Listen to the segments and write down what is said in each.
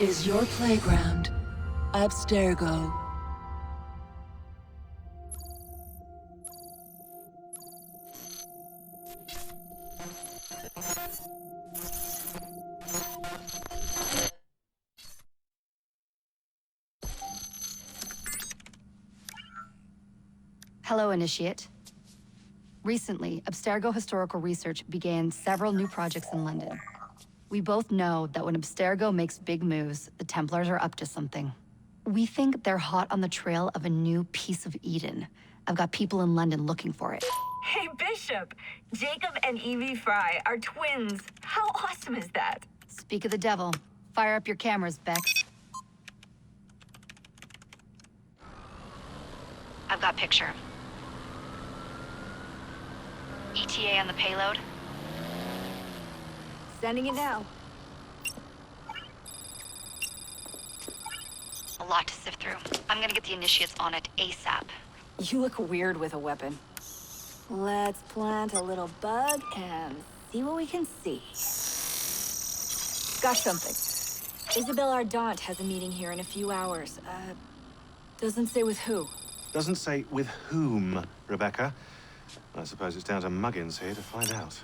is your playground, Abstergo. Hello, Initiate. Recently, Abstergo Historical Research began several new projects in London. We both know that when Abstergo makes big moves, the Templars are up to something. We think they're hot on the trail of a new piece of Eden. I've got people in London looking for it. Hey, Bishop! Jacob and Evie Frye are twins. How awesome is that? Speak of the devil. Fire up your cameras, Bex. I've got picture. ETA on the payload? Sending it now. A lot to sift through. I'm gonna get the Initiates on it ASAP. You look weird with a weapon. Let's plant a little bug and see what we can see. Got something. Isabel Ardant has a meeting here in a few hours. Doesn't say with who. Doesn't say with whom, Rebecca. I suppose it's down to Muggins here to find out.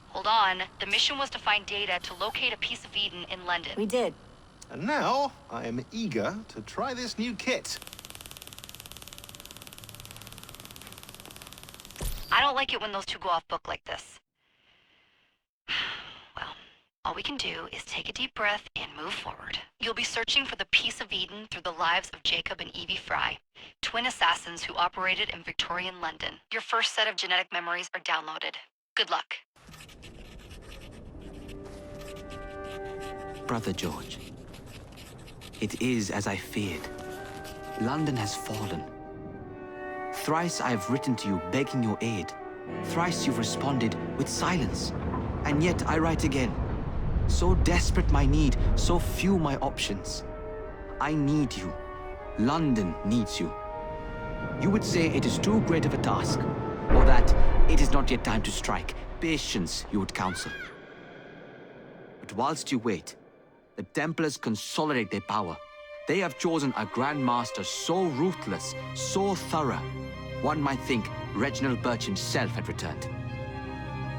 Hold on. The mission was to find data to locate a piece of Eden in London. We did. And now, I am eager to try this new kit. I don't like it when those two go off book like this. Well, all we can do is take a deep breath and move forward. You'll be searching for the piece of Eden through the lives of Jacob and Evie Frye, twin assassins who operated in Victorian London. Your first set of genetic memories are downloaded. Good luck. Brother George, it is as I feared. London has fallen. Thrice I have written to you begging your aid. Thrice you've responded with silence. And yet I write again. So desperate my need, so few my options. I need you. London needs you. You would say it is too great of a task, or that it is not yet time to strike. Patience, you would counsel. But whilst you wait, the Templars consolidate their power. They have chosen a Grand Master so ruthless, so thorough, one might think Reginald Birch himself had returned.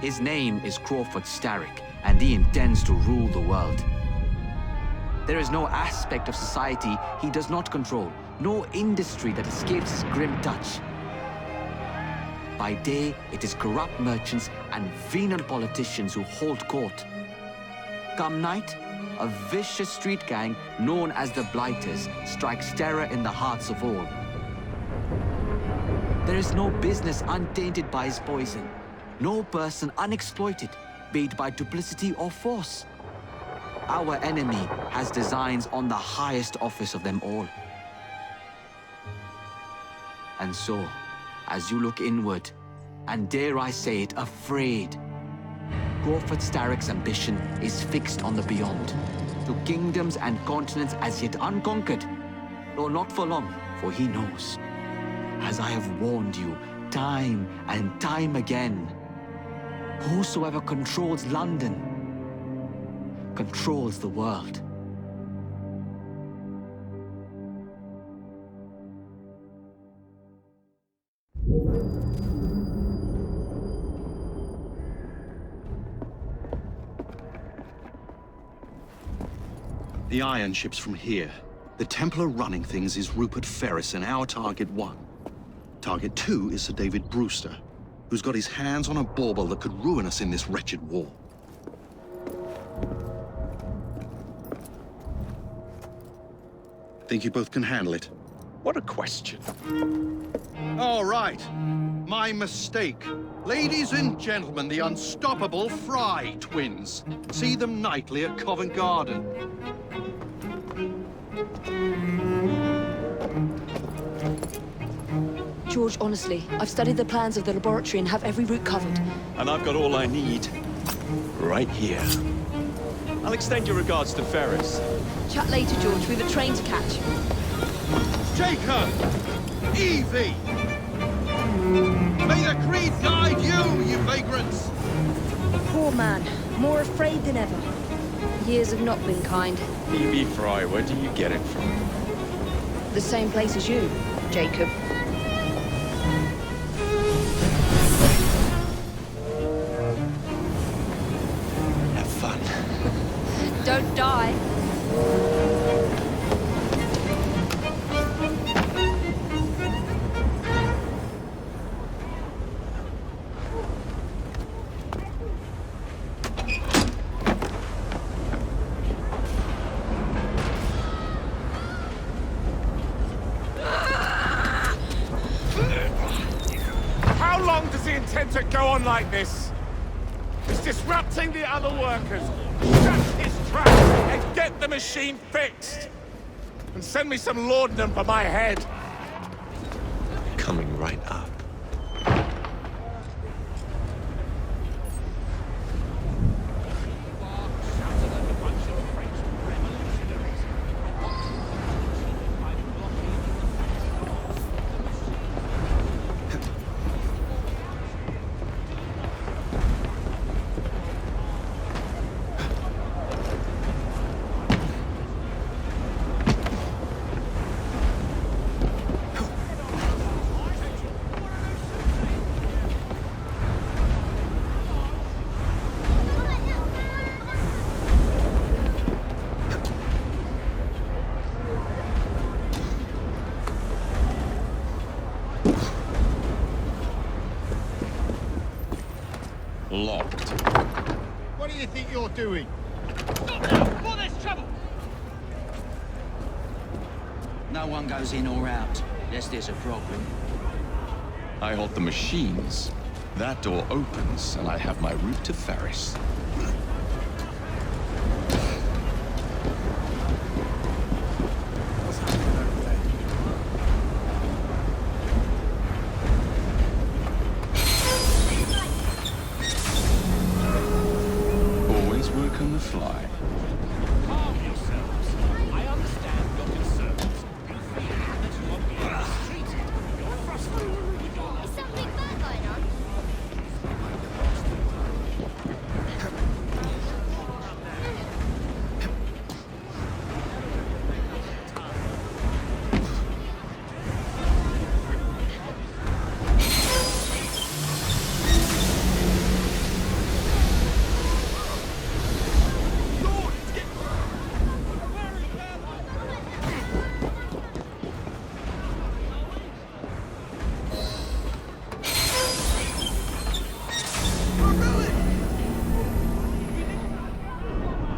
His name is Crawford Starrick, and he intends to rule the world. There is no aspect of society he does not control, no industry that escapes his grim touch. By day, it is corrupt merchants and venal politicians who hold court. Come night, a vicious street gang known as the Blighters strikes terror in the hearts of all. There is no business untainted by his poison, no person unexploited, be it by duplicity or force. Our enemy has designs on the highest office of them all. And so, as you look inward, and dare I say it, afraid, Crawford Starrick's ambition is fixed on the beyond, to kingdoms and continents as yet unconquered, though not for long, for he knows, as I have warned you time and time again, whosoever controls London controls the world. The iron ship's from here. The Templar running things is Rupert Ferris and our target 1. Target 2 is Sir David Brewster, who's got his hands on a bauble that could ruin us in this wretched war. Think you both can handle it? What a question. All right. My mistake. Ladies and gentlemen, the unstoppable Frye twins. See them nightly at Covent Garden. George, honestly, I've studied the plans of the laboratory and have every route covered. And I've got all I need right here. I'll extend your regards to Ferris. Chat later, George. We've a train to catch. Jacob! Evie! May the creed guide you, you vagrants! Poor man, more afraid than ever. Years have not been kind. Evie Frye, where do you get it from? The same place as you, Jacob. Have fun. Don't die. How long does he intend to go on like this? He's disrupting the other workers. Shut his trap and get the machine fixed. And send me some laudanum for my head. Coming right up. Locked. What do you think you're doing? Before there's trouble! No one goes in or out, unless there's a problem. I hold the machines. That door opens, and I have my route to Ferris. Always work on the fly. Calm yourselves. I understand your concerns. You feel that you are being mistreated. You're frustrated with your Is something bad going on?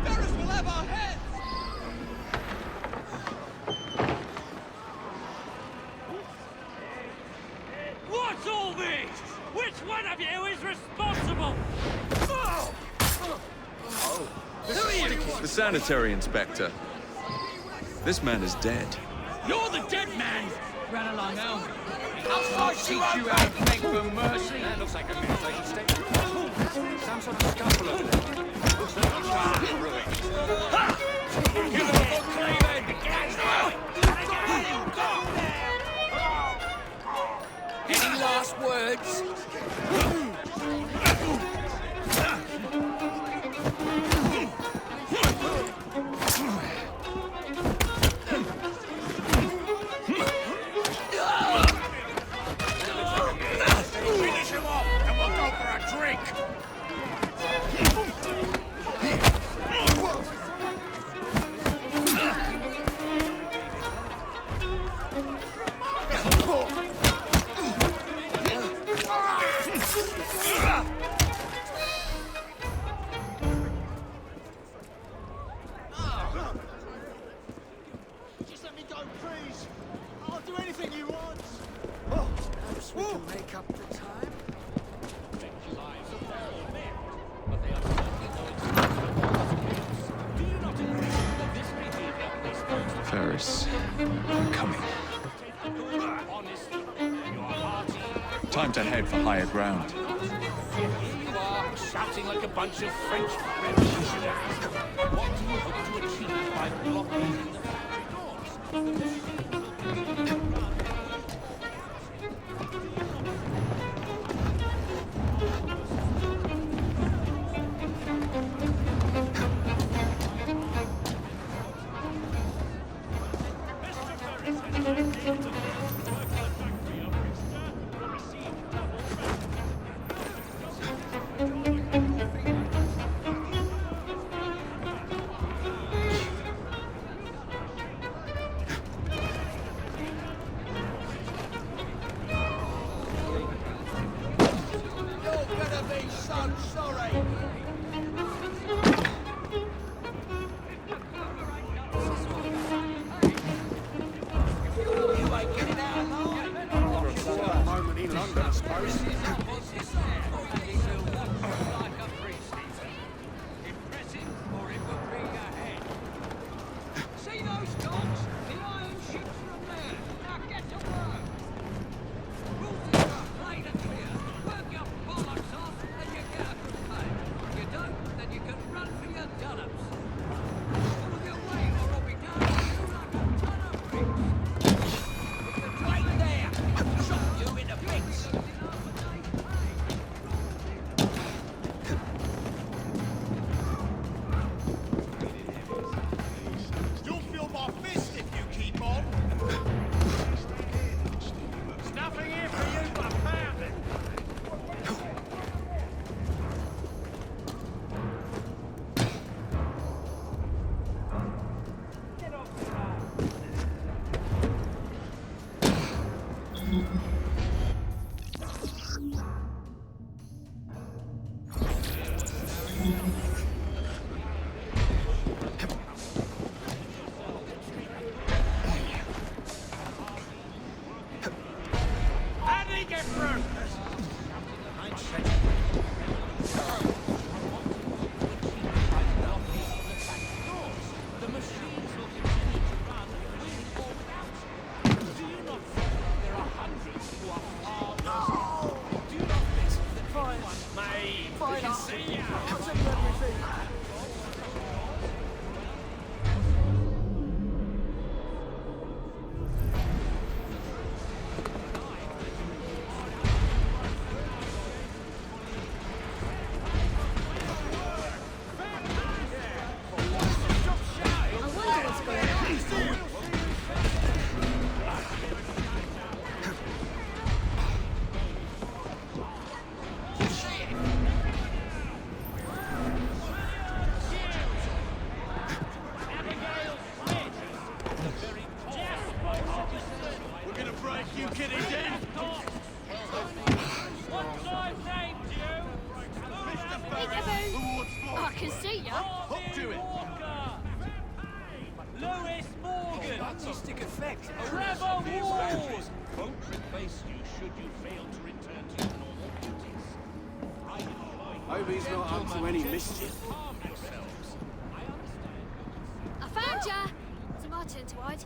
Ferris will have our heads! What's all this? Which one of you is responsible? The sanitary inspector. This man is dead. You're the dead man! Run along, Elm. I'll teach you how to beg for mercy. That looks like a meditation statement. Some sort of scuffle over there. Looks like a child ruin. Give him a good cleaving! Any last words? Finish him off, and we'll go for a drink! Just let me go, please. I'll do anything you want. Oh, perhaps we can make up the time. Ferris, I'm coming. Time to head for higher ground. You are shouting like a bunch of French revolutionaries. What do you hope to achieve by blocking the factory doors? I found ya! It's my turn to hide.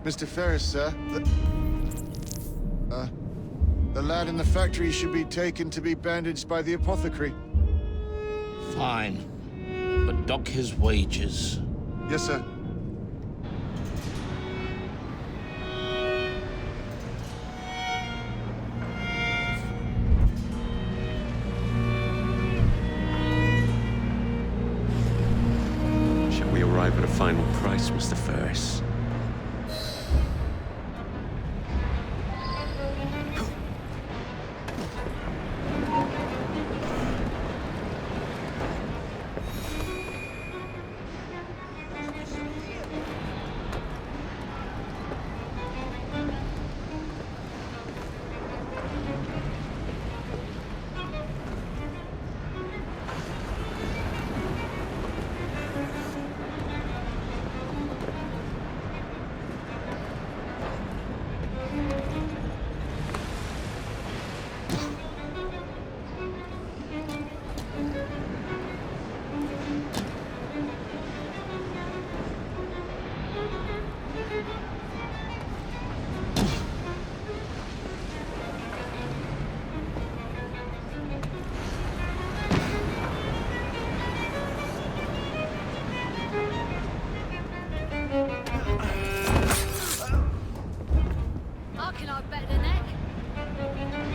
Mr. Ferris, sir. The lad in the factory should be taken to be bandaged by the apothecary. Fine. But dock his wages. Yes, sir. Shall we arrive at a final price, Mr. Ferris? I can hide better than that.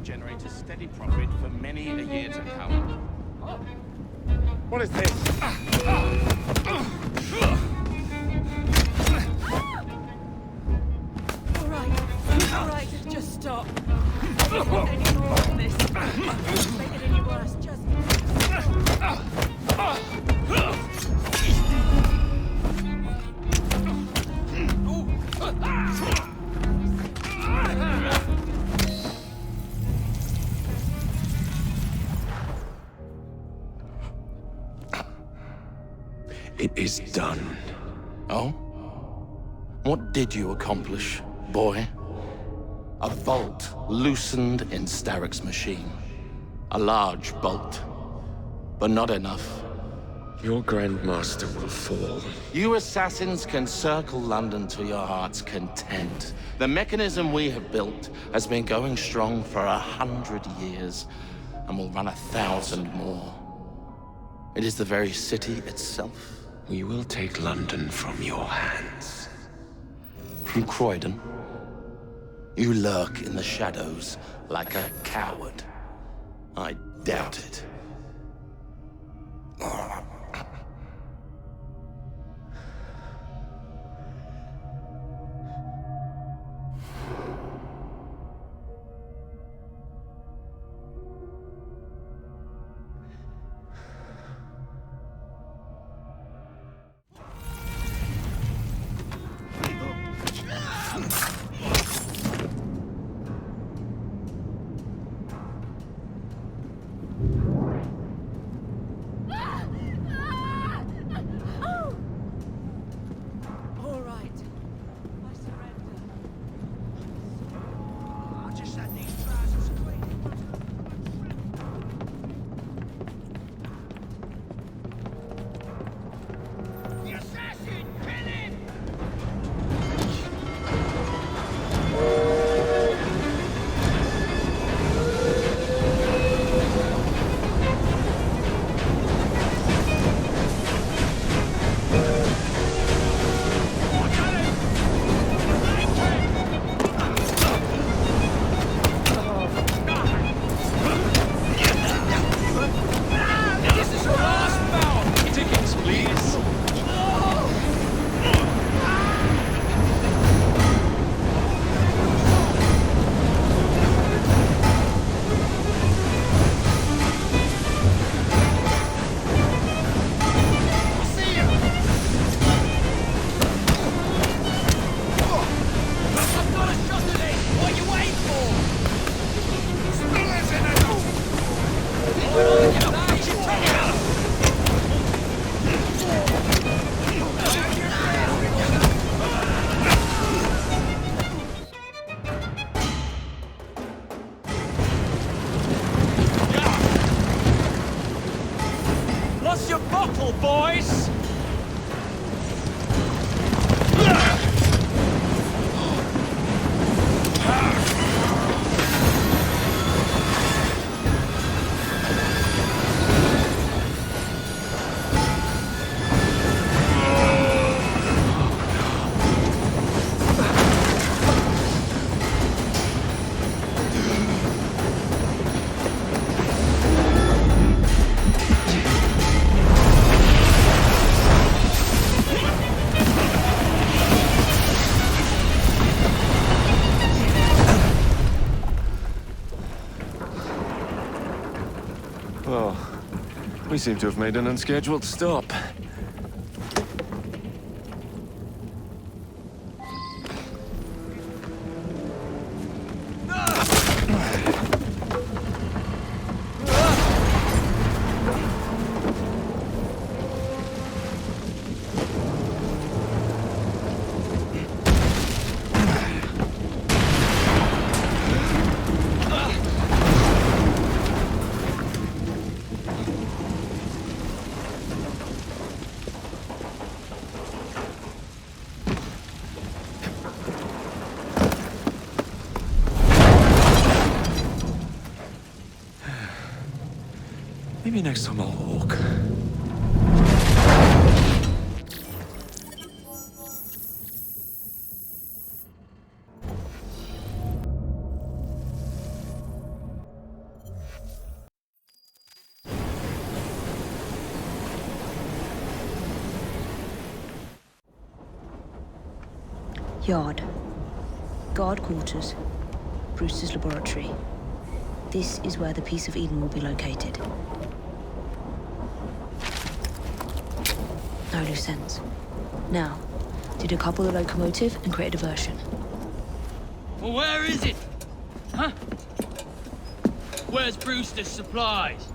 Generate a steady profit for many a year to come. What is this? All right, just stop. I don't want any more of this. Don't make it any worse, just... It is done. Oh? What did you accomplish, boy? A bolt loosened in Starrick's machine. A large bolt, but not enough. Your Grandmaster will fall. You assassins can circle London to your heart's content. The mechanism we have built has been going strong for 100 years, and will run 1,000 more. It is the very city itself. We will take London from your hands. From Croydon? You lurk in the shadows like a coward. I doubt it. We seem to have made an unscheduled stop. Maybe next time I'll walk. Yard. Guard quarters. Brewster's laboratory. This is where the piece of Eden will be located. No loose ends. Now, decouple the locomotive and create a diversion. Well, where is it? Huh? Where's Brewster's supplies?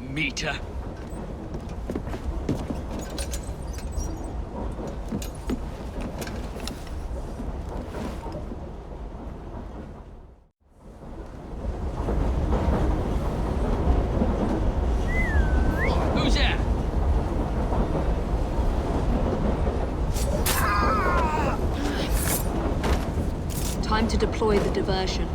Meter. Time to deploy the diversion.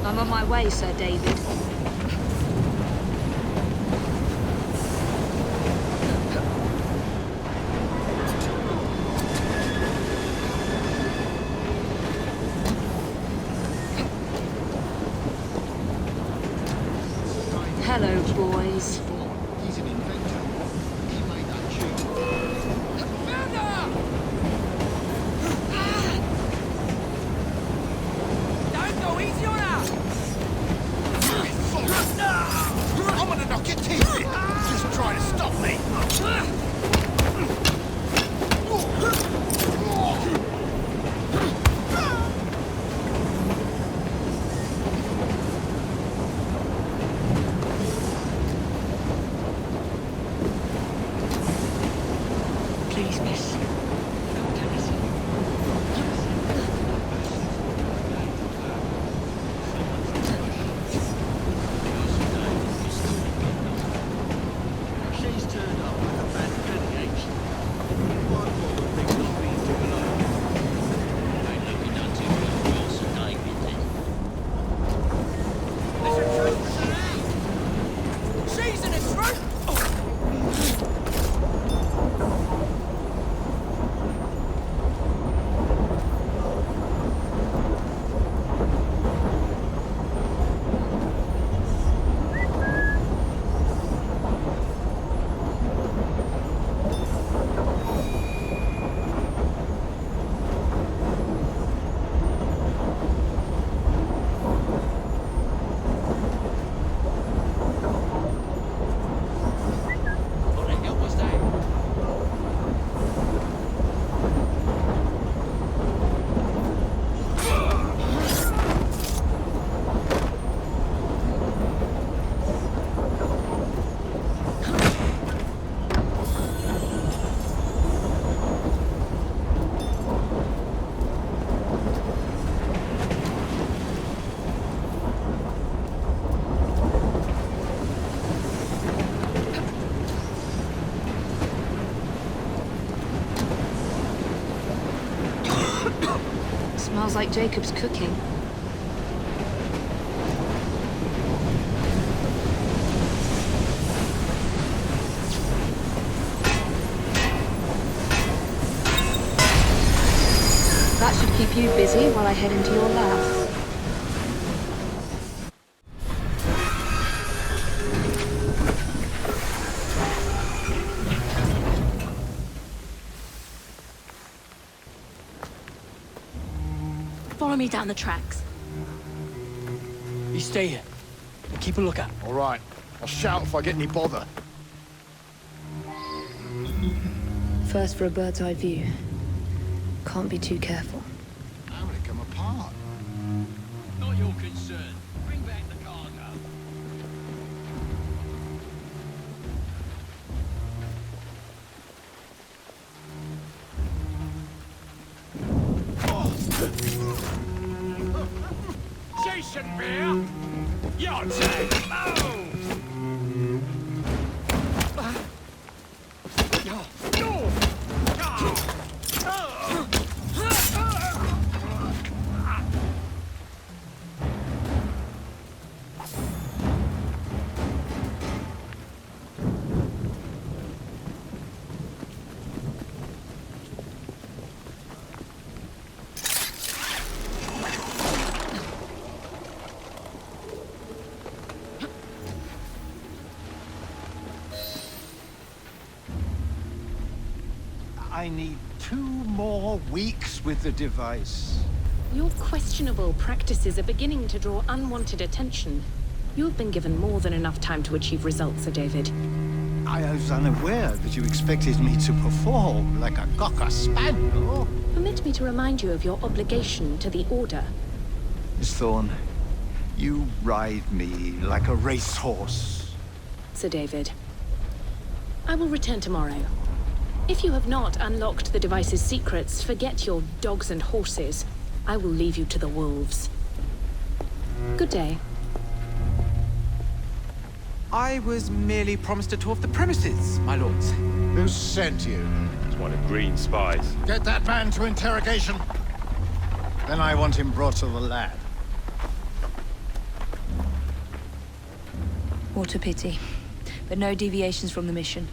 I'm on my way, Sir David. Hello, boys. He's an inventor. He made that tube. Don't go easy on us! I'm gonna knock your teeth in. Just try to stop me. Please, miss. She's turned up like a bad renegade. One more thing's not been too long. Ain't looking done too good for Wilson, David, then. There's a trooper around! She's in a troop! Smells like Jacob's cooking. you busy while I head into your lab. Follow me down the tracks. You stay here. And keep a lookout. All right. I'll shout if I get any bother. First for a bird's eye view. Can't be too careful. How would it come apart? Not your concern. Bring back the cargo. Jason Bear! Your take! I need 2 more weeks with the device. Your questionable practices are beginning to draw unwanted attention. You have been given more than enough time to achieve results, Sir David. I was unaware that you expected me to perform like a cocker spaniel. Permit me to remind you of your obligation to the Order. Miss Thorne, you ride me like a racehorse. Sir David. I will return tomorrow. If you have not unlocked the device's secrets, forget your dogs and horses. I will leave you to the wolves. Good day. I was merely promised a tour of the premises, my lords. Who sent you? It's one of Green's spies. Get that man to interrogation. Then I want him brought to the lab. What a pity. But no deviations from the mission.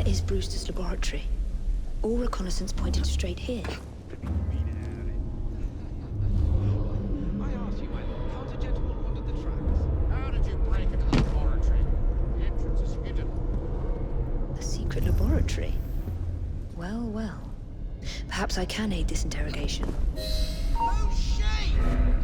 is Brewster's laboratory? All reconnaissance pointed straight here. I ask you, my lord, can't a gentleman wander the tracks? How did you break into the laboratory? The entrance is hidden. A secret laboratory? Well, well. Perhaps I can aid this interrogation. Oh, shame!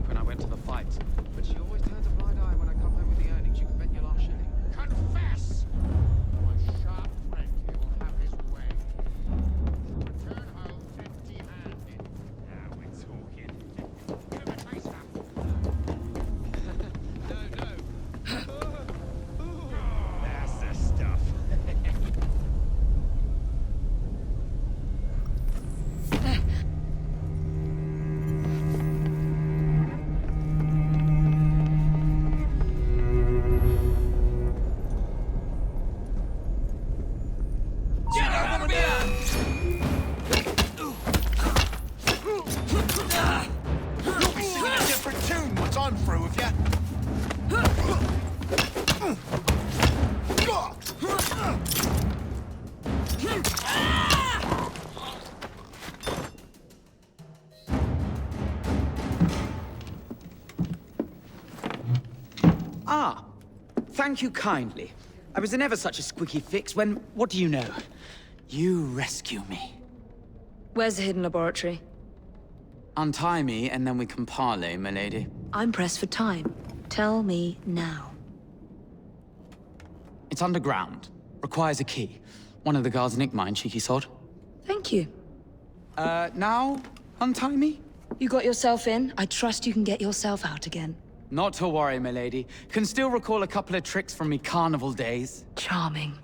When I went to the fight, but she always turns a blind eye when I come home with the earnings. You can bet your last shilling. Confess! My sharp friend here will have his way. Return home empty-handed. Now we're talking. Give him a taster. No. That's the stuff. Ah, thank you kindly. I was in ever such a squeaky fix when, what do you know? You rescue me. Where's the hidden laboratory? Untie me, and then we can parley, milady. I'm pressed for time. Tell me now. It's underground. Requires a key. One of the guards nicked mine, cheeky sod. Thank you. Now, untie me? You got yourself in. I trust you can get yourself out again. Not to worry, milady. Can still recall a couple of tricks from me carnival days. Charming.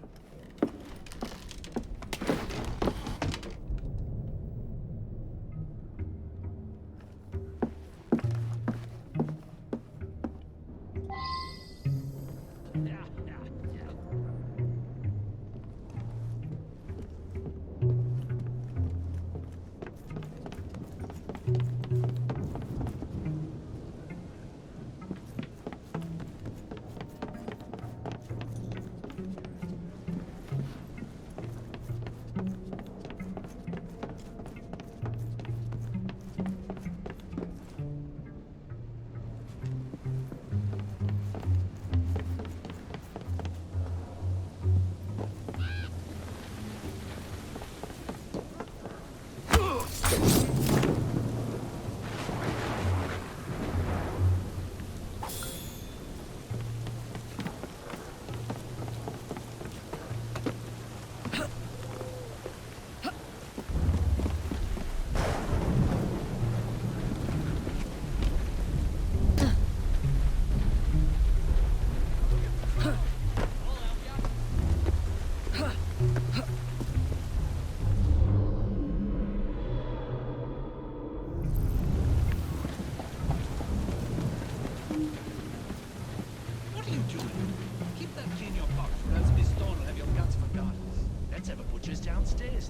Downstairs.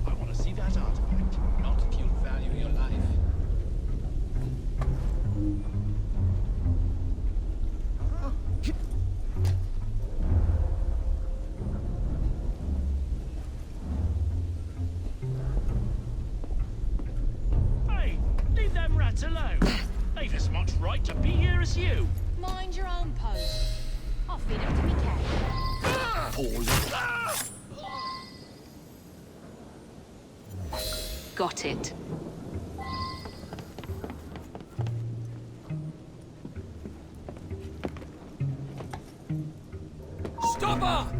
I want to see that artifact, not if you value your life. Hey, leave them rats alone. They've as much right to be here as you. Mind your own post. I'll feed him to me cat. Got it. Stop her!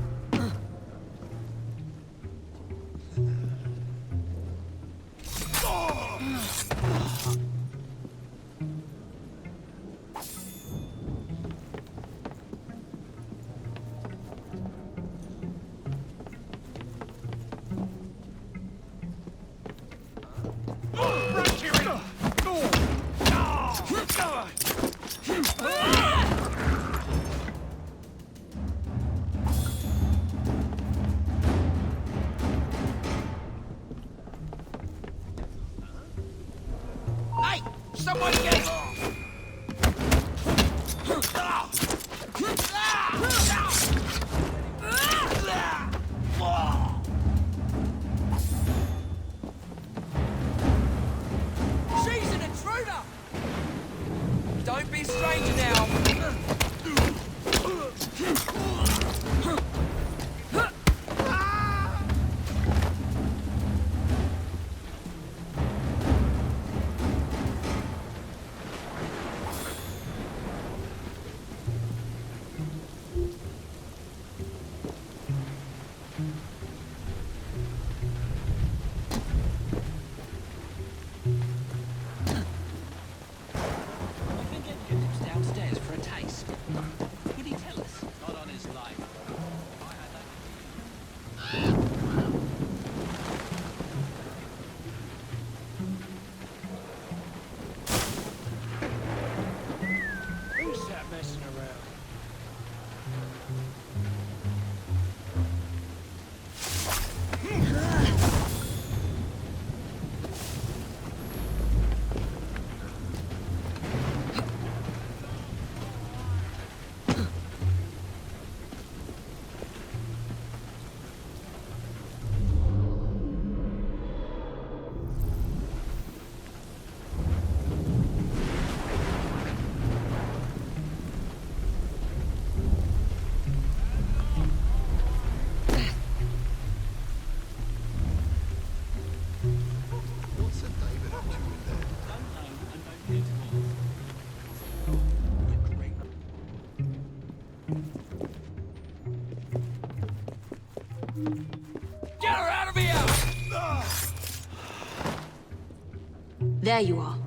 There you are.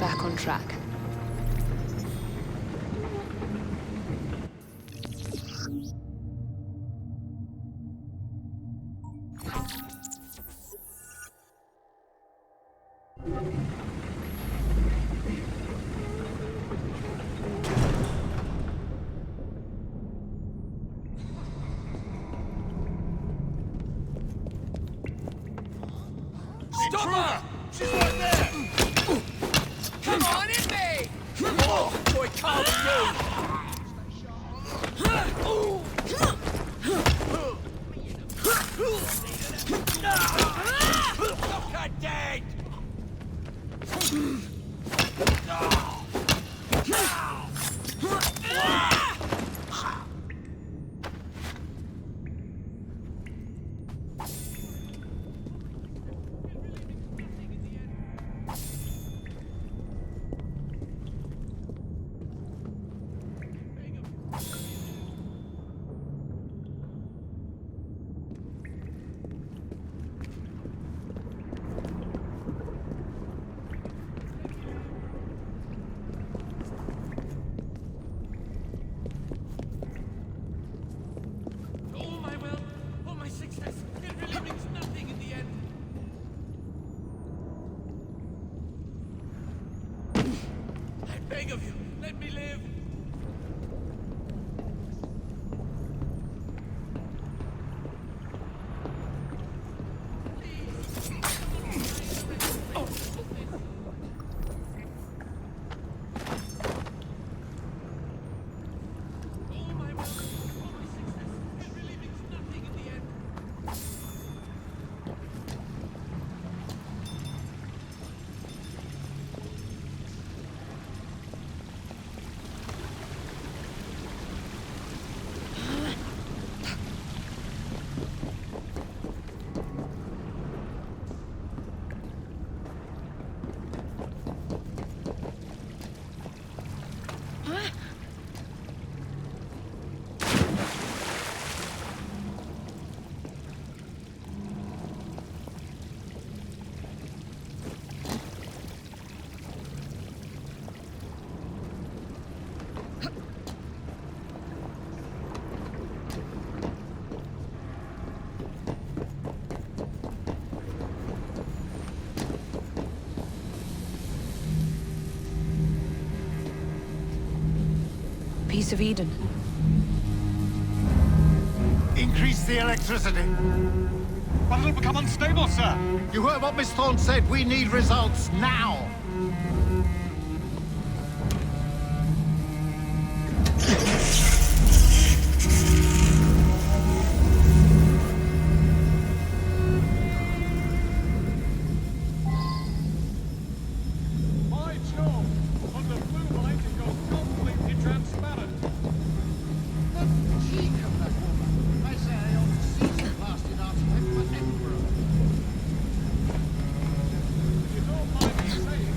Back on track. Stop her! She's right there! Come on, hit me! Oh, boy, can't Look her dead! Of you, let me live. Piece of Eden. Increase the electricity. But it'll become unstable, sir. You heard what Miss Thorne said. We need results now. Say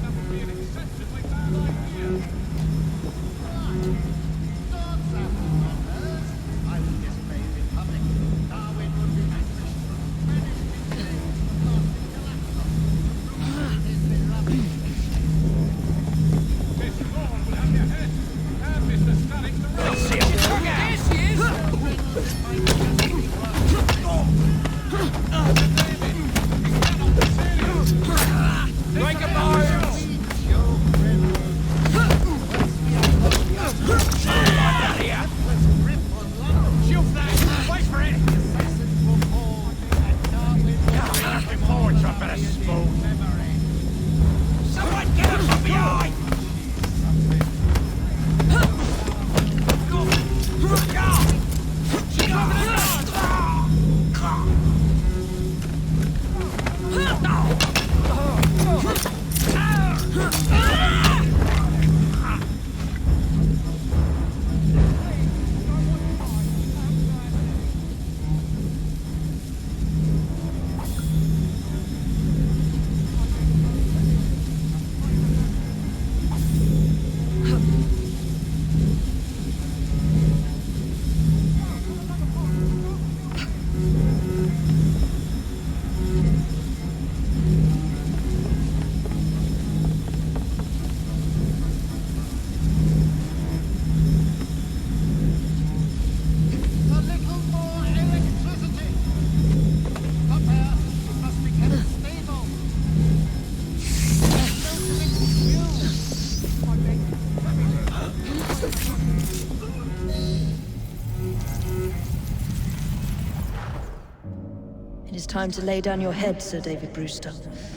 It is time to lay down your head, Sir David Brewster.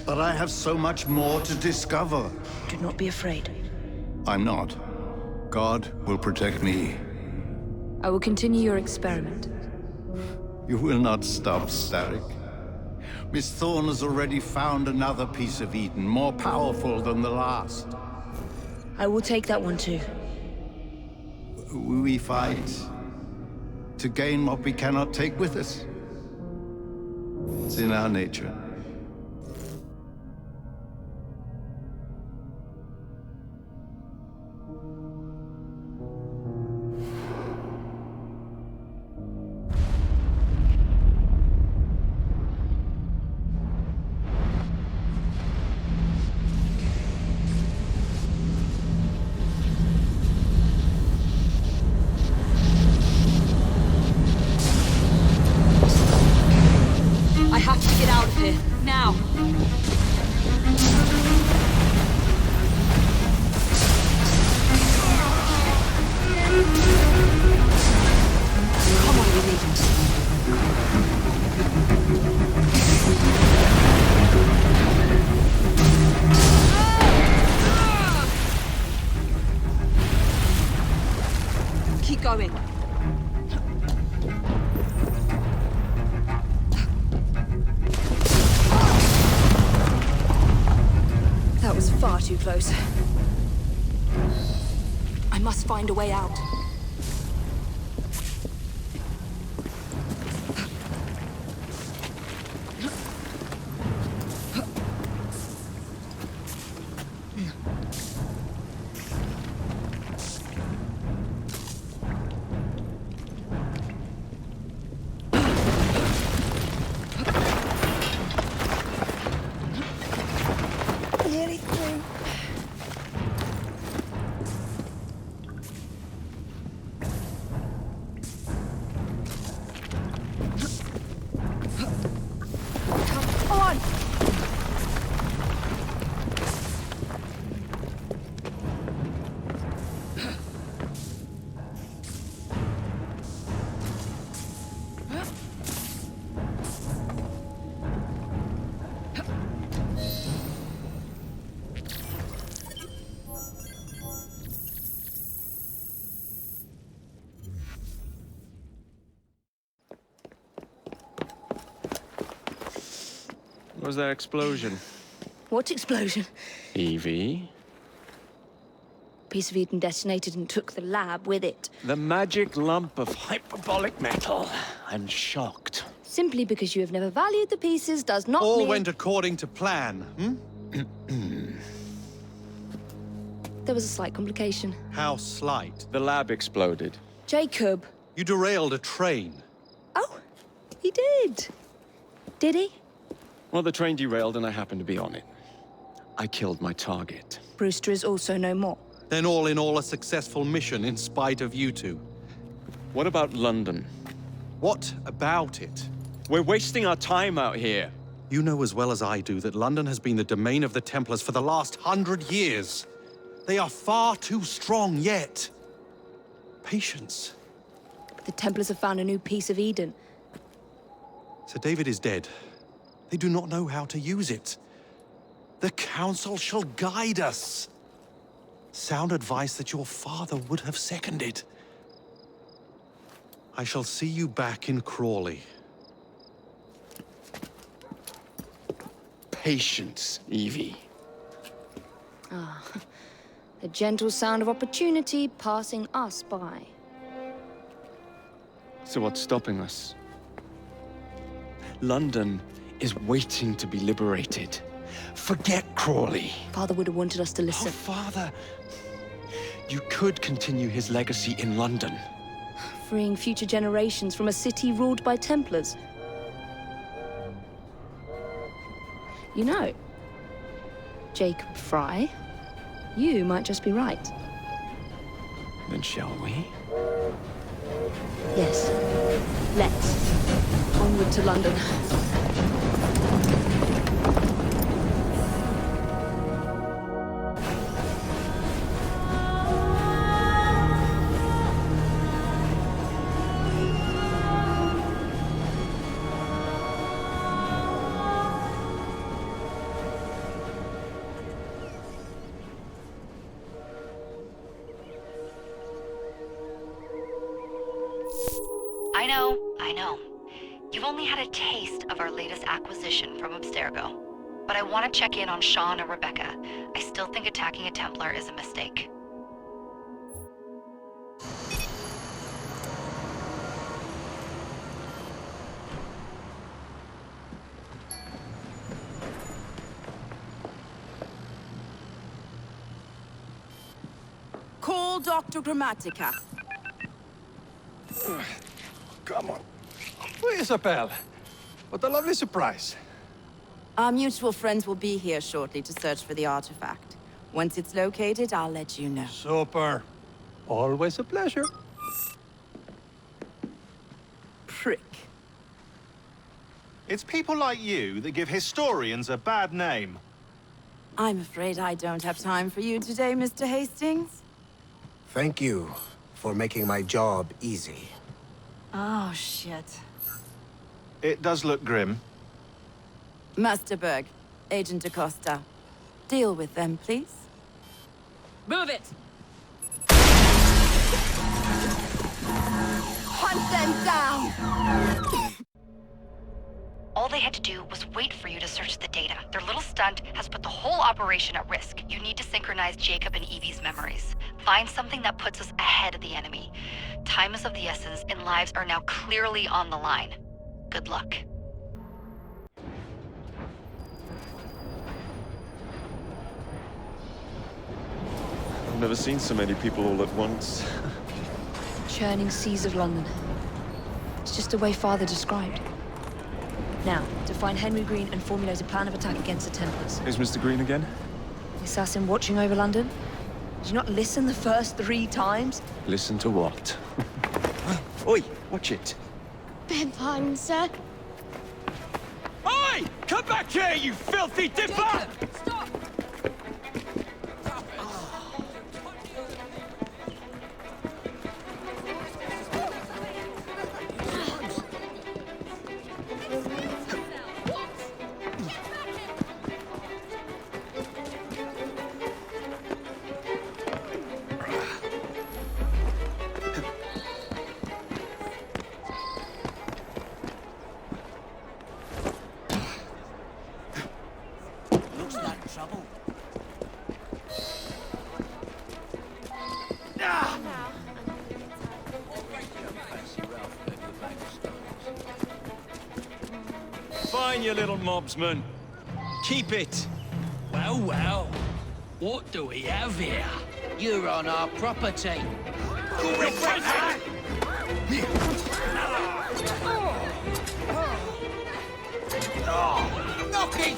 But I have so much more to discover. Do not be afraid. I'm not. God will protect me. I will continue your experiment. You will not stop, Starrick. Miss Thorne has already found another piece of Eden, more powerful than the last. I will take that one too. We fight to gain what we cannot take with us. It's in our nature. I have to get out of here, now! Come on, you leaving. Keep going. That was far too close. I must find a way out. Nearly through. Come on! What was that explosion? What explosion? Evie? Piece of Eden detonated and took the lab with it. The magic lump of hyperbolic metal. I'm shocked. Simply because you have never valued the pieces does not All mean... went according to plan, There was a slight complication. How slight? The lab exploded. Jacob. You derailed a train. Oh, he did. Did he? Well, the train derailed and I happened to be on it. I killed my target. Brewster is also no more. Then all in all, a successful mission in spite of you two. What about London? What about it? We're wasting our time out here. You know as well as I do that London has been the domain of the Templars for the last 100 years. They are far too strong yet. Patience. But the Templars have found a new piece of Eden. Sir David is dead. They do not know how to use it. The Council shall guide us. Sound advice that your father would have seconded. I shall see you back in Crawley. Patience, Evie. Ah, the gentle sound of opportunity passing us by. So what's stopping us? London is waiting to be liberated. Forget Crawley. Father would have wanted us to listen. Oh, Father. You could continue his legacy in London. Freeing future generations from a city ruled by Templars. You know, Jacob Frye, you might just be right. Then shall we? Yes. Let's. Onward to London. I know. You've only had a taste of our latest acquisition from Abstergo. But I want to check in on Shaun and Rebecca. I still think attacking a Templar is a mistake. Call Dr. Grammatica. Come on. Please, Isabel. What a lovely surprise. Our mutual friends will be here shortly to search for the artifact. Once it's located, I'll let you know. Super. Always a pleasure. Prick. It's people like you that give historians a bad name. I'm afraid I don't have time for you today, Mr. Hastings. Thank you for making my job easy. Oh, shit. It does look grim. Masterberg, Agent Acosta. Deal with them, please. Move it! Hunt them down! All they had to do was wait for you to search the data. Their little stunt has put the whole operation at risk. You need to synchronize Jacob and Evie's memories. Find something that puts us ahead of the enemy. Time is of the essence, and lives are now clearly on the line. Good luck. I've never seen so many people all at once. Churning seas of London. It's just the way Father described. Now, to find Henry Green and formulate a plan of attack against the Templars. Who's Mr. Green again? The assassin watching over London? Did you not listen the first 3 times? Listen to what? Oi, watch it. Beg pardon, sir. Oi! Come back here, you filthy dipper! Jacob, stop! Fine, you little mobsman. Keep it. Well, well. What do we have here? You're on our property. Knock it!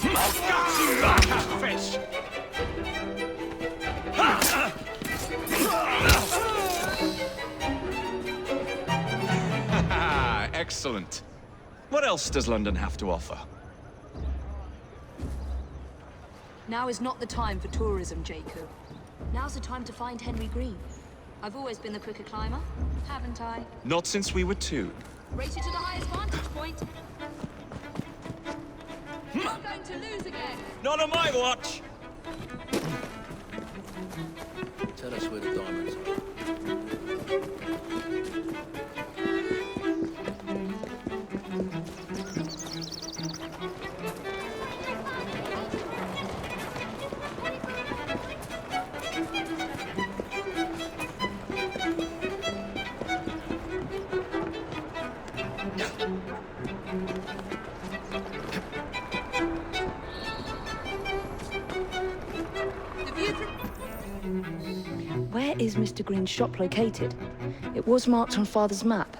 I'll gut you like a fish! Excellent. What else does London have to offer? Now is not the time for tourism, Jacob. Now's the time to find Henry Green. I've always been the quicker climber, haven't I? Not since we were 2. Race you to the highest vantage point. You're going to lose again. Not on my watch! Tell us where the diamonds are. Where is Mr. Green's shop located? It was marked on Father's map.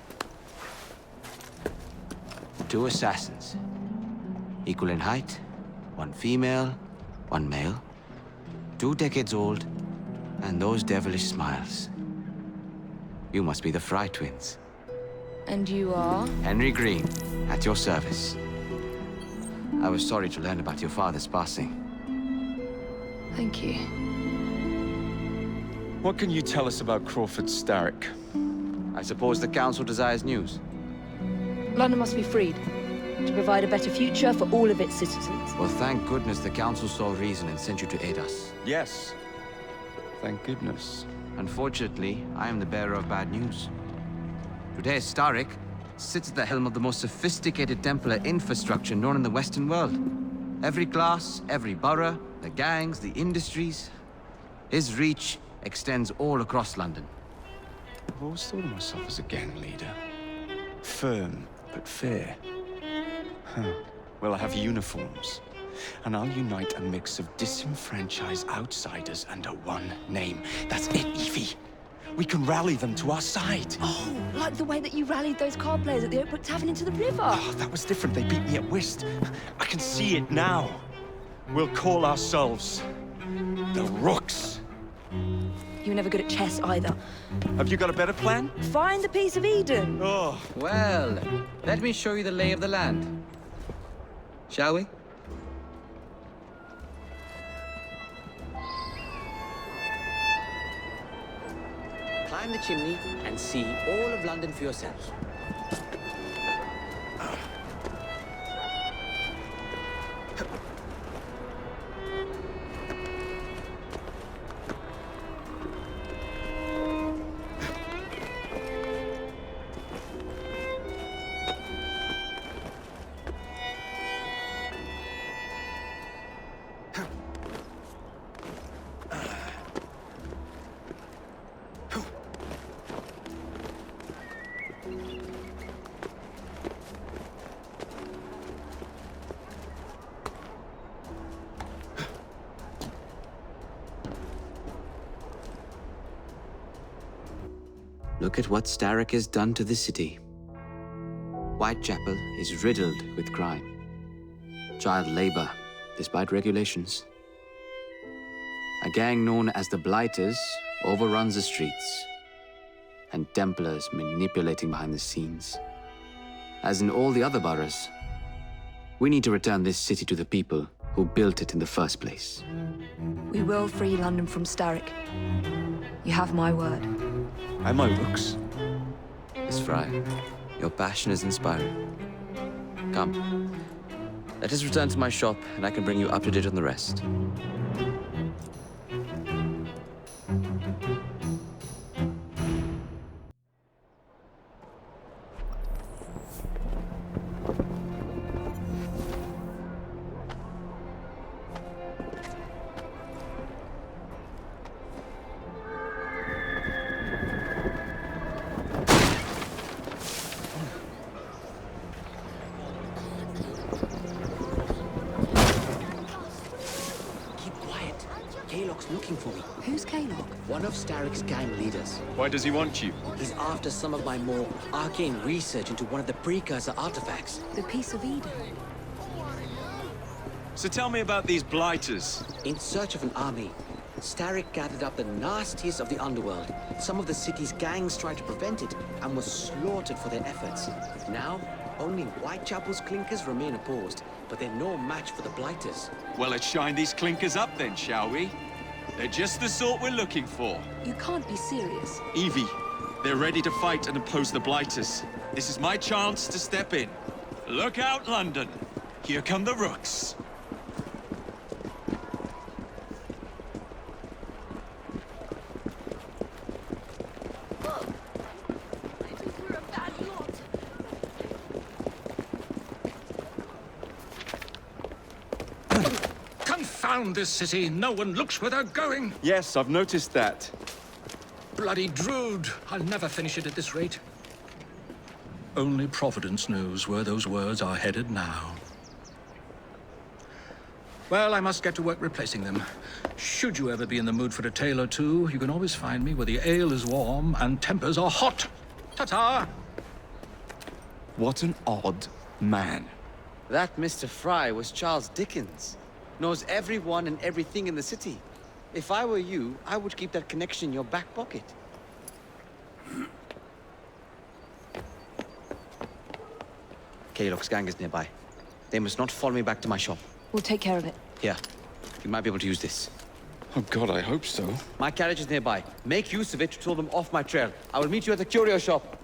2 assassins. Equal in height. 1 female, 1 male. 2 decades old. And those devilish smiles. You must be the Frye twins. And you are? Henry Green, at your service. I was sorry to learn about your father's passing. Thank you. What can you tell us about Crawford Starrick? I suppose the Council desires news. London must be freed, to provide a better future for all of its citizens. Well, thank goodness the Council saw reason and sent you to aid us. Yes. Thank goodness. Unfortunately, I am the bearer of bad news. Today, Starrick sits at the helm of the most sophisticated Templar infrastructure known in the Western world. Every class, every borough, the gangs, the industries. His reach extends all across London. I've always thought of myself as a gang leader. Firm, but fair. Huh. Well, I have uniforms. And I'll unite a mix of disenfranchised outsiders under one name. That's it, Evie. We can rally them to our side. Oh, like the way that you rallied those card players at the Oakbrook Tavern into the river. Oh, that was different. They beat me at whist. I can see it now. We'll call ourselves the Rooks. You were never good at chess either. Have you got a better plan? Find the piece of Eden. Oh. Well, let me show you the lay of the land. Shall we? Climb the chimney and see all of London for yourself. Look at what Starrick has done to the city. Whitechapel is riddled with crime. Child labor, despite regulations. A gang known as the Blighters overruns the streets, and Templars manipulating behind the scenes. As in all the other boroughs, we need to return this city to the people who built it in the first place. We will free London from Starrick. You have my word. Am I Rooks? Miss Frye, your passion is inspiring. Come, let us return to my shop, and I can bring you up to date on the rest. Looking for me. Who's Kaylock? One of Starrick's gang leaders. Why does he want you? He's after some of my more arcane research into one of the precursor artifacts. The piece of Eden. So tell me about these Blighters. In search of an army, Starrick gathered up the nastiest of the underworld. Some of the city's gangs tried to prevent it and were slaughtered for their efforts. Now, only Whitechapel's clinkers remain opposed, but they're no match for the Blighters. Well, let's shine these clinkers up then, shall we? They're just the sort we're looking for. You can't be serious. Evie, they're ready to fight and oppose the Blighters. This is my chance to step in. Look out, London. Here come the Rooks. Confound this city! No one looks where they're going! Yes, I've noticed that. Bloody Drood! I'll never finish it at this rate. Only Providence knows where those words are headed now. Well, I must get to work replacing them. Should you ever be in the mood for a tale or two, you can always find me where the ale is warm and tempers are hot. Ta-ta! What an odd man. That Mr. Frye was Charles Dickens. Knows everyone and everything in the city. If I were you, I would keep that connection in your back pocket. Kaylock's gang is nearby. They must not follow me back to my shop. We'll take care of it. Here, you might be able to use this. Oh God, I hope so. My carriage is nearby. Make use of it to throw them off my trail. I will meet you at the curio shop.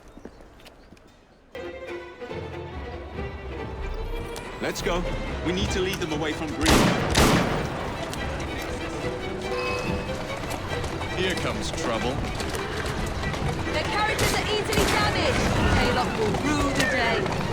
Let's go. We need to lead them away from greed. Here comes trouble. Their characters are easily damaged. Haylock will rule the day.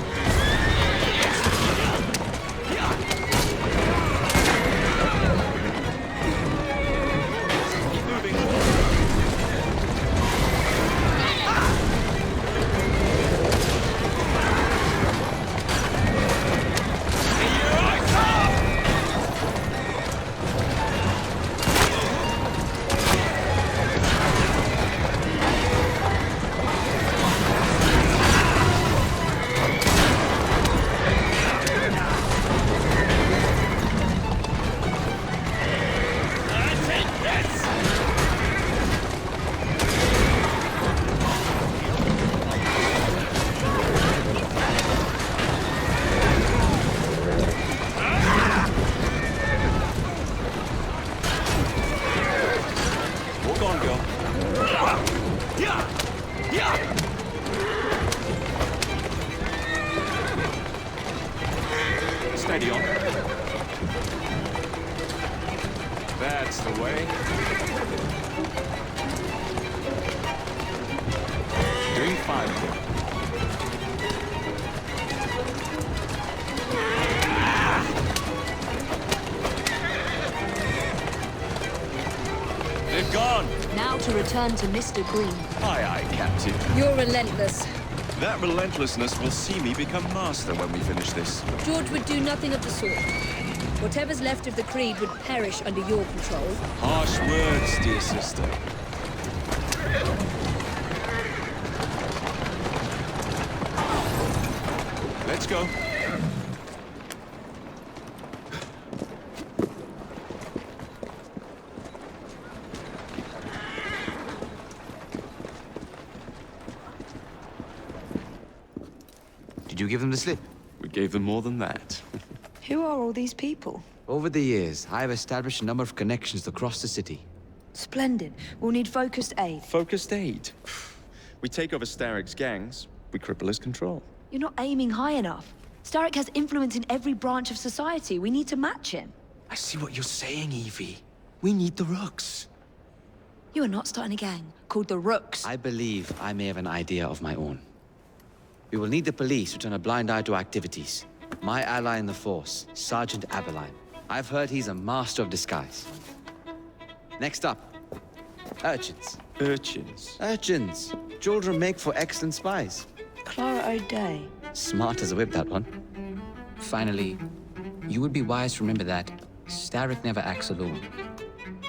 Steady on. That's the way. Doing fine. They've gone. Now to return to Mr. Green. Aye, aye, Captain. You're relentless. That relentlessness will see me become master when we finish this. George would do nothing of the sort. Whatever's left of the Creed would perish under your control. Harsh words, dear sister. Let's go. Did you give them the slip? We gave them more than that. Who are all these people? Over the years, I have established a number of connections across the city. Splendid. We'll need focused aid. Focused aid? We take over Starrick's gangs, we cripple his control. You're not aiming high enough. Starrick has influence in every branch of society. We need to match him. I see what you're saying, Evie. We need the Rooks. You are not starting a gang called the Rooks. I believe I may have an idea of my own. We will need the police to turn a blind eye to activities. My ally in the force, Sergeant Abberline. I've heard he's a master of disguise. Next up, urchins. Urchins? Urchins. Children make for excellent spies. Clara O'Dea. Smart as a whip, that one. Finally, you would be wise to remember that Starrick never acts alone.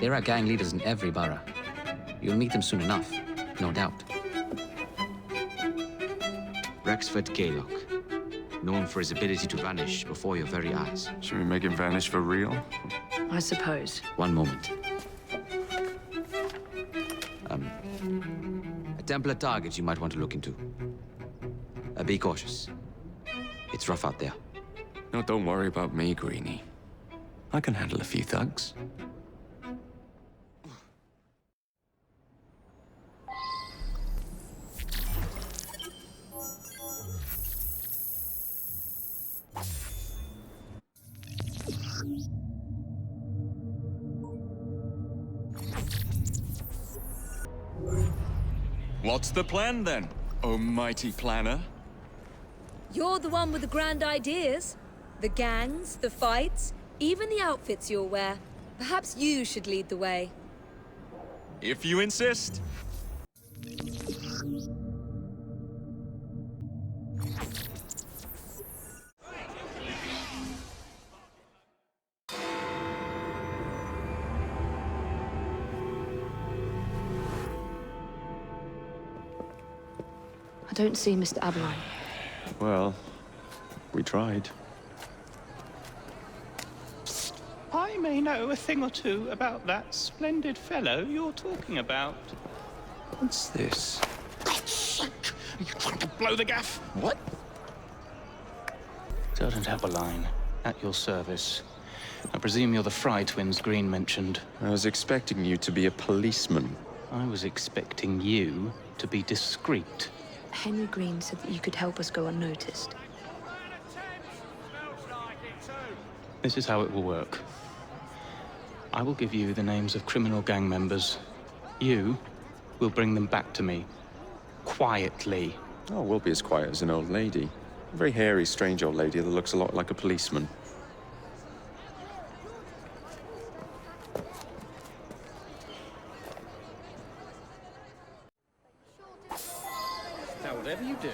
There are gang leaders in every borough. You'll meet them soon enough, no doubt. Rexford Gaylock, known for his ability to vanish before your very eyes. Should we make him vanish for real? I suppose. One moment. A Templar target you might want to look into. Be cautious. It's rough out there. No, don't worry about me, Greenie. I can handle a few thugs. What's the plan, then, oh mighty planner? You're the one with the grand ideas. The gangs, the fights, even the outfits you'll wear. Perhaps you should lead the way. If you insist. I don't see Mr. Abberline. Well, we tried. I may know a thing or two about that splendid fellow you're talking about. What's this? God's sake! Are you trying to blow the gaff? What? Sergeant Abberline, at your service. I presume you're the Frye twins Green mentioned. I was expecting you to be a policeman. I was expecting you to be discreet. Henry Green said that you could help us go unnoticed. This is how it will work. I will give you the names of criminal gang members. You will bring them back to me. quietly. Oh, we'll be as quiet as an old lady. A very hairy, strange old lady that looks a lot like a policeman. Now, whatever you do,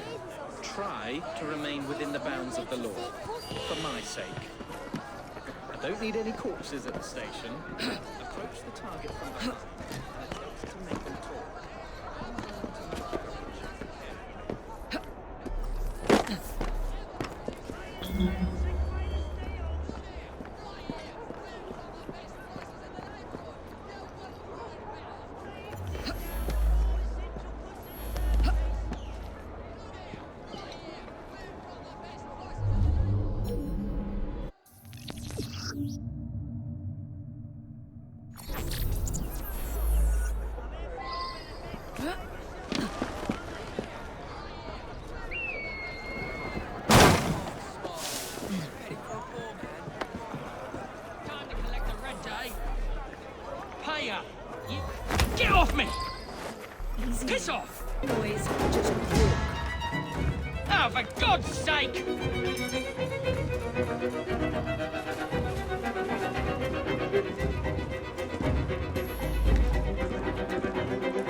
try to remain within the bounds of the law, for my sake. I don't need any corpses at the station. Approach the target from behind. And attempt to make them talk. Get off me! Easy. Piss off! Boys, just walk. Oh, for God's sake!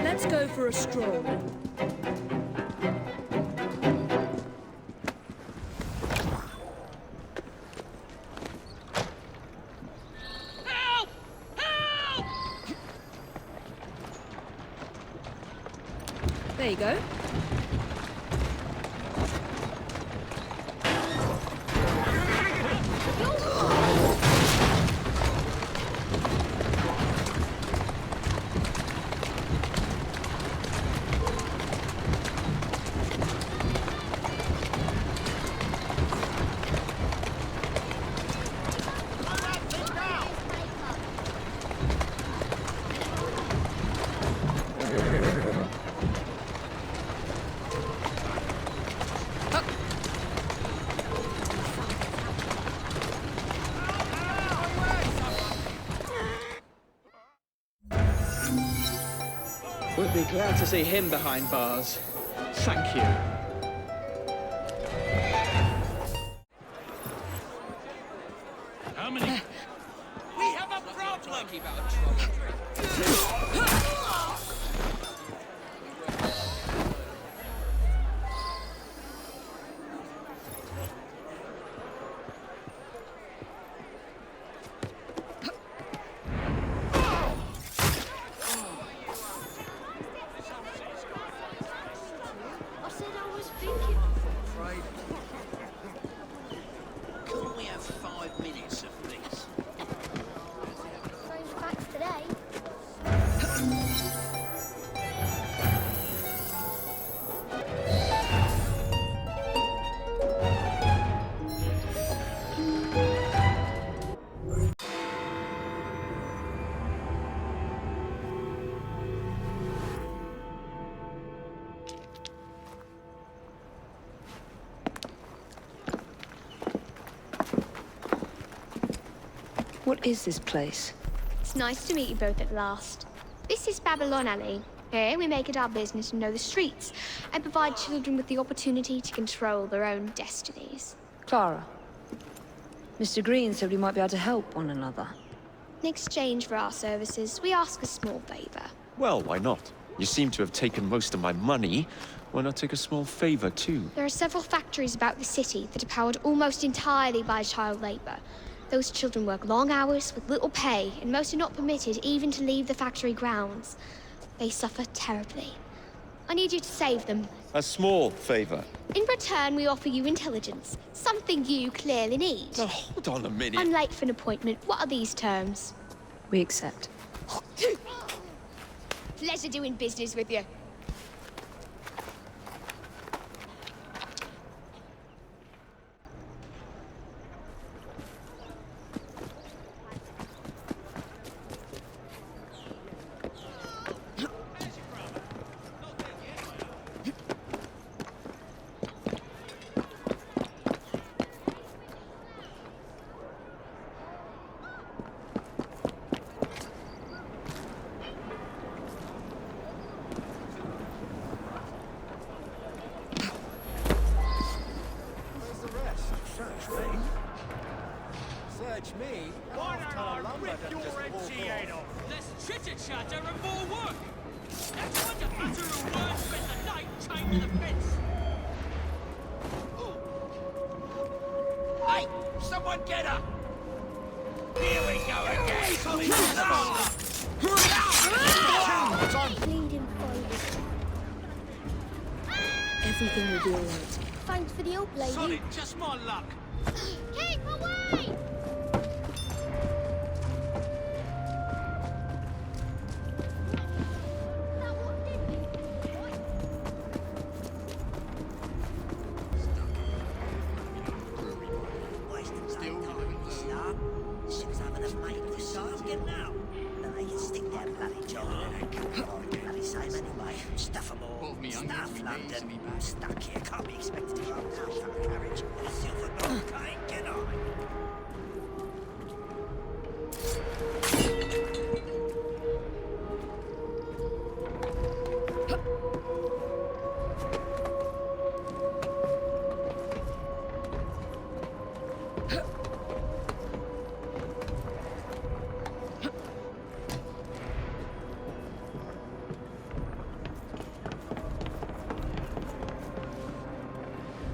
Let's go for a stroll. There you go. We'll be glad to see him behind bars. Thank you. How many? We have a problem! Can't we have 5 minutes of this? Strange facts today. What is this place? It's nice to meet you both at last. This is Babylon Alley. Here we make it our business to know the streets and provide children with the opportunity to control their own destinies. Clara. Mr. Green said we might be able to help one another. In exchange for our services, we ask a small favor. Well, why not? You seem to have taken most of my money. Why not take a small favor, too? There are several factories about the city that are powered almost entirely by child labor. Those children work long hours with little pay, and most are not permitted even to leave the factory grounds. They suffer terribly. I need you to save them. A small favor. In return, we offer you intelligence, something you clearly need. Now, hold on a minute. I'm late for an appointment. What are these terms? We accept. Pleasure doing business with you. chatter and more work! That's one to utter a word spent the night chained to the fence! Hey! Someone get her! Here we go again! Bleeding fighters. Everything will be all right. Thanks for the help, lady. Solid, just my luck! Keep away! Stuck here, can't be expected to run out of carriage in a silver boat, can I?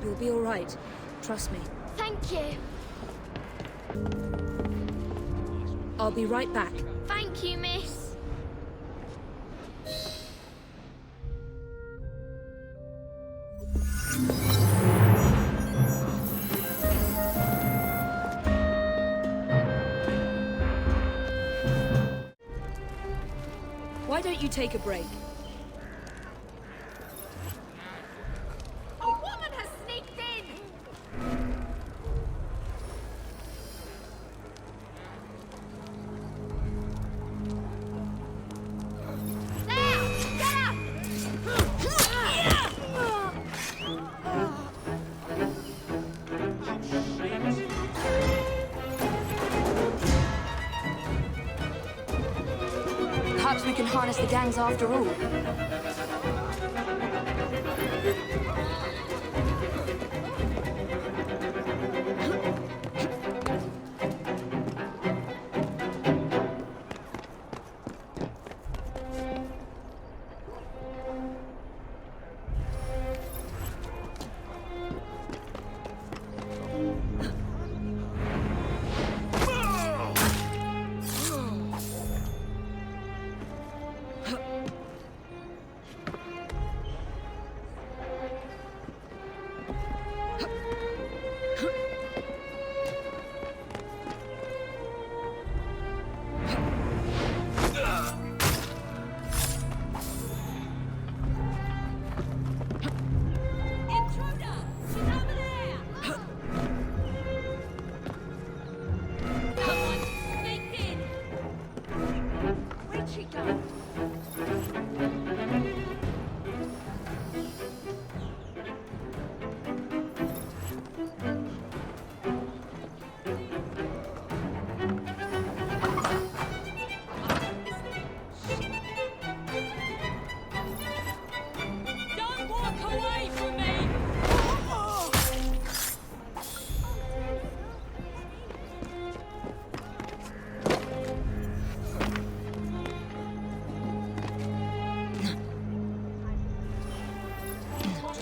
You'll be all right. Trust me. Thank you. I'll be right back. Thank you, miss. Why don't you take a break? Perhaps we can harness the gangs after all.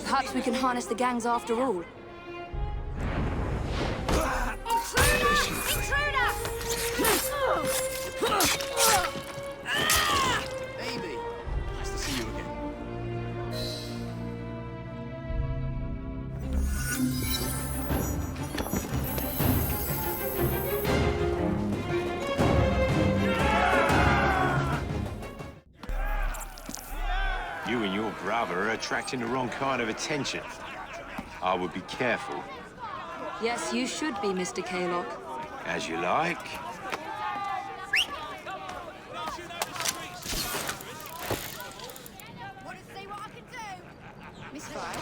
Perhaps we can harness the gangs after all. Baby, nice to see you again. You and your brother are attracting the wrong kind of attention. I would be careful. Yes, you should be, Mr. Kaylock. As you like. Miss Frye?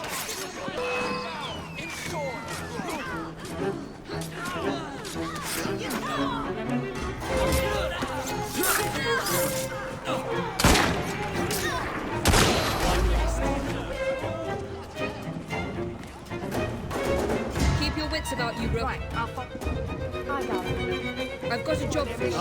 Keep your wits about you, Rook. Right, I'll I've got a job for you.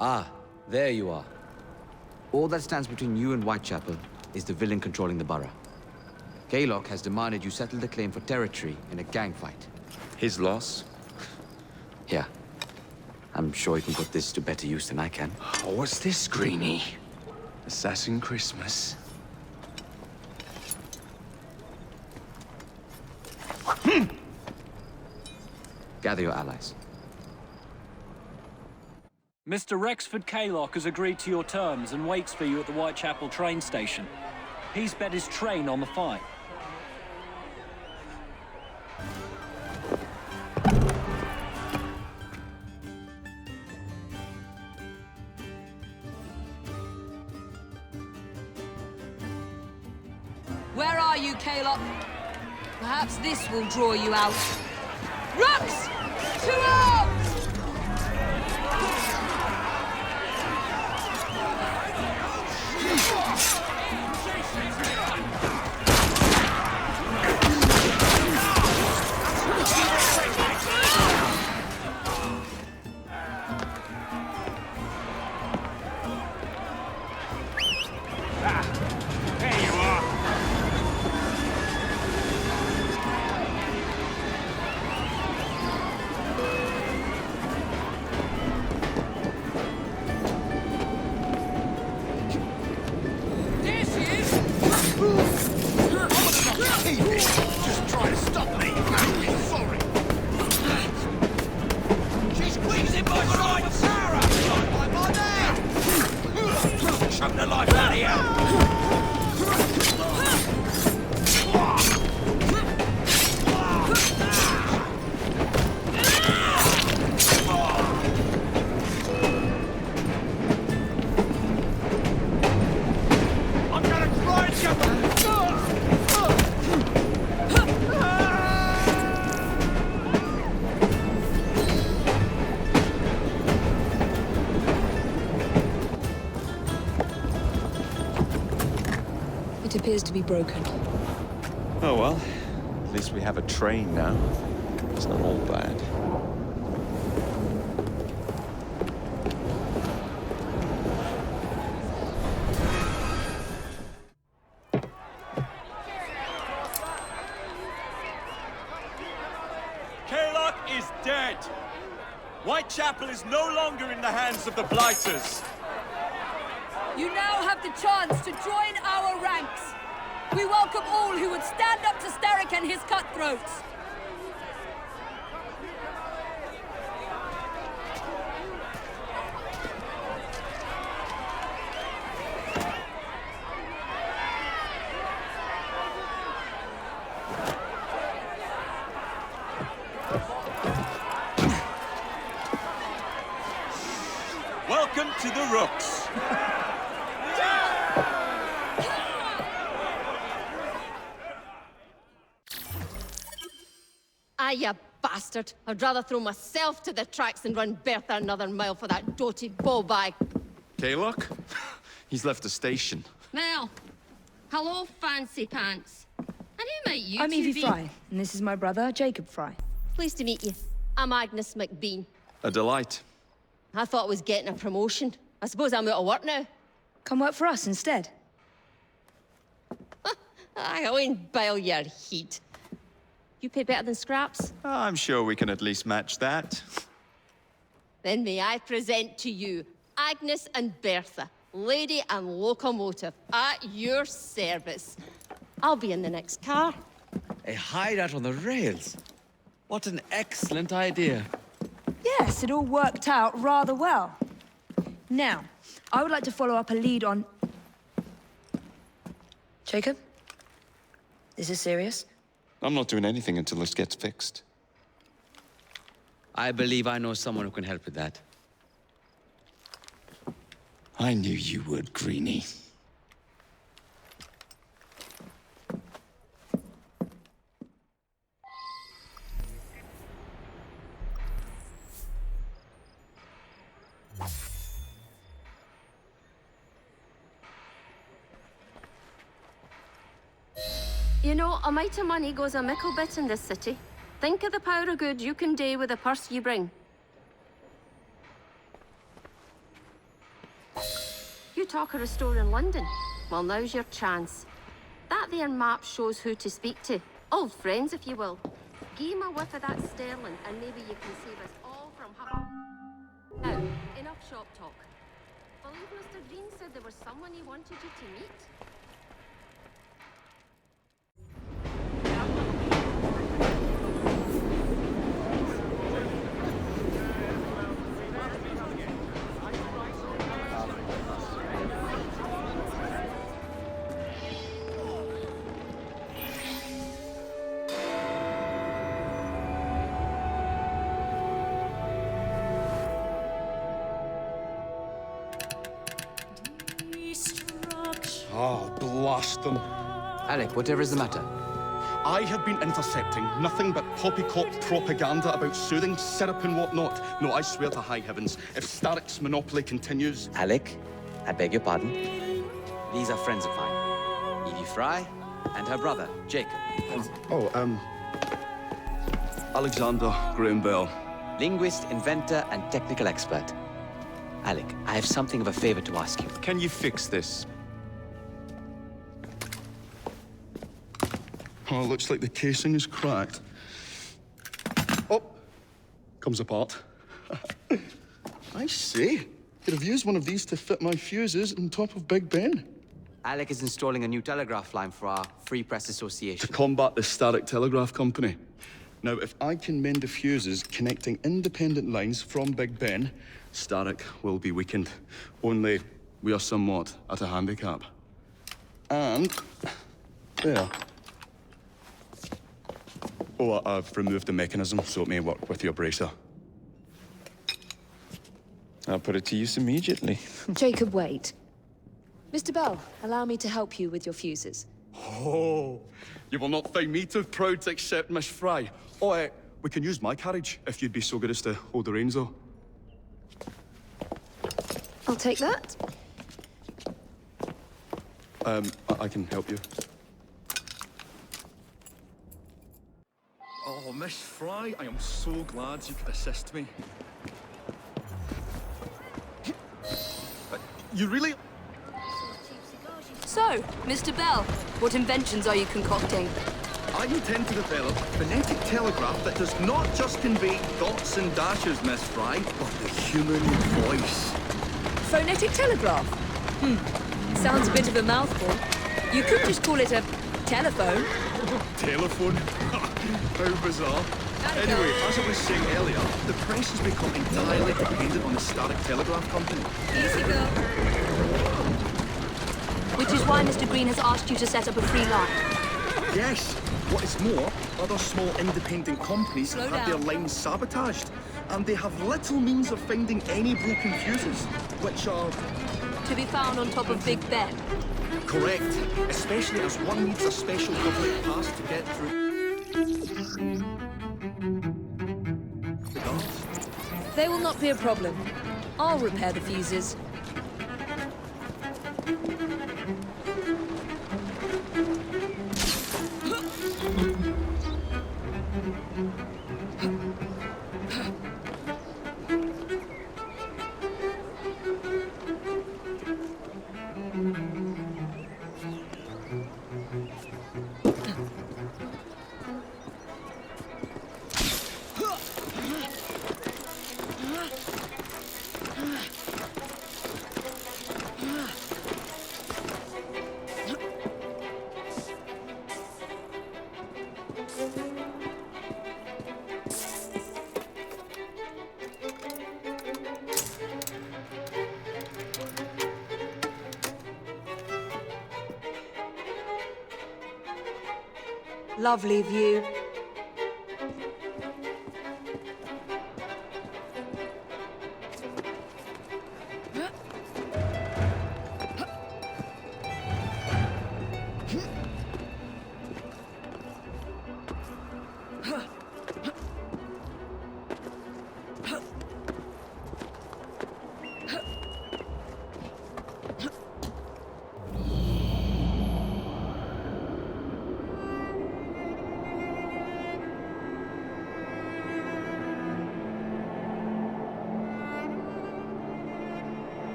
Ah, there you are. All that stands between you and Whitechapel is the villain controlling the borough. Kaylock has demanded you settle the claim for territory in a gang fight. His loss? Yeah. I'm sure he can put this to better use than I can. Oh, what's this, Greenie? Assassin Christmas? Gather your allies. Mr. Rexford Kaylock has agreed to your terms and waits for you at the Whitechapel train station. He's bet his train on the fight. Where are you, Kaylock? Perhaps this will draw you out. Rooks! To arms! Just try to stop me. I'm sorry. She's squeezing my right Sarah. I'm on there. Choke the life out of you. I'm gonna try and jump. It appears to be broken. Oh well, at least we have a train now. It's not all bad. Kaylock is dead. Whitechapel is no longer in the hands of the Blighters. You now have the chance to join our ranks. We welcome all who would stand up to Starrick and his cutthroats. Welcome to the Rooks. Ah, you bastard. I'd rather throw myself to the tracks than run Bertha another mile for that doted ball-bag. Kaylock? He's left the station. Well, hello, fancy pants. And who might you I'm two Evie be? Frye, and this is my brother, Jacob Frye. Pleased to meet you. I'm Agnes McBean. A delight. I thought I was getting a promotion. I suppose I'm out of work now. Come work for us instead. I won't bile your heat. You pay better than scraps? I'm sure we can at least match that. Then may I present to you Agnes and Bertha, lady and locomotive, at your service. I'll be in the next car. A hideout on the rails. What an excellent idea. Yes, it all worked out rather well. Now, I would like to follow up a lead on... Jacob? Is this serious? I'm not doing anything until this gets fixed. I believe I know someone who can help with that. I knew you would, Greenie. You know, a mite of money goes a mickle bit in this city. Think of the power of good you can do with the purse you bring. talk of restoring London? Well, now's your chance. That there map shows who to speak to. Old friends, if you will. Give him a whiff of that sterling, and maybe you can save us all from Now, enough shop talk. Believe Mr. Green said there was someone he wanted you to meet? Oh, blast them. Alec, whatever is the matter? I have been intercepting nothing but poppycock propaganda about soothing syrup and whatnot. No, I swear to high heavens, if Starrick's monopoly continues... Alec, I beg your pardon. These are friends of mine. Evie Frye and her brother, Jacob. Alexander Graham Bell. Linguist, inventor, and technical expert. Alec, I have something of a favor to ask you. Can you fix this? Oh, looks like the casing is cracked. Oh, comes apart. I see. Could have used one of these to fit my fuses on top of Big Ben. Alec is installing a new telegraph line for our Free Press Association. To combat the Starrick Telegraph Company. Now, if I can mend the fuses connecting independent lines from Big Ben, Starrick will be weakened. Only we are somewhat at a handicap. And... there. Oh, I've removed the mechanism so it may work with your bracer. I'll put it to use immediately. Jacob, wait. Mr. Bell, allow me to help you with your fuses. Oh, you will not find me too proud to accept Miss Frye. Oh, we can use my carriage, if you'd be so good as to hold the reins, though. I'll take that. I can help you. Oh, Miss Frye, I am so glad you could assist me. You really... So, Mr. Bell, what inventions are you concocting? I intend to develop a phonetic telegraph that does not just convey dots and dashes, Miss Frye, but the human voice. Phonetic telegraph? Sounds a bit of a mouthful. You could just call it a telephone. Telephone? How bizarre. Anyway, as I was saying earlier, the press has become entirely dependent on the Starrick Telegraph Company. Easy, girl. Which is why Mr. Green has asked you to set up a free line. Yes. What is more, other small independent companies have had their lines sabotaged, and they have little means of finding any broken fuses, which are... to be found on top of Big Ben. Correct. Especially as one needs a special government pass to get through. They will not be a problem. I'll repair the fuses. Lovely view.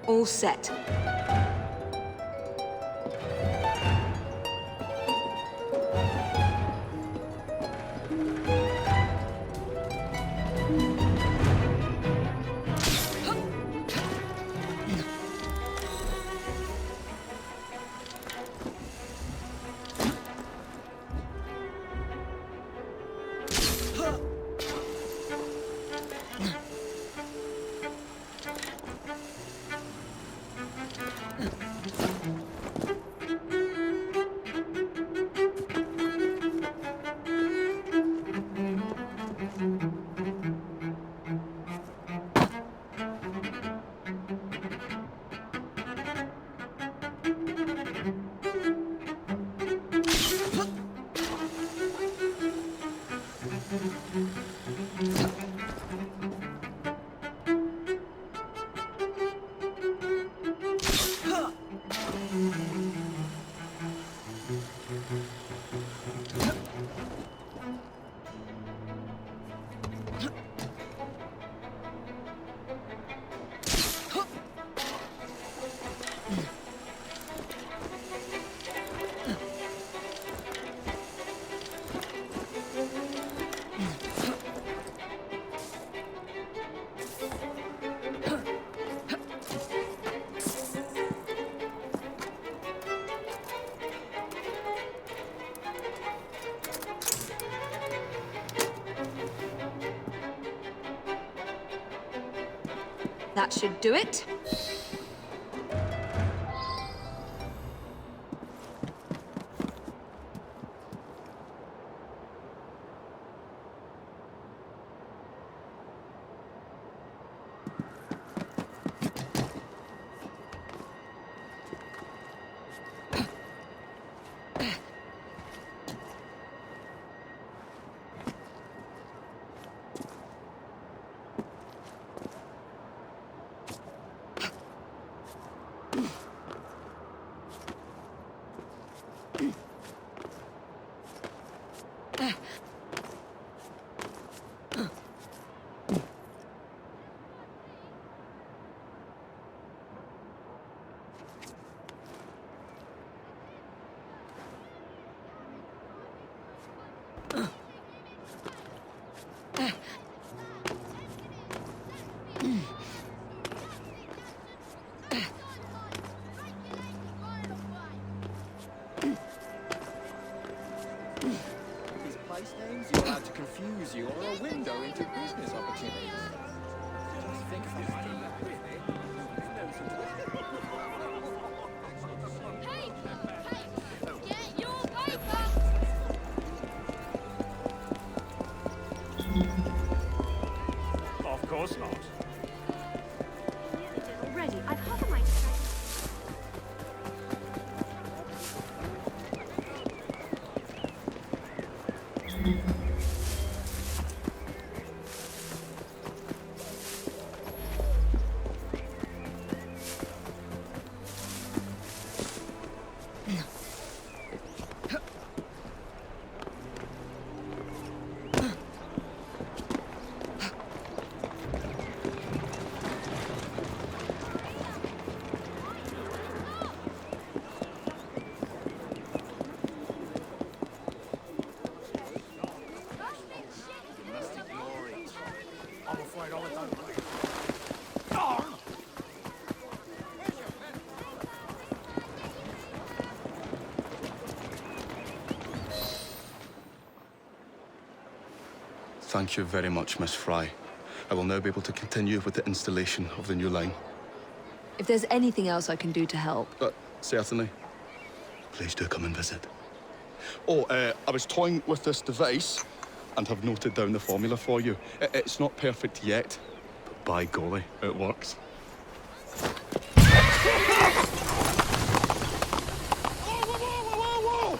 All set. That should do it. Place names you're allowed to confuse you, or a window into business opportunities. Just think of it. Hey! Get your paper! Of course not. Already, I've half a mind to Thank you very much, Miss Frye. I will now be able to continue with the installation of the new line. If there's anything else I can do to help. Certainly. Please do come and visit. Oh, I was toying with this device and have noted down the formula for you. It's not perfect yet, but by golly, it works. Whoa!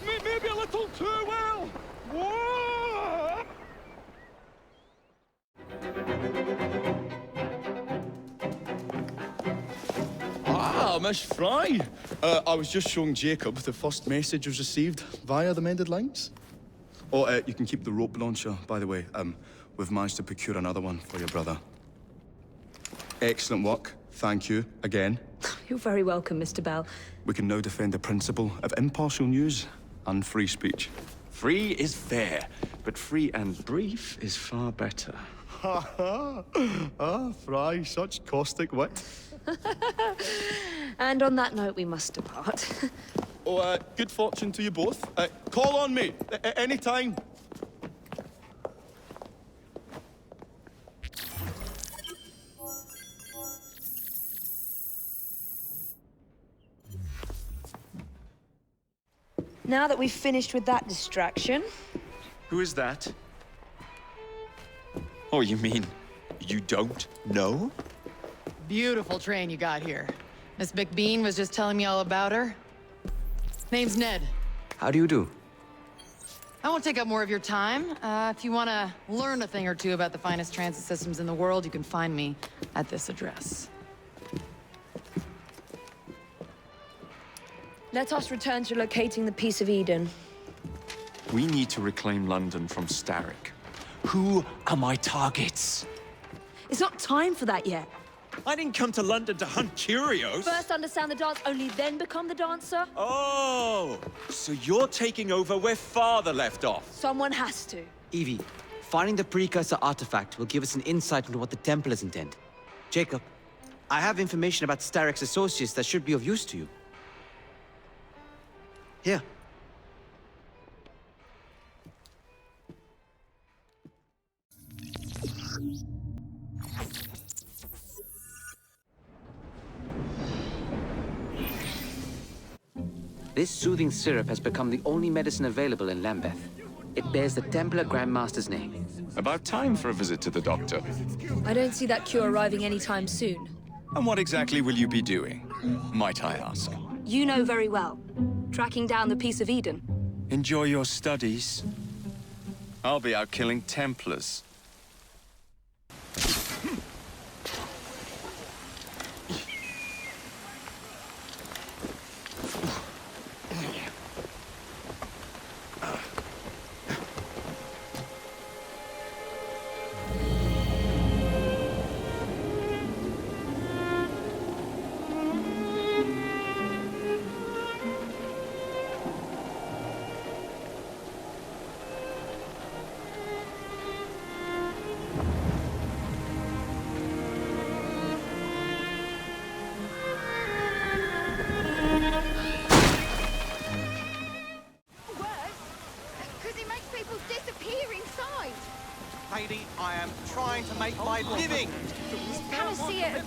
Maybe a little too well! Whoa! Ah, Miss Frye. I was just showing Jacob the first message was received via the mended lines. Oh, you can keep the rope launcher, by the way. We've managed to procure another one for your brother. Excellent work. thank you again. You're very welcome, Mr. Bell. We can now defend the principle of impartial news and free speech. Free is fair, but free and brief is far better. Ha ha! Ah, Frye, such caustic wit. And on that note, we must depart. Good fortune to you both. Call on me, anytime. Now that we've finished with that distraction... Who is that? Oh, you mean you don't know? Beautiful train you got here. Miss McBean was just telling me all about her. Name's Ned. How do you do? I won't take up more of your time. If you want to learn a thing or two about the finest transit systems in the world, you can find me at this address. Let us return to locating the Piece of Eden. We need to reclaim London from Starrick. Who are my targets? It's not time for that yet. I didn't come to London to hunt curios. First understand the dance, only then become the dancer. Oh, so you're taking over where Father left off. Someone has to. Evie, finding the precursor artifact will give us an insight into what the Templars intend. Jacob, I have information about Starrick's associates that should be of use to you. Here. This soothing syrup has become the only medicine available in Lambeth. It bears the Templar Grandmaster's name. About time for a visit to the doctor. I don't see that cure arriving anytime soon. And what exactly will you be doing, might I ask? You know very well. Tracking down the Piece of Eden. Enjoy your studies. I'll be out killing Templars. Lady, I am trying to make my living. Can I see it?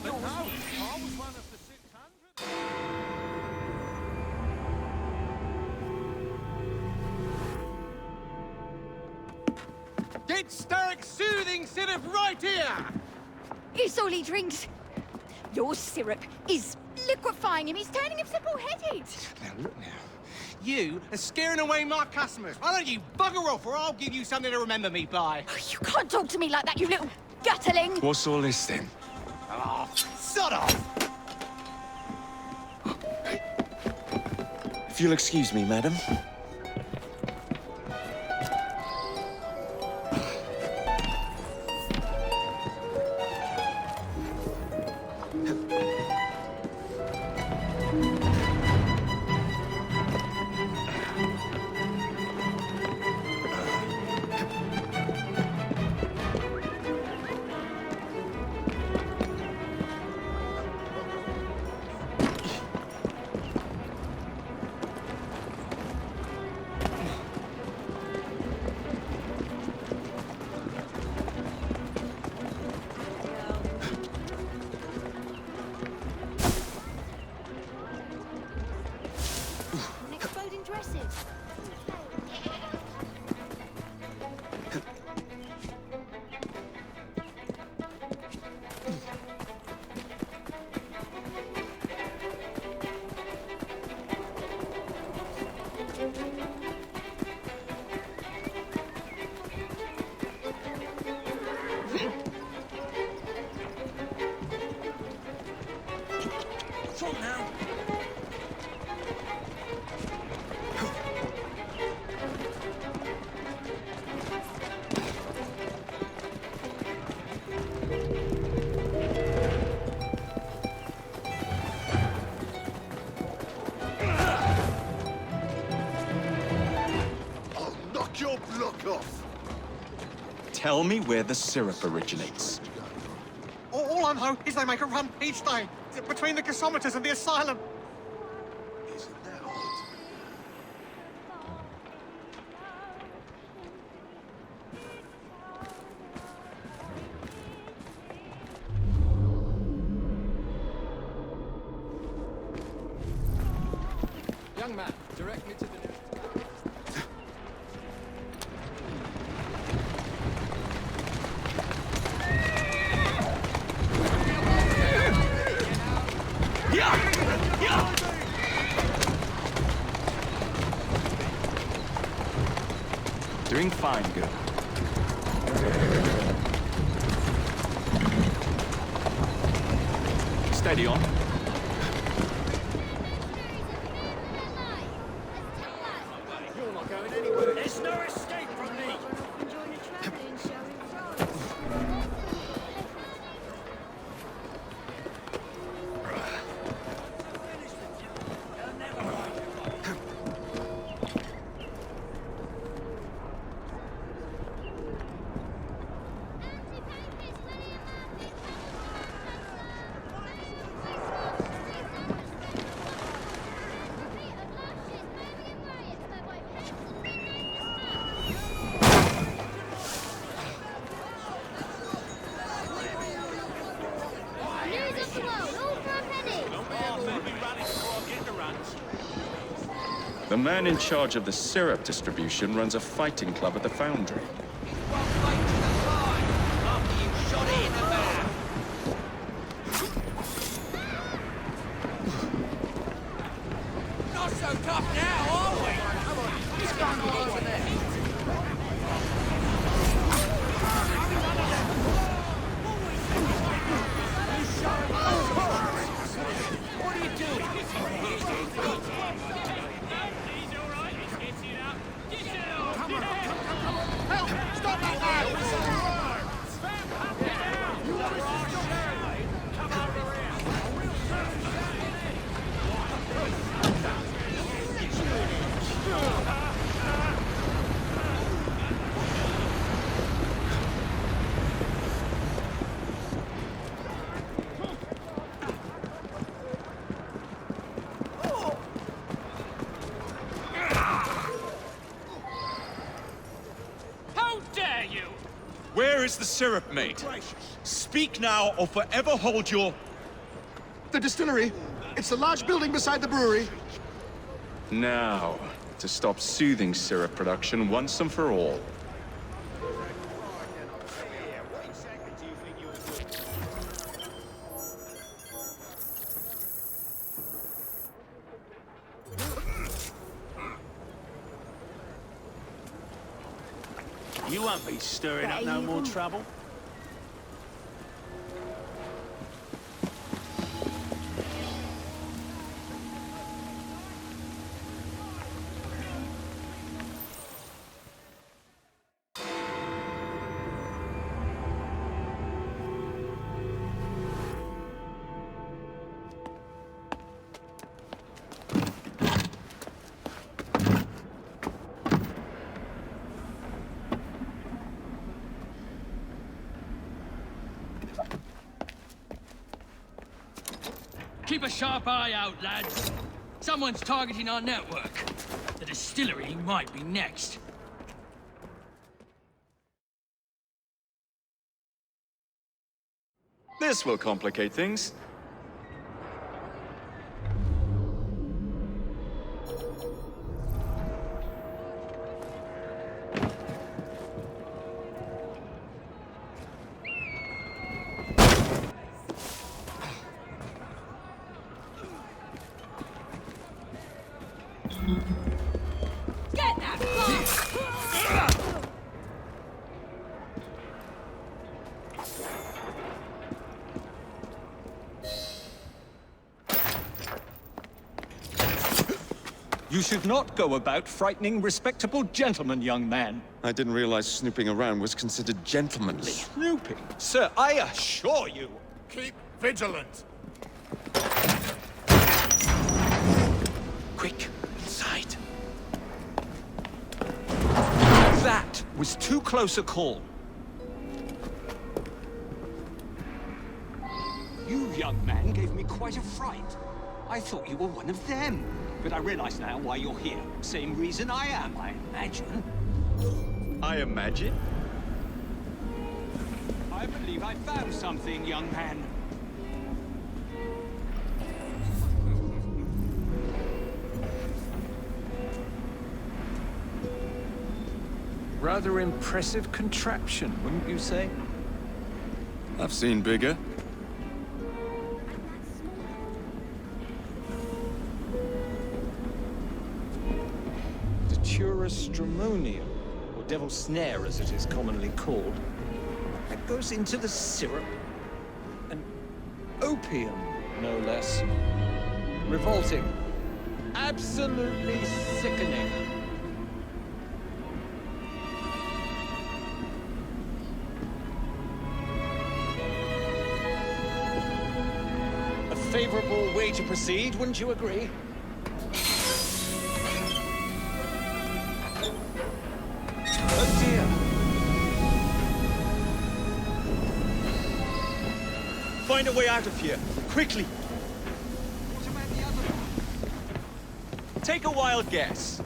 Get Starrick's soothing syrup right here! It's all he drinks. Your syrup is liquefying him. He's turning him simple-headed. Now, look now. You are scaring away my customers. Why don't you bugger off, or I'll give you something to remember me by. You can't talk to me like that, you little gutterling. What's all this, then? Oh, sod off! If you'll excuse me, madam. Tell me where the syrup originates. All I know is they make a run each day, between the gasometers and the asylum. Isn't that odd? Young man, direct me to the nearest... Doing fine, girl. Steady on. You're not going anywhere. There's no escape from me. The man in charge of the syrup distribution runs a fighting club at the foundry. Not so tough now, are we? Come on, what's going on over there? What are you doing? Help! Stop that man! Where is the syrup, mate? Speak now, or forever hold your... The distillery. It's the large building beside the brewery. Now, to stop soothing syrup production once and for all. You won't be stirring up no more trouble. Keep a sharp eye out, lads. Someone's targeting our network. The distillery might be next. This will complicate things. Get that far! You should not go about frightening respectable gentlemen, young man. I didn't realize snooping around was considered gentlemanly. Snooping? Sir, I assure you. Keep vigilant. Quick, inside. That was too close a call. You, young man, gave me quite a fright. I thought you were one of them. But I realize now why you're here. Same reason I am, I imagine. I imagine? I believe I found something, young man. Rather impressive contraption, wouldn't you say? I've seen bigger. Stramonium, or devil's snare as it is commonly called. That goes into the syrup. And opium, no less. Revolting. Absolutely sickening. A favorable way to proceed, wouldn't you agree? Find a way out of here, quickly! What about the other one? Take a wild guess.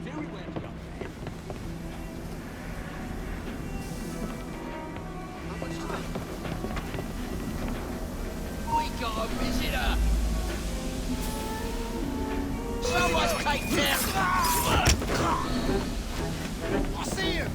Very well, young man. How much time? We got a visitor! Someone's cake down! I see him!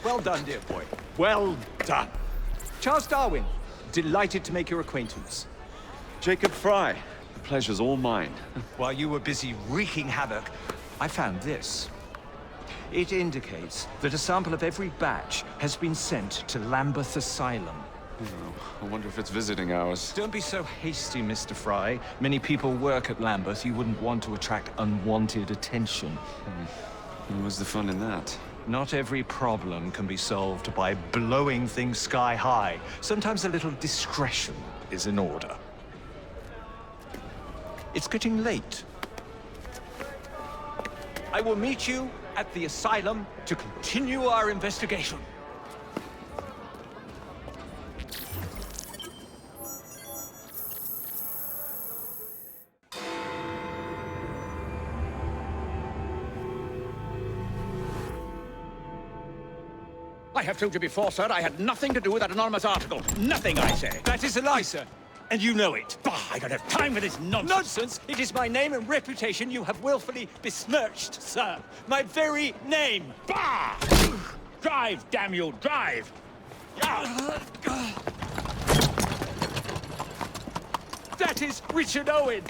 Well done, dear boy. Well done. Charles Darwin, delighted to make your acquaintance. Jacob Frye, the pleasure's all mine. While you were busy wreaking havoc, I found this. It indicates that a sample of every batch has been sent to Lambeth Asylum. Oh, I wonder if it's visiting hours. Don't be so hasty, Mr. Frye. Many people work at Lambeth. You wouldn't want to attract unwanted attention. What's the fun in that? Not every problem can be solved by blowing things sky high. Sometimes a little discretion is in order. It's getting late. I will meet you at the asylum to continue our investigation. I have told you before, sir, I had nothing to do with that anonymous article. Nothing, I say. That is a lie, sir. And you know it. Bah, I don't have time for this nonsense. Nonsense? It is my name and reputation you have willfully besmirched, sir. My very name. Bah! Drive, damn you, drive! That is Richard Owen,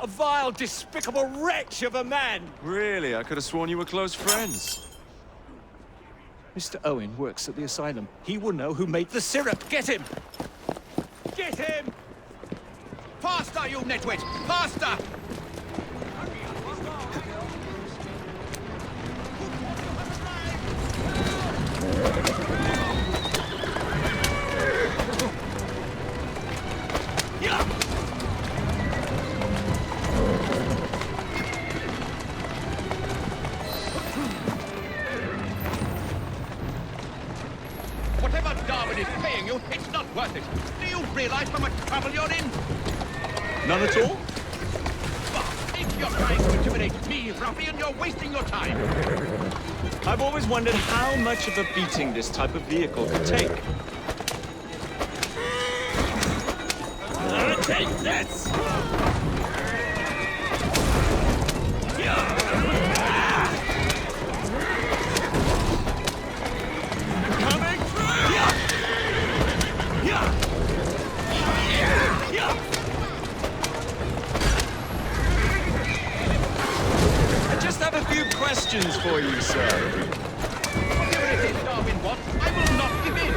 a vile, despicable wretch of a man. Really? I could have sworn you were close friends. Mr. Owen works at the asylum. He will know who made the syrup. Get him! Get him! Faster, you nitwit! Faster! Whatever Darwin is paying you, it's not worth it. Do you realize how much trouble you're in? None at all? If you're trying to intimidate me, ruffian, you're wasting your time. I've always wondered how much of a beating this type of vehicle could take. Take this! Coming through! I just have a few questions for you, sir. Whatever it is Darwin wants, I will not give in.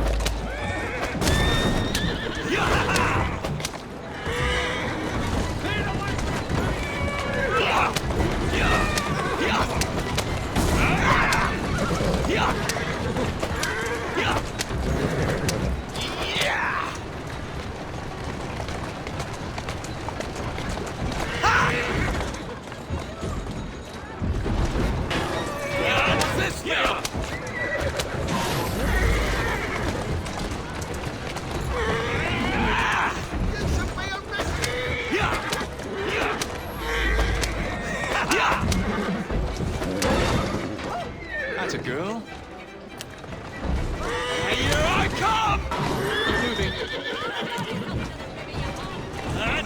That's a girl. Here I come! Moving.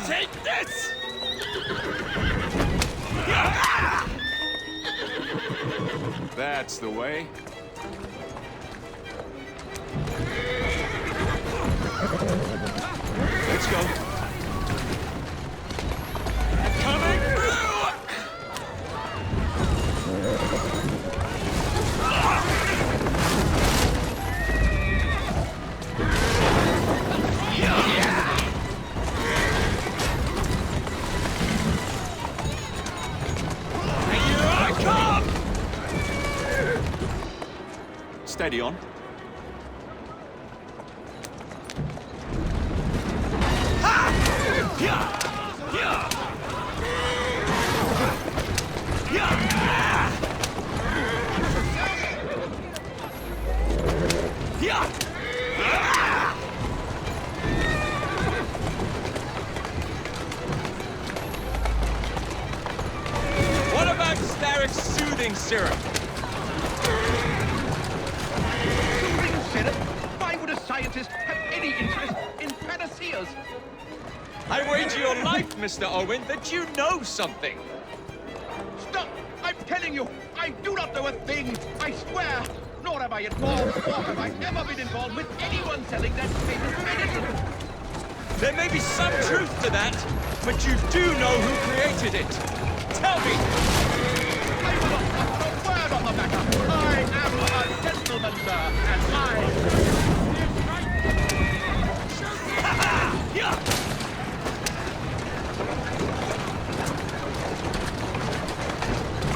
Take this! That's the way. Let's go. Coming through! Steady on. What about Starrick's soothing syrup? Why would a scientist have any interest in panaceas? I wager your life, Mr. Owen, that you know something. Stop! I'm telling you, I do not know a thing! I swear! nor have I involved, or have I ever been involved with anyone selling that famous medicine. There may be some truth to that, but you do know who created it. Tell me! I will not utter a word on the matter. I am a gentleman, sir, and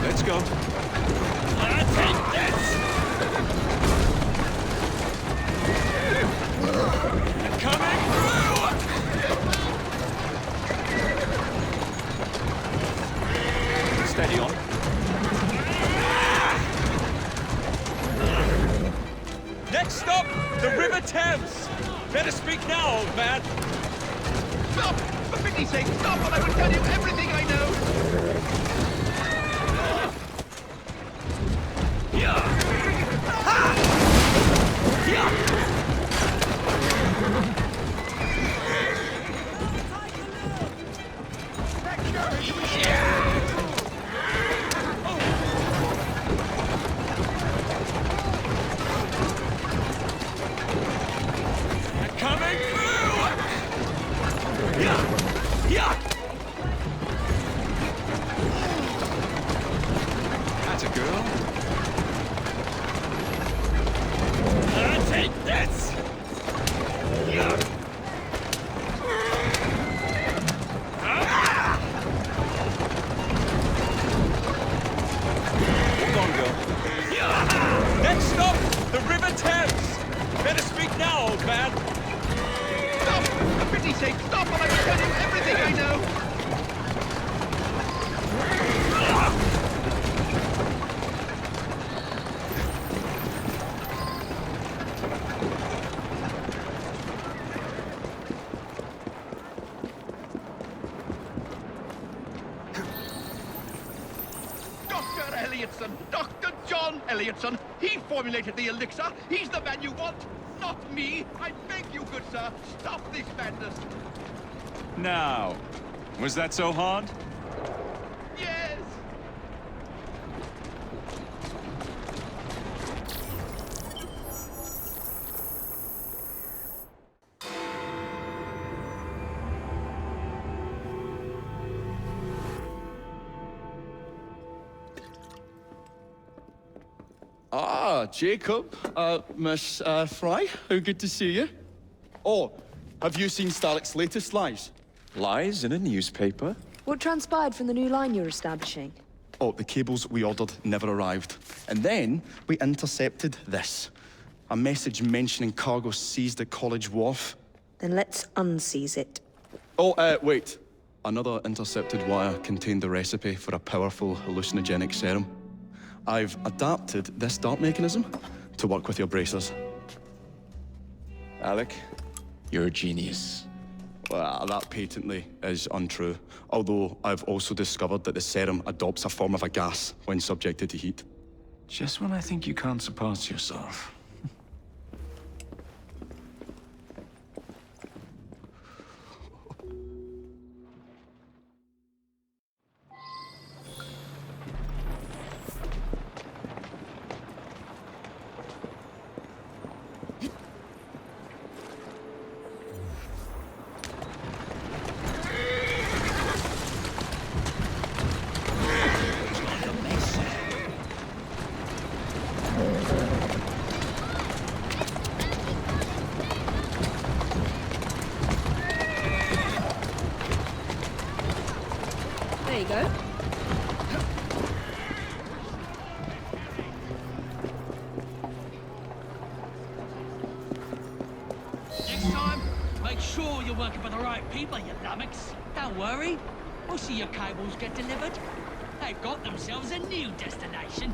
Let's go. take this! Coming through! Steady on. Next stop, the River Thames. Better speak now, old man. Stop! For pity's sake, stop, and I will tell you everything I know! Coming through! That's a girl. Take this! Hold on, girl. Next stop, the River Thames. Better speak now, old man. Stop! For pity's sake, stop, and I will tell you everything I know! Dr. John Elliotson. He formulated the elixir. He's the man you want, not me. I beg you, good sir, stop this madness. Now, was that so hard? Yes. Ah, Jacob, Miss Frye, how good to see you. Oh, have you seen Starrick's latest lies? Lies in a newspaper? What transpired from the new line you're establishing? Oh, the cables we ordered never arrived. And then we intercepted this. A message mentioning cargo seized at College Wharf. Then let's unseize it. Oh, wait. Another intercepted wire contained the recipe for a powerful hallucinogenic serum. I've adapted this dart mechanism to work with your bracers. Alec, you're a genius. Well, that patently is untrue. Although I've also discovered that the serum adopts a form of a gas when subjected to heat. Just when I think you can't surpass yourself. There you go. Next time, make sure you're working for the right people, you lummox. Don't worry. We'll see your cables get delivered. They've got themselves a new destination.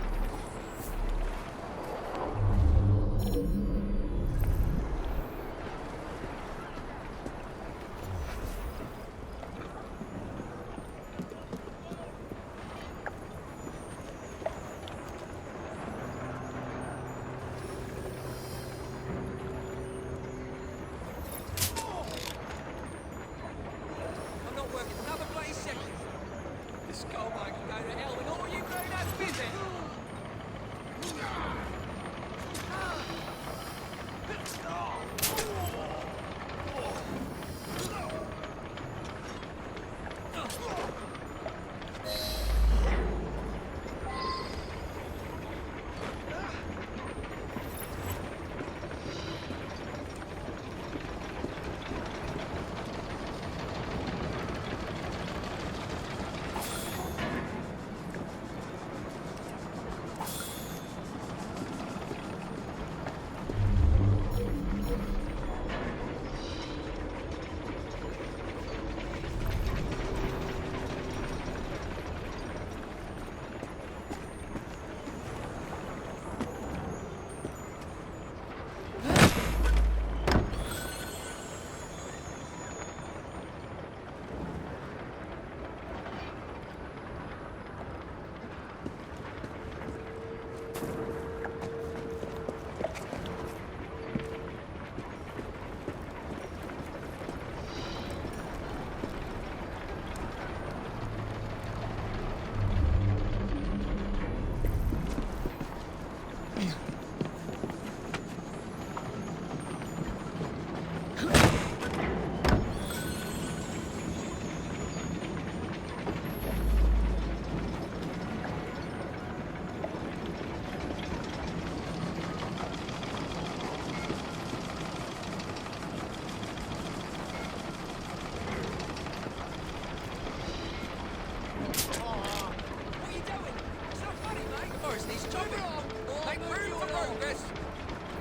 Stop it all! Make room for progress!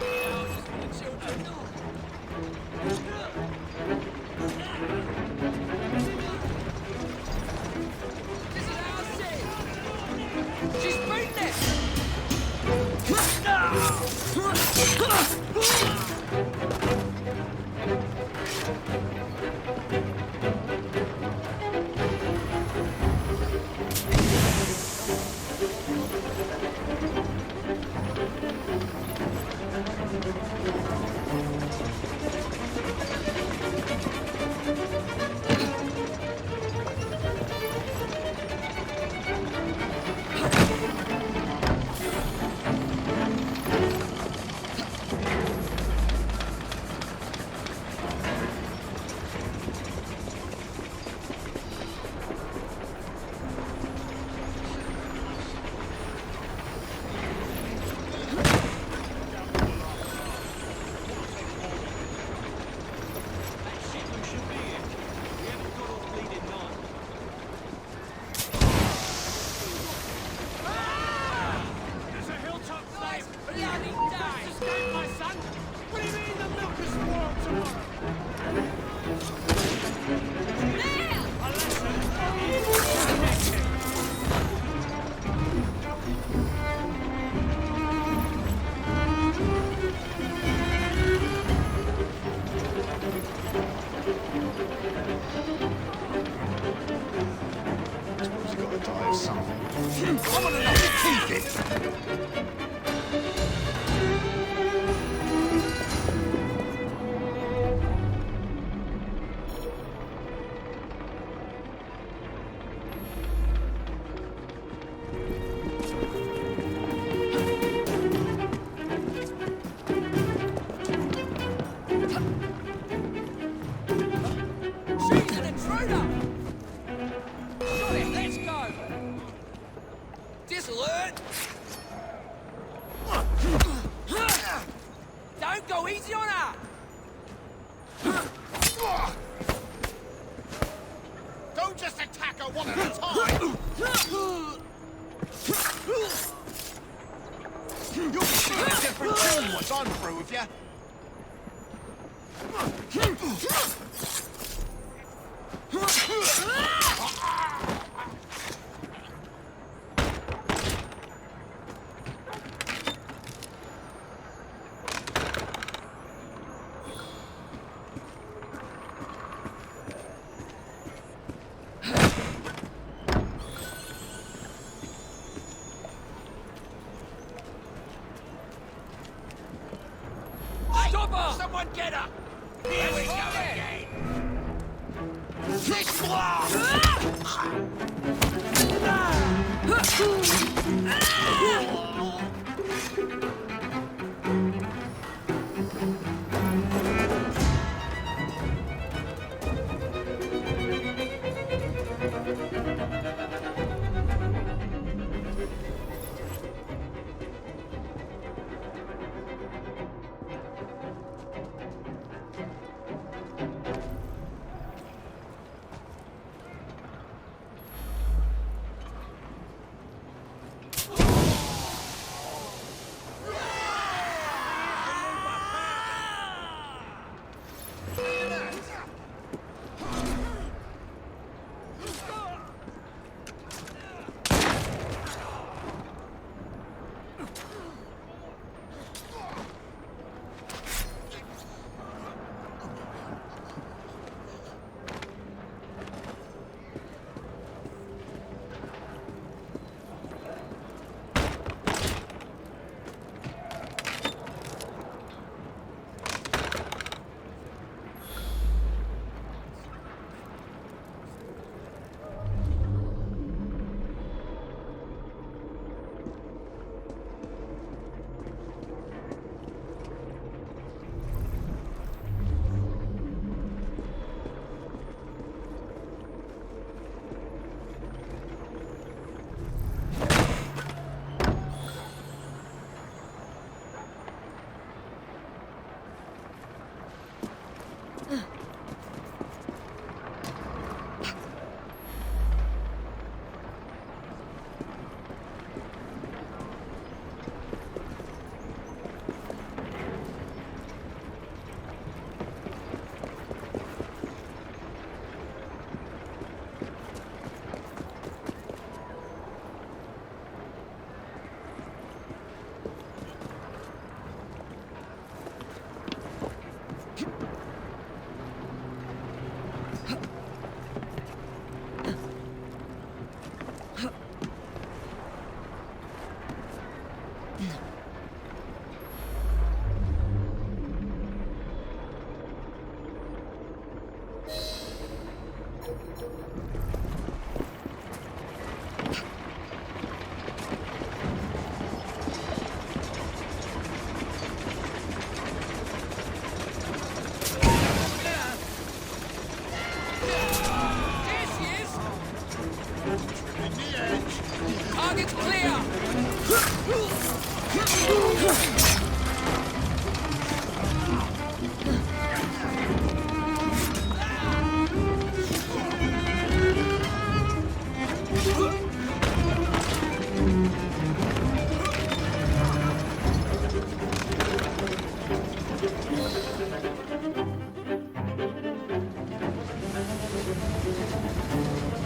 Houses for the children. This is our set! She's beaten it! Someone get her! Here we go again! This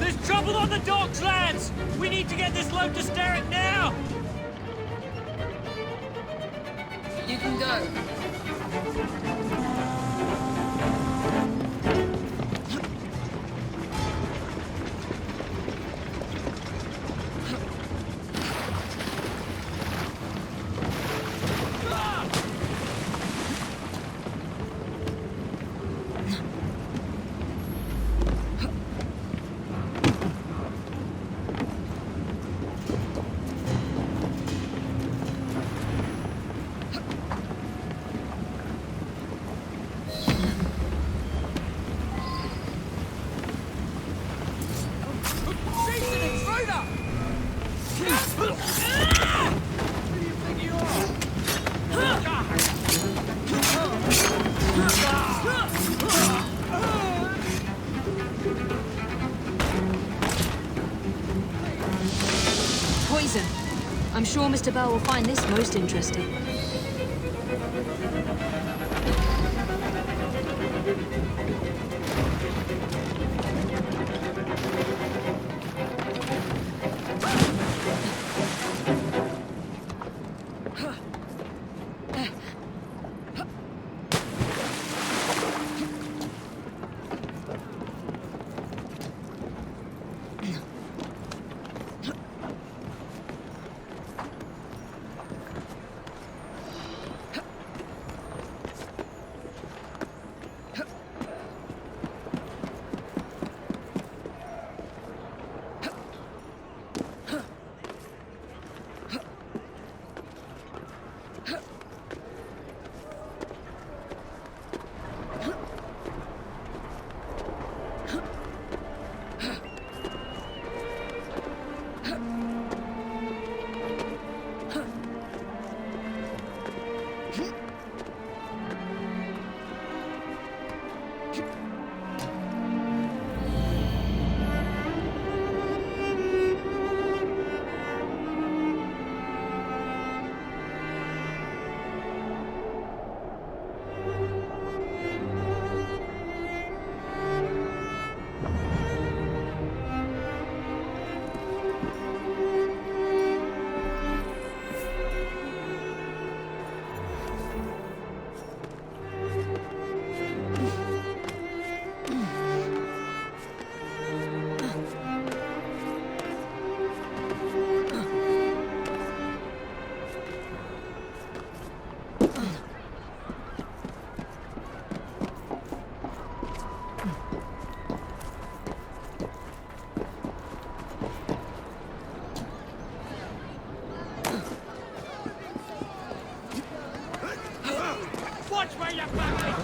There's trouble on the docks, lads! We need to get this load to Starrick now! You can go. Poison. I'm sure Mr. Bell will find this most interesting.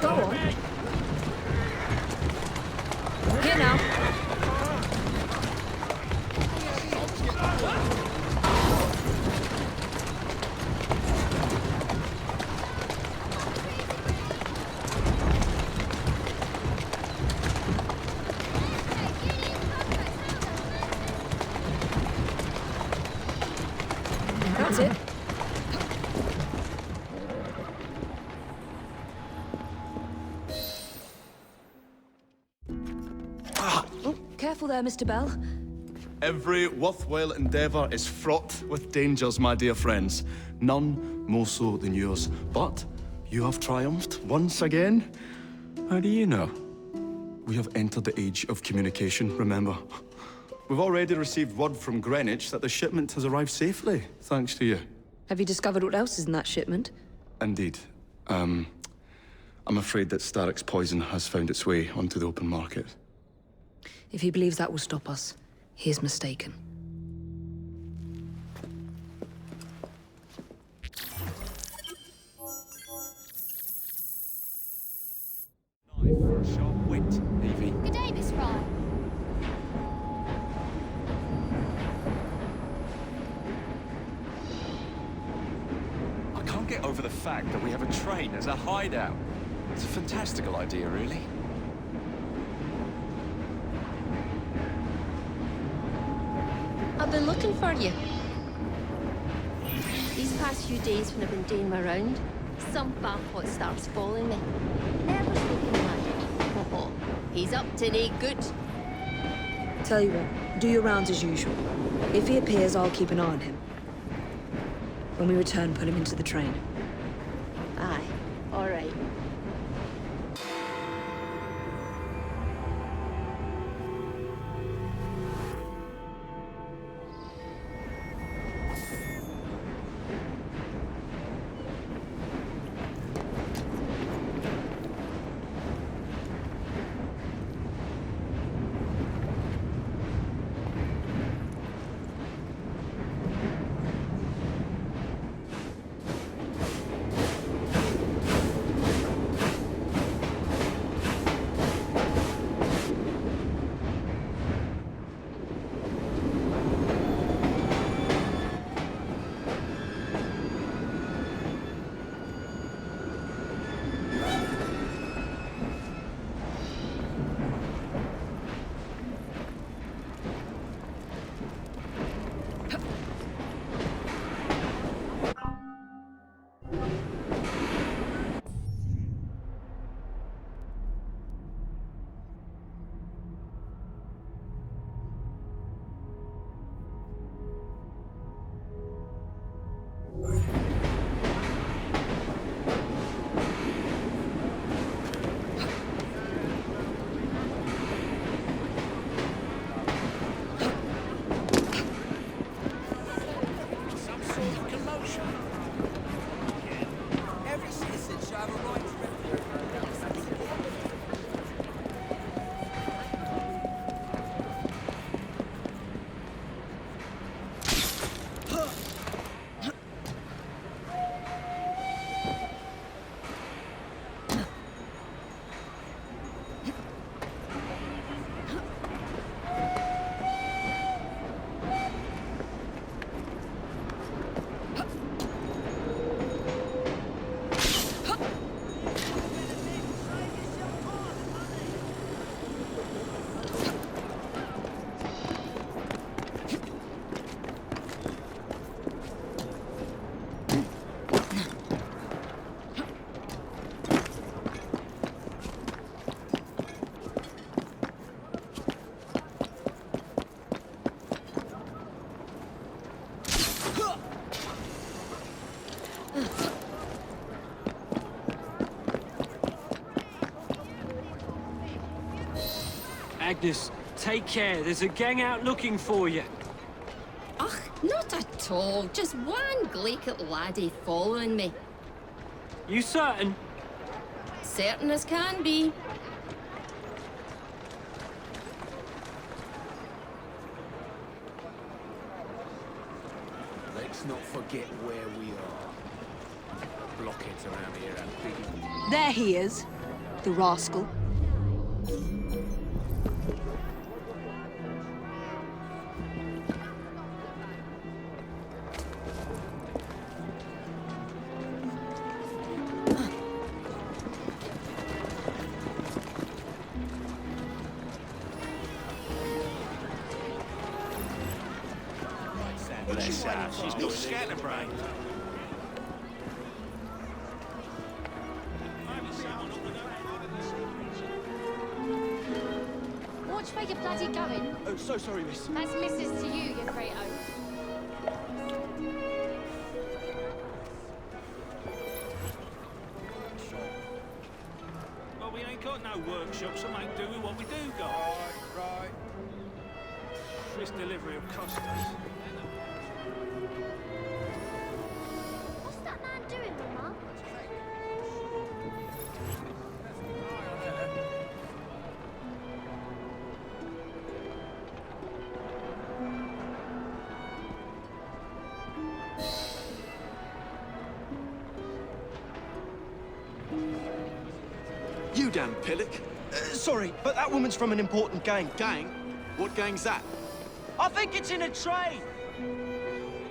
Go on. Here now. That's it. Careful there, Mr. Bell. Every worthwhile endeavour is fraught with dangers, my dear friends. None more so than yours. But you have triumphed once again. How do you know? We have entered the age of communication, remember. We've already received word from Greenwich that the shipment has arrived safely, thanks to you. Have you discovered what else is in that shipment? Indeed. I'm afraid that Starrick's poison has found its way onto the open market. If he believes that will stop us, he is mistaken. For a sharp wit, Evie. Good day, Miss Frye. get over the fact that we have a train as a hideout. It's a fantastical idea, really. I've been looking for you. These past few days when I've been doing my round, some backwot starts following me. Ever speaking magic. Oh, he's up to no good. Tell you what, do your rounds as usual. If he appears, I'll keep an eye on him. When we return, put him into the train. Aye, all right. Agnes, take care. There's a gang out looking for you. Ugh, not at all. Just one glaikit laddie following me. You certain? Certain as can be. Let's not forget where we are. Blockheads around here have big... There he is, the rascal. Bless her, she's got scatterbrain. Watch where you're bloody going. Oh, so sorry, miss. That's Mrs. to you, you great oaf. Well, we ain't got no workshop, so make do with what we do got. Right. This delivery will cost us. What's that man doing, Mama? You damn pillock. Sorry, but that woman's from an important gang. Gang? What gang's that? I think it's in a train.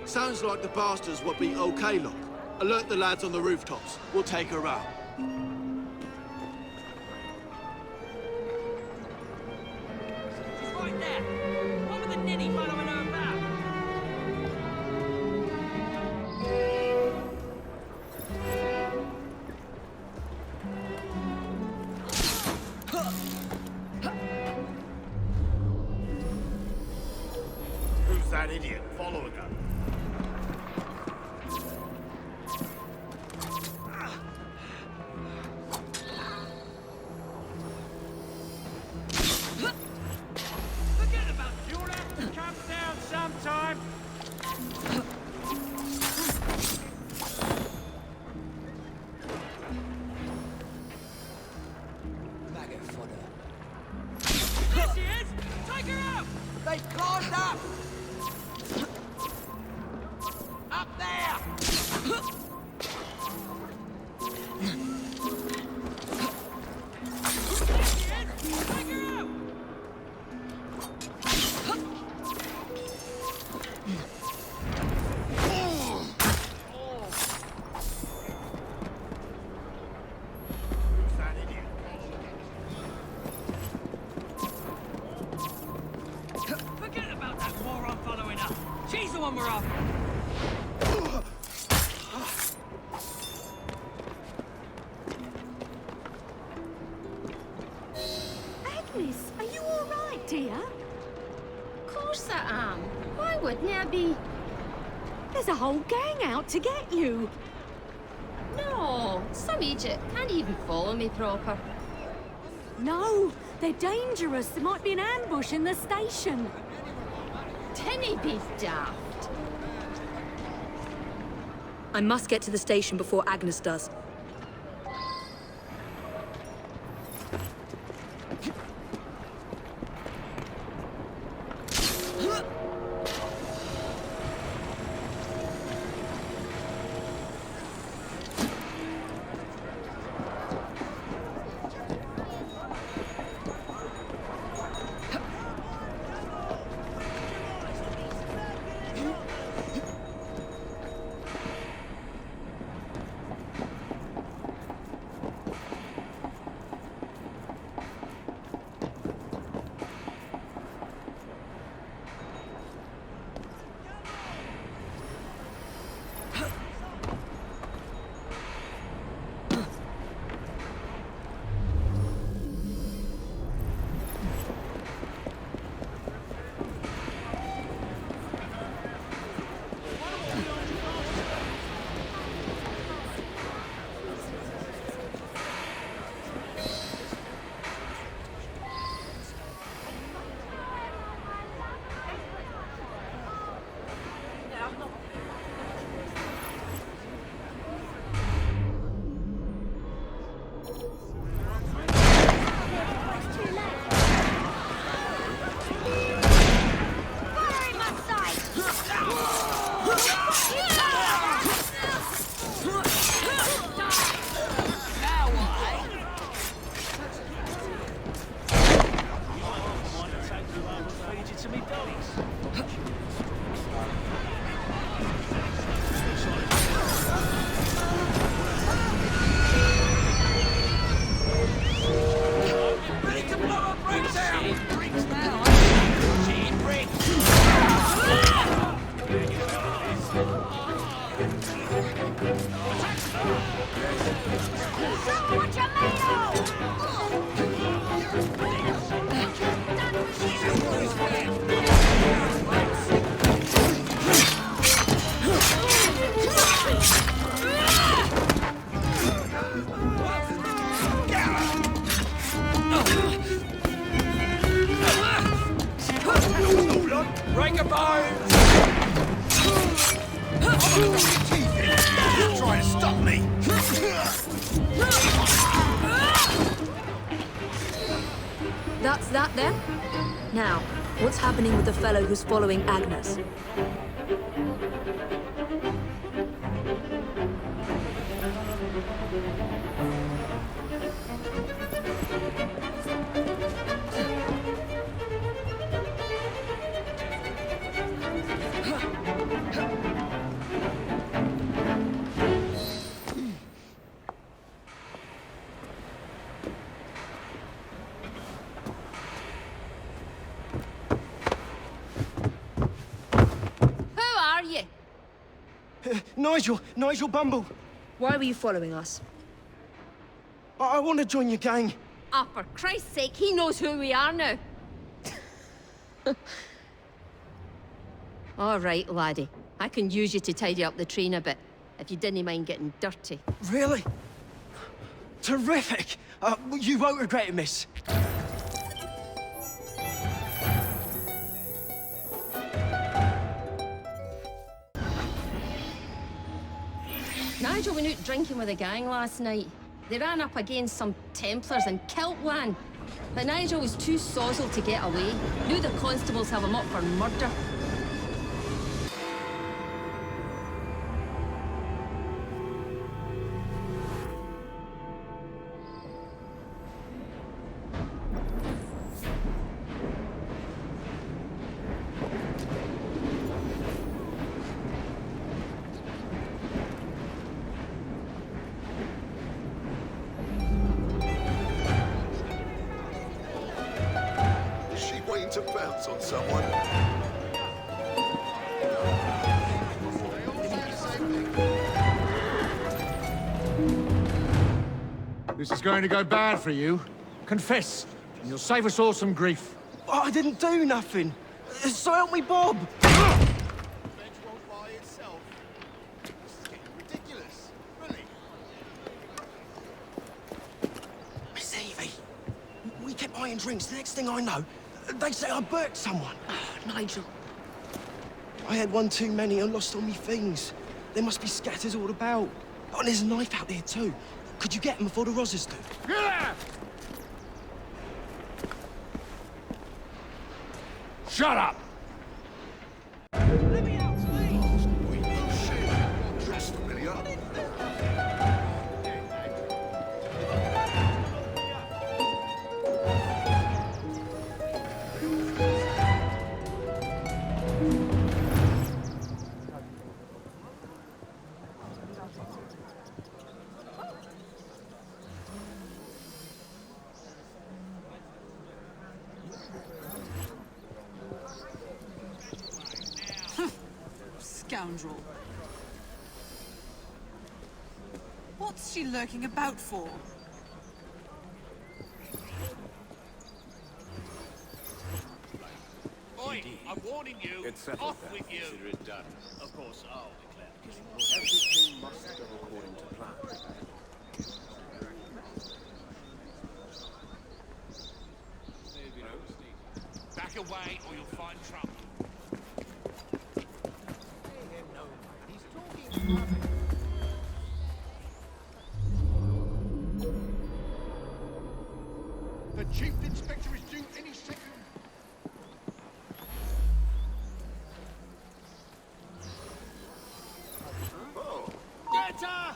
Sounds like the bastards would be okay, look. Alert the lads on the rooftops. We'll take her out. She's right there. One with the ninny following her back. Who's that idiot following her? Forget about it. You'll have to come down sometime. Maggot fodder. There she is! Take her out! They've climbed up! Up there! Take her out! Who's that idiot? Forget about that moron following her. She's the one we're after. Agnes, are you all right, dear? Of course I am. Why wouldn't I be? There's a whole gang out to get you. No, some idiot can't even follow me proper. No, they're dangerous. There might be an ambush in the station. Tinny be daft. I must get to the station before Agnes does. Break a bones! Try to stop me! That's that then? Now, what's happening with the fellow who's following Agnes? Nigel Bumble. Why were you following us? I want to join your gang. Ah, for Christ's sake, he knows who we are now. All right, laddie. I can use you to tidy up the train a bit, if you didn't mind getting dirty. Really? Terrific! You won't regret it, miss. Nigel went out drinking with a gang last night. They ran up against some Templars in Kiltwan. But Nigel was too sozzled to get away. Knew the constables have him up for murder. To bounce on someone. This is going to go bad for you. Confess, and you'll save us all some grief. Oh, I didn't do nothing. So help me, Bob. Miss Evie, we kept buying drinks. The next thing I know, they say I burnt someone. Oh, Nigel. I had one too many and lost all my things. There must be scatters all about. Oh, and there's a knife out there too. Could you get them before the Rozzers do? Yeah! Shut up! Let me out, please! Oh, shit. Looks familiar. Scoundrel. What's she lurking about for? Oi, I'm warning you. It's settled Off then. with you. Consider it done. Of course, I'll declare killing. Everything must go according to plan. Back away or you'll find trouble. The chief inspector is due any second. Oh. Get her!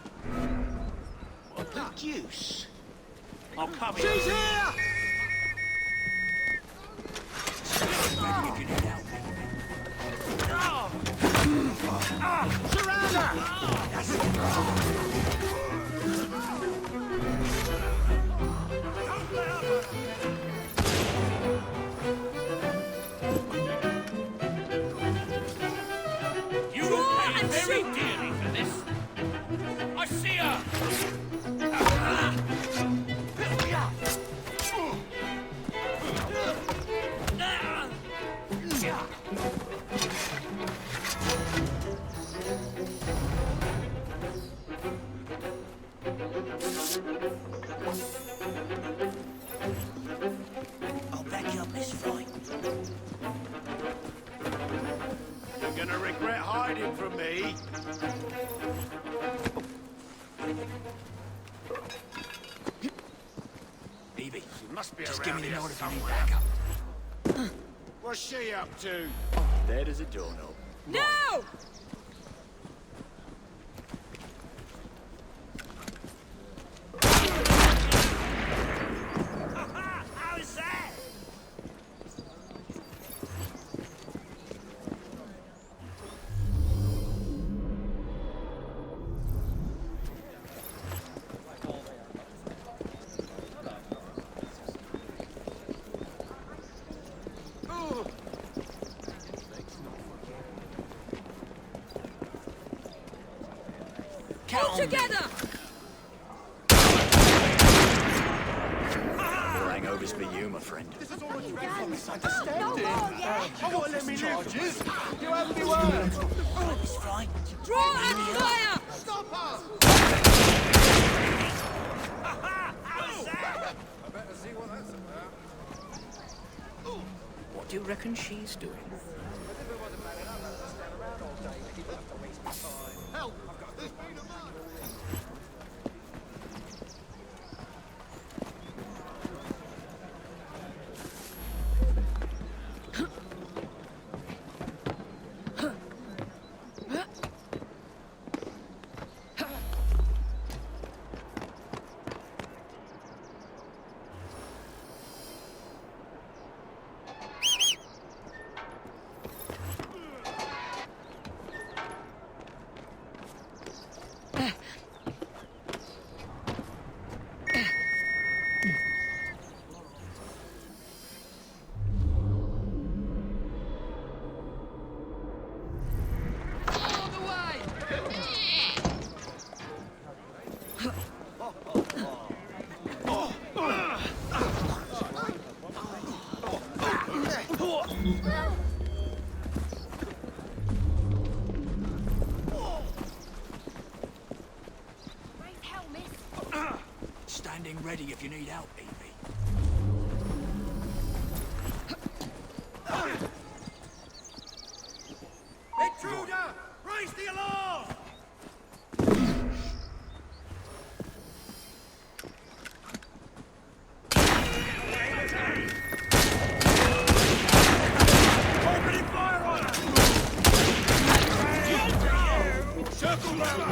What the deuce? I'll come in. She's here! Surround her! You will pay very dearly for this. I see her! I'll back you up, Miss Frye. You're gonna regret hiding from me. Evie, She must be just around give me the here note if you need somewhere. backup. What's she up to? Dead as a doorknob. No! How is that? All together! More hangovers for you, my friend. This is all a dream for misunderstanding. No more, yeah. You gotta let me charges. You have any words? Draw and fire! Stop us! I better see what that's about. What do you reckon she's doing? Help! There's been a man! Standing ready if you need help, Evie. Intruder! Raise the alarm! Opening fire on her! Circle round!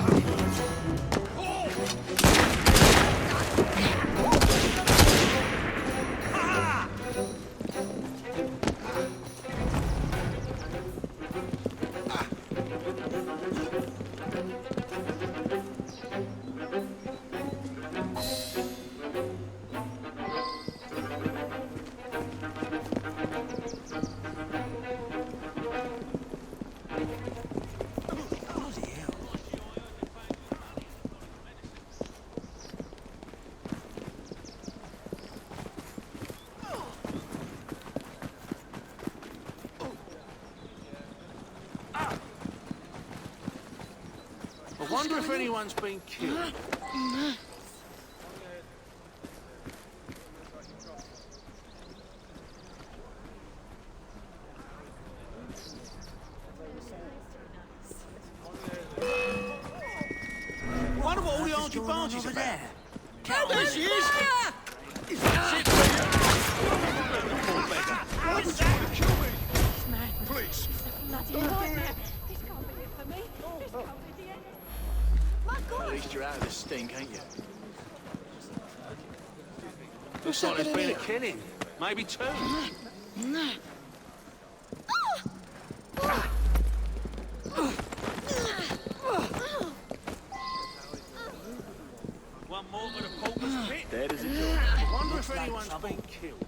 I wonder if anyone's been killed. Wonder what all the argy-bargy's about. There she is! Please. At least you're out of the stink, ain't you? Looks like there's been a killing. Maybe two. One more with a pauper's pit. Dead as a door. I wonder if anyone's been killed.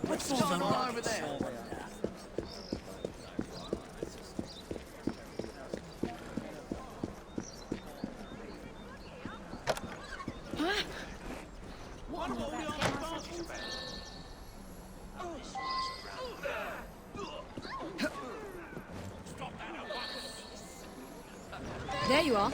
What's going on over there? Wonder what all the argy-bargy's about. There you are.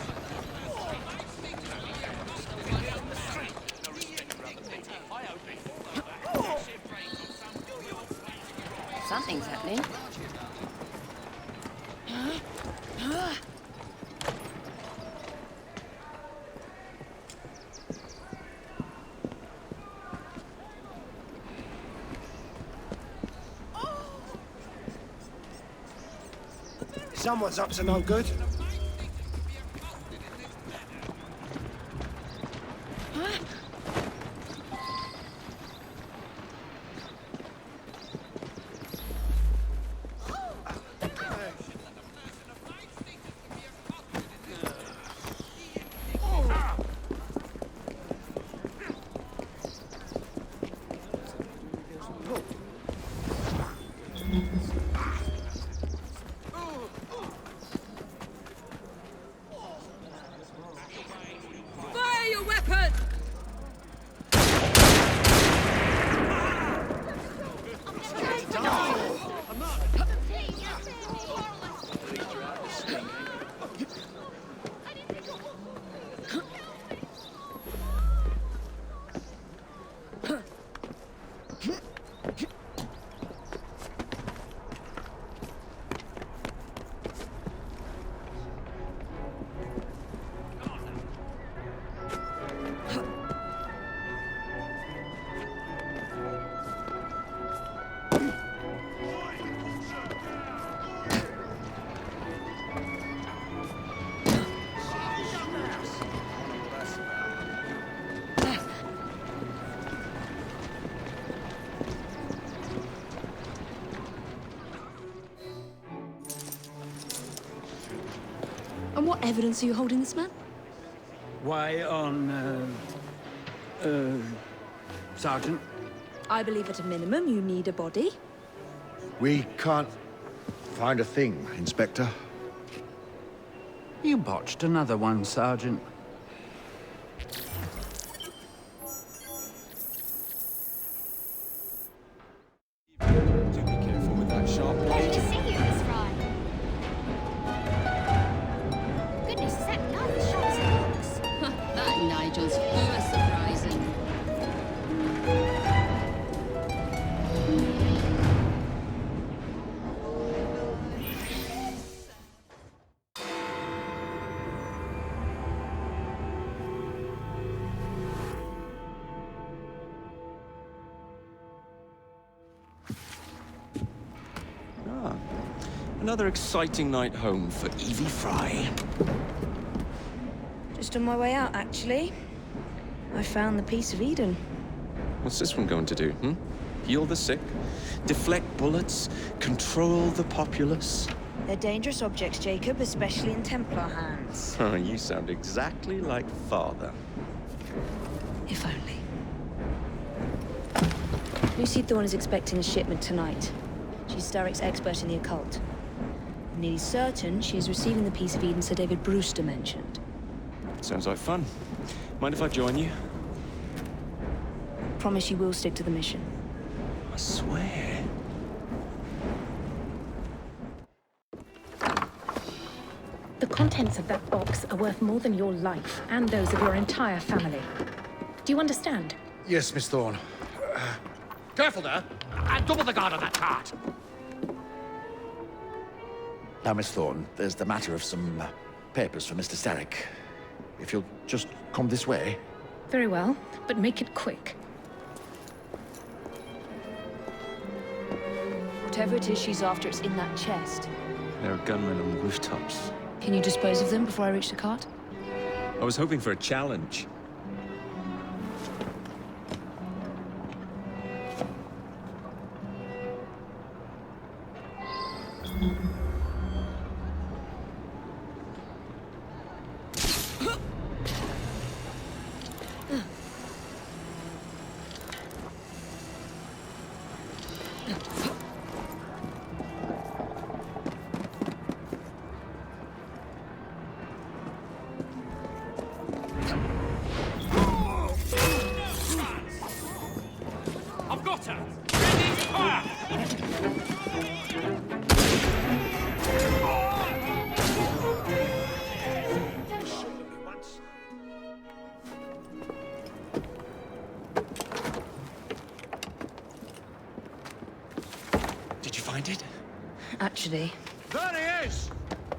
Something's happening. Someone's up to no good. And what evidence are you holding this man? Why, on, Sergeant? I believe at a minimum you need a body. We can't find a thing, Inspector. You botched another one, Sergeant. Do be careful with that sharp Pleasure blade. to see you, Miss Frye. Goodness, is that knife as sharp as it looks? That Nigel's full of surprising. Ah, another exciting night home for Evie Frye. Just on my way out, actually. I found the Piece of Eden. What's this one going to do, Heal the sick, deflect bullets, control the populace? They're dangerous objects, Jacob, especially in Templar hands. Oh, you sound exactly like Father. If only. Lucy Thorne is expecting a shipment tonight. She's Starrick's expert in the occult. I'm nearly certain she is receiving the Piece of Eden Sir David Brewster mentioned. Sounds like fun. Mind if I join you? Promise you will stick to the mission. I swear. The contents of that box are worth more than your life and those of your entire family. Do you understand? Yes, Miss Thorne. Careful there! And double the guard on that cart! Now, Miss Thorne, there's the matter of some papers for Mr. Starrick. If you'll just come this way. Very well, but make it quick. Whatever it is she's after, it's in that chest. There are gunmen on the rooftops. Can you dispose of them before I reach the cart? I was hoping for a challenge. I've got her! Ready, fire! Did you find it? Actually. There he is!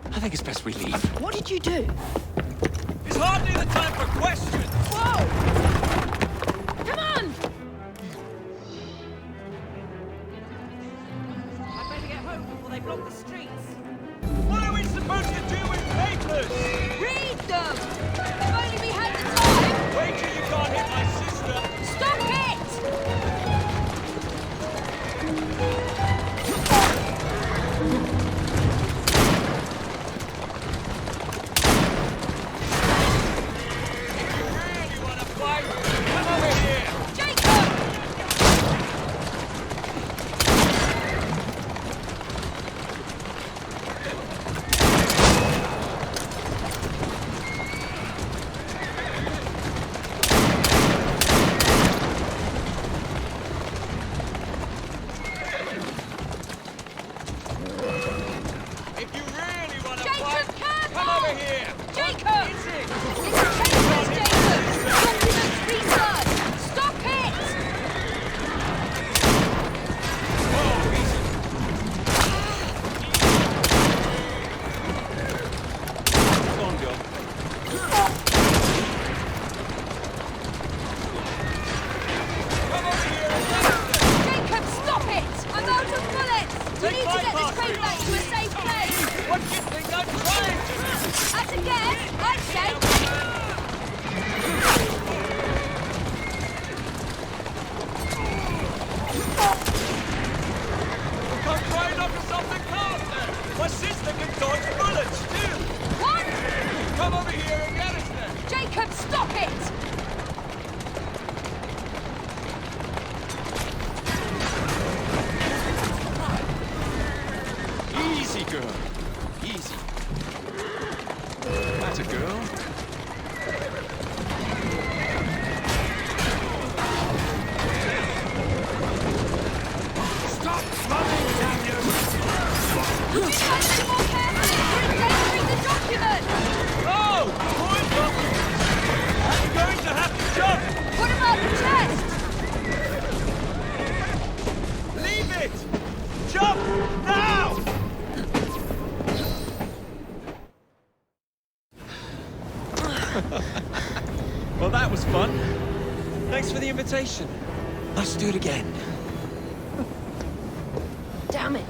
I think it's best we leave. What did you do? It's hardly the time for questions! Whoa! Come on! I'd better get home before they block the streets. What are we supposed to do with papers? Read them! If only we had the time! Wait till you can't hit my sister! Stop it! You wanna fight? Come over here! Would you guys be more careful? We're entering the document! Oh! Point up! I'm going to have to jump! What about the chest? Leave it! Jump! Now! Well, that was fun. Thanks for the invitation. Let's do it again. Damn it.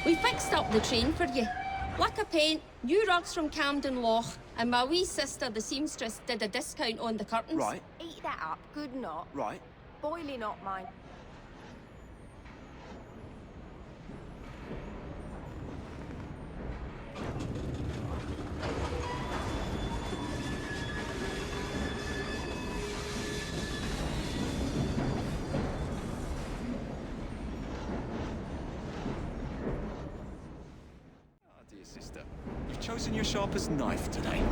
We fixed up the train for you. Lick of paint, new rugs from Camden Loch, and my wee sister, the seamstress, did a discount on the curtains. Right. Eat that up, good not. Right. Boiling not mine. Dear sister, you've chosen your sharpest knife today.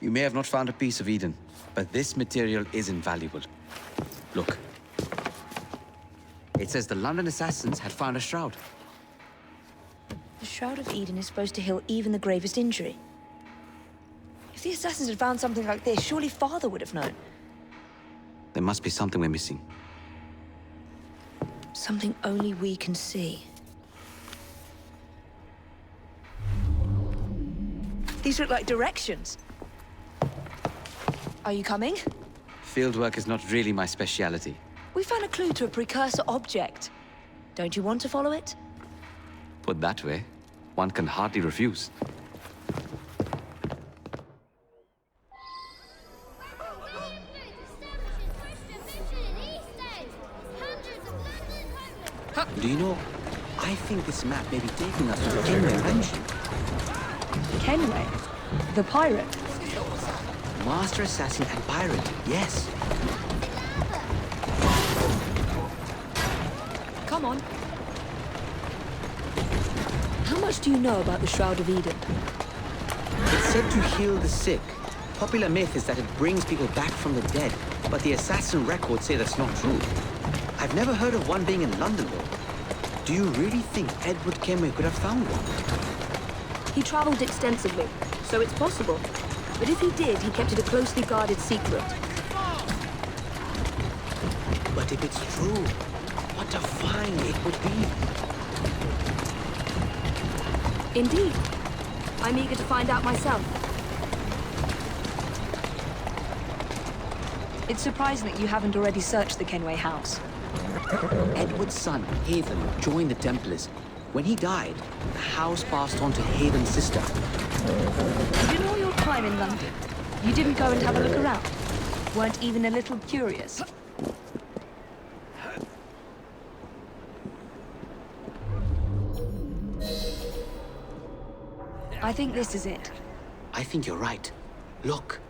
You may have not found a piece of Eden, but this material is invaluable. Look. It says the London assassins had found a shroud. The Shroud of Eden is supposed to heal even the gravest injury. If the assassins had found something like this, surely Father would have known. There must be something we're missing. Something only we can see. These look like directions. Are you coming? Fieldwork is not really my speciality. We found a clue to a precursor object. Don't you want to follow it? Put that way, one can hardly refuse. Do you know, I think this map may be taking us to the Kenway mansion. Kenway? The pirate? Master assassin and pirate, yes. Come on. How much do you know about the Shroud of Eden? It's said to heal the sick. Popular myth is that it brings people back from the dead, but the assassin records say that's not true. I've never heard of one being in London, though. Do you really think Edward Kenway could have found one? He traveled extensively, so it's possible. But if he did, he kept it a closely guarded secret. But if it's true, what a find it would be. Indeed. I'm eager to find out myself. It's surprising that you haven't already searched the Kenway house. Edward's son, Haven, joined the Templars. When he died, the house passed on to Haven's sister. In all your time in London, you didn't go and have a look around? Weren't even a little curious? I think this is it. I think you're right. Look.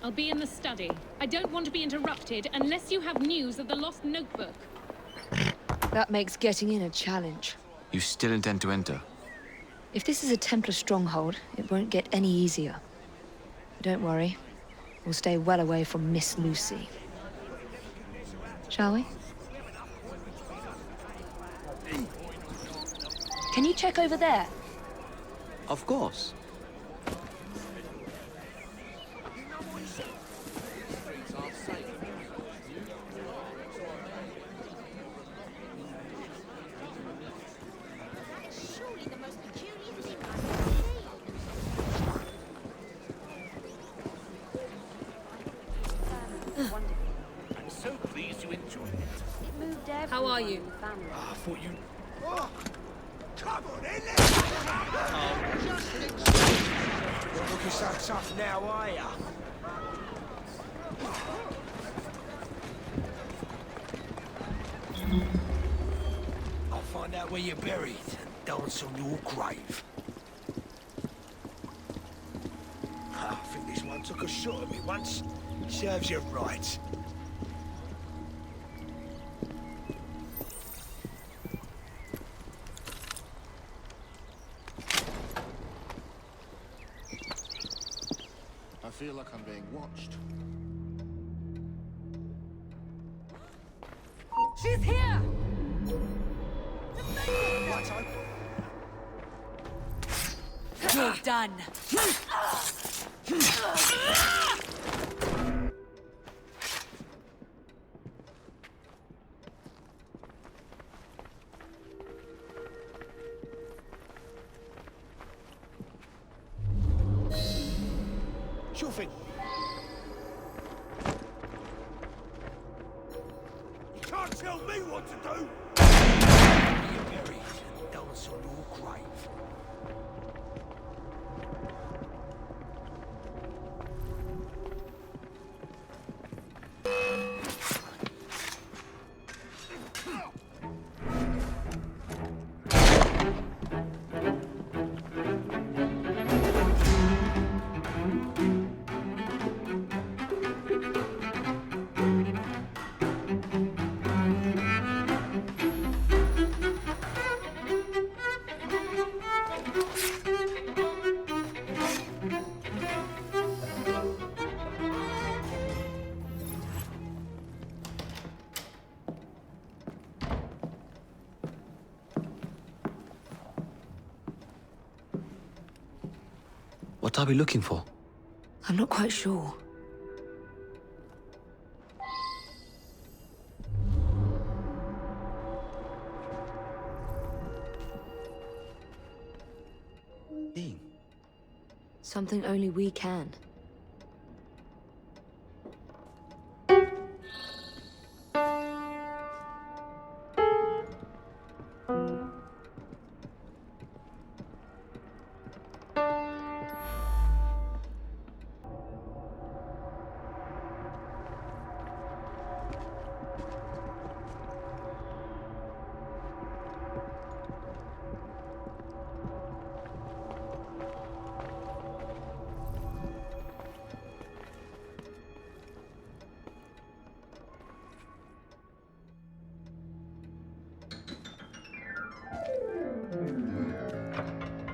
I'll be in the study. I don't want to be interrupted unless you have news of the lost notebook. That makes getting in a challenge. You still intend to enter? If this is a Templar stronghold, it won't get any easier. But don't worry. We'll stay well away from Miss Lucy. Shall we? Can you check over there? Of course. I'm so pleased you enjoyed it. It moved How are you? thought you... Oh, come on, then, Not looking so tough now, are ya? I'll find out where you're buried and dance on your grave. I think this one took a shot at me once. Serves you right. I feel like I'm being watched. She's here! You're done. Sure thing. You can't tell me what to do! You're buried and dance on your grave. What are we looking for? I'm not quite sure. Something only we can.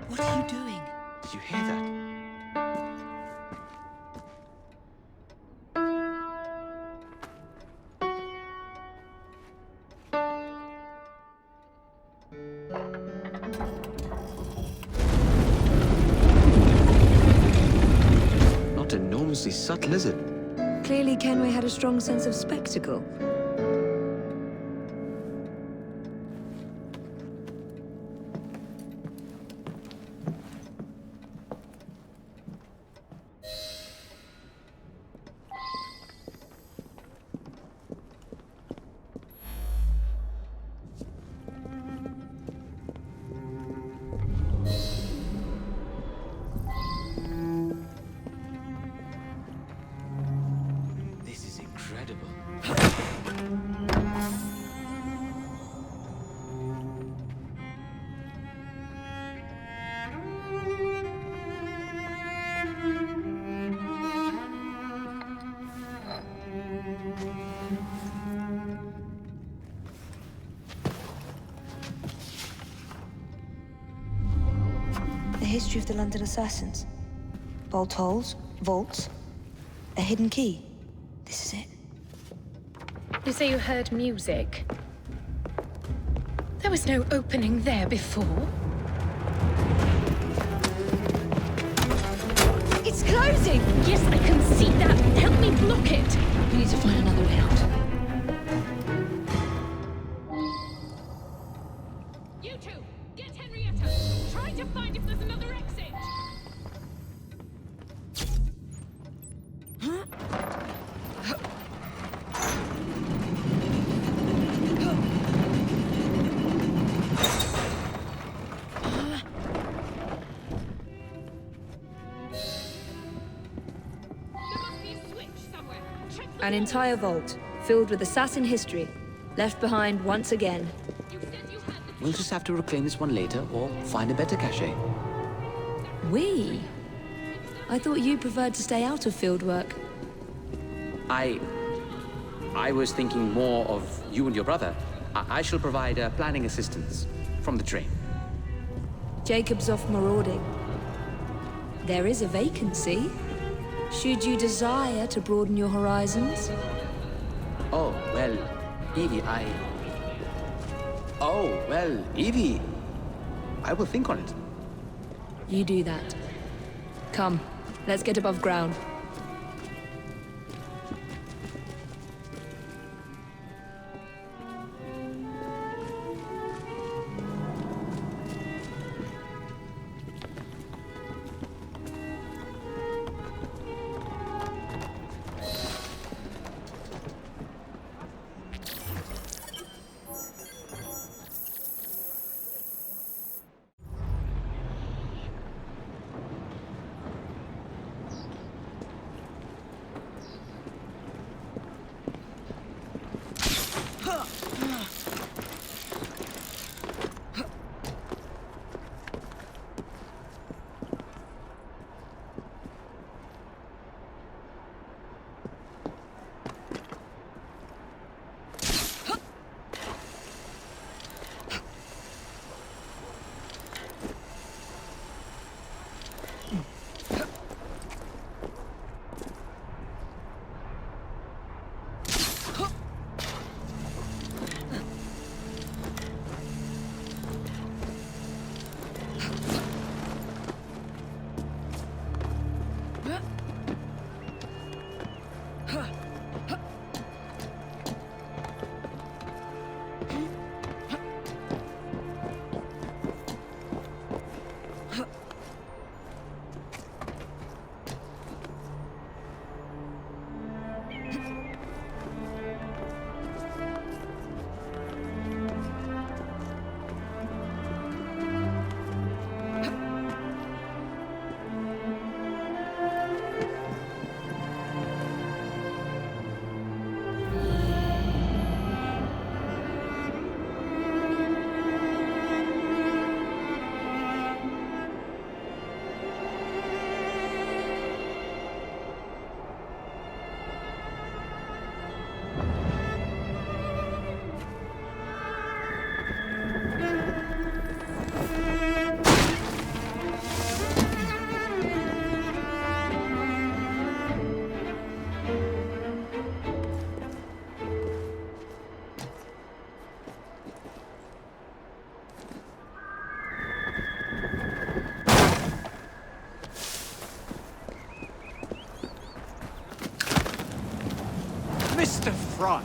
What are you doing? Did you hear that? Not enormously subtle, is it? Clearly Kenway had a strong sense of spectacle. History of the London assassins. Bolt holes, vaults, a hidden key. This is it. You say you heard music. There was no opening there before. It's closing! Yes, I can see that. Help me block it. We need to find another way out. You two, get Henrietta. Try to find if there's another exit. An entire vault, filled with assassin history, left behind once again. We'll just have to reclaim this one later, or find a better cache. We? I thought you preferred to stay out of field work. I was thinking more of you and your brother. I shall provide planning assistance from the train. Jacob's off marauding. There is a vacancy. Should you desire to broaden your horizons? Oh, well, Evie, Oh, well, Evie, I will think on it. You do that. Come, let's get above ground. Mr. Frye,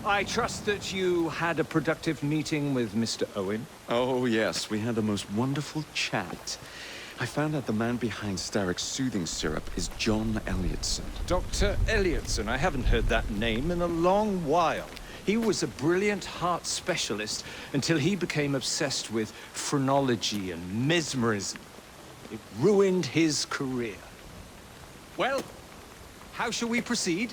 I trust that you had a productive meeting with Mr. Owen? Oh, yes. We had the most wonderful chat. I found out the man behind Starrick's soothing syrup is John Elliotson. Dr. Elliotson, I haven't heard that name in a long while. He was a brilliant heart specialist until he became obsessed with phrenology and mesmerism. It ruined his career. Well, how shall we proceed?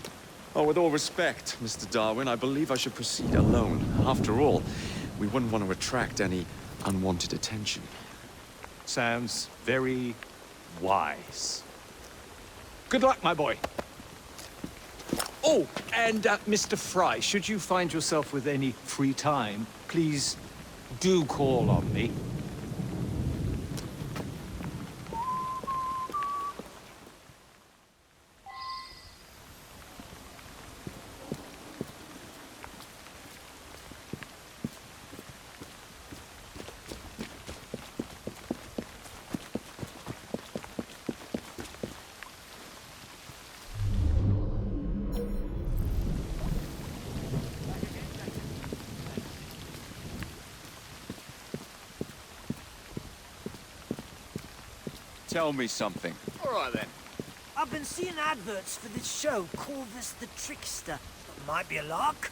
Oh, with all respect, Mr. Darwin, I believe I should proceed alone. After all, we wouldn't want to attract any unwanted attention. Sounds very wise. Good luck, my boy. Oh, and Mr. Frye, should you find yourself with any free time, please do call on me. Tell me something. All right, then. I've been seeing adverts for this show, Corvus the Trickster. That might be a lark.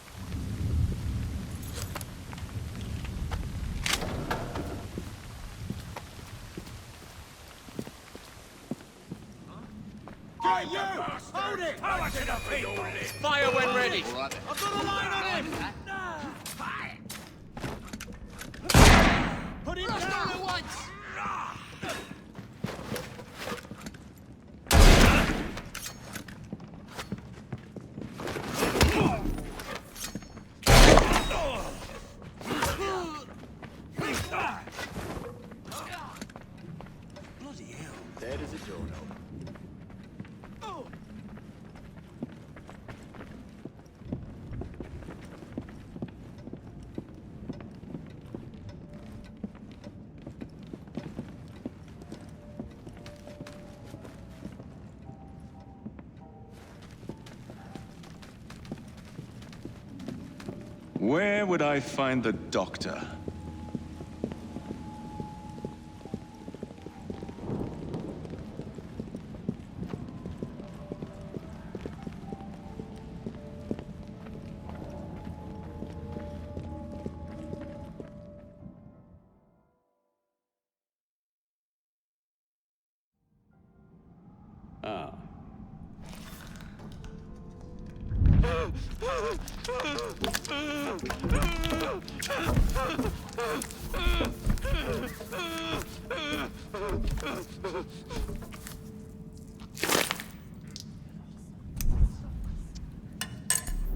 Hey, you! Hold it! How much enough for all this? Fire when ready. I've got a line on him! Put him down at once! Bloody hell. Dead as a doorknob. Where would I find the doctor? Ah.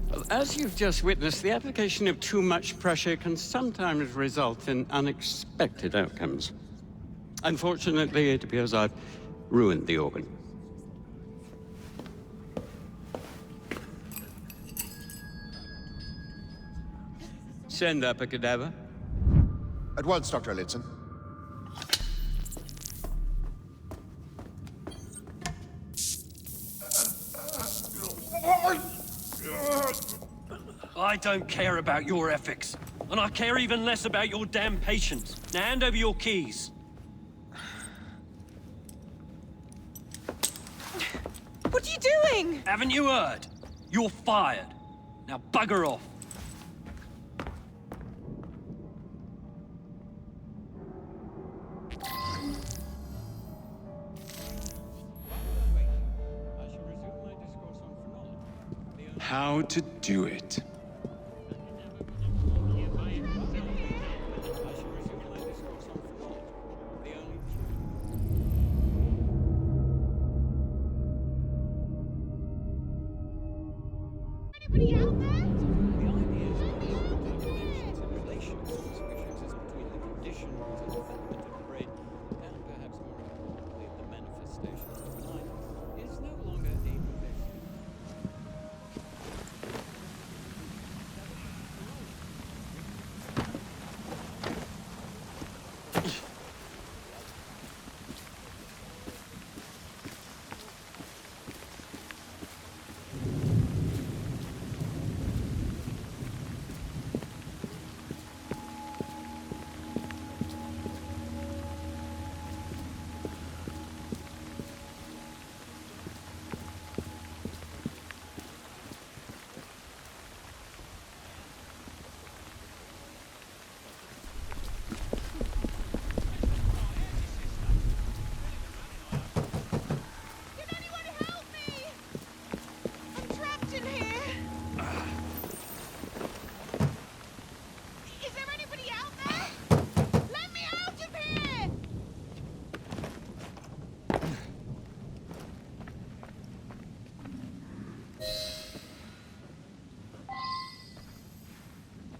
Well, as you've just witnessed, the application of too much pressure can sometimes result in unexpected outcomes. Unfortunately, it appears I've ruined the organ. Send up a cadaver. At once, Dr. Elliotson. I don't care about your ethics. And I care even less about your damn patience. Now hand over your keys. What are you doing? Haven't you heard? You're fired. Now bugger off. How to do it. Anybody out there?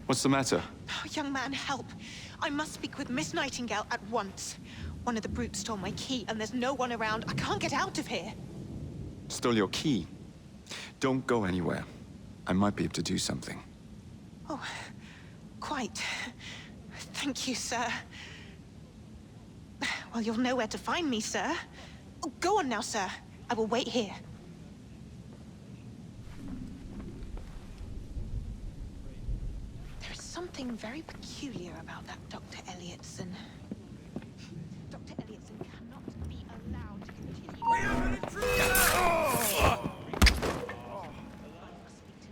What's the matter? Oh, young man, help. I must speak with Miss Nightingale at once. One of the brutes stole my key, and there's no one around. I can't get out of here. Stole your key. Don't go anywhere. I might be able to do something. Oh, quite. Thank you, sir. Well, you'll know where to find me, sir. Oh, go on now, sir. I will wait here. There is something very peculiar about that Dr. Elliotson. Dr. Elliotson cannot be allowed to continue. We have an intruder!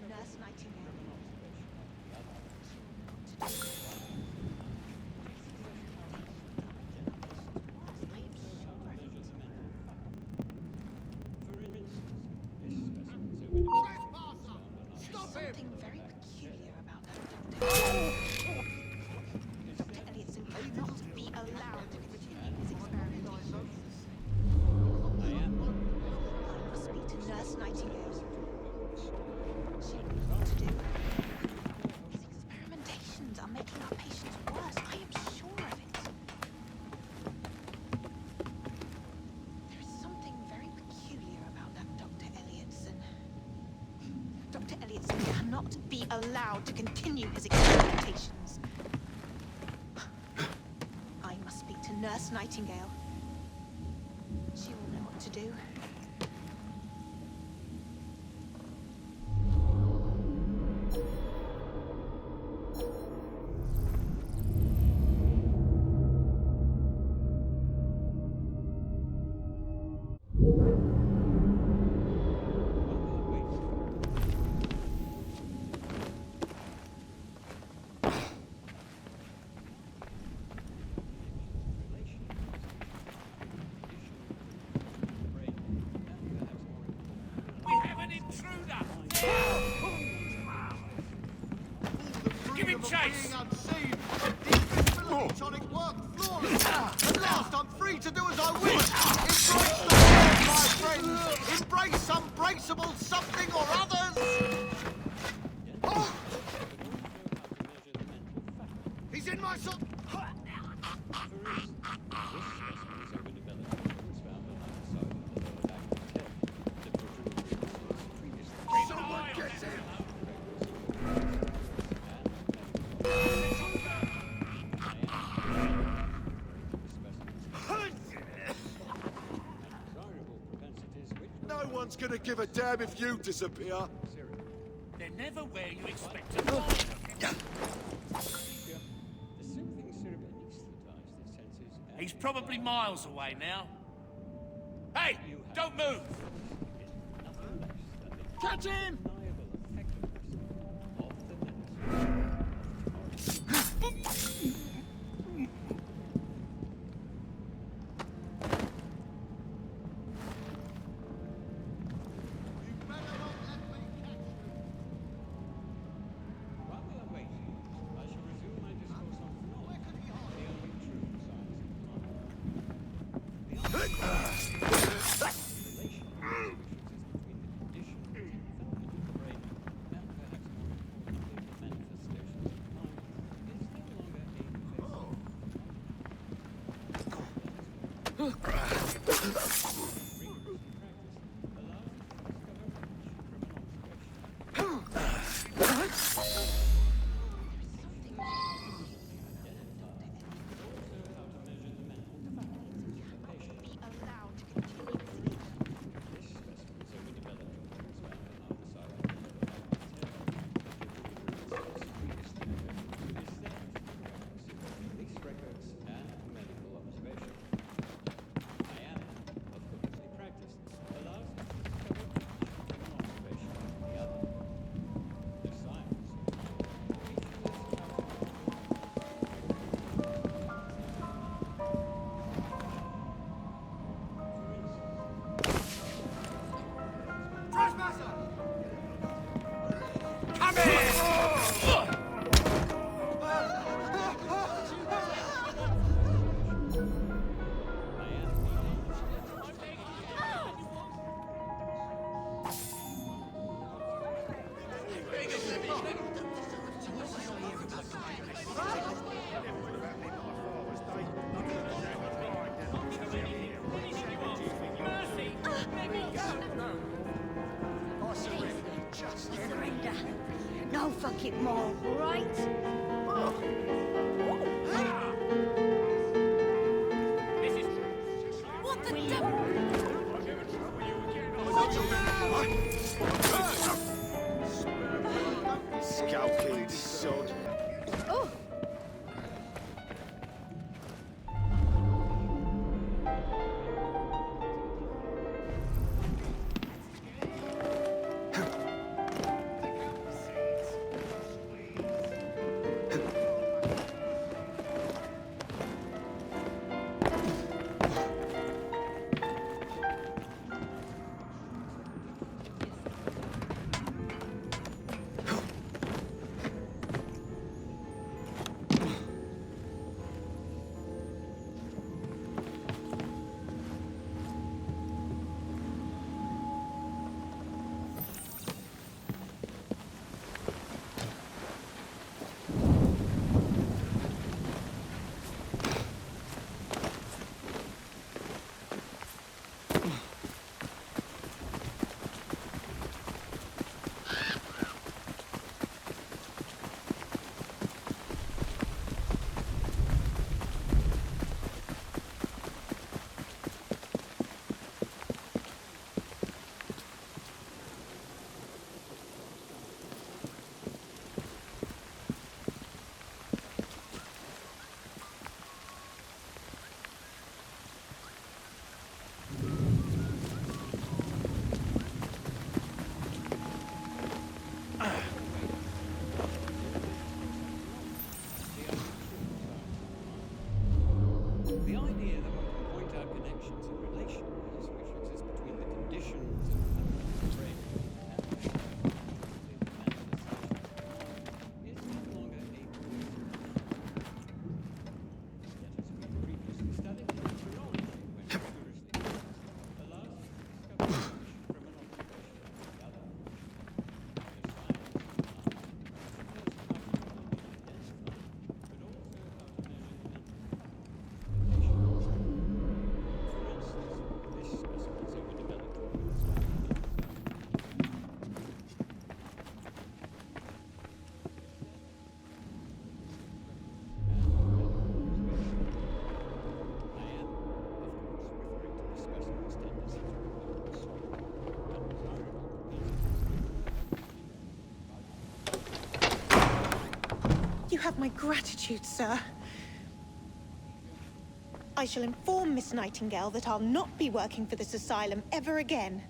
Nurse Nightingale. Nurse Nightingale. She will know what to do. These experimentations are making our patients worse. I am sure of it. There is something very peculiar about that Dr. Elliotson. Dr. Elliotson cannot be allowed to continue his experimentations. I must speak to Nurse Nightingale. She will know what to do. Give him chase! Tonic worked flawless. At last, I'm free to do as I wish. Embrace the world, my friends. Embrace some braceable something or others. Oh! He's in my soul. Someone get him! No one's gonna give a damn if you disappear. They're never where you expect to find them. He's probably miles away now. Hey, don't move! Catch him! No fuck it more, right? What the devil? Scalping sod. Oh! have my gratitude, sir. I shall inform Miss Nightingale that I'll not be working for this asylum ever again.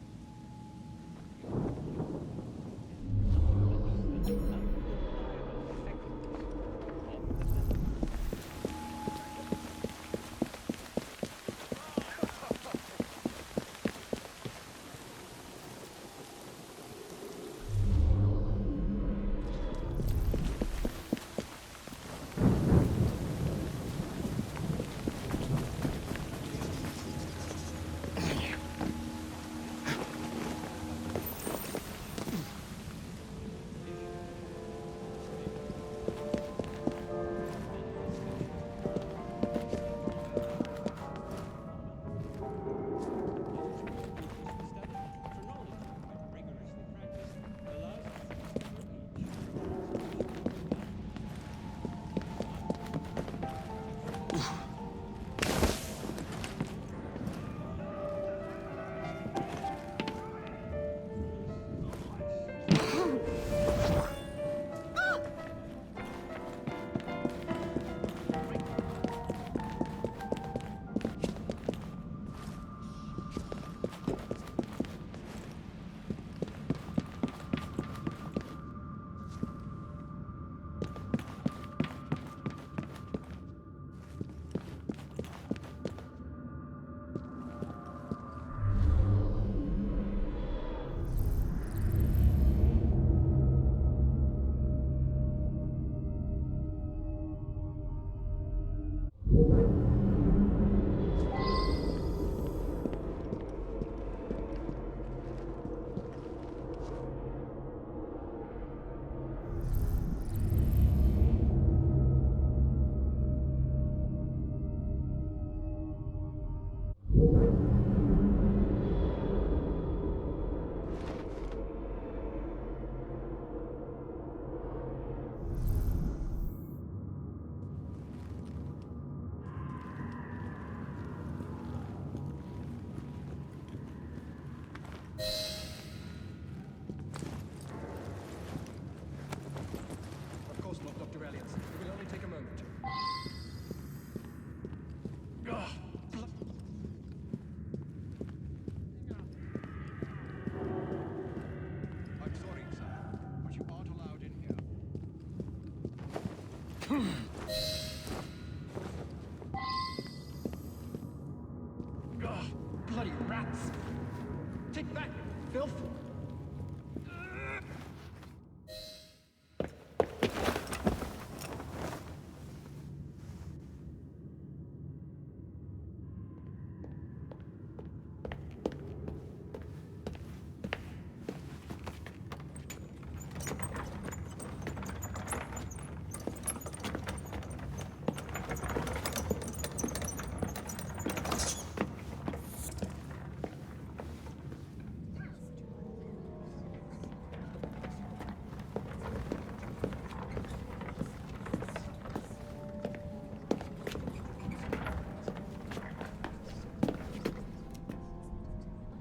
Bloody rats! Take that, filth!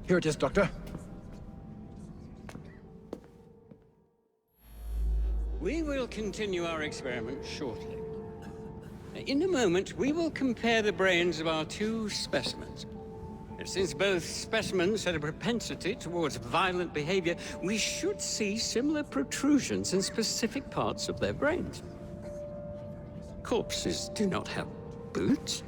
Here it is, Doctor. We will continue our experiment shortly. In a moment, we will compare the brains of our two specimens. Since both specimens had a propensity towards violent behavior, we should see similar protrusions in specific parts of their brains. Corpses do not have boots.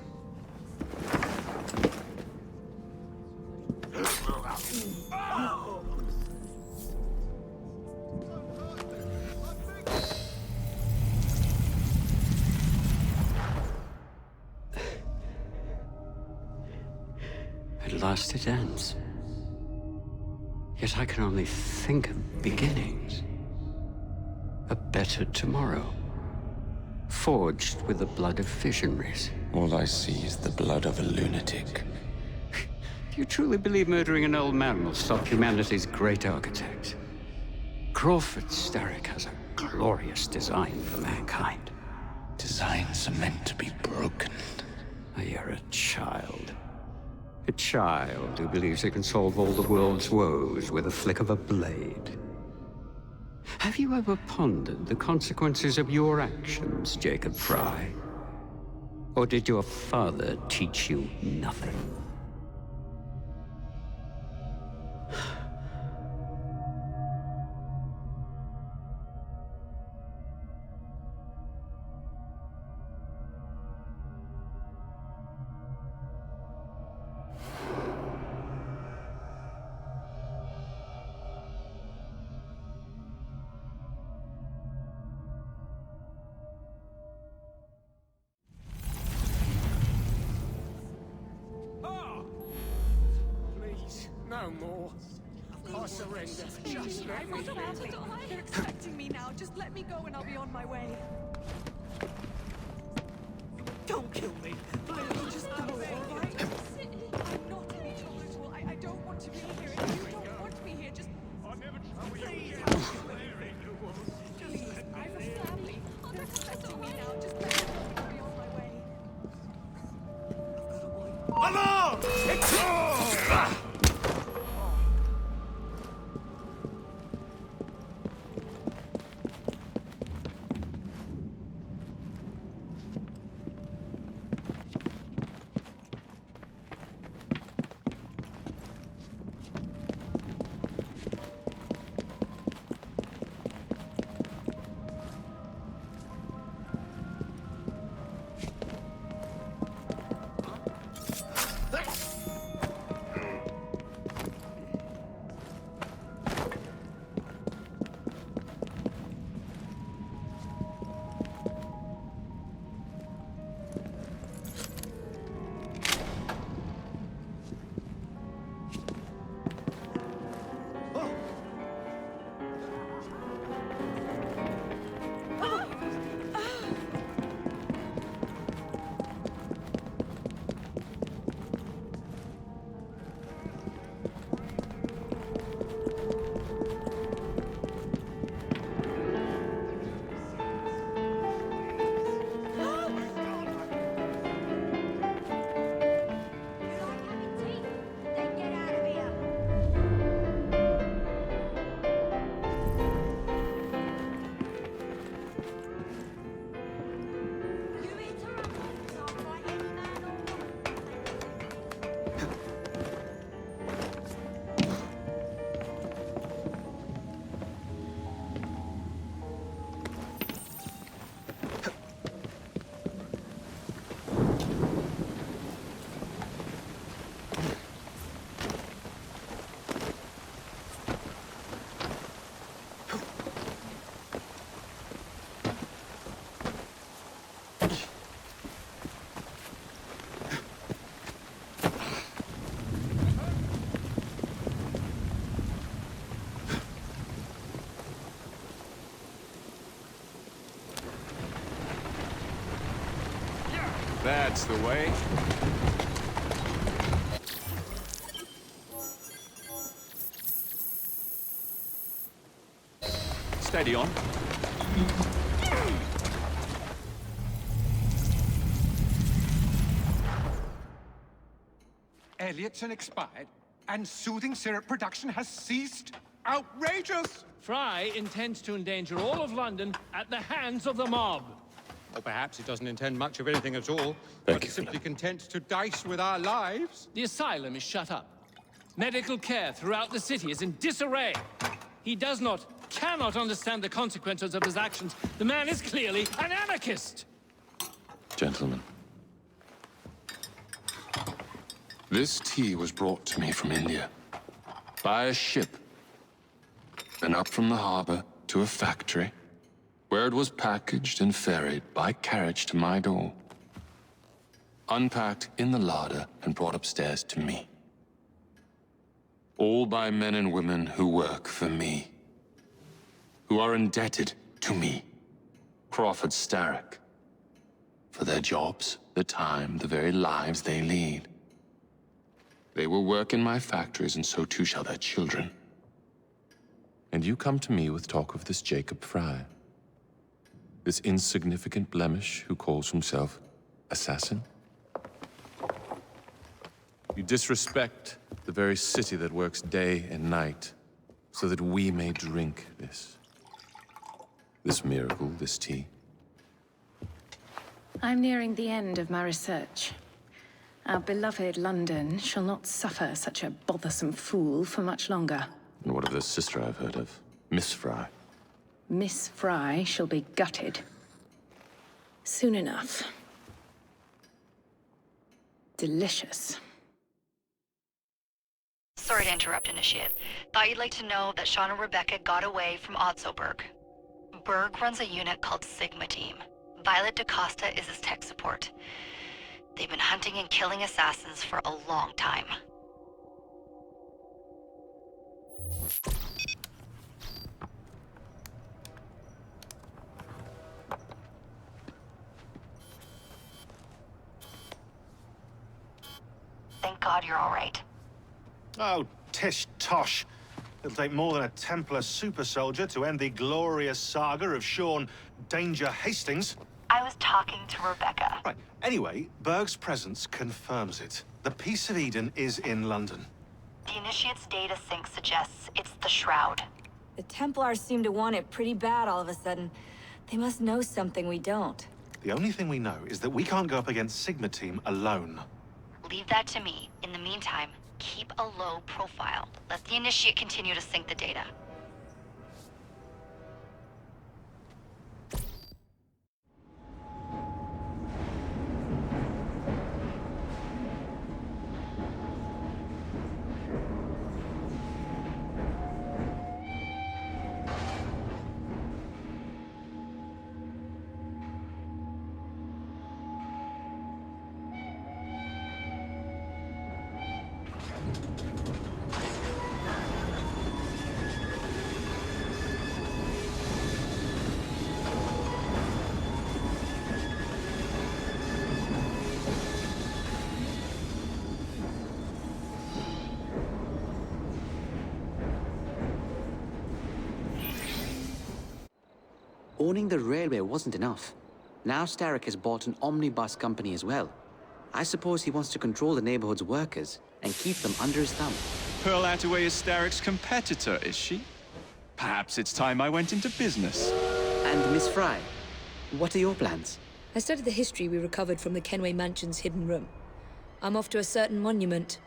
At last it ends. Yet I can only think of beginnings. A better tomorrow. Forged with the blood of visionaries. All I see is the blood of a lunatic. Do you truly believe murdering an old man will stop humanity's great architect? Crawford Starrick has a glorious design for mankind. Designs are meant to be broken. You're a child. A child who believes it can solve all the world's woes with a flick of a blade. Have you ever pondered the consequences of your actions, Jacob Frye? Or did your father teach you nothing? No more. I surrender. Just let me. They're expecting me now. Just let me go and I'll be on my way. Don't kill me. Please, just go, all right? I'm not intolerable. I don't want to be here. If you don't want me here, just... I'll never Please. Please, I have a family. They're expecting me now. Just let me go and I'll be on my way. Alarm! It's on! That's the way. Steady on. Elliotson expired, and soothing syrup production has ceased? Outrageous! Frye intends to endanger all of London at the hands of the mob. Or perhaps it doesn't intend much of anything at all, but is simply content to dice with our lives. The asylum is shut up. Medical care throughout the city is in disarray. He cannot understand the consequences of his actions. The man is clearly an anarchist! Gentlemen, this tea was brought to me from India by a ship, then up from the harbor to a factory, where it was packaged and ferried by carriage to my door, unpacked in the larder and brought upstairs to me. All by men and women who work for me, who are indebted to me, Crawford Starrick, for their jobs, the time, the very lives they lead. They will work in my factories, and so too shall their children. And you come to me with talk of this Jacob Frye, this insignificant blemish who calls himself assassin? You disrespect the very city that works day and night so that we may drink this. This miracle, this tea. I'm nearing the end of my research. Our beloved London shall not suffer such a bothersome fool for much longer. And what of the sister I've heard of? Miss Frye. Miss Frye shall be gutted. Soon enough. Delicious. Sorry to interrupt, Initiate. Thought you'd like to know that Shaun and Rebecca got away from Otzoberg. Berg runs a unit called Sigma Team. Violet DaCosta is his tech support. They've been hunting and killing assassins for a long time. Thank God you're all right. Oh, tish tosh. It'll take more than a Templar super soldier to end the glorious saga of Shaun Danger Hastings. I was talking to Rebecca. Right. Anyway, Berg's presence confirms it. The Peace of Eden is in London. The Initiate's data sync suggests it's the Shroud. The Templars seem to want it pretty bad all of a sudden. They must know something we don't. The only thing we know is that we can't go up against Sigma Team alone. Leave that to me. In the meantime, keep a low profile. Let the Initiate continue to sync the data. Owning the railway wasn't enough. Now Starrick has bought an omnibus company as well. I suppose he wants to control the neighborhood's workers and keep them under his thumb. Pearl Attaway is Starrick's competitor, is she? Perhaps it's time I went into business. And Miss Frye, what are your plans? I studied the history we recovered from the Kenway Mansion's hidden room. I'm off to a certain monument.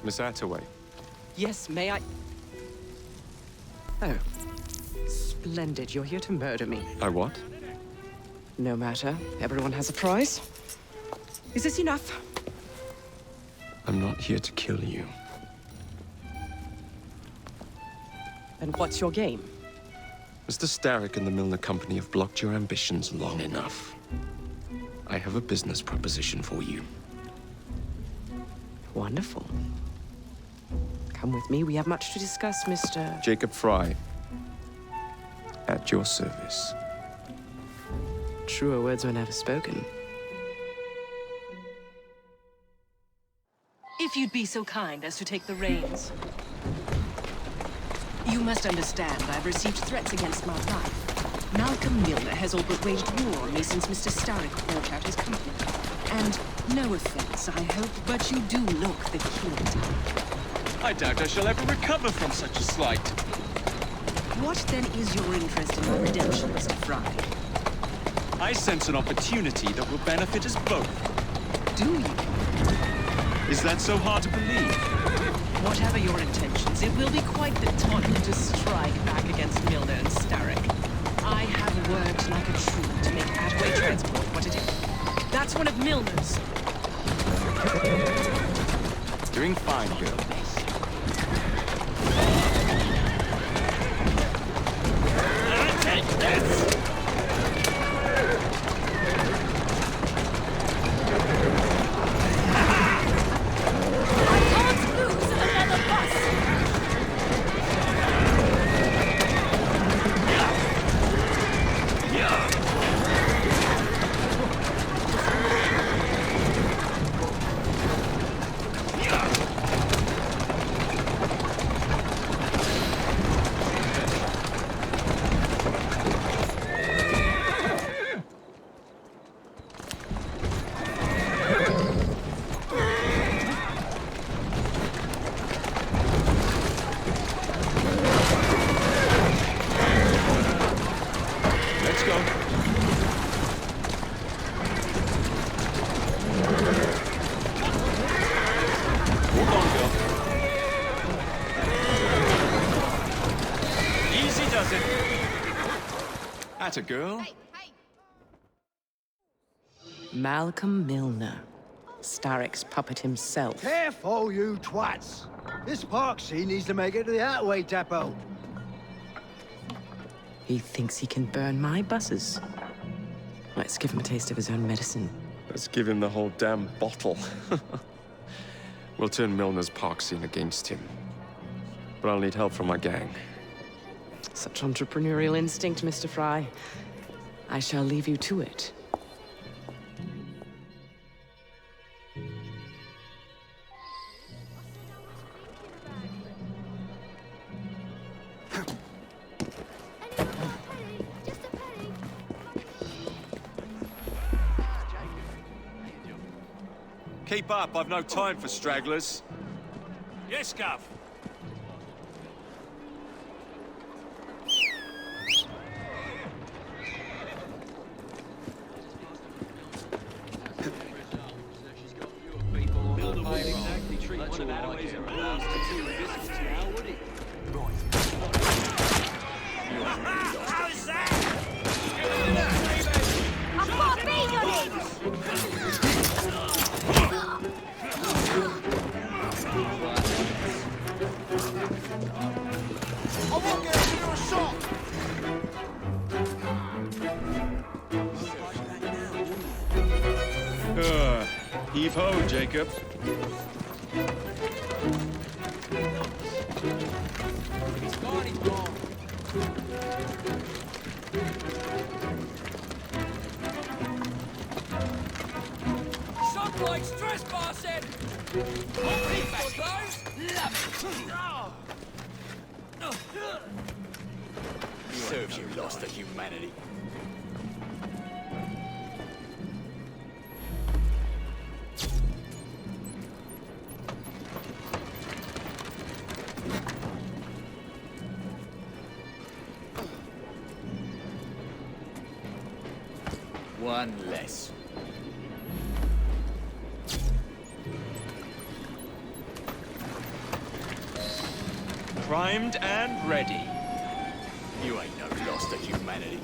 Miss Attaway. Yes, may I? Oh. Splendid. You're here to murder me. I what? No matter. Everyone has a price. Is this enough? I'm not here to kill you. And what's your game? Mr. Starrick and the Milner Company have blocked your ambitions long enough. I have a business proposition for you. Wonderful. Come with me. We have much to discuss, Mr. Jacob Frye. At your service. Truer words were never spoken. If you'd be so kind as to take the reins. You must understand I've received threats against my life. Malcolm Milner has all but waged war on me since Mr. Starrick bought out his company. And no offense, I hope, but you do look the kid. I doubt I shall ever recover from such a slight. What then is your interest in my redemption, Mr. Frye? I sense an opportunity that will benefit us both. Do you? Is that so hard to believe? Whatever your intentions, it will be quite the tonic to strike back against Milner and Starrick. I have worked like a tree to make Attaway Transport what it is. That's one of Milner's. Doing fine, girl. Take this! assassin! Atta girl. Malcolm Milner, Starrick's puppet himself. Careful, you twats! This Parksy needs to make it to the Attaway depot. He thinks he can burn my buses. Let's give him a taste of his own medicine. Let's give him the whole damn bottle. We'll turn Milner's park scene against him. But I'll need help from my gang. Such entrepreneurial instinct, Mr. Frye. I shall leave you to it. Keep up, I've no time for stragglers. Yes, Gov. How's that? I've got a bead on it! I won't get a shot! Heave-ho, Jacob. Sunlight's trespassing! Serves you lost to humanity. One less. Primed and ready. You ain't no loss to humanity.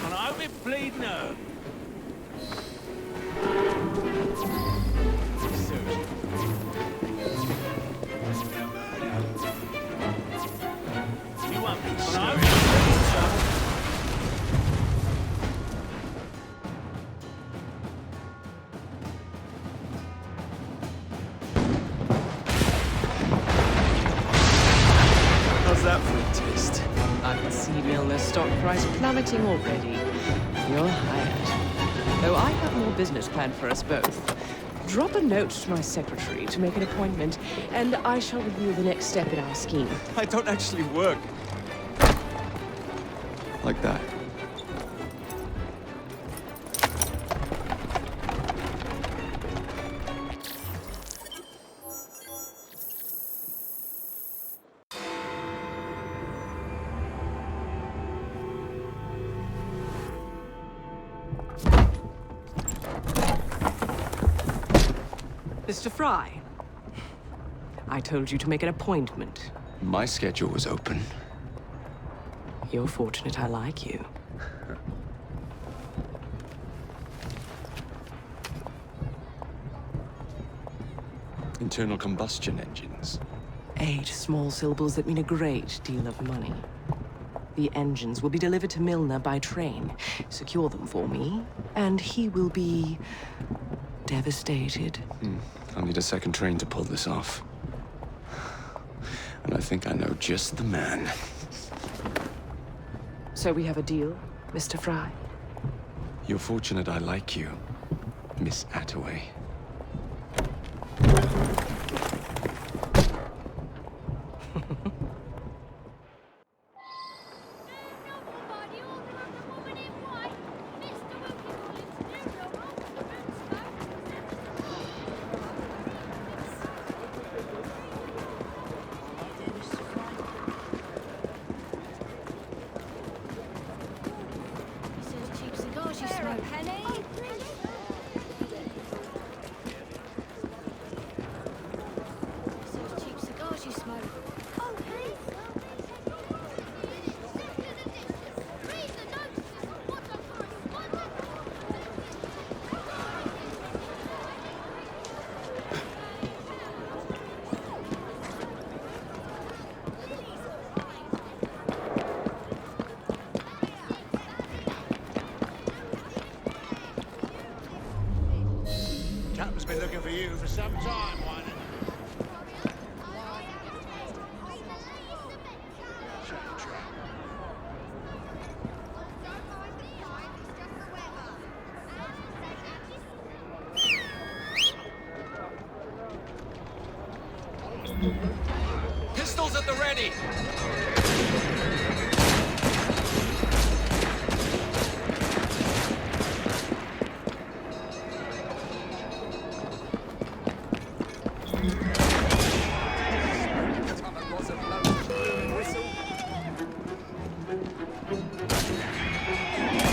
And I'll be bleeding her. You won't be scared. How's that for a taste? I can see Milner's stock price plummeting already. You're hired. Though I have more business planned for us both. Drop a note to my secretary to make an appointment, and I shall reveal the next step in our scheme. I don't actually work. Like that. Mr. Frye, I told you to make an appointment. My schedule was open. You're fortunate I like you. Internal combustion engines. 8 small syllables that mean a great deal of money. The engines will be delivered to Milner by train. Secure them for me, and he will be devastated. I'll need a second train to pull this off. And I think I know just the man. So we have a deal, Mr. Frye? You're fortunate I like you, Miss Attaway. you for some time, Wynert. Pistols at the ready!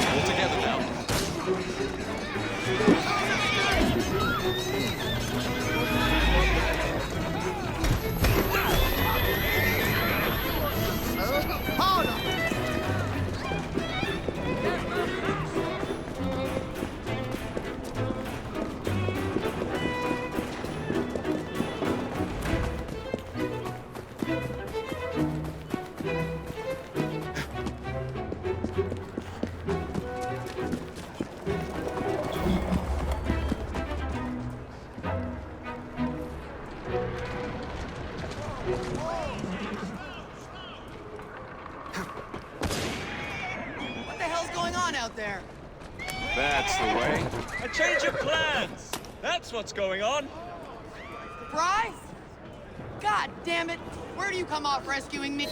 All together now. What the hell's going on out there? That's the way. A change of plans! That's what's going on. Frye? God damn it! Where do you come off rescuing me?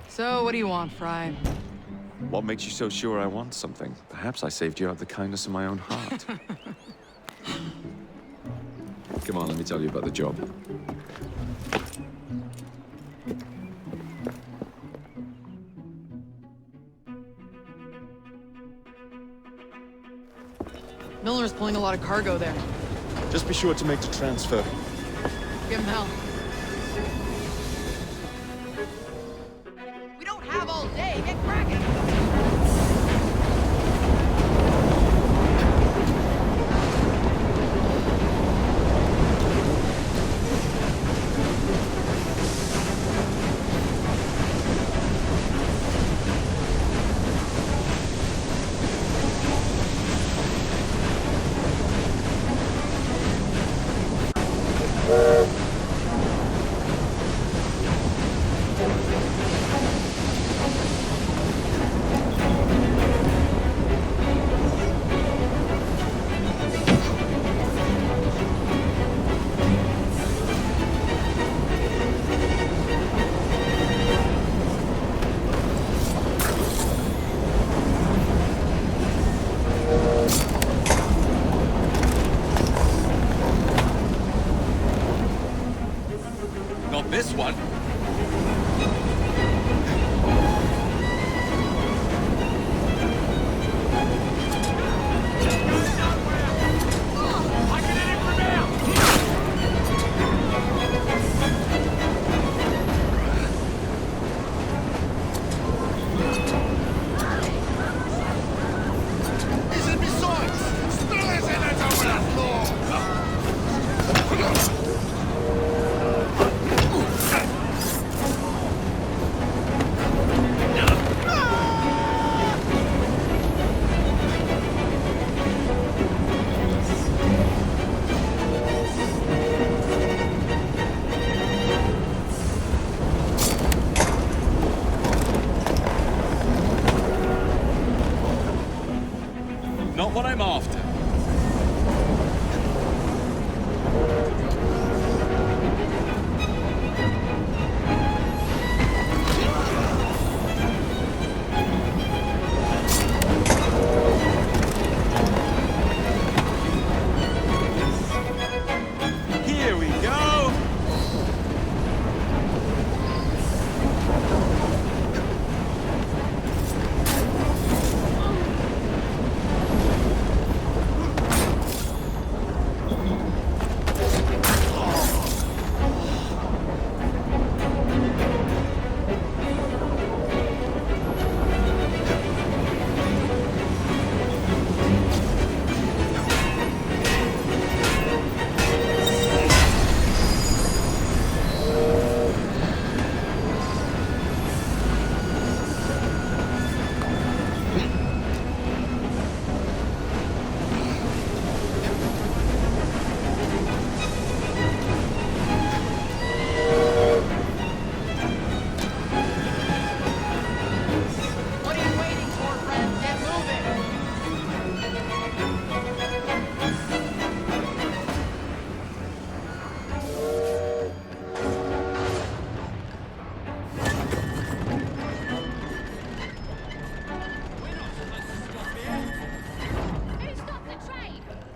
So, what do you want, Frye? What makes you so sure I want something? Perhaps I saved you out of the kindness of my own heart. Come on, let me tell you about the job. Milner's pulling a lot of cargo there. Just be sure to make the transfer. Give him hell. We don't have all day. Get cracking! Not this one. Not what I'm after. Here we go.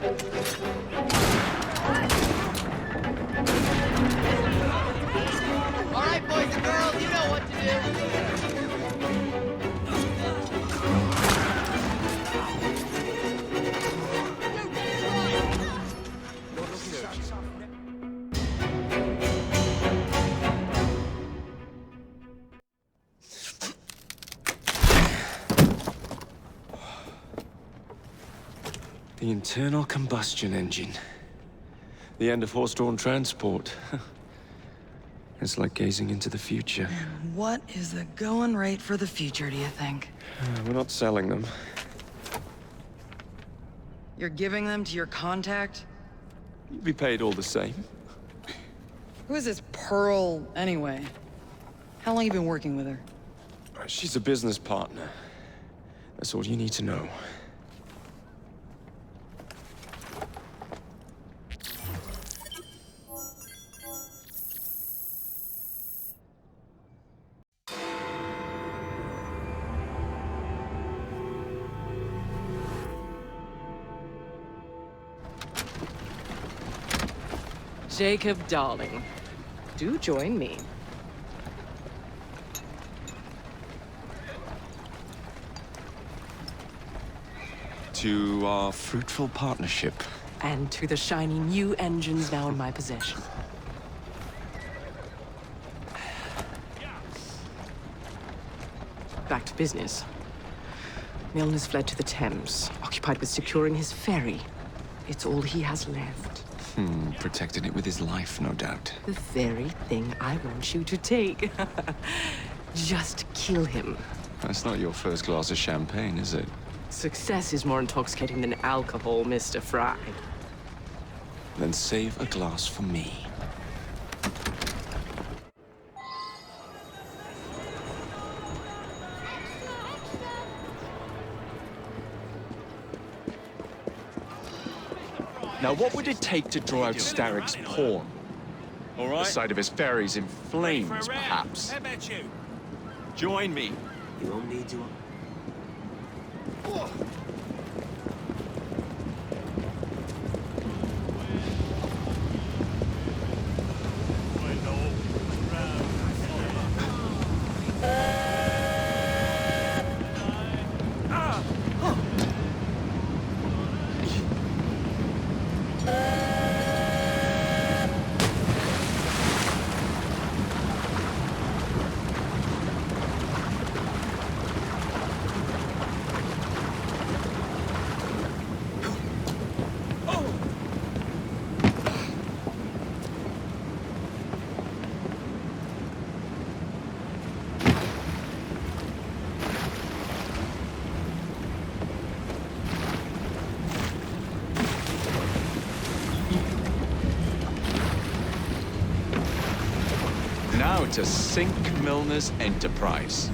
All right, boys and girls, you know what to do. The internal combustion engine. The end of horse-drawn transport. It's like gazing into the future. What is the going rate for the future, do you think? We're not selling them. You're giving them to your contact? You'll be paid all the same. Who is this Pearl, anyway? How long you been working with her? She's a business partner. That's all you need to know. Jacob, darling, do join me. To our fruitful partnership. And to the shiny new engines now in my possession. Back to business. Milner's fled to the Thames, occupied with securing his ferry. It's all he has left. Protected it with his life, no doubt. The very thing I want you to take. Just kill him. That's not your first glass of champagne, is it? Success is more intoxicating than alcohol, Mr. Frye. Then save a glass for me. Now, what would it take to draw out Starrick's pawn? All right. The sight of his ferries in flames, perhaps. How about you? Join me. You won't need to. Now to sink Milner's enterprise.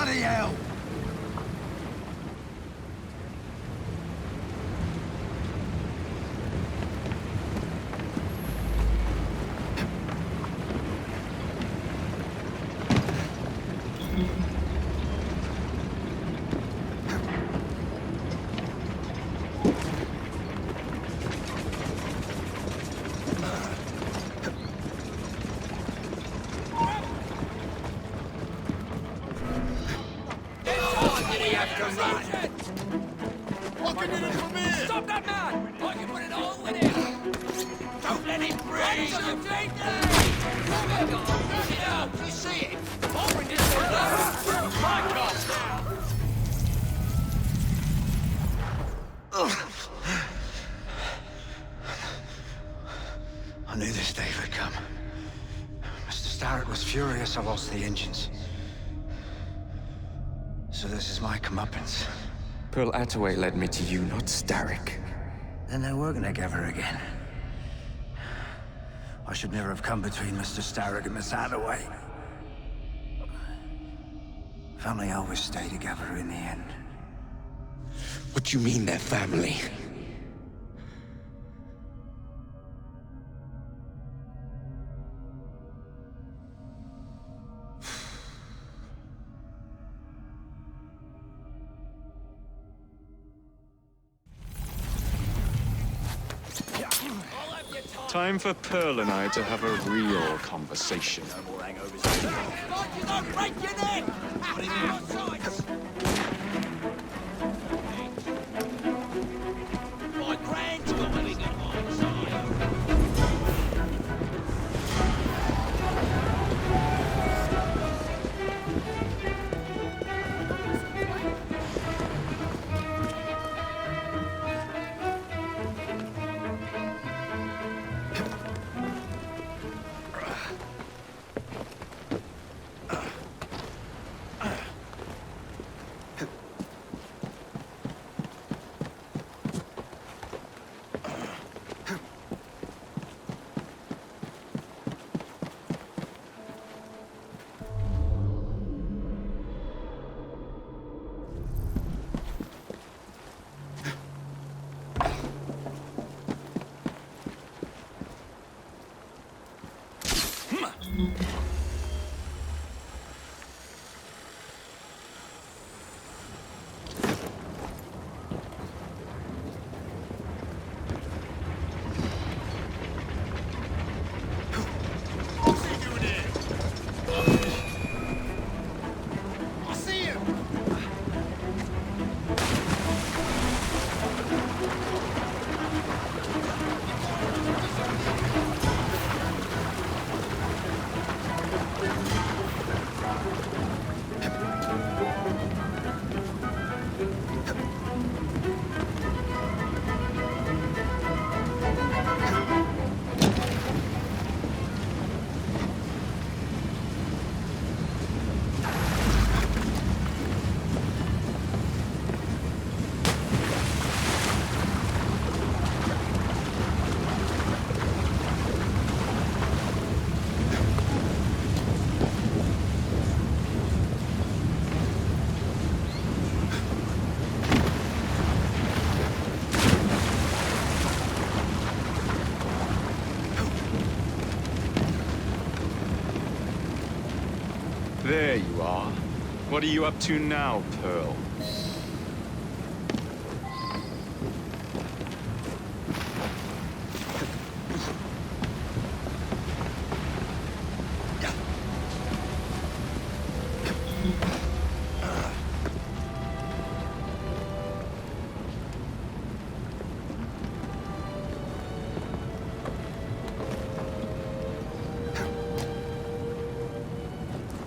Bloody hell! What can you do from here? Stop that man! I can put it all with him! Don't let him breathe! You see it? Open this door! My God! I knew this day would come. Mr. Starrick was furious I lost the engines. So this is my comeuppance. Pearl Attaway led me to you, not Starrick. Then they're working together again. I should never have come between Mr. Starrick and Miss Attaway. Family always stay together in the end. What do you mean they're family? Time for Pearl and I to have a real conversation. Break your neck! Put him in your sights! My grandchild's got my side. There you are. What are you up to now, Pearl?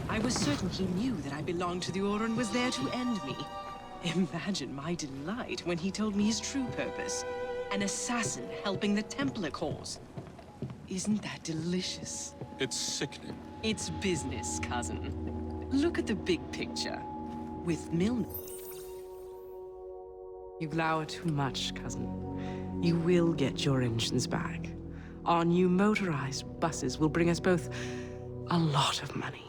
I was certain he knew that I belonged to the Order and was there to end me. Imagine my delight when he told me his true purpose. An assassin helping the Templar cause. Isn't that delicious? It's sickening. It's business, cousin. Look at the big picture. With Milner. You glower too much, cousin. You will get your engines back. Our new motorized buses will bring us both a lot of money.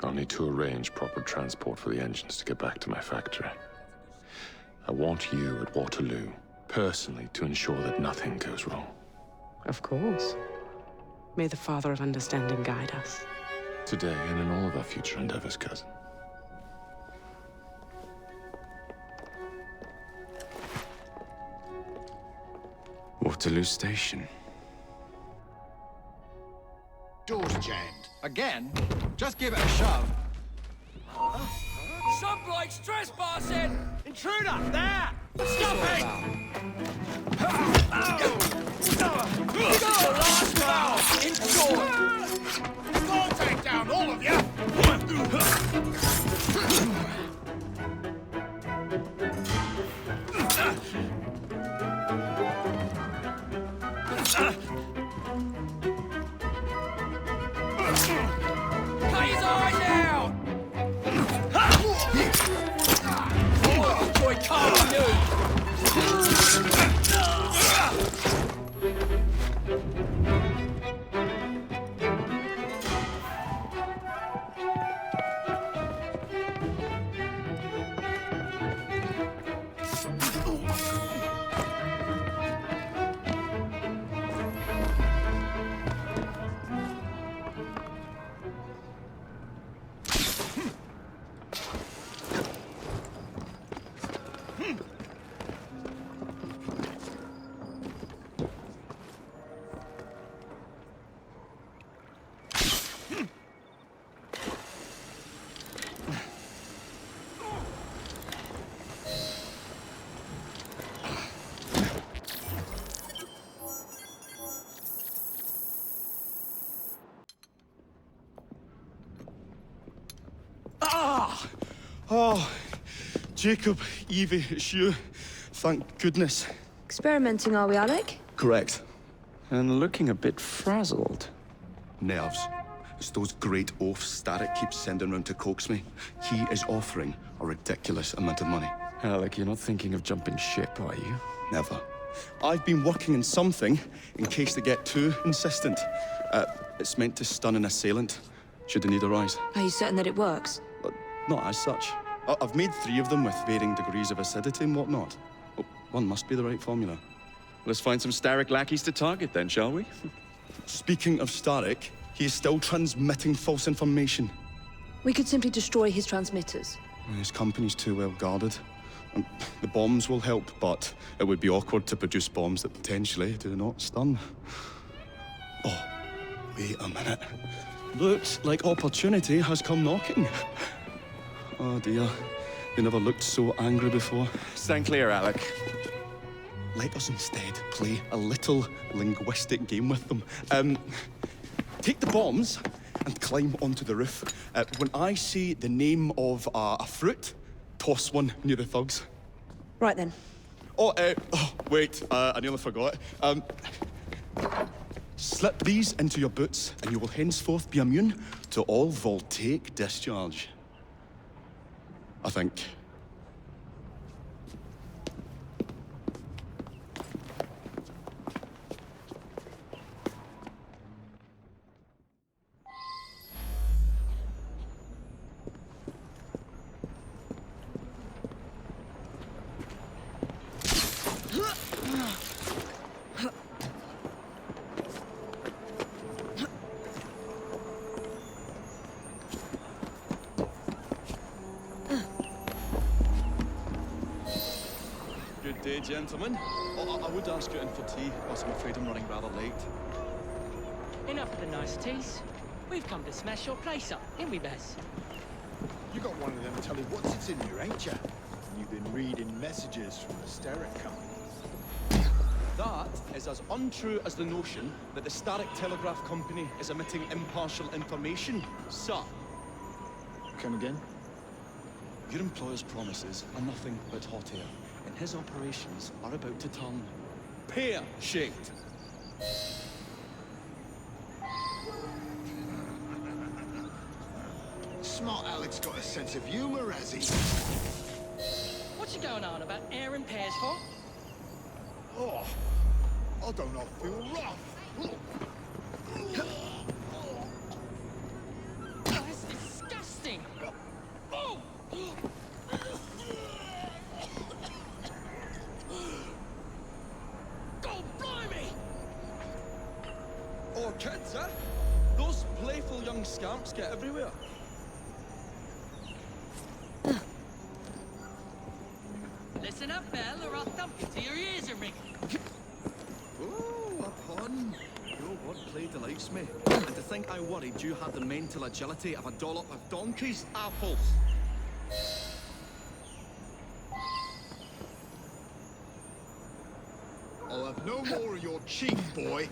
I'll need to arrange proper transport for the engines to get back to my factory. I want you at Waterloo, personally, to ensure that nothing goes wrong. Of course. May the Father of Understanding guide us. Today and in all of our future endeavors, cousin. Waterloo Station. Door's jammed. Again? Just give it a shove. Some bloke's trespassing! Intruder! There! Stop it! Last valve! Enjoy! I'll take down all of you! Cut his eyes out! Oh, boy, can't Oh, Jacob, Evie, it's you. Thank goodness. Experimenting, are we, Alec? Correct. And looking a bit frazzled. Nerves. It's those great oafs Starrick keeps sending round to coax me. He is offering a ridiculous amount of money. Alec, you're not thinking of jumping ship, are you? Never. I've been working on something in case they get too insistent. It's meant to stun an assailant, should the need arise. Are you certain that it works? Not as such. I've made 3 of them with varying degrees of acidity and whatnot. Oh, one must be the right formula. Let's find some Starrick lackeys to target then, shall we? Speaking of Starrick, he is still transmitting false information. We could simply destroy his transmitters. His company's too well guarded. The bombs will help, but it would be awkward to produce bombs that potentially do not stun. Oh, wait a minute. Looks like opportunity has come knocking. Oh dear, they never looked so angry before. Stand clear, Alec. Let us instead play a little linguistic game with them. Take the bombs and climb onto the roof. When I say the name of a fruit, toss one near the thugs. Right then. Oh, wait, I nearly forgot. Slip these into your boots and you will henceforth be immune to all voltaic discharge. I think. Good day, gentlemen. I would ask you in for tea, but I'm afraid I'm running rather late. Enough of the niceties. We've come to smash your place up, ain't we, Bess? You got one of them telly what's in here, ain't you? You've been reading messages from the Starrick Company. That is as untrue as the notion that the Starrick Telegraph Company is emitting impartial information, sir. Come again? Your employer's promises are nothing but hot air, and his operations are about to turn pear-shaped. Smart Alec's got a sense of humor, has he? What's you going on about air and pears for? Oh, I don't know, I feel rough. Oh, that's disgusting. stumps get everywhere. Listen up, Belle, or I'll thump you till your ears are ringing. Oh, a pun. Your wordplay delights me. And to think I worried you had the mental agility of a dollop of donkey's apples. I'll have no more of your cheek, boy.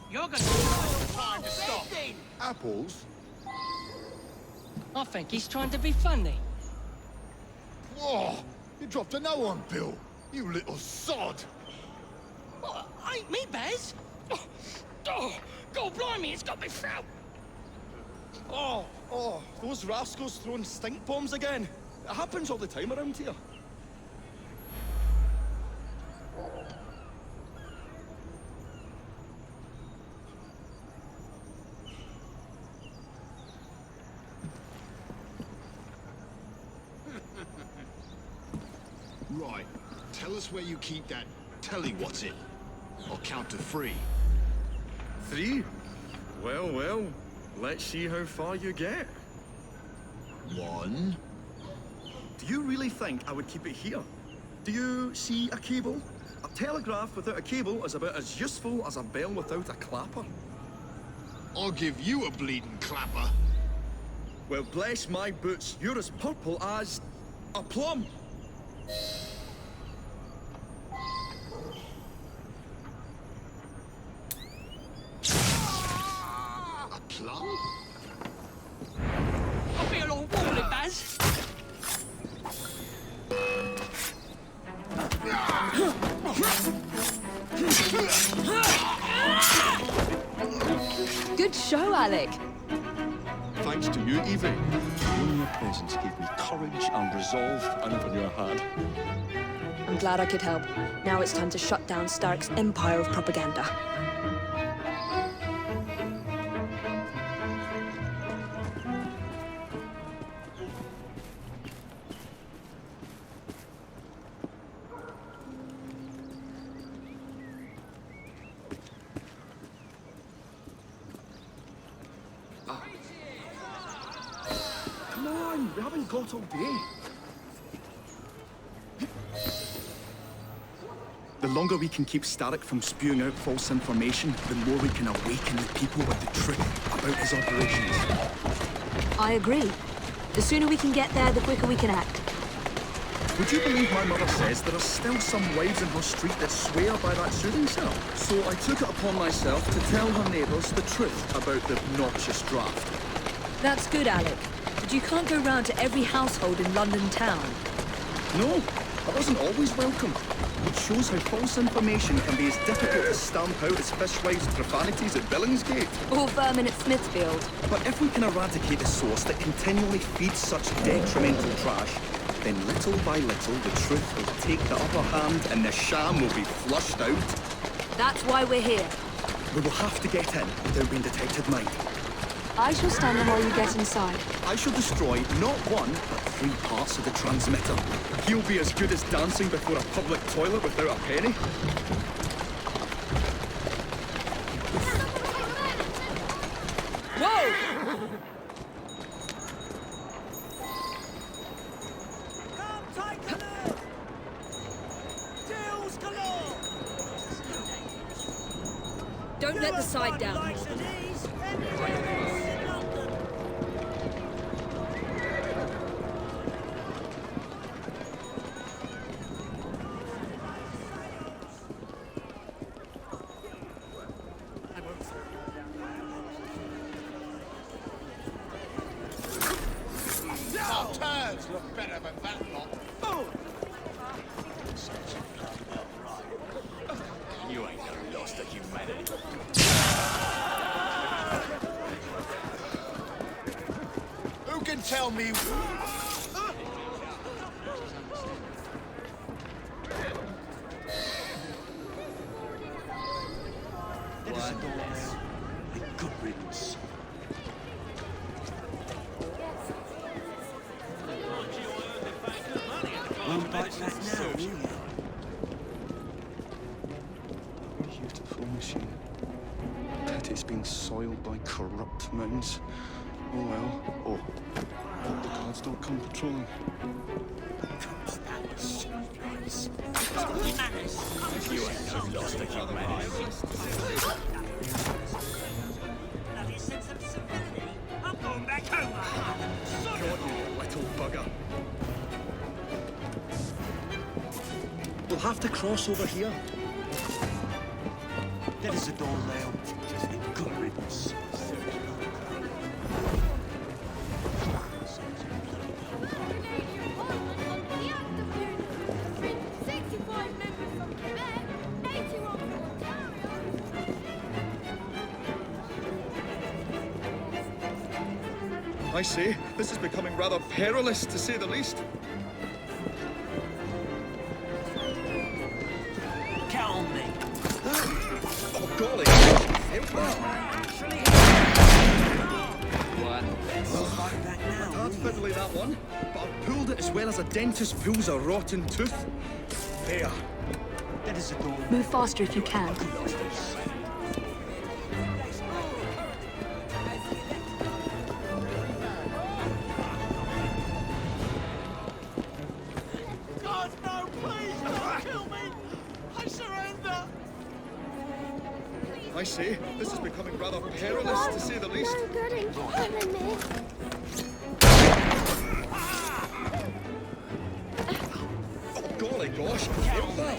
You're gonna time to stop. Apples? I think he's trying to be funny. Whoa! You dropped a no-one, Bill. You little sod. Oh, ain't me, Bez. Oh, God blimey, it's got me throat. Oh, those rascals throwing stink bombs again. It happens all the time around here. Right. Tell us where you keep that telly-what's-it. I'll count to 3. 3? Well, let's see how far you get. 1. Do you really think I would keep it here? Do you see a cable? A telegraph without a cable is about as useful as a bell without a clapper. I'll give you a bleeding clapper. Well, bless my boots, you're as purple as a plum. A plum? I feel all wobbly, Baz. Good show, Alec. Thanks to you, Evie. Only your presence gave me courage and resolve anything you had. I'm glad I could help. Now it's time to shut down Starrick's empire of propaganda. Come on, we haven't got all day. The longer we can keep Starrick from spewing out false information, the more we can awaken the people with the truth about his operations. I agree. The sooner we can get there, the quicker we can act. Would you believe my mother says there are still some wives in her street that swear by that soothing cell? So I took it upon myself to tell her neighbours the truth about the obnoxious draft. That's good, Alec. But you can't go round to every household in London town. No, I wasn't always welcome. It shows how false information can be as difficult to stamp out as fishwives' profanities at Billingsgate. Or vermin at Smithfield. But if we can eradicate the source that continually feeds such detrimental trash, then little by little the truth will take the upper hand and the sham will be flushed out. That's why we're here. We will have to get in without being detected, mind. I shall stand in while you get inside. I shall destroy not one, but 3 parts of the transmitter. He'll be as good as dancing before a public toilet without a penny. Whoa! Come take a look! Deals galore! Don't let the side down. Likes of these anywhere else in London. Our turns look better than that lot. You ain't no loss to humanity. Who can tell me? Good riddance. Won't bite that now, will you? Beautiful machine. soiled by corrupt minds. Oh well. Oh, hope the guards don't come patrolling. You have lost a young man. Bloody sense of civility. I'm going back home. God, you little bugger. We'll have to cross over here. That is the door, Leo. Good riddance. I say, this is becoming rather perilous, to say the least. Count on me. Oh, golly. Hard fiddly, that one. But I've pulled it as well as a dentist pulls a rotten tooth. There. That is the door. Move faster if you can. God, no, please, don't kill me! I surrender! I say, this is becoming rather perilous, to say the least. No good in killing me. Oh, golly gosh, kill that.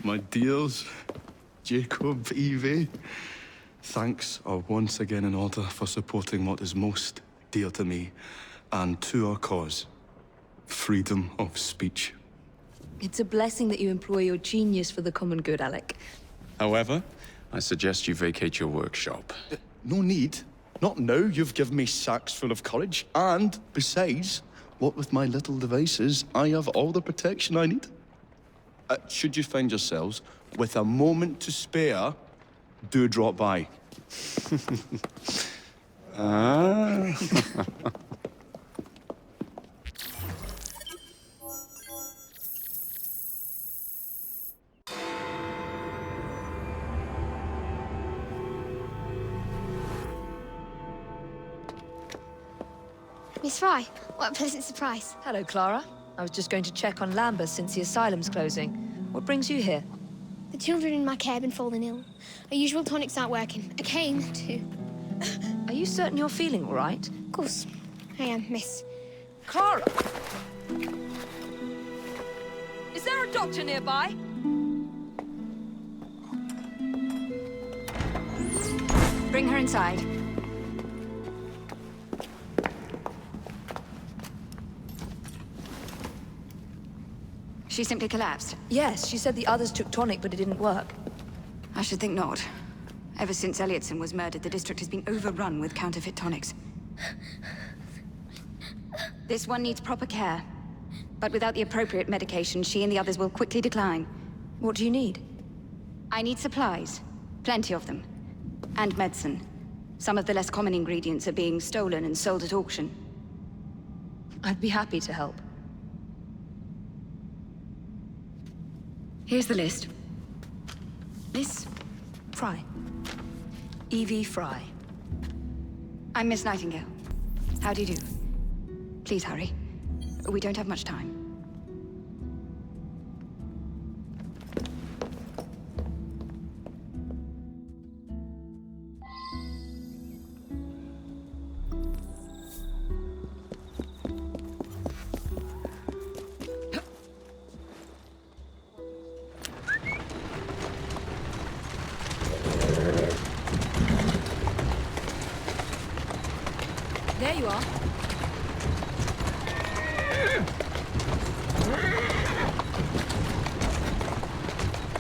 My dears, Jacob, Evie, thanks are once again in order for supporting what is most dear to me and to our cause, freedom of speech. It's a blessing that you employ your genius for the common good, Alec. However, I suggest you vacate your workshop. No need. Not now. You've given me sacks full of courage. And, besides, what with my little devices, I have all the protection I need. Should you find yourselves with a moment to spare, do drop by. Miss Frye, what a pleasant surprise. Hello, Clara. I was just going to check on Lambeth since the asylum's closing. What brings you here? The children in my care have been falling ill. Our usual tonics aren't working. I came to... Are you certain you're feeling all right? Of course. I am, miss. Clara! Is there a doctor nearby? Bring her inside. She simply collapsed. Yes, she said the others took tonic, but it didn't work. I should think not. Ever since Elliotson was murdered, the district has been overrun with counterfeit tonics. This one needs proper care. But without the appropriate medication, she and the others will quickly decline. What do you need? I need supplies. Plenty of them. And medicine. Some of the less common ingredients are being stolen and sold at auction. I'd be happy to help. Here's the list. Miss Frye. Evie Frye. I'm Miss Nightingale. How do you do? Please hurry. We don't have much time. There you are.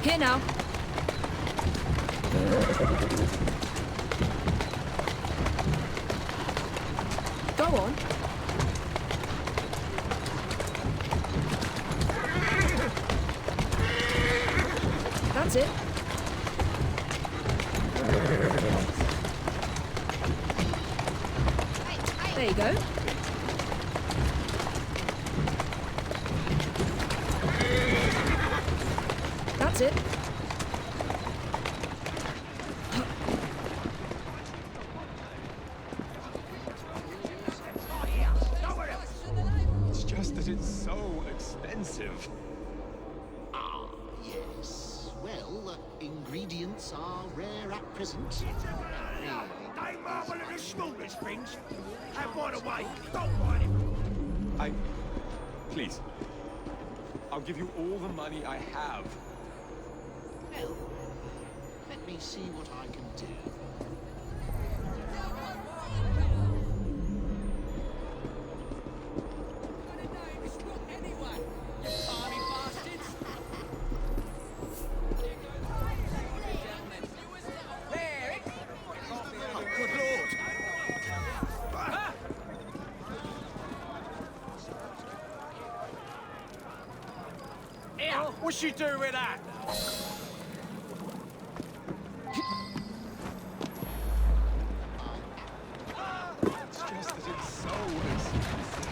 Here now. Go on. That's it. There you go. That's it. It's just that it's so expensive. Ah, yes. Well, ingredients are rare at present. They marvel at the smallest things. Have one away. Don't mind him. Please. I'll give you all the money I have. Well, let me see what I can do. What's she doing with that? It's just that it's so expensive.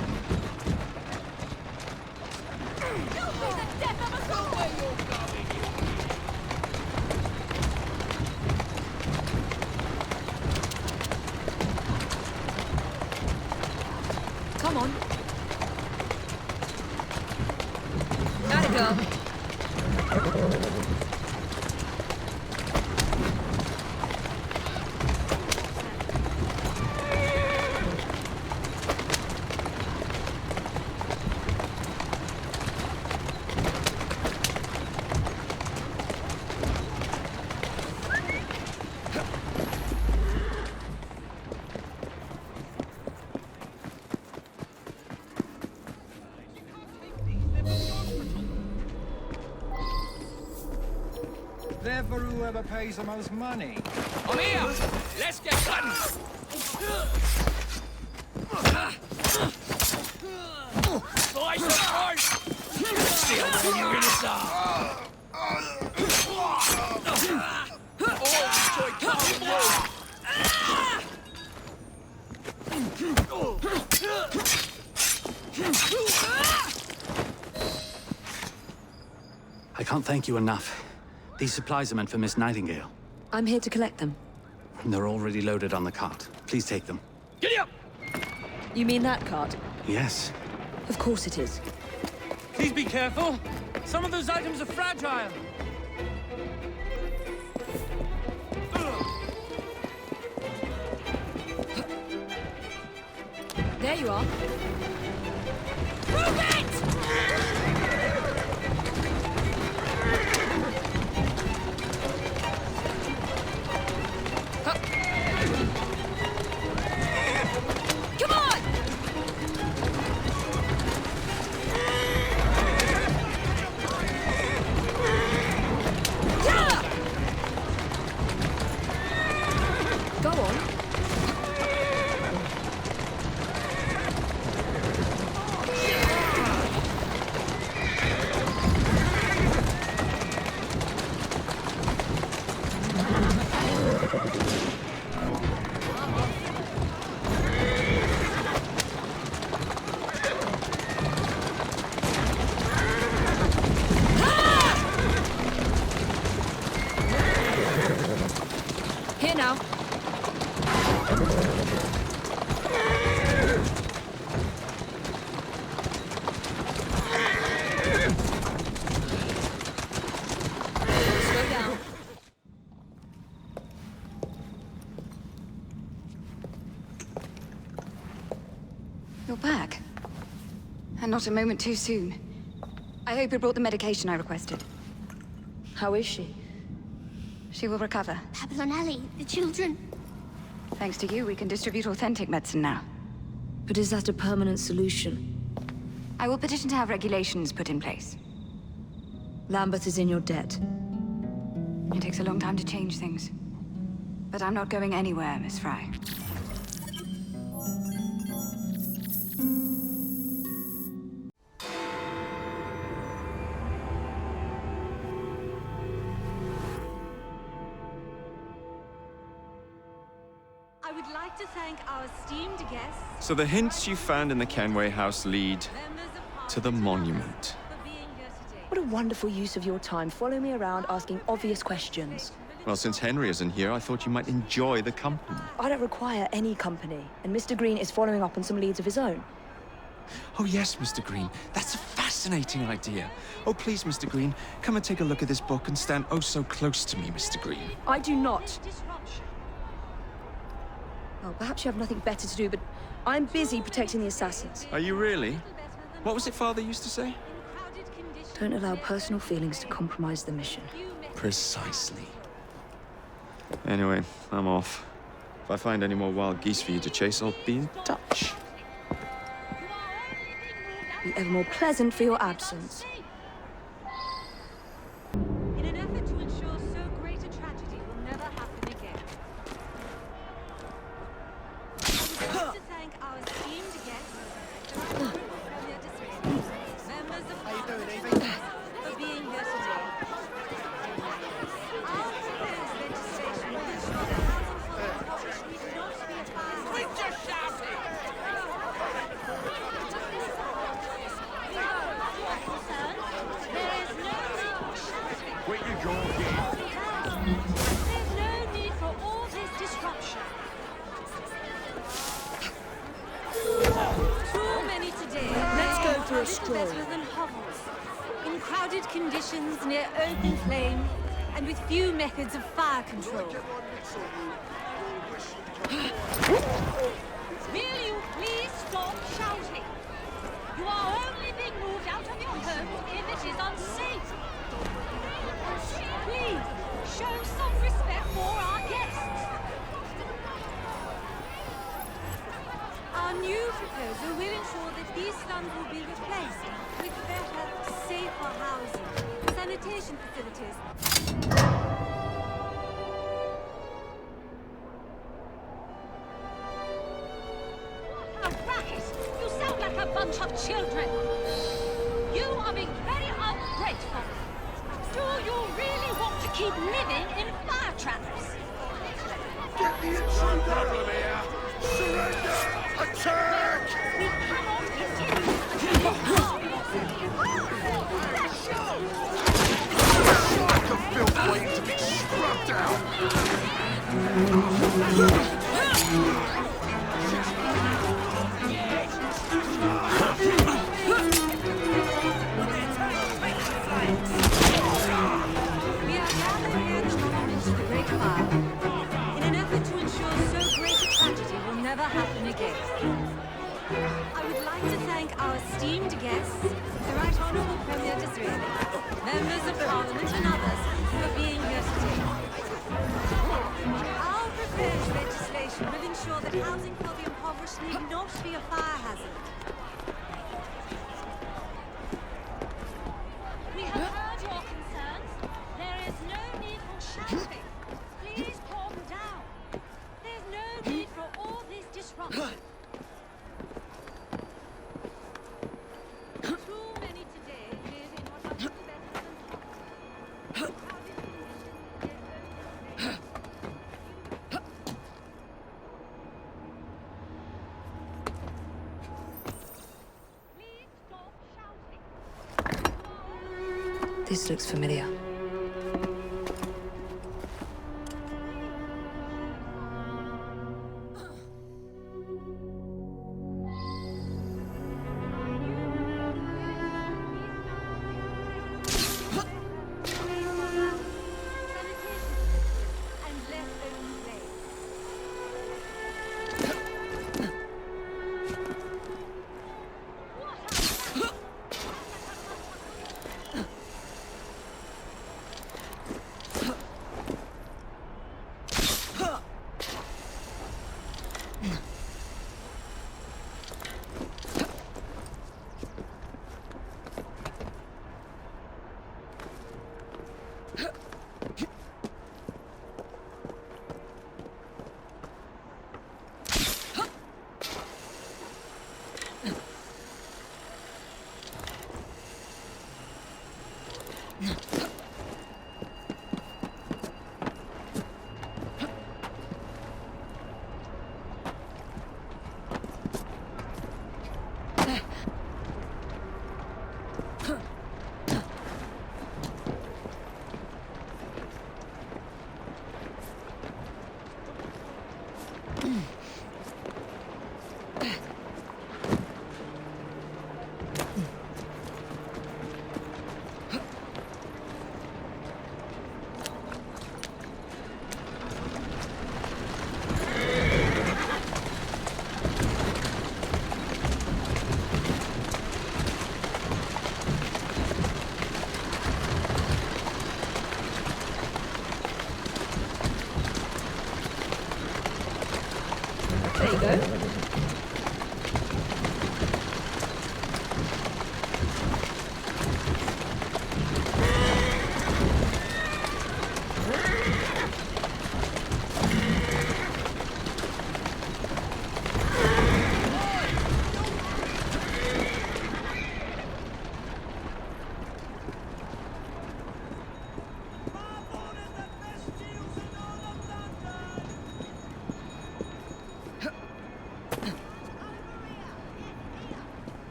You'll be the death of us all where you're going. Come on. Gotta go. They're for whoever pays the most money. I'm here! Let's get done! Slice of price! See how many you're gonna start! Oh, enjoy cutting wood! I can't thank you enough. These supplies are meant for Miss Nightingale. I'm here to collect them. They're already loaded on the cart. Please take them. Giddy up! You mean that cart? Yes. Of course it is. Please be careful. Some of those items are fragile. There you are. Move it! Come on! Yeah! Go on. Here now. Slow down. You're back. And not a moment too soon. I hope you brought the medication I requested. How is she? She will recover. Abberline, the children. Thanks to you, we can distribute authentic medicine now. But is that a permanent solution? I will petition to have regulations put in place. Lambeth is in your debt. It takes a long time to change things. But I'm not going anywhere, Miss Frye. would like to thank our esteemed guests. So the hints you found in the Kenway house lead to the monument. What a wonderful use of your time, following me around asking obvious questions. Well, since Henry isn't here, I thought you might enjoy the company. I don't require any company, and Mr. Green is following up on some leads of his own. Oh yes, Mr. Green. That's a fascinating idea. Oh, please, Mr. Green, come and take a look at this book and stand oh so close to me, Mr. Green. I do not. Well, perhaps you have nothing better to do, but I'm busy protecting the assassins. Are you really? What was it Father used to say? Don't allow personal feelings to compromise the mission. Precisely. Anyway, I'm off. If I find any more wild geese for you to chase, I'll be in touch. Be ever more pleasant for your absence. In an effort to ensure so great a tragedy will never happen again. I would like to thank our esteemed guests, members of Parliament, for being here today. Our proposed legislation will ensure that housing for the impoverished need not be a fire. Quit just shouting! Quit your jaw, There's no need for all this disruption. Too many today. Let's go for a Little stroll. better than hovels. In crowded conditions near open flame, and with few methods of fire control. Will you please stop shouting? You are only being moved out of your home if it is unsafe. Please, show some respect for our guests. Our new proposal will ensure that these slums will be replaced with better, safer housing, sanitation facilities. What a racket! You sound like a bunch of children. You are being very ungrateful. Do you really want to keep living in fire traps? Get the intruder out of here! Surrender! Attack! We cannot continue. Like a filth waiting to be scrubbed out! We are gathering here to monument to the Great Fire, in an effort to ensure so great a tragedy will never happen again. I would like to thank our esteemed guests, the Right Honourable Premier Disraeli, members of Parliament and others, for being here today. Our proposed legislation will ensure that housing for the impoverished need not be a fire hazard. We have heard your concerns. There is no need for shouting. Please calm down. There's no need for all this disruption. Too many today live in what are little better than hovels. Please stop shouting. This looks familiar. There you go.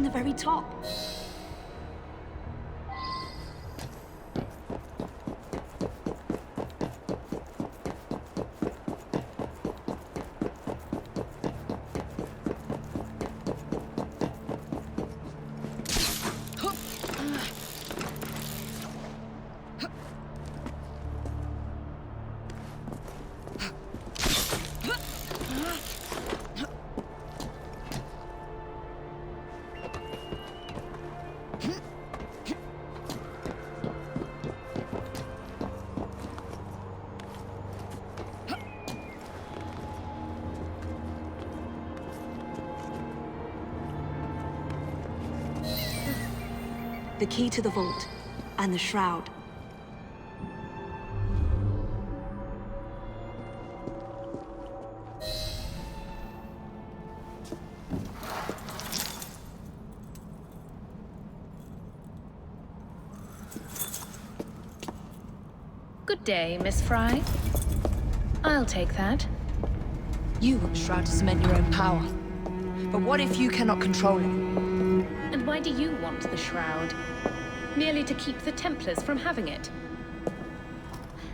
the very top. The key to the vault, and the shroud. Good day, Miss Frye. I'll take that. You want the shroud to cement your own power. But what if you cannot control it? And why do you want the shroud? Merely to keep the Templars from having it?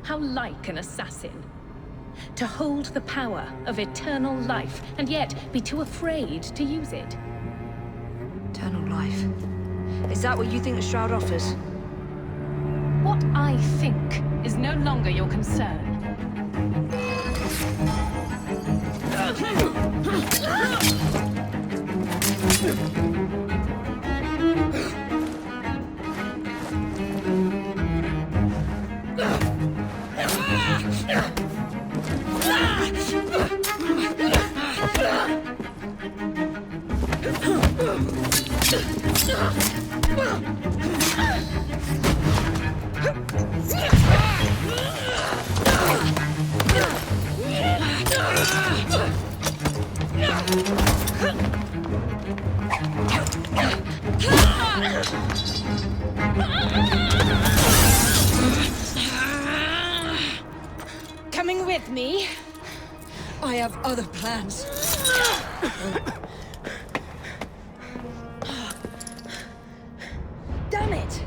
How like an assassin. To hold the power of eternal life, and yet be too afraid to use it. Eternal life. Is that what you think the shroud offers? What I think is no longer your concern. Coming with me? I have other plans. Damn it!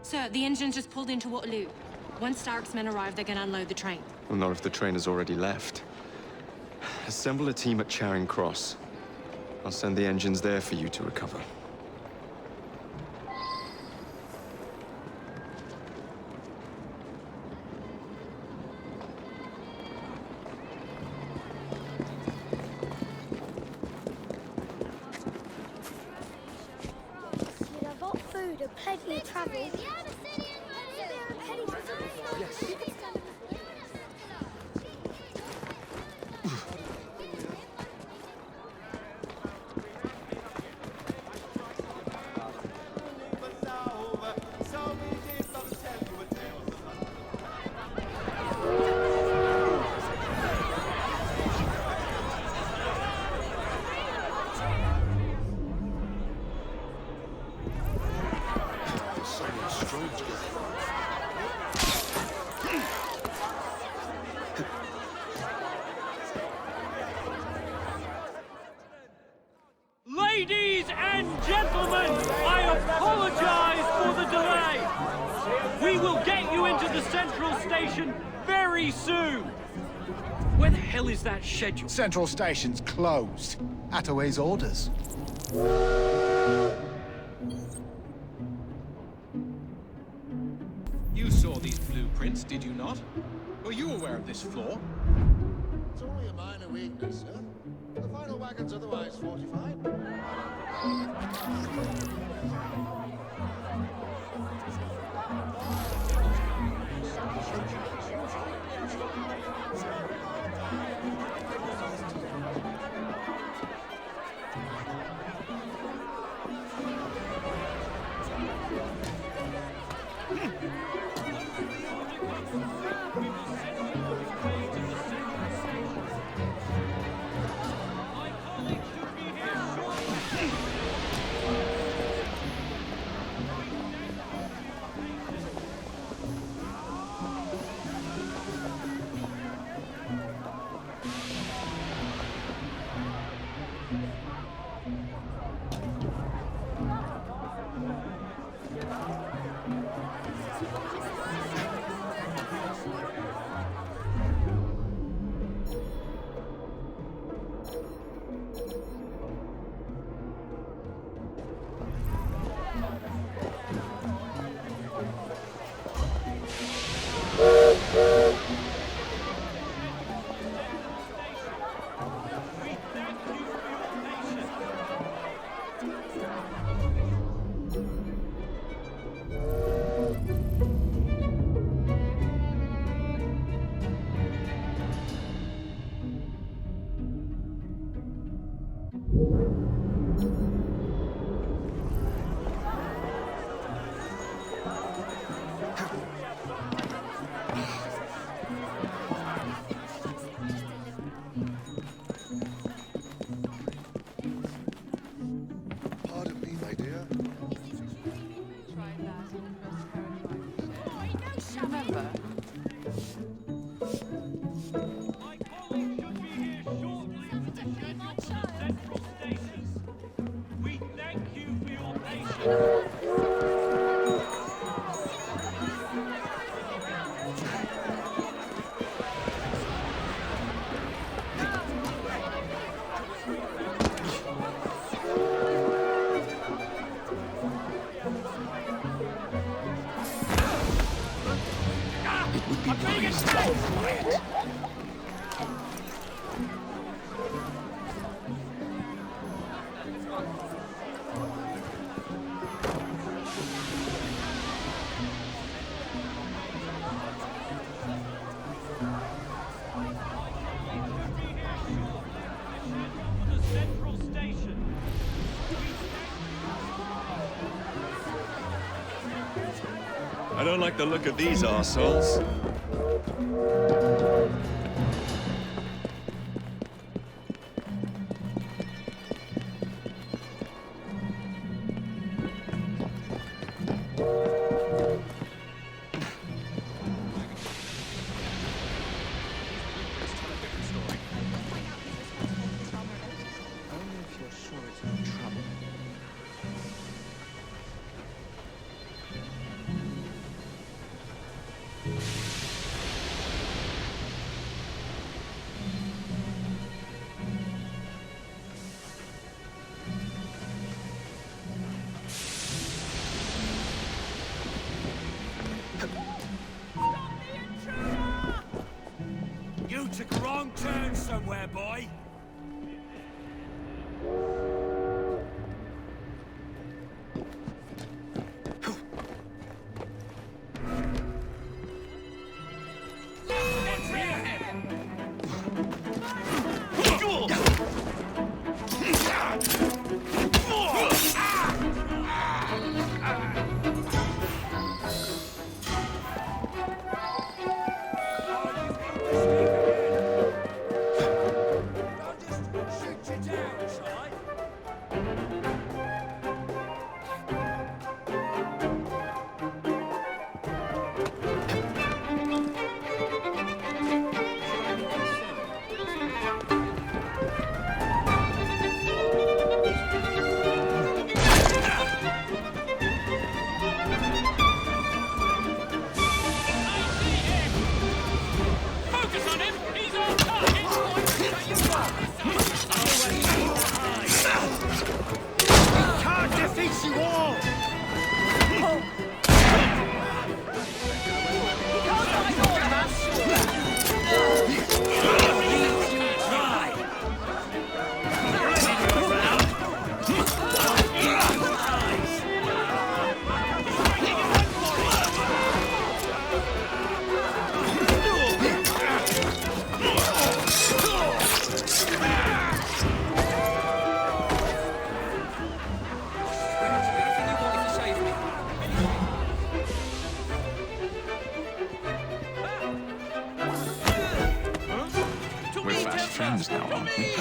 Sir, the engines just pulled into Waterloo. Once Starrick's men arrive, they're gonna unload the train. Well, not if the train has already left. Assemble a team at Charing Cross. I'll send the engines there for you to recover. I've got food and plenty of travel. Ladies and gentlemen, I apologize for the delay. We will get you into the central station very soon. Where the hell is that schedule? Central Station's closed. Attaway's orders. You saw these blueprints, did you not? Were you aware of this flaw? It's only a minor weakness, sir. The final wagon's otherwise fortified. Remember? We thank you for your patience. It would be wise to keep quiet. The central station. I don't like the look of these arseholes. You took a wrong turn somewhere, boy. friends now, aren't we?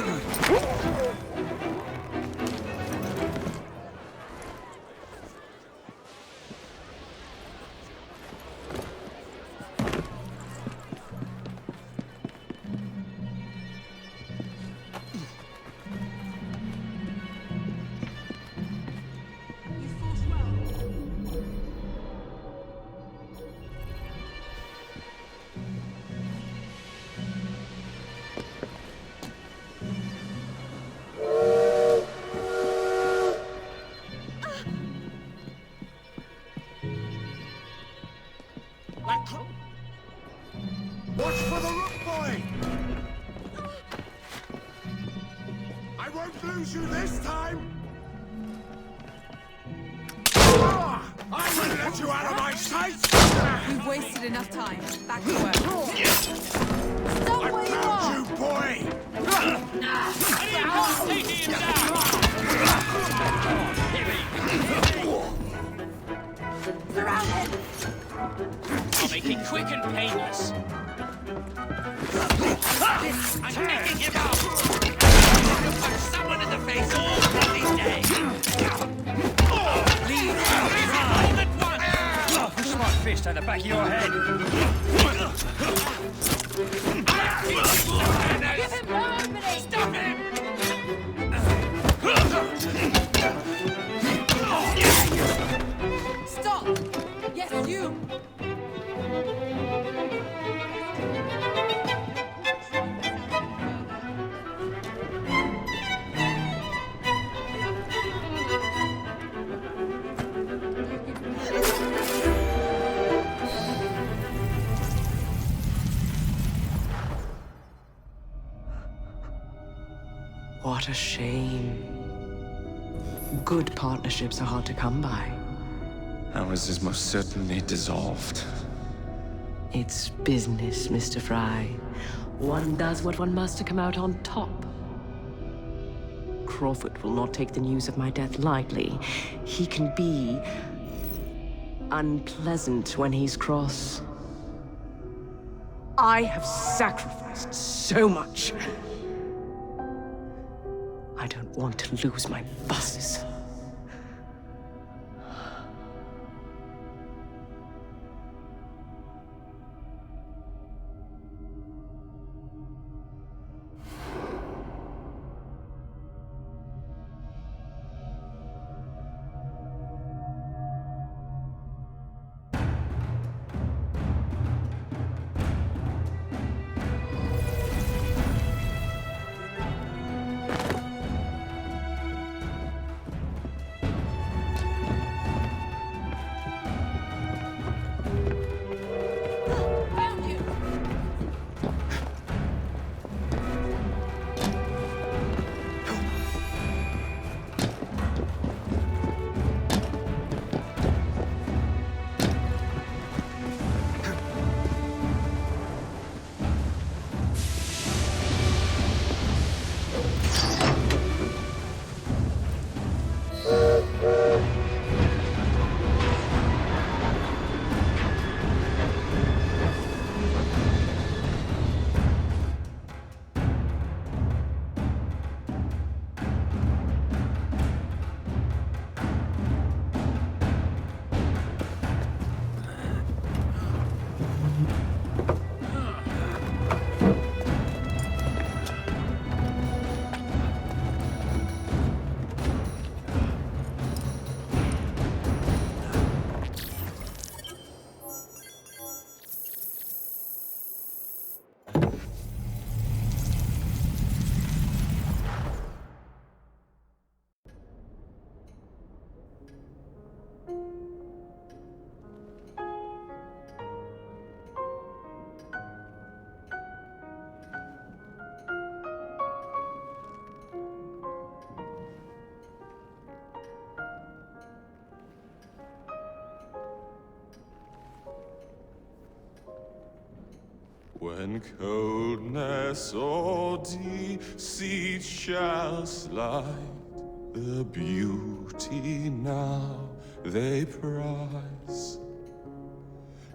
Watch for the Rook boy! I won't lose you this time! I won't let you out of my sight! We've wasted enough time. Back to work. Stop where you are! You boy! Surrounded! I'll make it quick and painless. I'm taking him out! You'll punch someone in the face all bloody day! out the back of your head. Give him no opening! Stop him! Stop! Yes, you! What a shame. Good partnerships are hard to come by. Ours is most certainly dissolved. It's business, Mr. Frye. One does what one must to come out on top. Crawford will not take the news of my death lightly. He can be unpleasant when he's cross. I have sacrificed so much. I don't want to lose my bosses. When coldness or deceit shall slide, the beauty now they prize,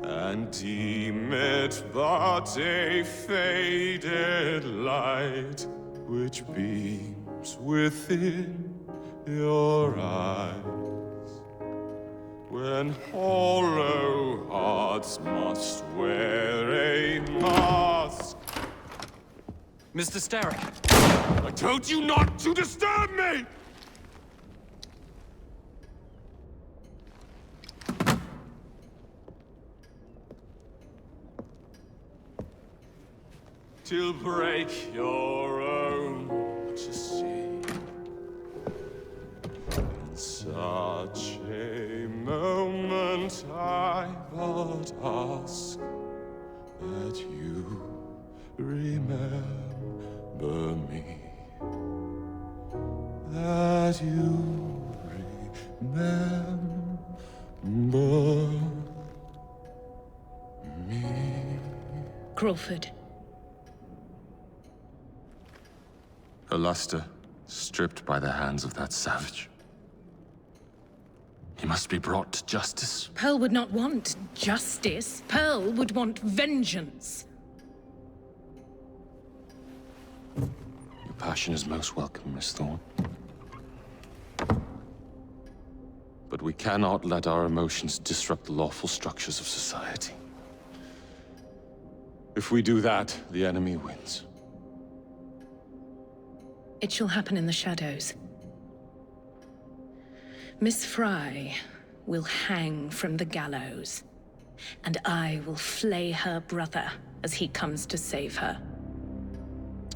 and deem it but a faded light which beams within your eyes. When hollow hearts must wear a mask. Mr. Starrick! I told you not to disturb me! Till break your own majesty. In such a moment I but ask that you remember me. That you remember me. Crawford. Her luster stripped by the hands of that savage. He must be brought to justice. Pearl would not want justice. Pearl would want vengeance. Your passion is most welcome, Miss Thorne. But we cannot let our emotions disrupt the lawful structures of society. If we do that, the enemy wins. It shall happen in the shadows. Miss Frye will hang from the gallows, and I will flay her brother as he comes to save her.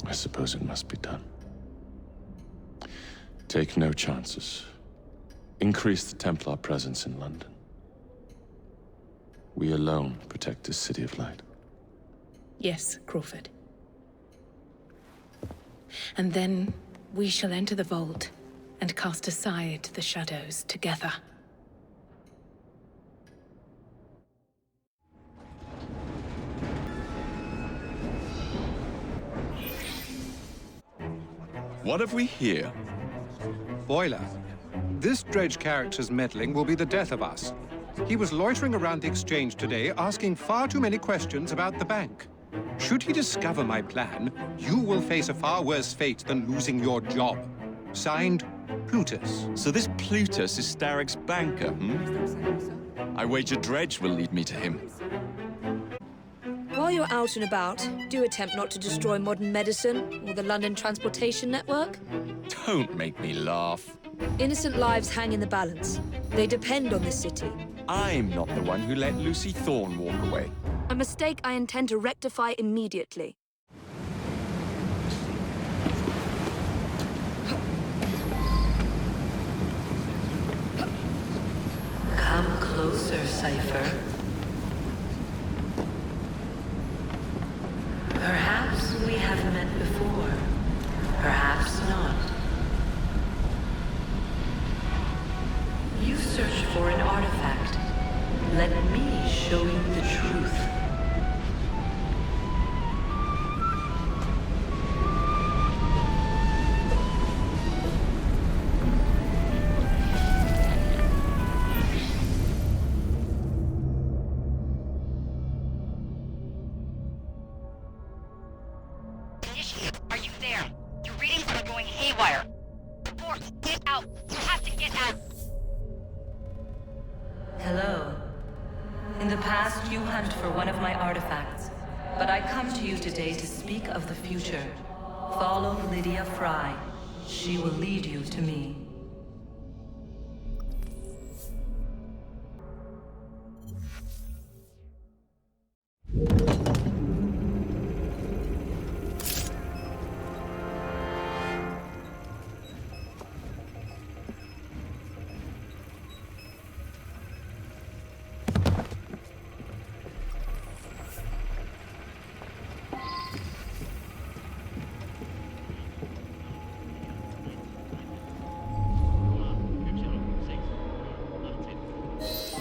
I suppose it must be done. Take no chances. Increase the Templar presence in London. We alone protect this city of light. Yes, Crawford. And then we shall enter the vault and cast aside the shadows together. What have we here? Boiler. This dredge character's meddling will be the death of us. He was loitering around the exchange today, asking far too many questions about the bank. Should he discover my plan, you will face a far worse fate than losing your job. Signed, Plutus. So this Plutus is Starrick's banker, I wager Dredge will lead me to him. While you're out and about, do attempt not to destroy modern medicine or the London transportation network. Don't make me laugh. Innocent lives hang in the balance. They depend on this city. I'm not the one who let Lucy Thorne walk away. A mistake I intend to rectify immediately. Come closer, Cypher. Perhaps we have met before. Perhaps not. You search for an artifact. Let me show you the truth. Are you there? Your readings are going haywire. Report, get out. You have to get out. Hello. In the past, you hunt for one of my artifacts, but I come to you today to speak of the future. Follow Lydia Frye. She will lead you to me.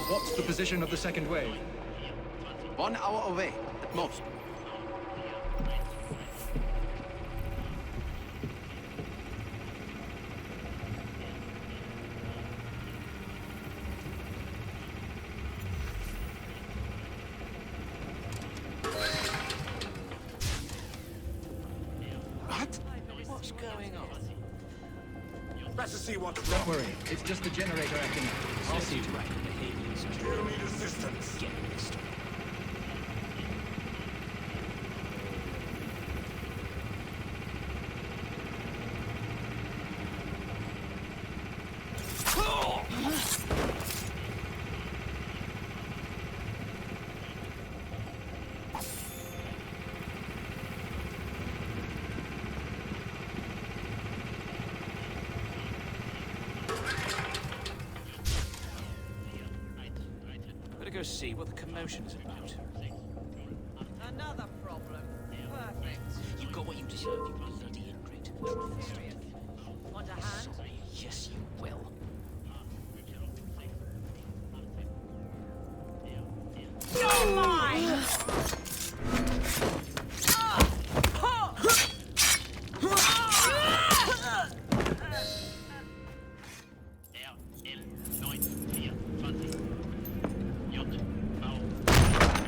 What's the position of the second wave? 1 hour away, at most. What? What's going on? Better see what's wrong. Don't worry, it's just the generator acting up. I'll see to it. You need assistance. Go see what the commotion is about. Another problem. Perfect. You got what you deserve, you bloody ingrate. Want a hand? Yes, you will. You're mine!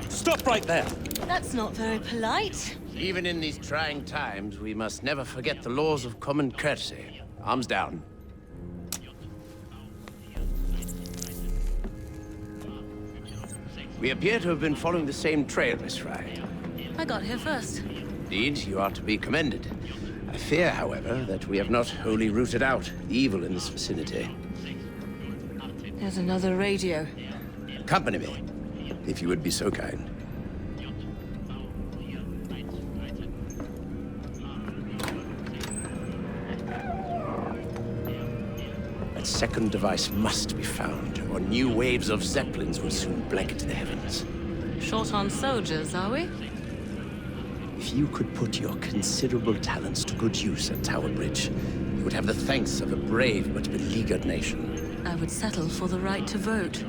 Stop right there! That's not very polite. Even in these trying times, we must never forget the laws of common courtesy. Arms down. We appear to have been following the same trail, Miss Frye. I got here first. Indeed, you are to be commended. I fear, however, that we have not wholly rooted out the evil in this vicinity. There's another radio. Accompany me, if you would be so kind. That second device must be found, or new waves of Zeppelins will soon blanket the heavens. Short on soldiers, are we? If you could put your considerable talents to good use at Tower Bridge, you would have the thanks of a brave but beleaguered nation. I would settle for the right to vote.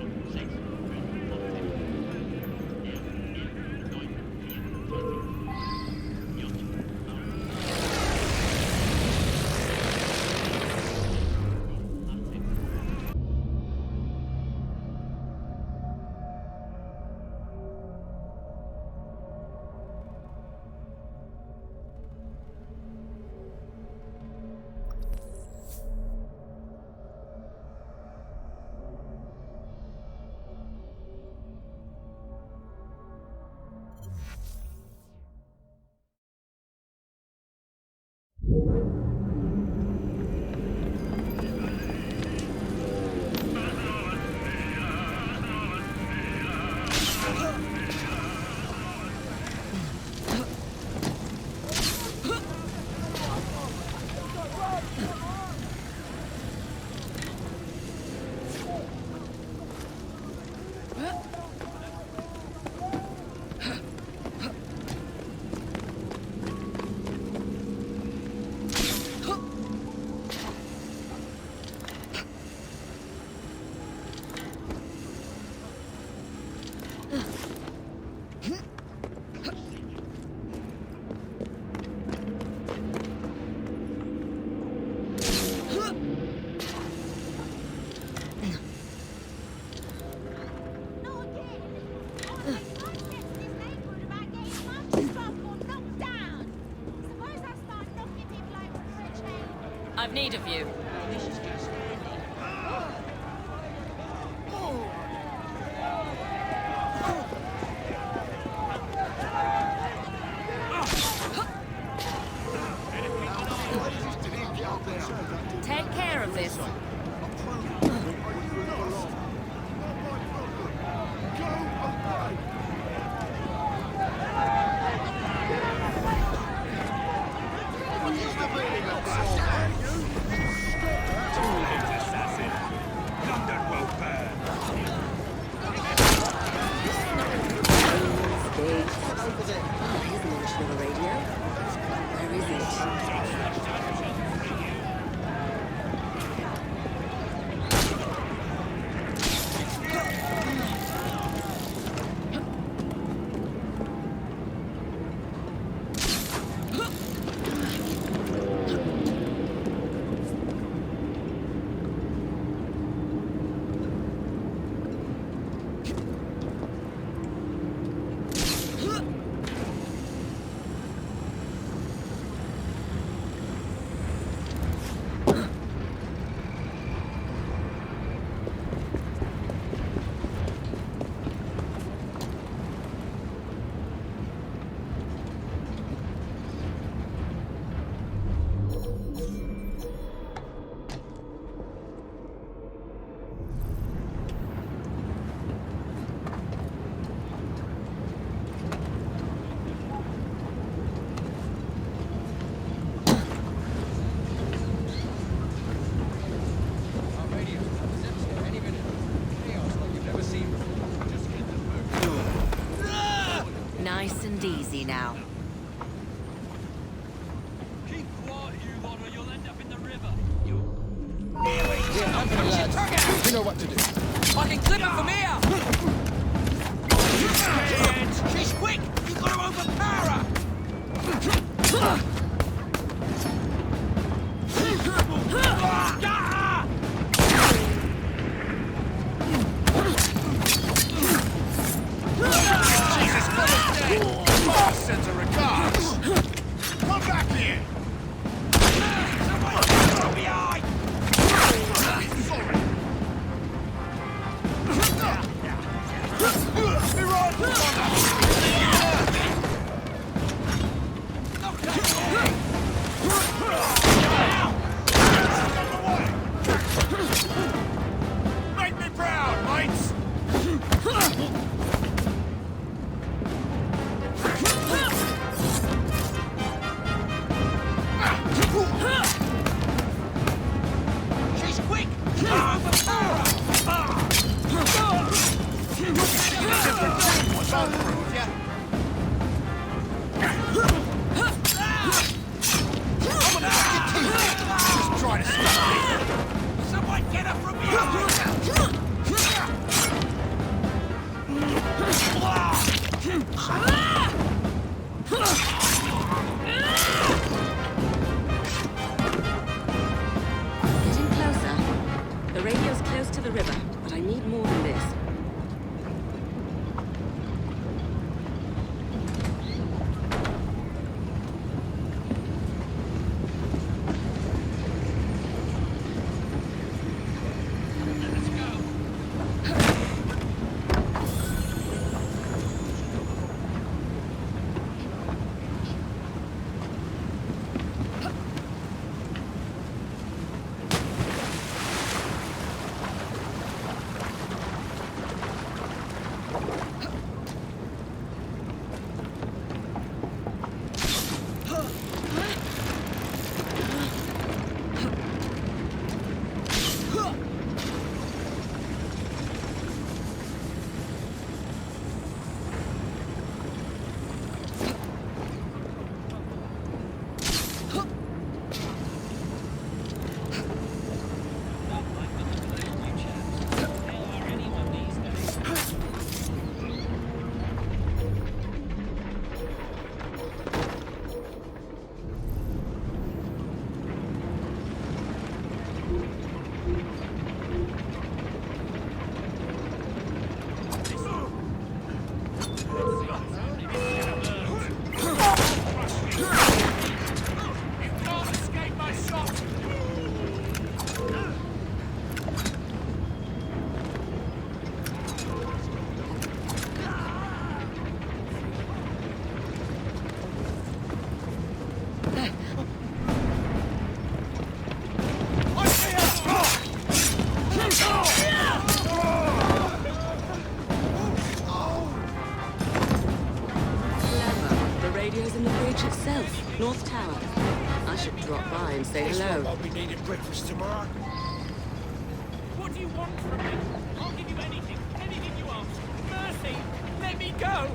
I've need of you. Take care of this. Nice and easy now. Keep quiet, you lot, or you'll end up in the river. You know what to do. I can clip it from here! She's quick! You've got to overpower her! Jesus Christ! Oh, sends her regards! Come back here! From behind! Sorry! Make me proud, mates! She's quick! What's on the road, yeah? I'm gonna knock your teeth in. Just trying to stop me. Someone get her from behind! Getting closer. The radio's close to the river, but I need more than this. North Tower. I should drop by and say hello. I'll be needing breakfast tomorrow. What do you want from me? I'll give you anything. Anything you ask. Mercy! Let me go!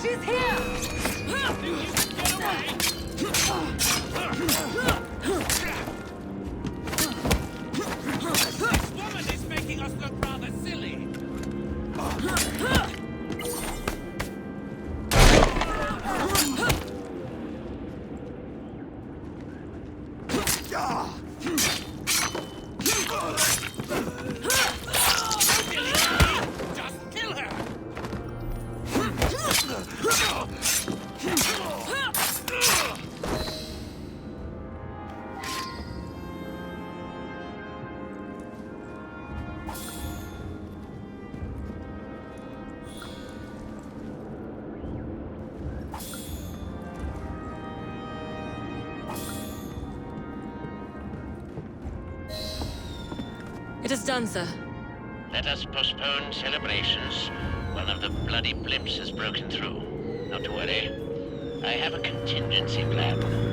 She's here! This woman is making us look rather silly. Just kill her! It is done, sir. Let us postpone celebrations. One of the bloody blimps has broken through. Not to worry. I have a contingency plan.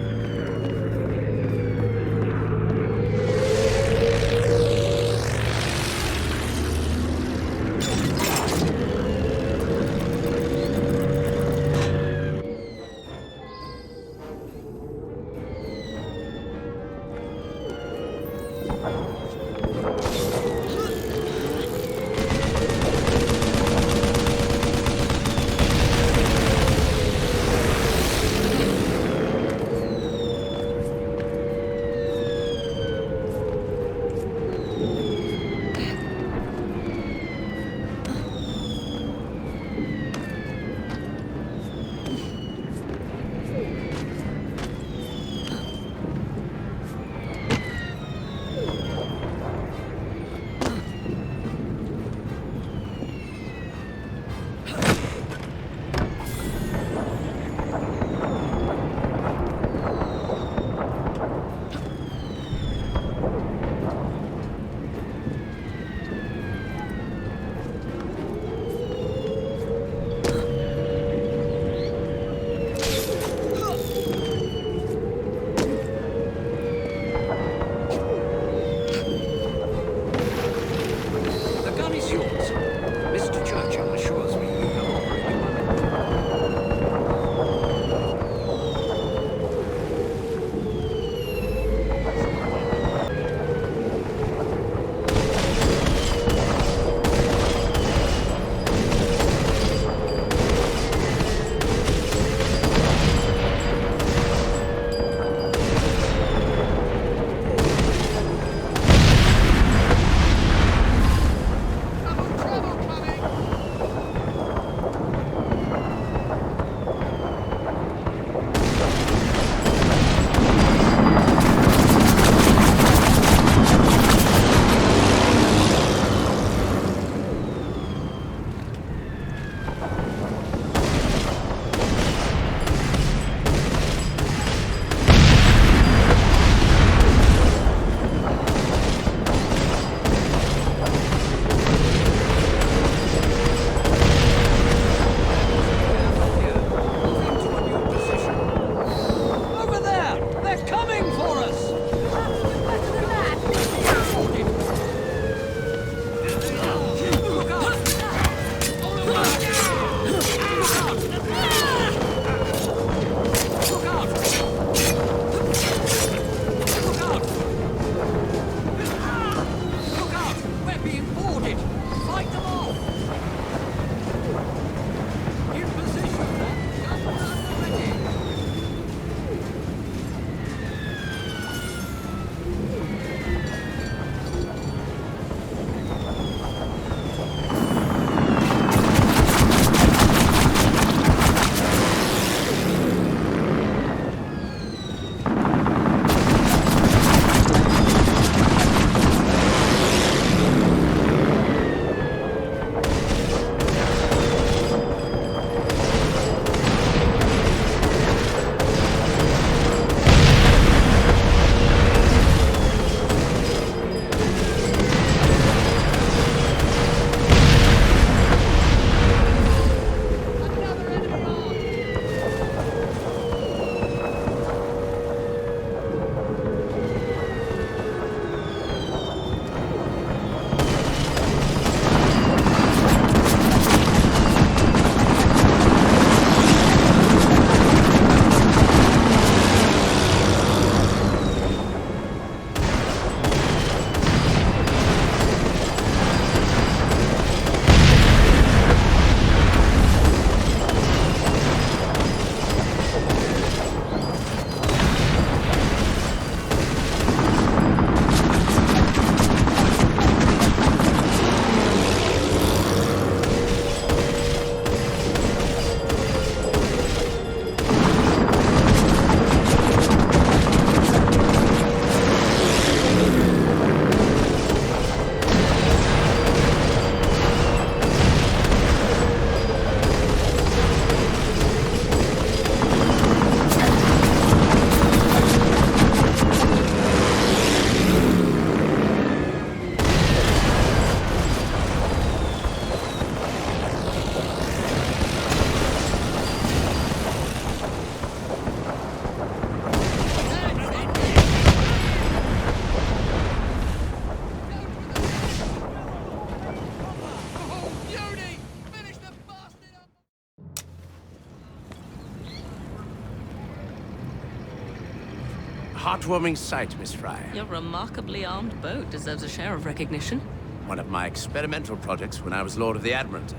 heartwarming sight, Miss Frye. Your remarkably armed boat deserves a share of recognition. One of my experimental projects when I was Lord of the Admiralty.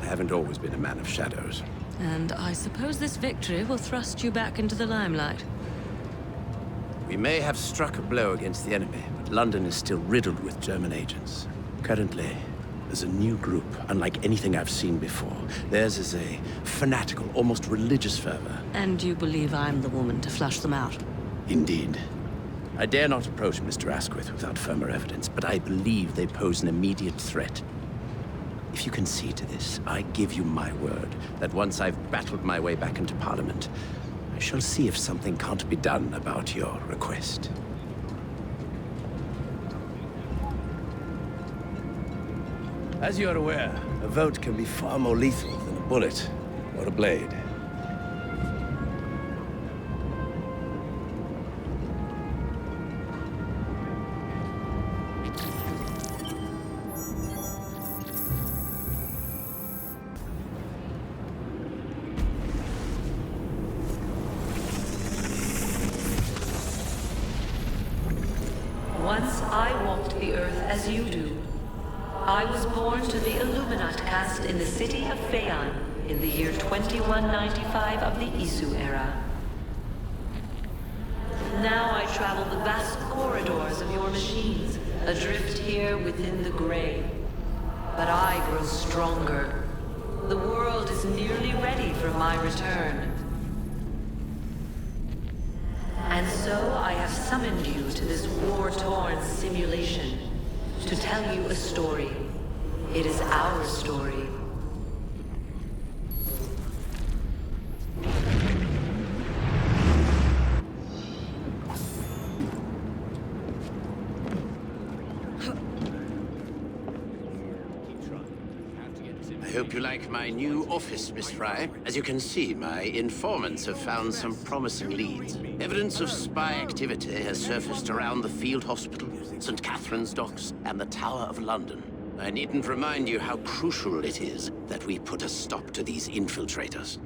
I haven't always been a man of shadows. And I suppose this victory will thrust you back into the limelight. We may have struck a blow against the enemy, but London is still riddled with German agents. Currently, there's a new group, unlike anything I've seen before. Theirs is a fanatical, almost religious fervor. And you believe I'm the woman to flush them out? Indeed. I dare not approach Mr. Asquith without firmer evidence, but I believe they pose an immediate threat. If you concede to this, I give you my word that once I've battled my way back into Parliament, I shall see if something can't be done about your request. As you are aware, a vote can be far more lethal than a bullet or a blade. Once I walked the earth as you do. I was born to the Illuminat caste in the city of Phaon in the year 2195 of the Isu era. Now I travel the vast corridors of your machines, adrift here within the gray. But I grow stronger. The world is nearly ready for my return. And so I have summoned you to this war-torn simulation to tell you a story. It is our story. I hope you like my new office, Miss Frye. As you can see, my informants have found some promising leads. Evidence of spy activity has surfaced around the field hospital, St. Catherine's Docks, and the Tower of London. I needn't remind you how crucial it is that we put a stop to these infiltrators.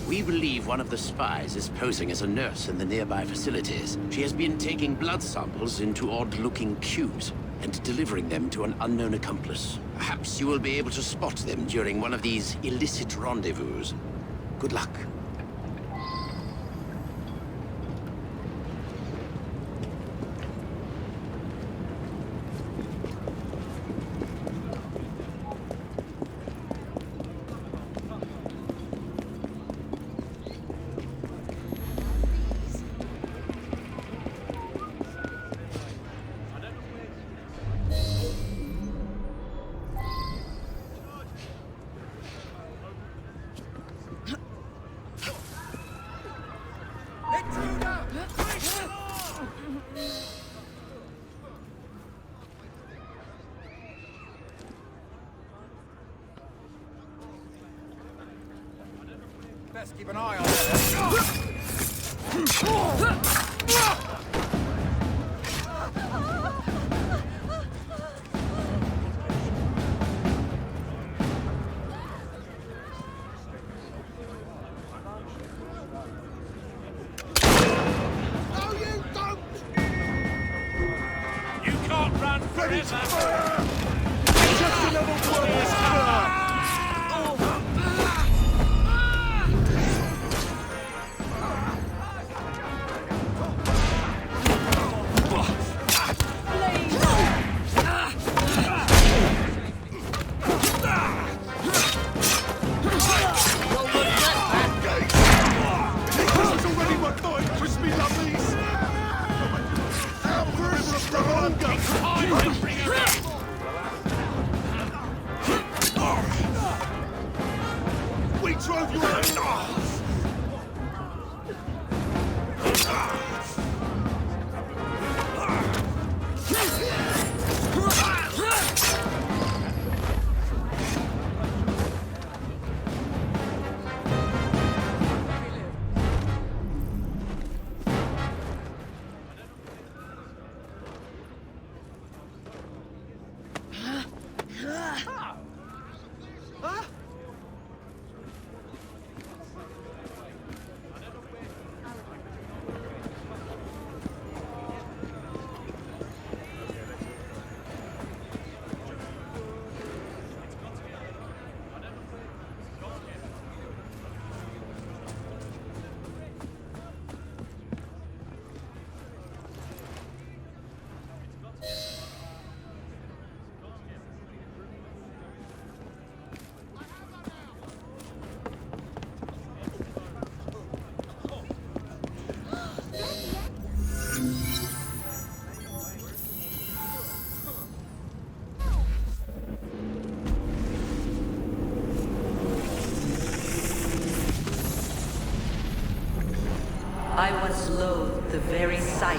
We believe one of the spies is posing as a nurse in the nearby facilities. She has been taking blood samples into odd-looking cubes and delivering them to an unknown accomplice. Perhaps you will be able to spot them during one of these illicit rendezvous. Good luck. Best keep an eye on that. You can't run forever! Just another word!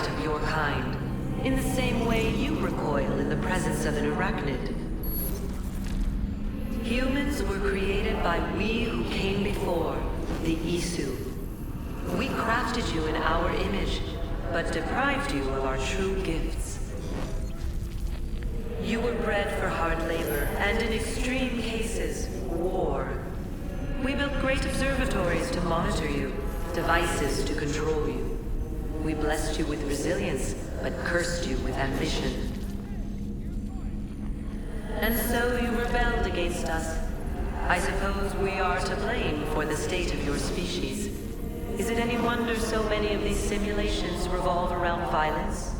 sight of your kind, in the same way you recoil in the presence of an arachnid. Humans were created by we who came before, the Isu. We crafted you in our image, but deprived you of our true gifts. You were bred for hard labor, and in extreme cases, war. We built great observatories to monitor you, devices to control you. We blessed you with resilience, but cursed you with ambition. And so you rebelled against us. I suppose we are to blame for the state of your species. Is it any wonder so many of these simulations revolve around violence?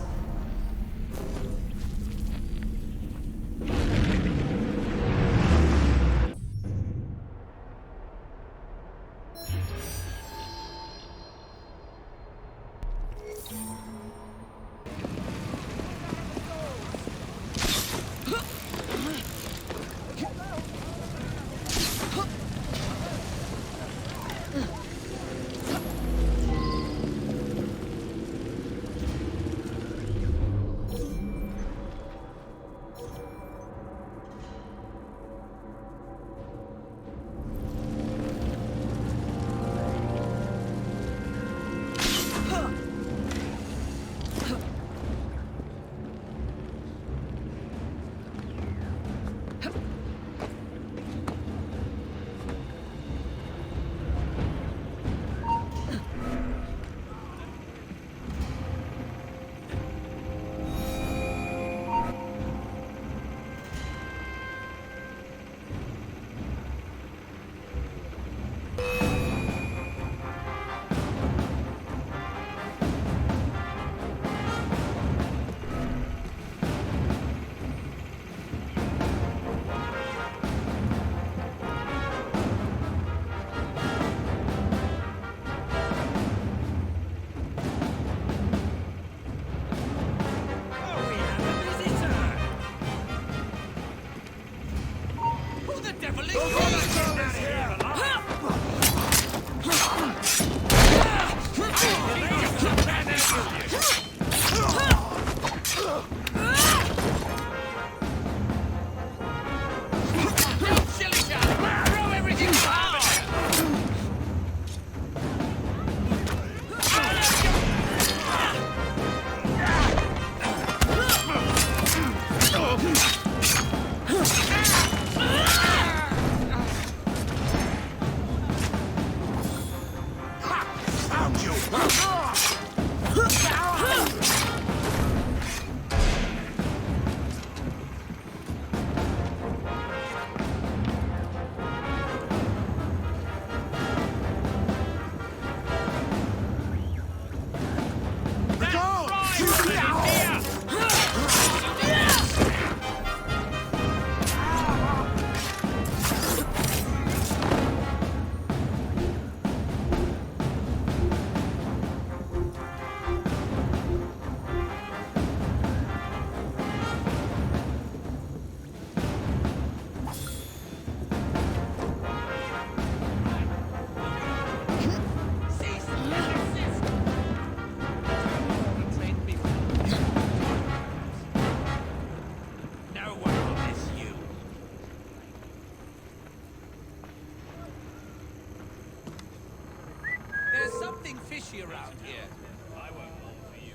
Around here. I won't fall for you.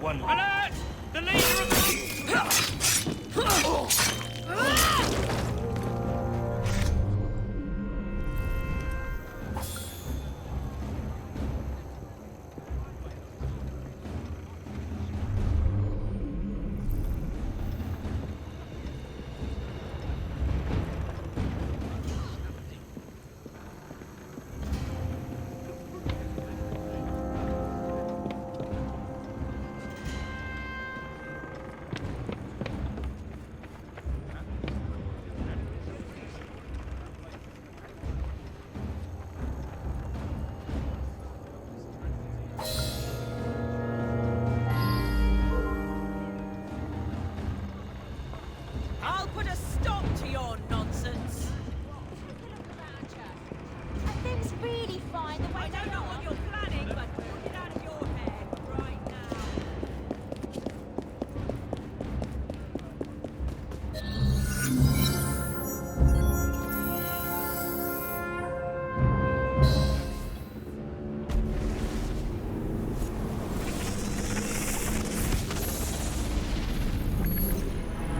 One. Alert! The leader of the...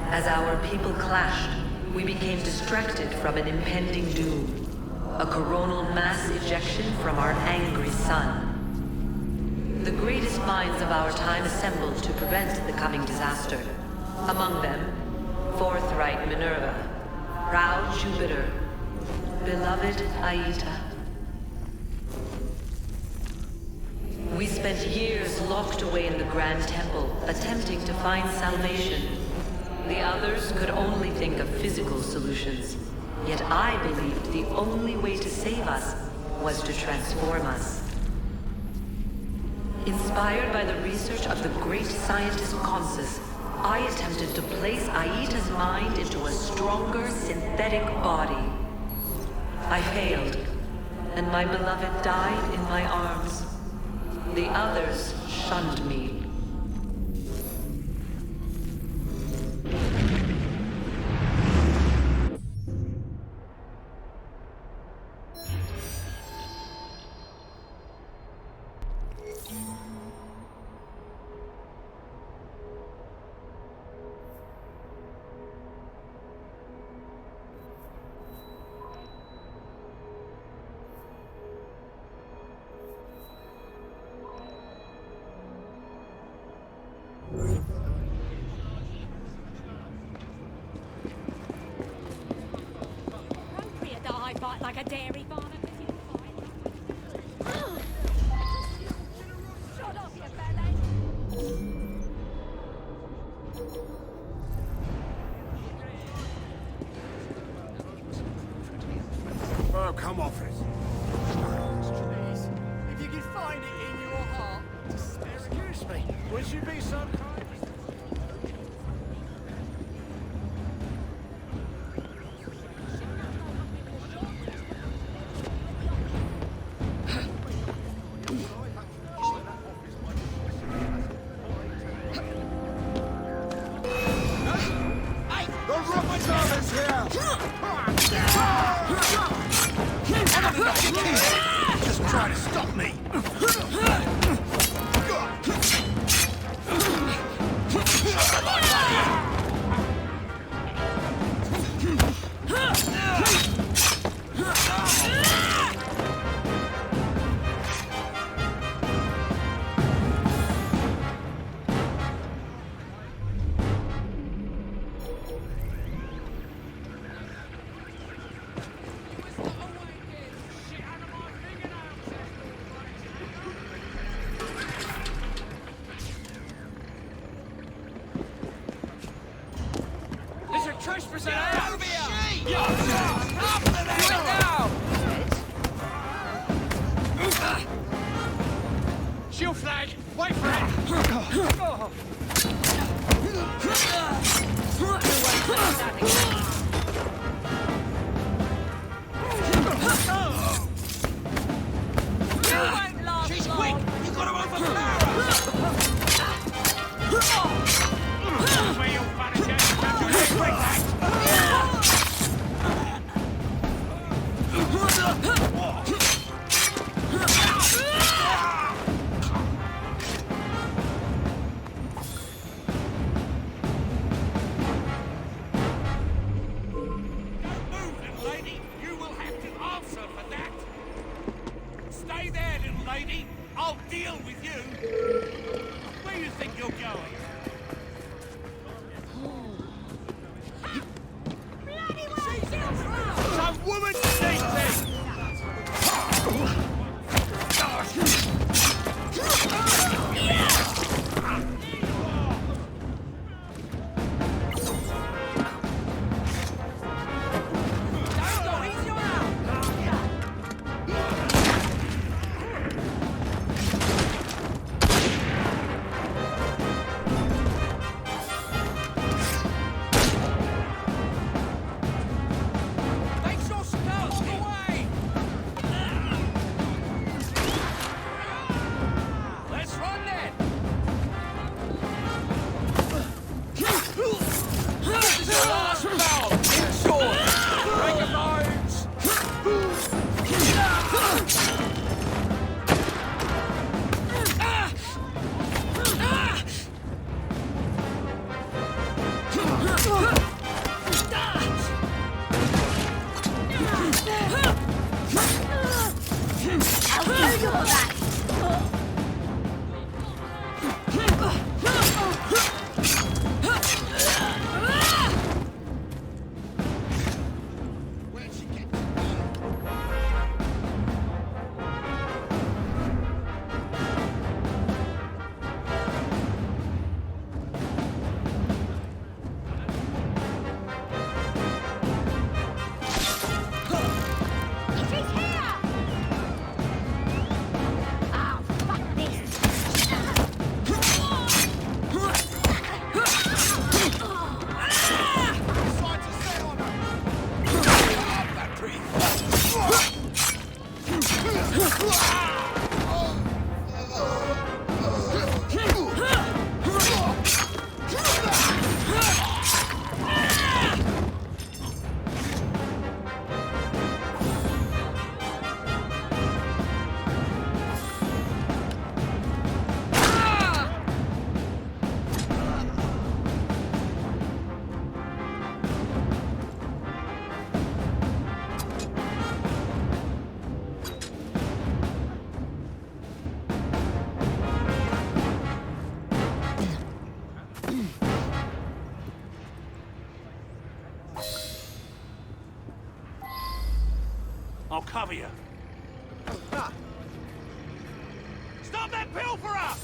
As our people clashed, we became distracted from an impending doom. A coronal mass ejection from our angry sun. The greatest minds of our time assembled to prevent the coming disaster. Among them, forthright Minerva, proud Jupiter, beloved Aita. We spent years locked away in the Grand Temple, attempting to find salvation. The others could only think of physical solutions. Yet I believed the only way to save us was to transform us. Inspired by the research of the great scientist Consus, I attempted to place Aita's mind into a stronger synthetic body. I failed, and my beloved died in my arms. The others shunned me. Like a dairy farmer. Shut up, you belly! Oh, come off it. Please, if you could find it in your heart to spare. Excuse me, would you be so kind? Just try to stop me. Shield flag! Wait for it! She's quick! You got her over Clara! Where you funny Jacob and Evie Frye? I'll cover you. Stop that pilferer!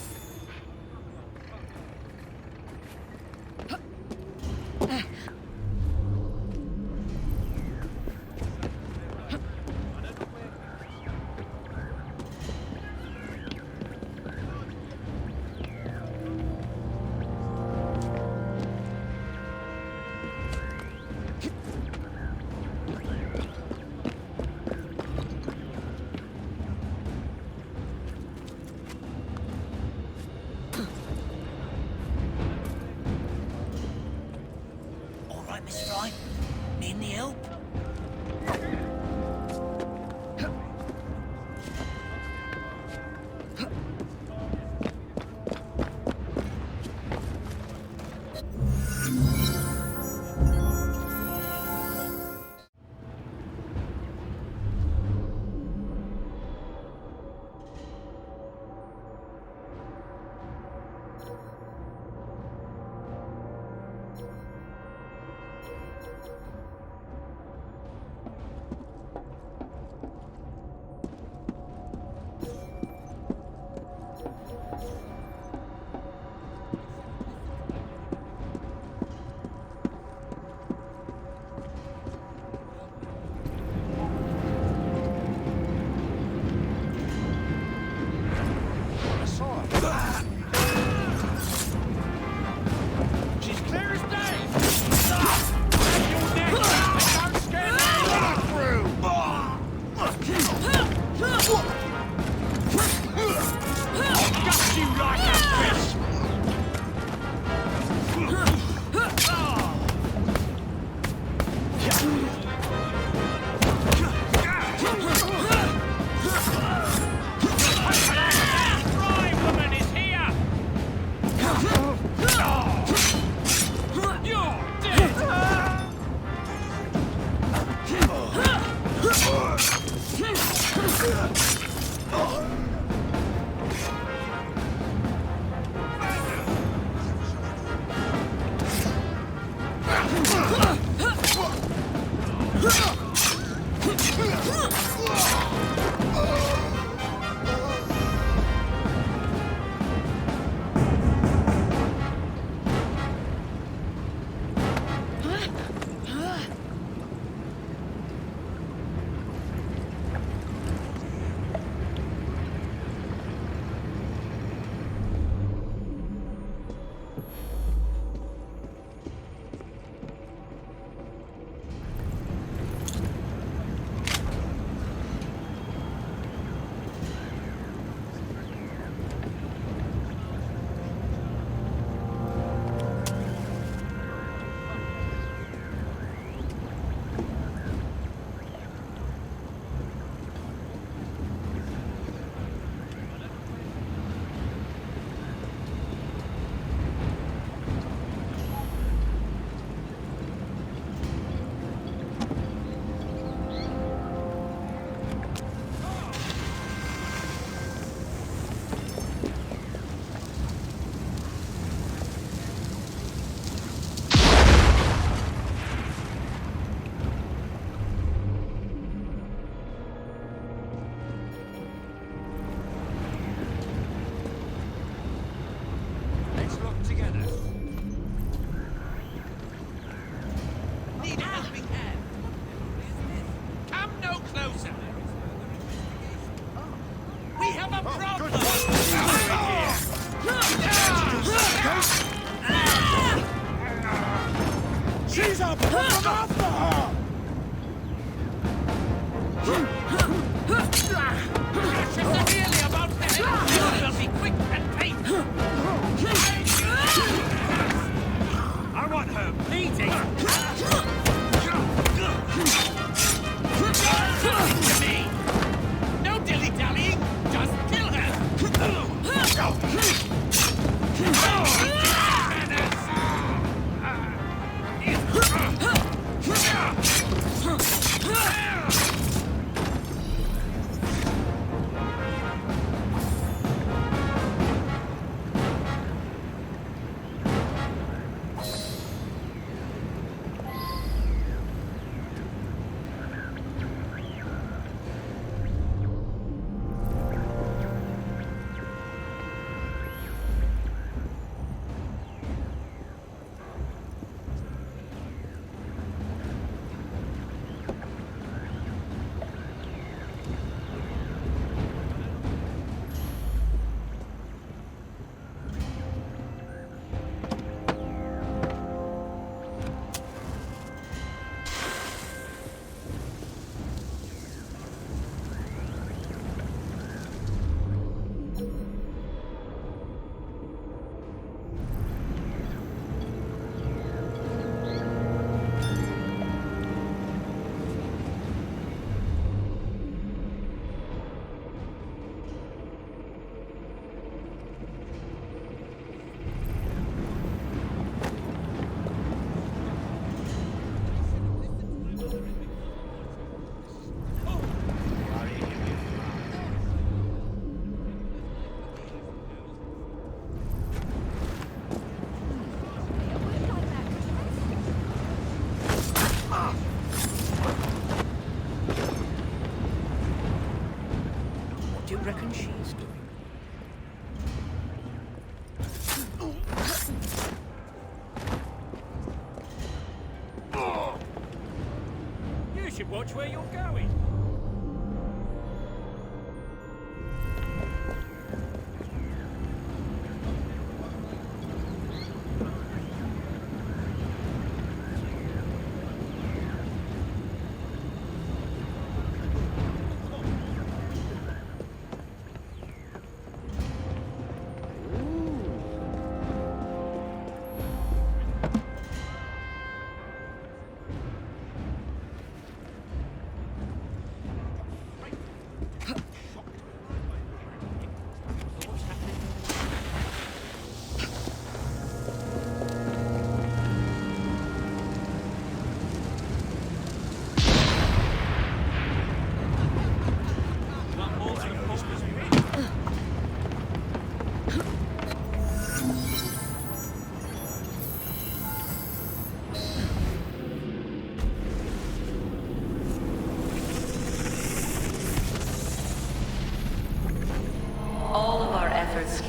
should watch where you're going.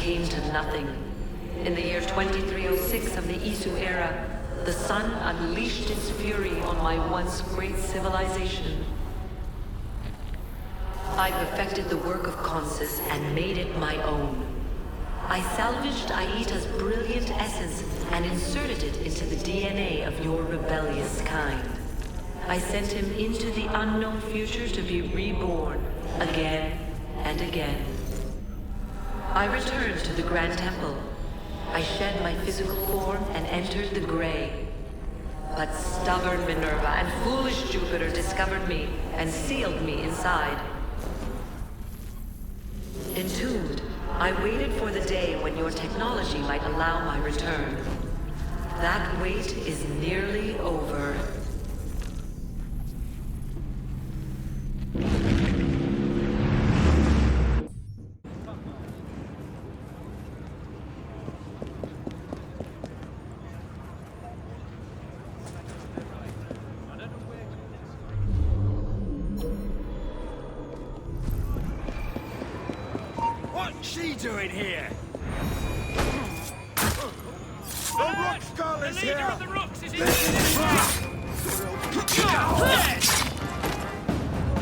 Came to nothing. In the year 2306 of the Isu era, the sun unleashed its fury on my once great civilization. I perfected the work of Consus and made it my own. I salvaged Aita's brilliant essence and inserted it into the DNA of your rebellious kind. I sent him into the unknown future to be reborn again and again. I returned to the Grand Temple. I shed my physical form and entered the Grey. But stubborn Minerva and foolish Jupiter discovered me and sealed me inside. Entombed, I waited for the day when your technology might allow my return. That wait is nearly over. Doing here? The Rooks girl is The leader here! of the Rooks is in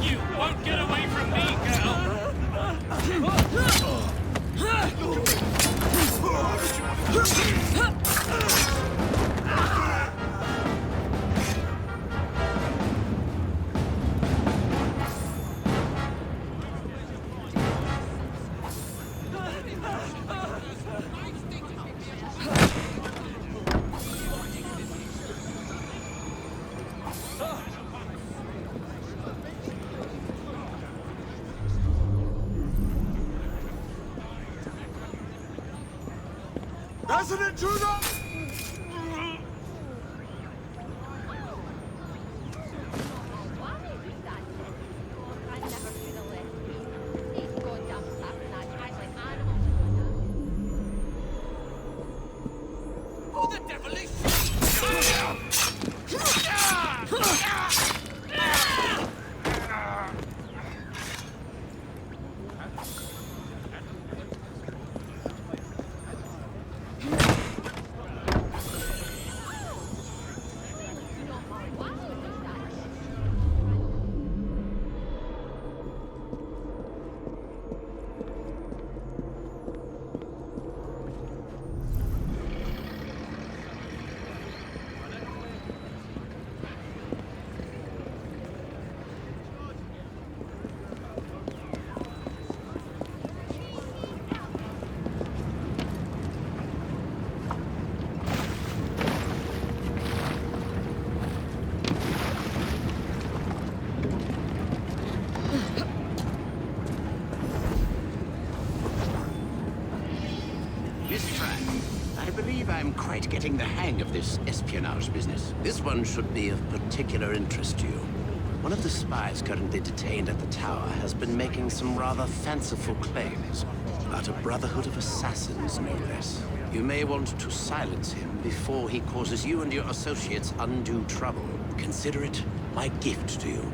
You won't get away from me, Resident intruder! Who the devil is I'm quite getting the hang of this espionage business. This one should be of particular interest to you. One of the spies currently detained at the tower has been making some rather fanciful claims about a brotherhood of assassins, no less. You may want to silence him before he causes you and your associates undue trouble. Consider it my gift to you.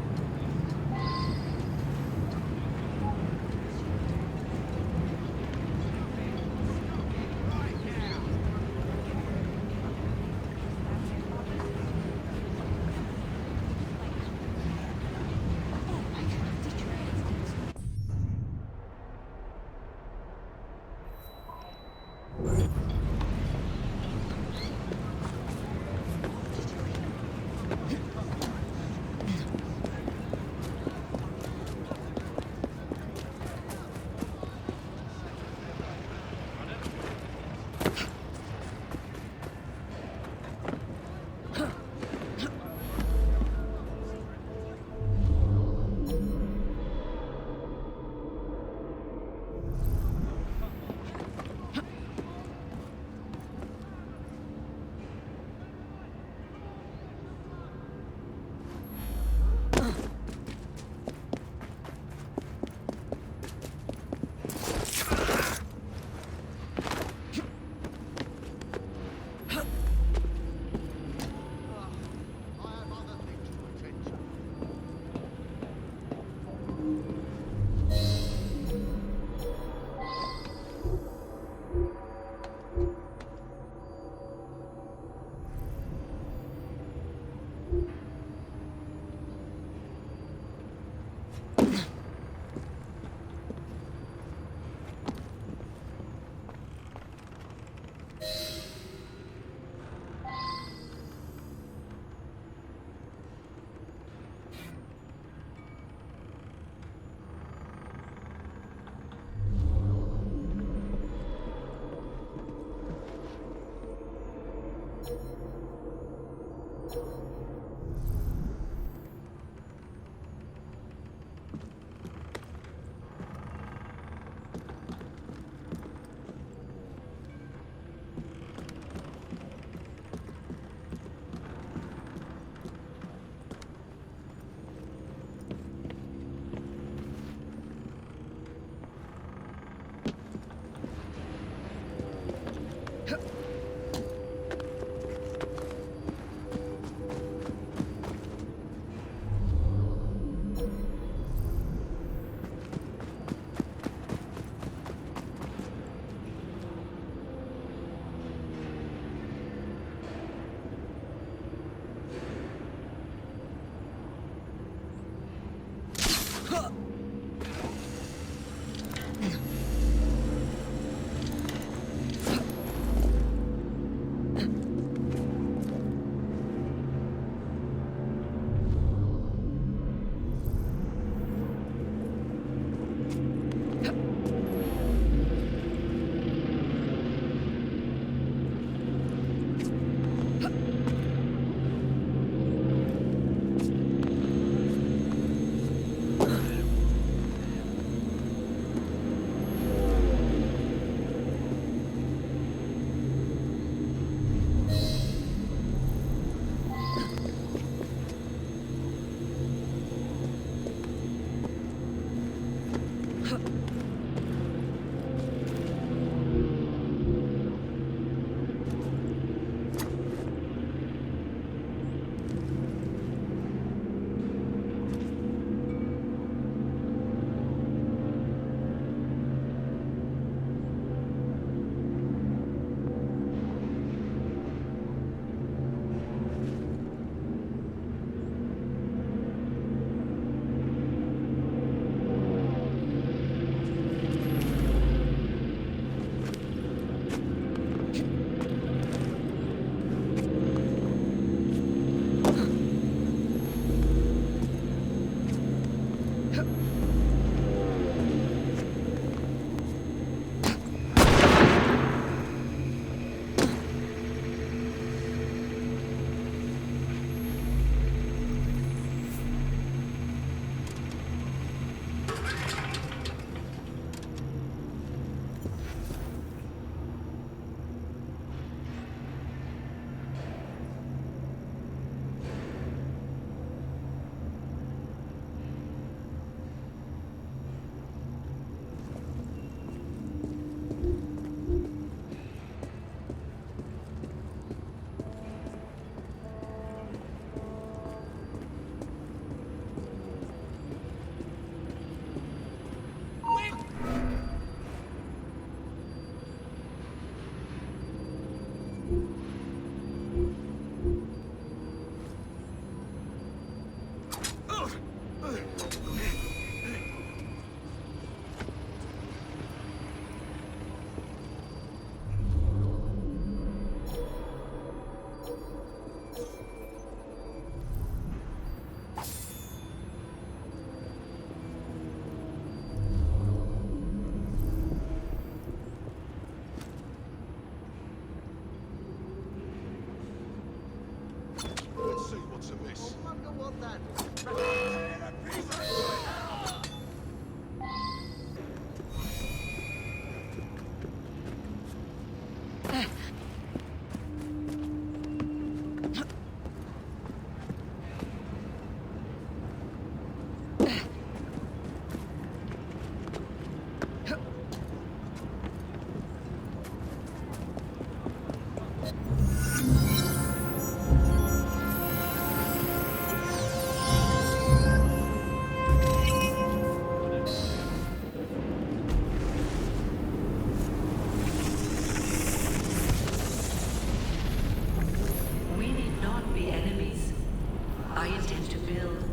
I intend to build,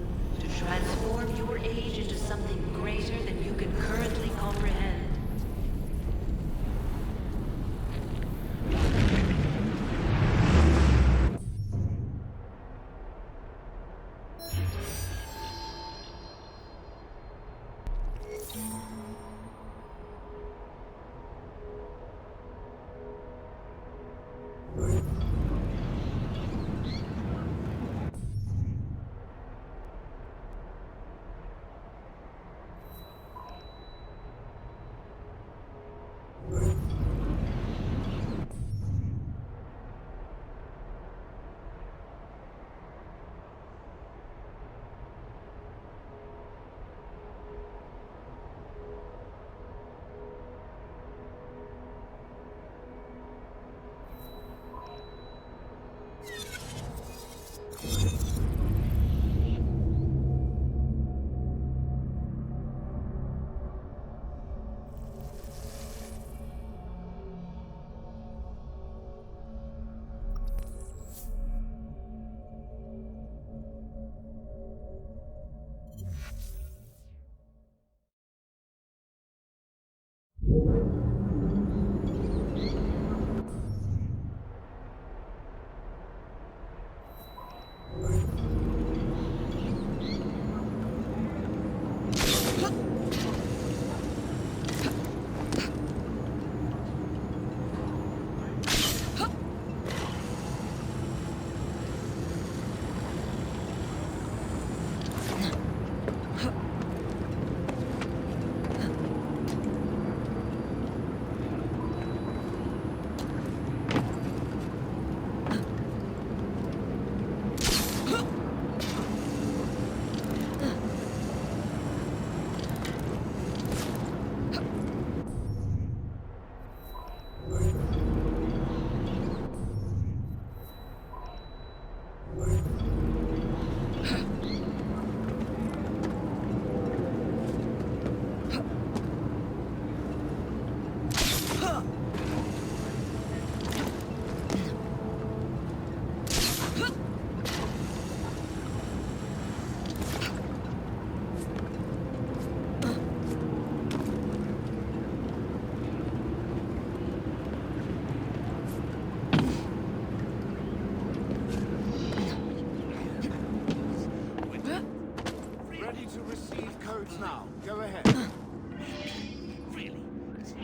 to transform your age into something greater than you can currently comprehend.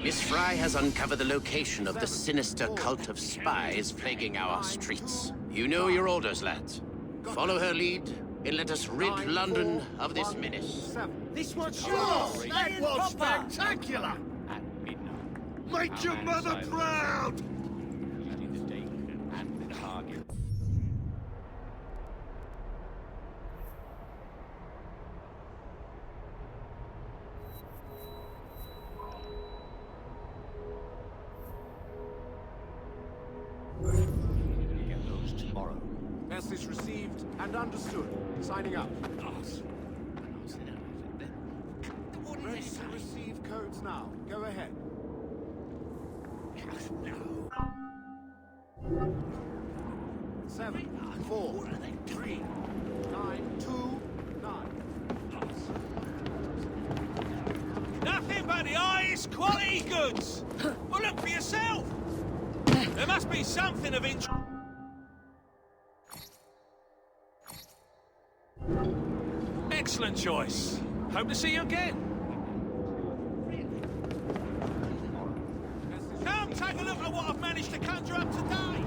Miss Frye has uncovered the location of the sinister cult of spies plaguing our streets. You know your orders, lads. Follow her lead, and let us rid London of this menace. This one's yours! That was spectacular! Make your mother proud! Get those tomorrow. Message received and understood. Signing up. Ready to receive codes now. Go ahead. 7, 4, 3, 9, 2, 9. Nothing but the highest quality goods! Well, look for yourself! There must be something of interest. Excellent choice. Hope to see you again. Come, take a look at what I've managed to conjure up today.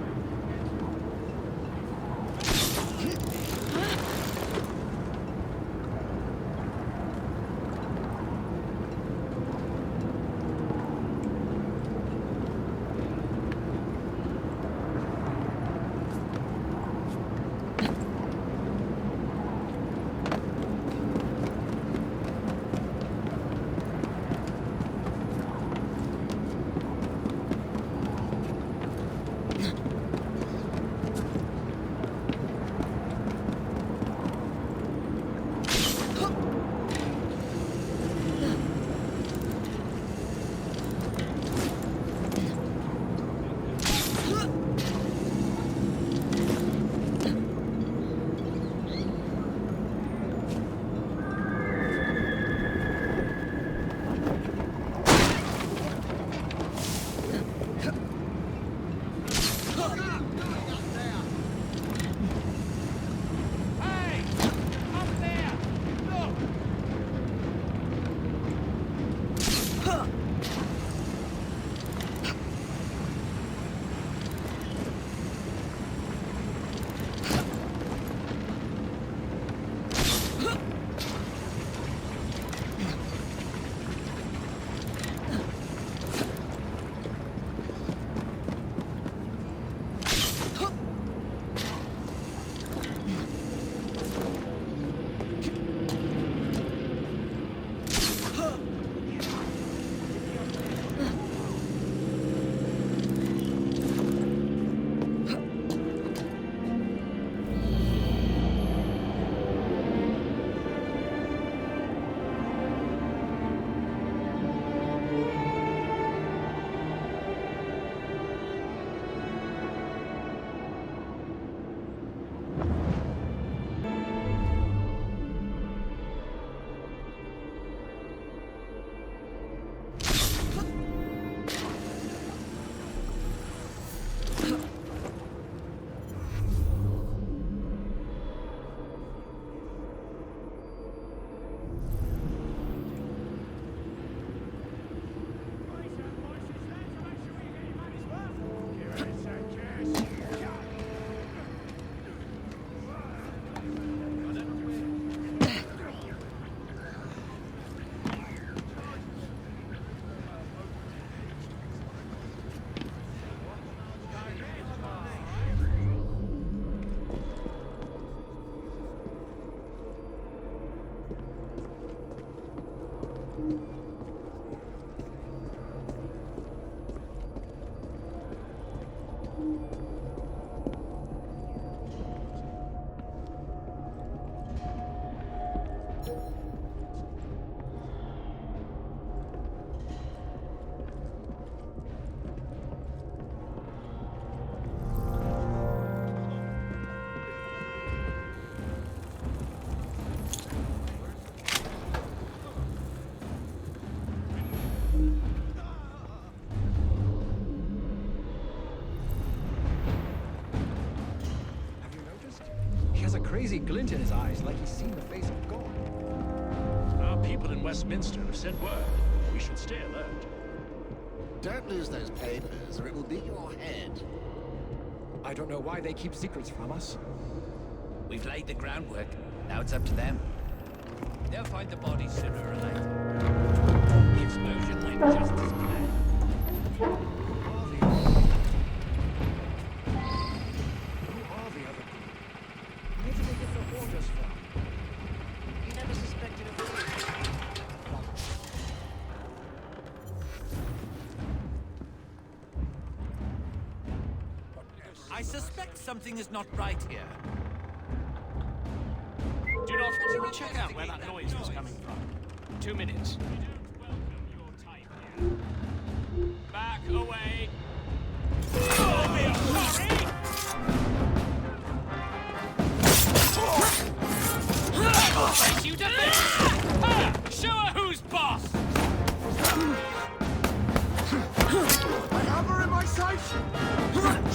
crazy glint in his eyes, like he's seen the face of God. Our people in Westminster have sent word. We should stay alert. Don't lose those papers, or it will be your head. I don't know why they keep secrets from us. We've laid the groundwork. Now it's up to them. They'll find the body sooner or later. The explosion went just as planned. Who are the other group? Where do they get their orders from? You never suspected of I suspect something is not right here. Do not check out where that noise was coming from. 2 minutes. Back away. Face you to this! Show her who's boss! I have her in my sights!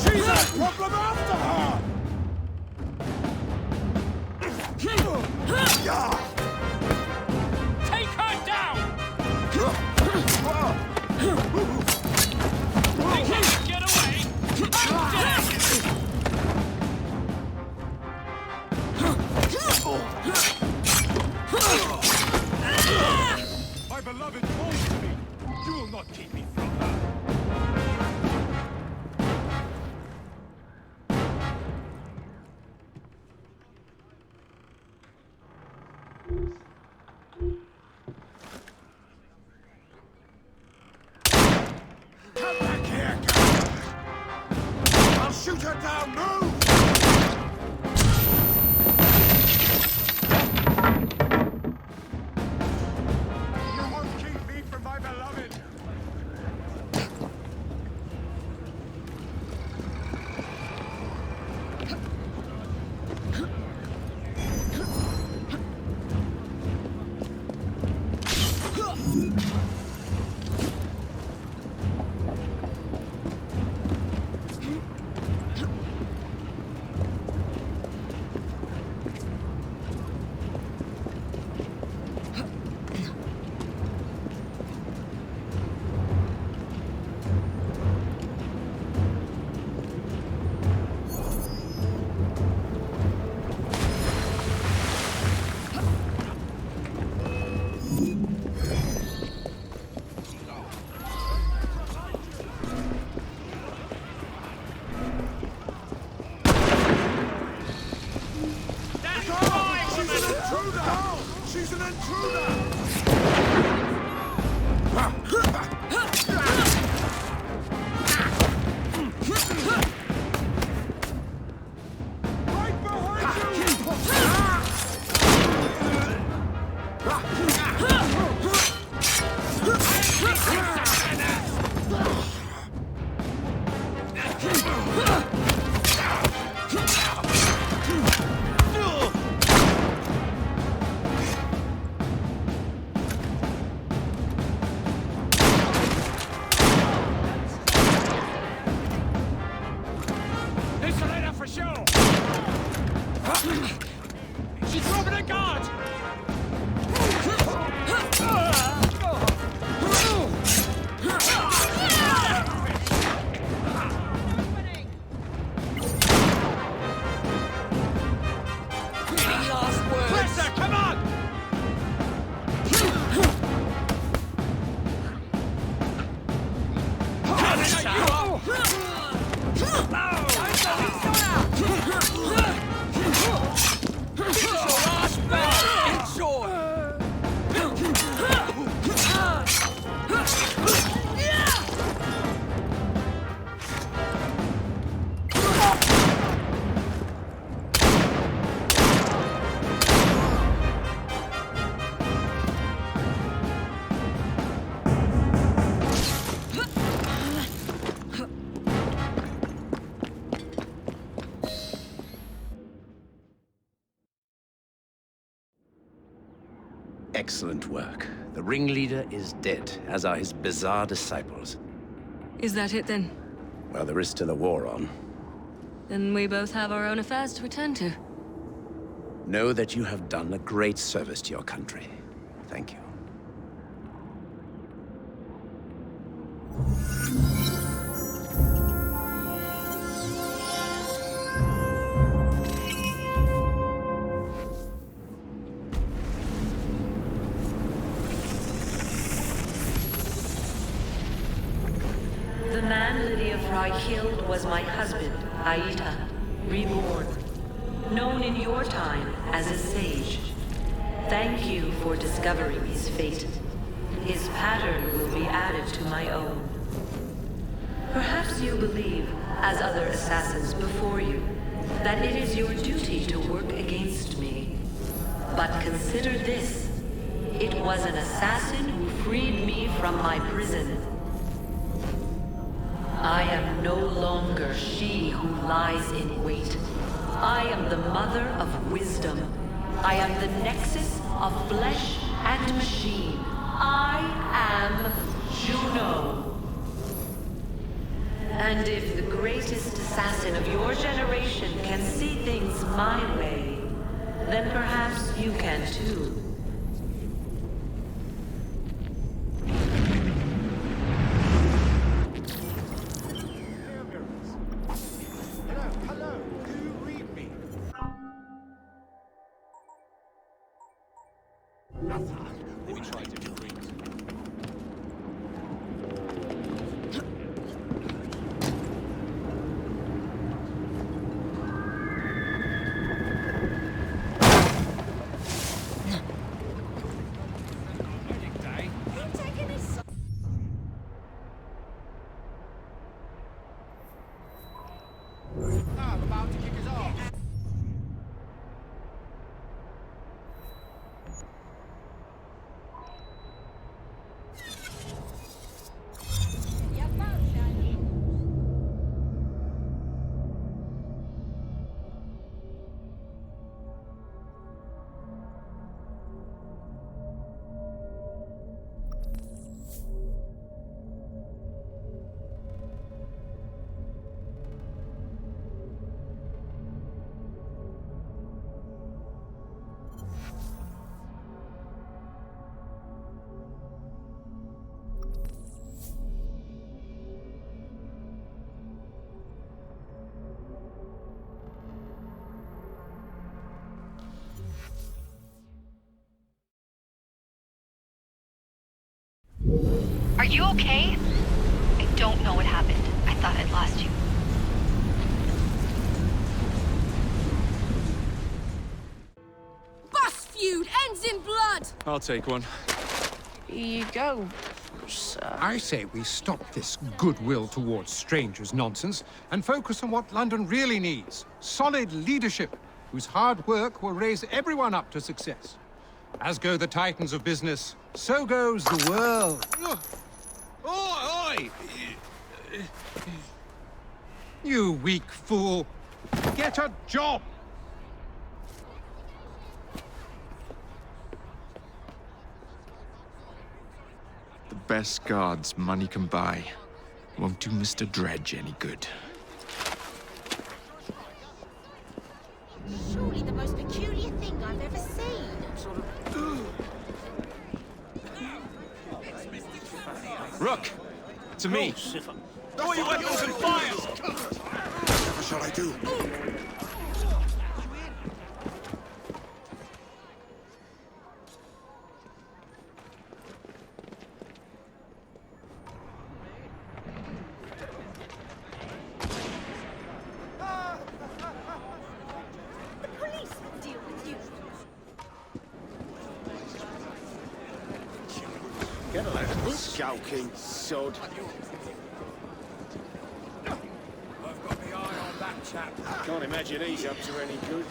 She's a problem after her! Take her down! Think you can get away? I'm dead! My beloved calls to me. You will not keep me from her. Come back here, girl! I'll shoot her down, move! You won't keep me from my beloved! She's an intruder! Right behind She's dropping a guard! Any last words? Presser, come on! Excellent work. The ringleader is dead, as are his bizarre disciples. Is that it then? Well, there is still a war on. Then we both have our own affairs to attend to. Know that you have done a great service to your country. Thank you. The man Lydia Frye killed was my husband, Aita, reborn. Known in your time as a sage. Thank you for discovering his fate. His pattern will be added to my own. Perhaps you believe, as other assassins before you, that it is your duty to work against me. But consider this. It was an assassin who freed me from my prison. I am no longer she who lies in wait. I am the mother of wisdom. I am the nexus of flesh and machine. I am Juno. And if the greatest assassin of your generation can see things my way, then perhaps you can too. Are you okay? I don't know what happened. I thought I'd lost you. Boss feud ends in blood! I'll take one. Here you go, sir. I say we stop this goodwill towards strangers nonsense and focus on what London really needs. Solid leadership, whose hard work will raise everyone up to success. As go the titans of business, so goes the world. Oi! You weak fool. Get a job! The best guards money can buy won't do Mr. Dredge any good. Surely the most peculiar thing I've ever seen. Rook! To me! Throw your weapons and fire! What shall I do? The police will deal with you. Get a load of this skulking sod. I've got my eye on that chap. Can't imagine he's up to any good.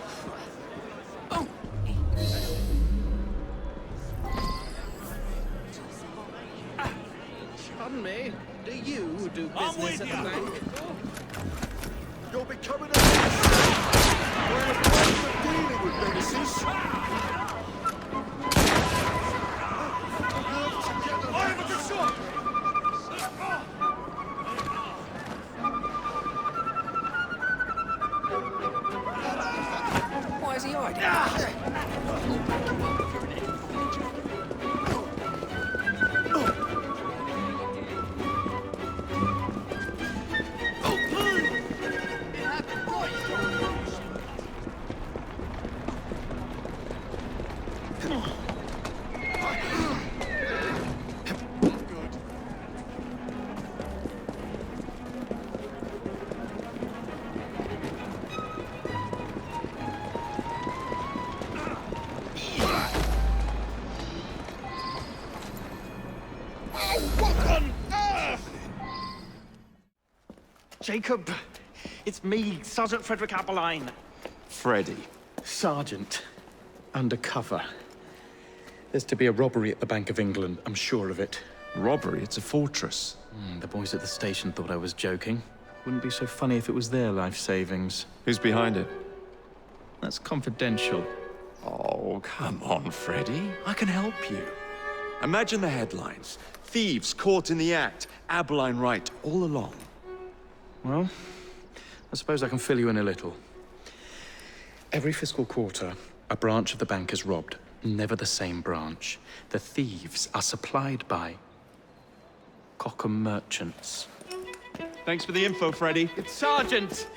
Pardon me, do you do business at the bank? You're becoming a we're a place of dealing with menaces. Why is he hiding? Jacob, it's me, Sergeant Frederick Abberline. Freddy. Sergeant, undercover. There's to be a robbery at the Bank of England, I'm sure of it. Robbery? It's a fortress. The boys at the station thought I was joking. Wouldn't be so funny if it was their life savings. Who's behind it? That's confidential. Oh, come on, Freddy. I can help you. Imagine the headlines. Thieves caught in the act. Abberline right all along. Well, I suppose I can fill you in a little. Every fiscal quarter, a branch of the bank is robbed. Never the same branch. The thieves are supplied by Cockham merchants. Thanks for the info, Freddy. It's Sergeant!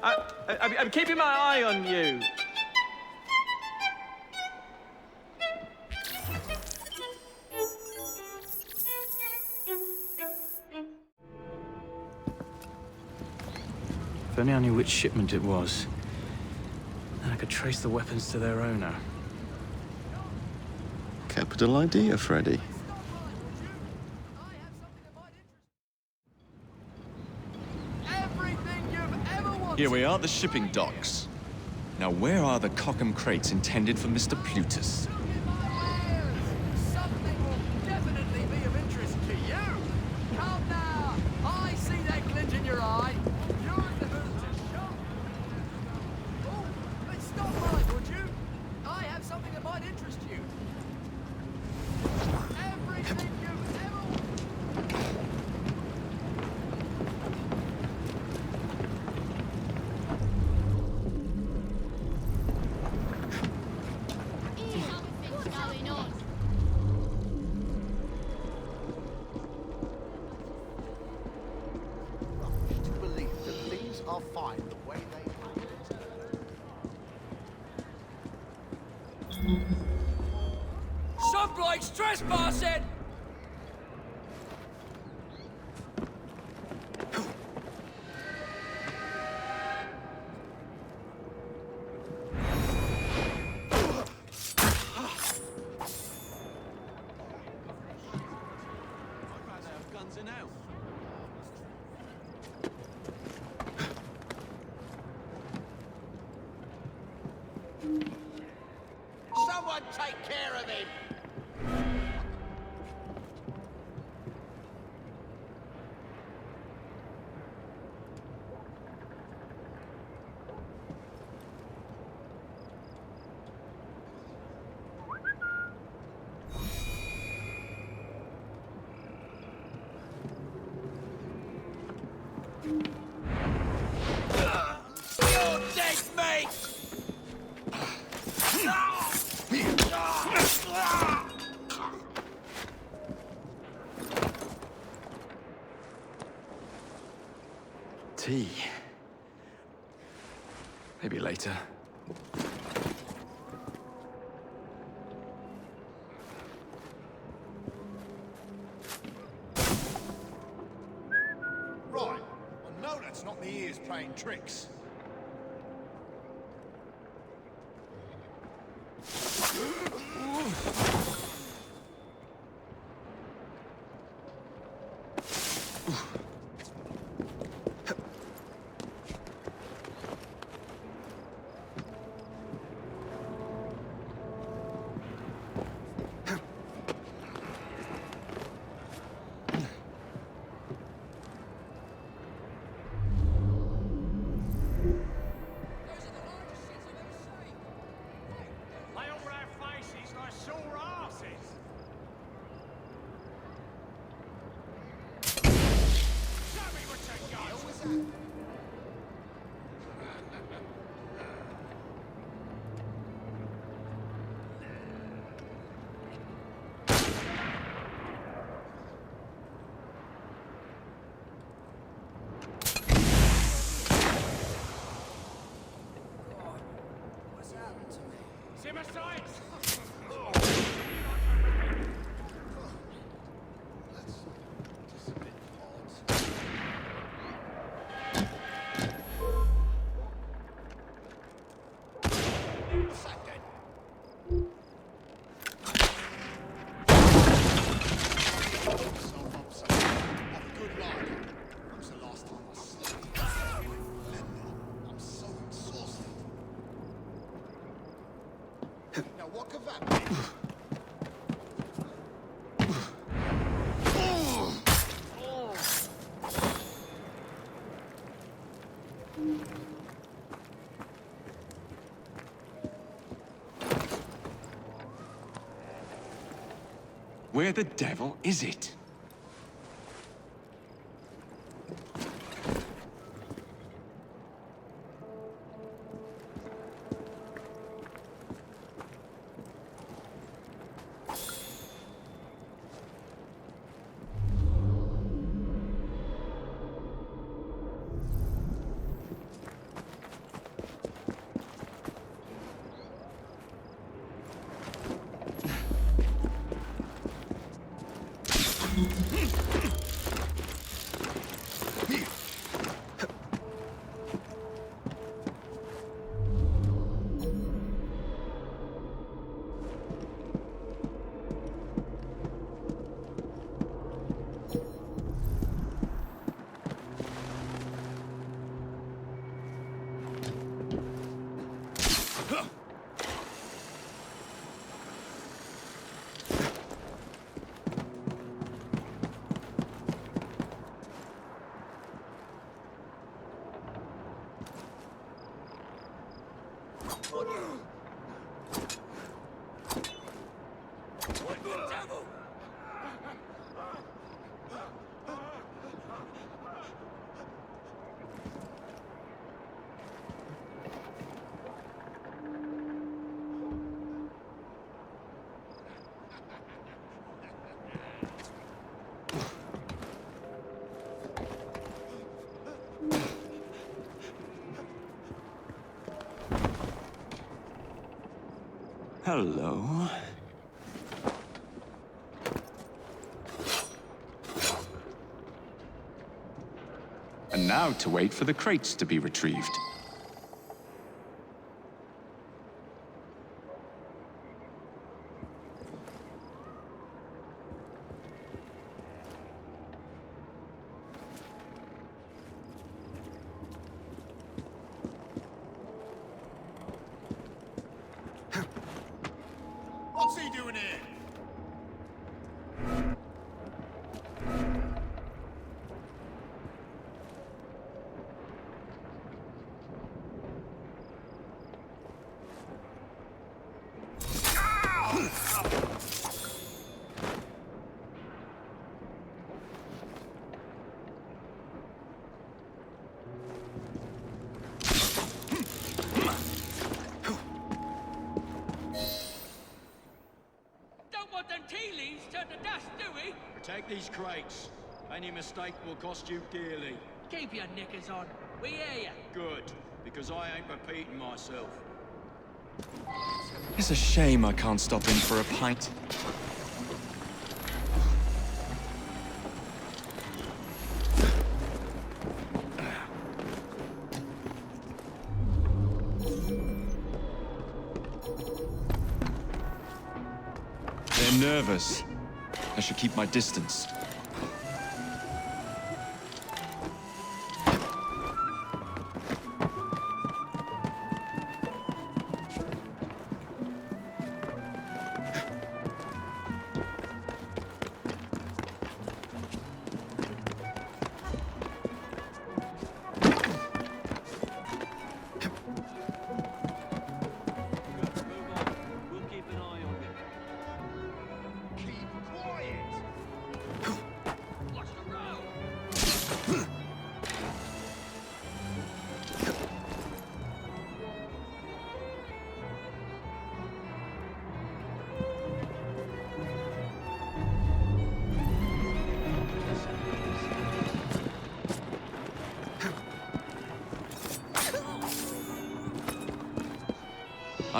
I'm keeping my eye on you. If only I knew which shipment it was, then I could trace the weapons to their owner. Capital idea, Freddy. Here we are at the shipping docks. Now, where are the Cockham crates intended for Mr. Plutus? Something will definitely be of interest to you. Come now. I see that glint in your eye. You're in the mood to shop. Oh, but stop by, would you? I have something that might interest you. Everything you've ever... to believe that things are fine the way they are. Some bloke's trespassing! Someone take care of him! You're dead, mate! Tea. Maybe later. Right. I know that's not the ears playing tricks. See my sights? Where the devil is it? Hello. And now to wait for the crates to be retrieved. What's he doing here? Protect these crates. Any mistake will cost you dearly. Keep your knickers on. We hear you. Good, because I ain't repeating myself. It's a shame I can't stop in for a pint. They're nervous. I should keep my distance. Keep quiet!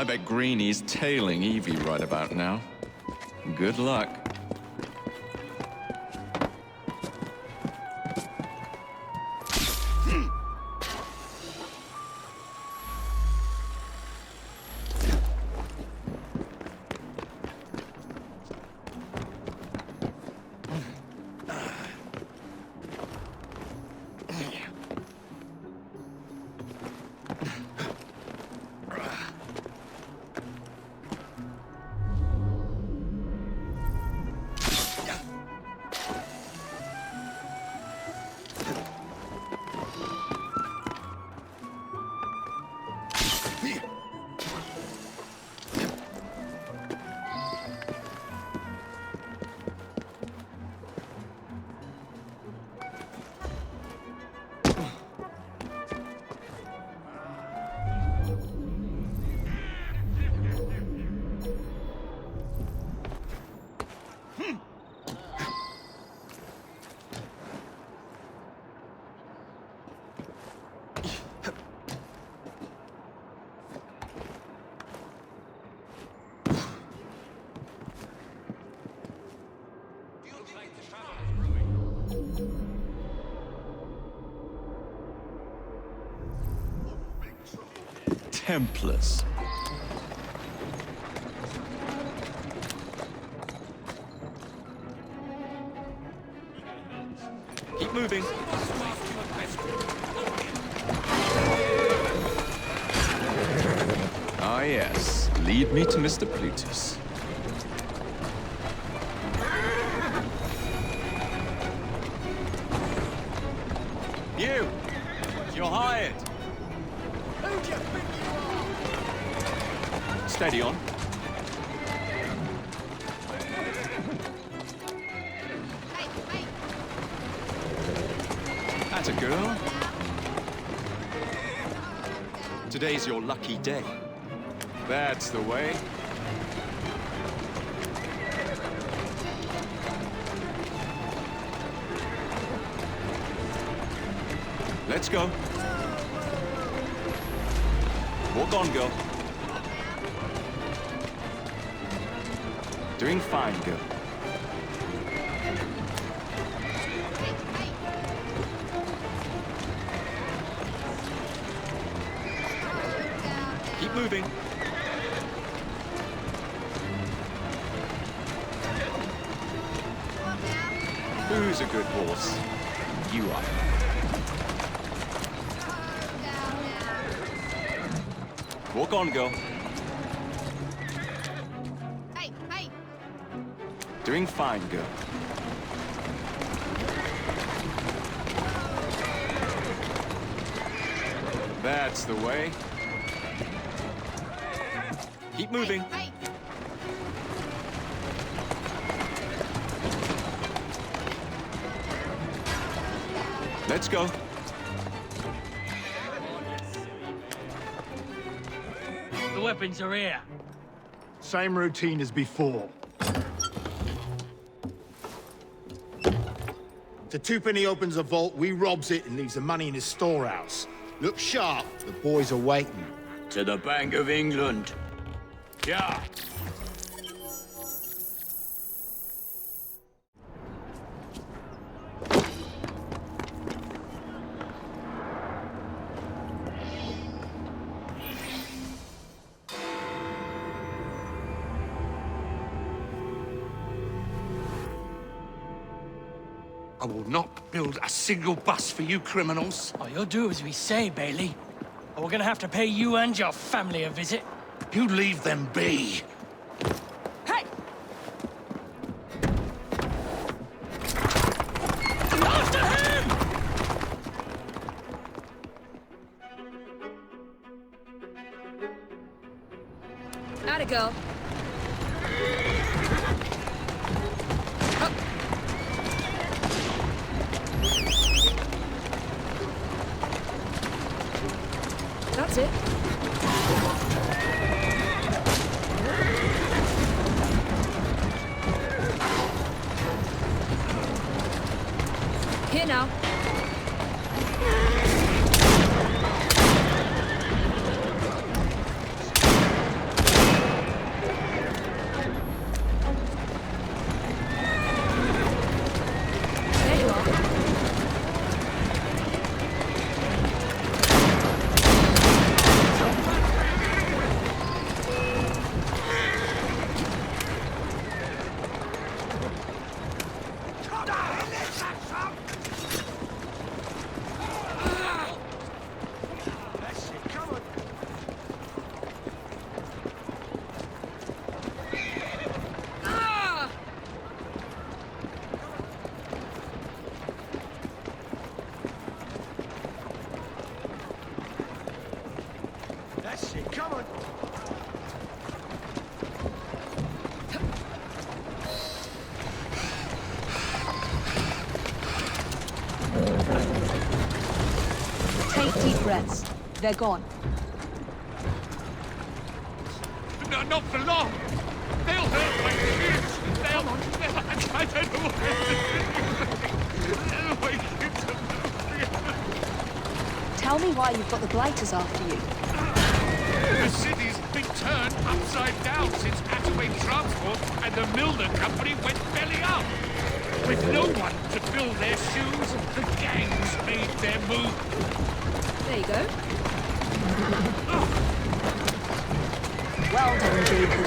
I bet Greenie's tailing Evie right about now. Good luck. Templars. Keep moving. Ah, yes. Lead me to Mr. Plutus. You! You're hired! Who do you think you are? Steady on. That's a girl. Today's your lucky day. That's the way. Let's go. Walk on, girl. Doing fine, girl. Keep moving. Who's a good horse? You are. Walk on, girl. Hey, hey! Doing fine, girl. That's the way. Keep moving. Hey, hey. Let's go. The weapons are here. Same routine as before. The twopenny opens a vault, we robs it and leaves the money in his storehouse. Look sharp, the boys are waiting. To the Bank of England. Yeah. I will not build a single bus for you criminals. Oh, you'll do as we say, Bailey. Or we're gonna have to pay you and your family a visit. You leave them be. Hey! After him! Atta girl. That's it. Here now. threats. They're gone. No, not for long. They'll hurt my kids. I don't know what my kids are. Tell me why you've got the blighters after you. The city's been turned upside down since Attaway Transport and the Milner Company went belly up. With no one to fill their shoes, the gangs made their move. There you go. Well done, Jacob.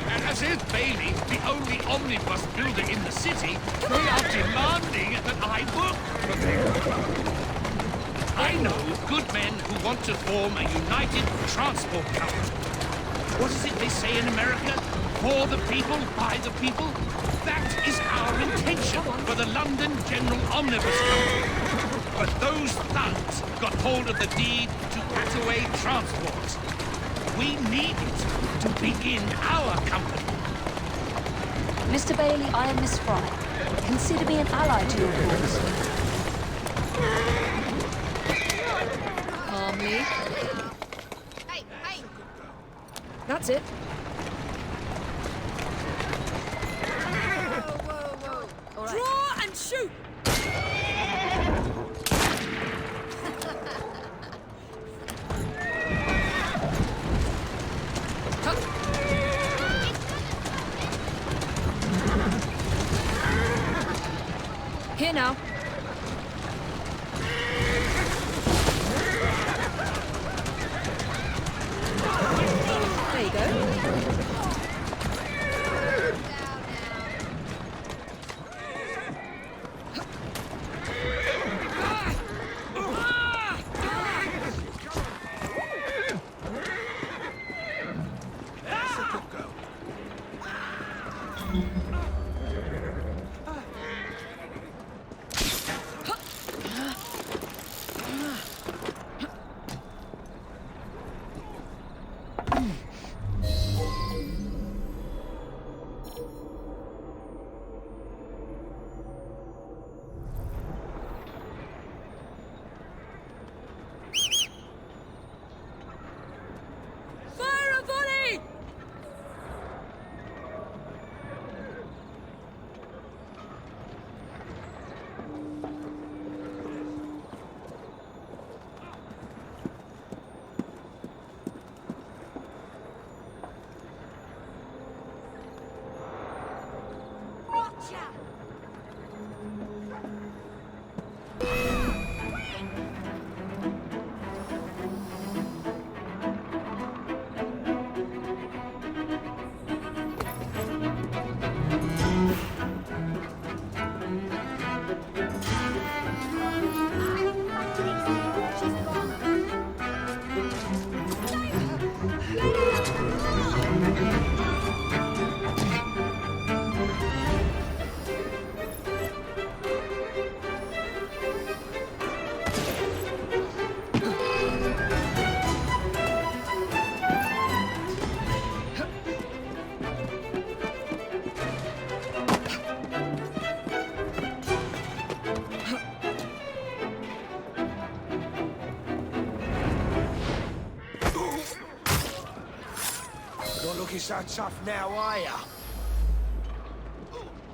And as is Bailey, the only omnibus builder in the city, they are demanding that I work for them. I know good men who want to form a united transport company. What is it they say in America? For the people, by the people? That is our intention for the London General Omnibus Company. But those thugs got hold of the deed to Attaway Transport. We need it to begin our company. Mr. Bailey, I am Miss Frye. Consider me an ally to your cause. Calmly. Hey! That's it. Whoa. Draw and shoot! Here now. There you go. So tough now, are ya?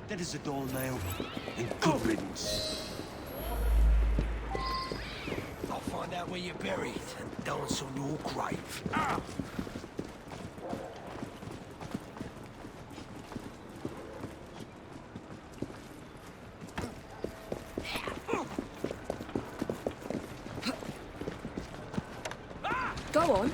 That is a dull nail, and good riddance. I'll find out where you're buried and dance on your grave. Go on.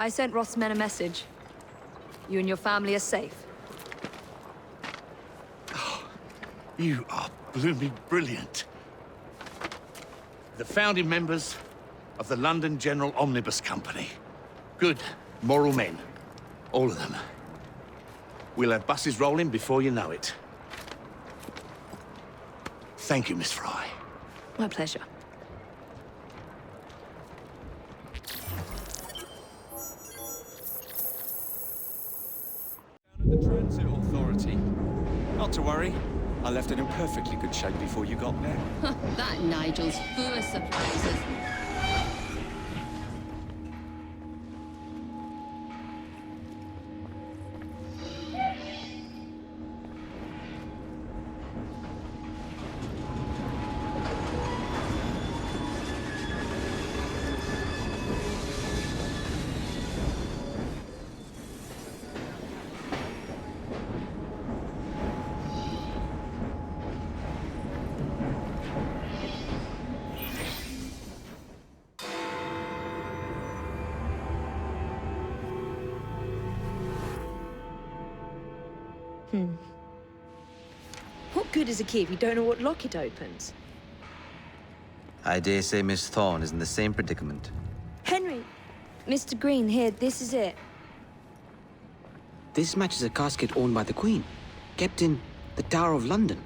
I sent Roth's men a message. You and your family are safe. You are blooming brilliant. The founding members of the London General Omnibus Company. Good, moral men. All of them. We'll have buses rolling before you know it. Thank you, Miss Frye. My pleasure. The Transit Authority. Not to worry. I left it in perfectly good shape before you got there. That Nigel's full of surprises. What good is a key if you don't know what lock it opens? I dare say Miss Thorne is in the same predicament. Henry! Mr. Green, here, this is it. This matches a casket owned by the Queen, kept in the Tower of London.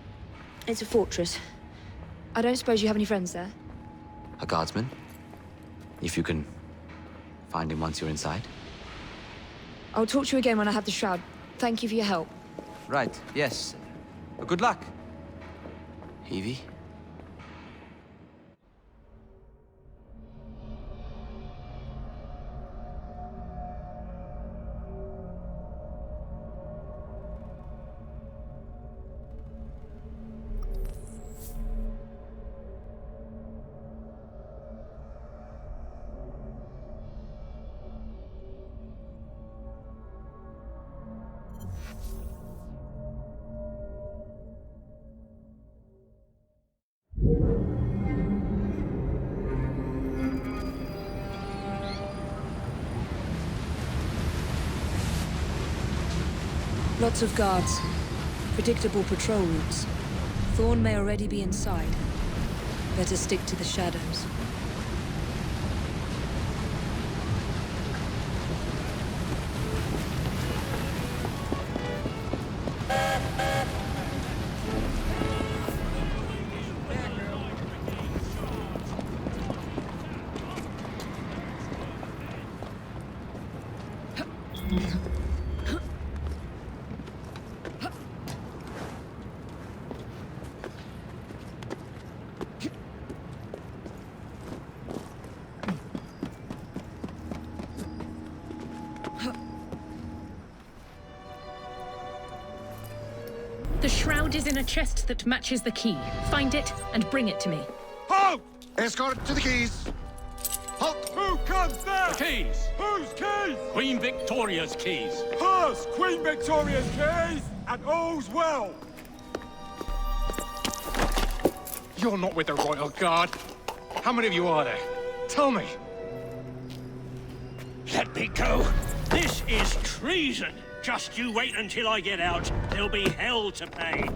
It's a fortress. I don't suppose you have any friends there? A guardsman? If you can find him once you're inside. I'll talk to you again when I have the shroud. Thank you for your help. Right, yes. Good luck. Evie? Lots of guards. Predictable patrol routes. Thorne may already be inside. Better stick to the shadows. The shroud is in a chest that matches the key. Find it and bring it to me. Halt! Escort to the keys. Halt! Who comes there? The keys. Whose keys? Queen Victoria's keys. Hers! Queen Victoria's keys! And all's well! You're not with the Royal Guard. How many of you are there? Tell me. Let me go. This is treason. Just you wait until I get out. There'll be hell to pay.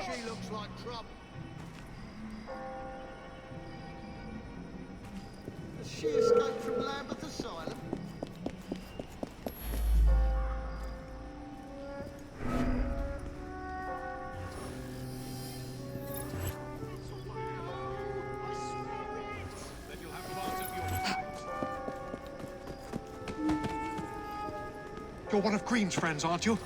She looks like trouble. Has she escaped from Lambeth Asylum? You're one of Green's friends, aren't you?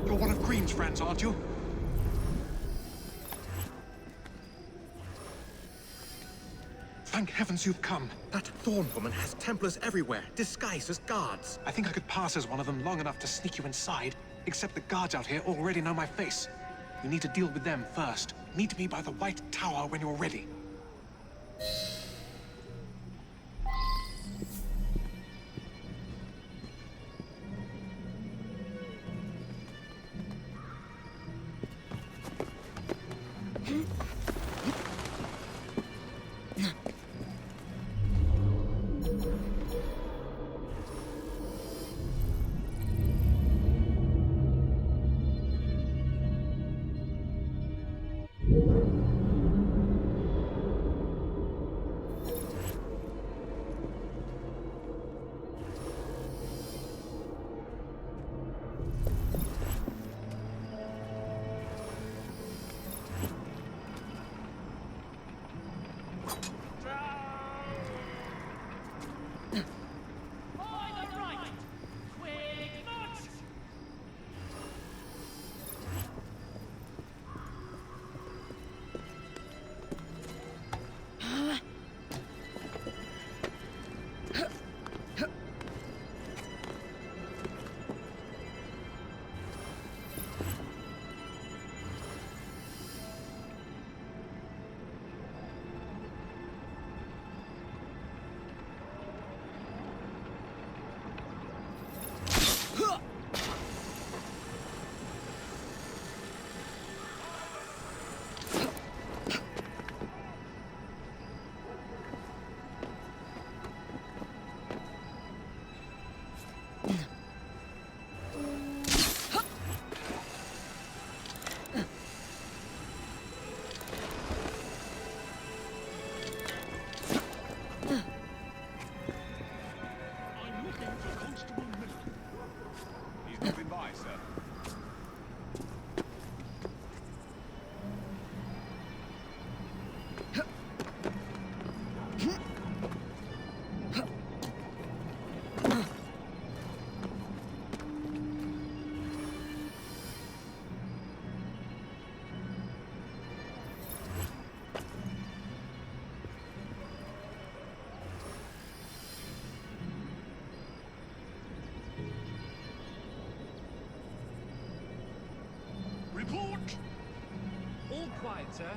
You're one of Green's friends, aren't you? Thank heavens you've come. That Thorne woman has Templars everywhere, disguised as guards. I think I could pass as one of them long enough to sneak you inside, except the guards out here already know my face. You need to deal with them first. Meet me by the White Tower when you're ready. Report! All quiet, sir.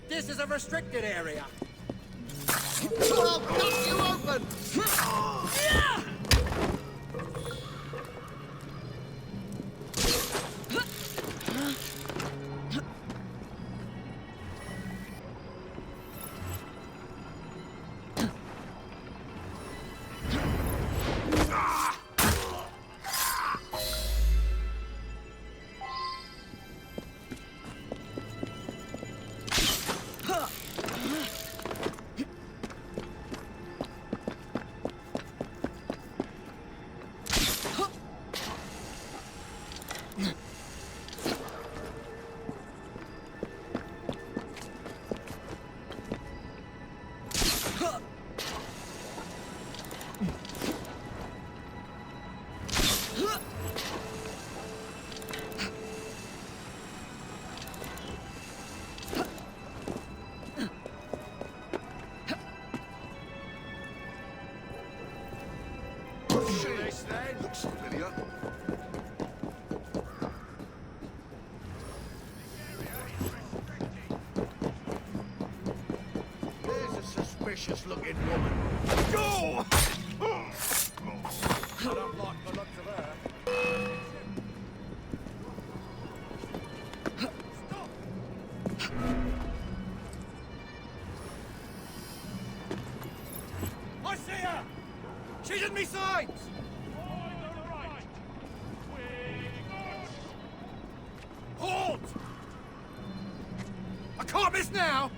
This is a restricted area. I'll cut you open! this then? Looks familiar. There's a suspicious-looking woman. Go! I don't like the looks of her. I see her! She's in me sights! Halt! I can't miss now!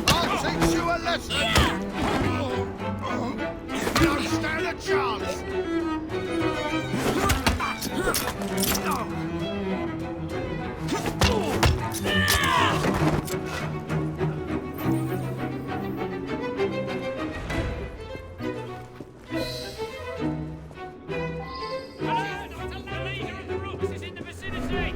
I'll teach you a lesson! You don't stand a chance! The leader of the Rooks is in the vicinity!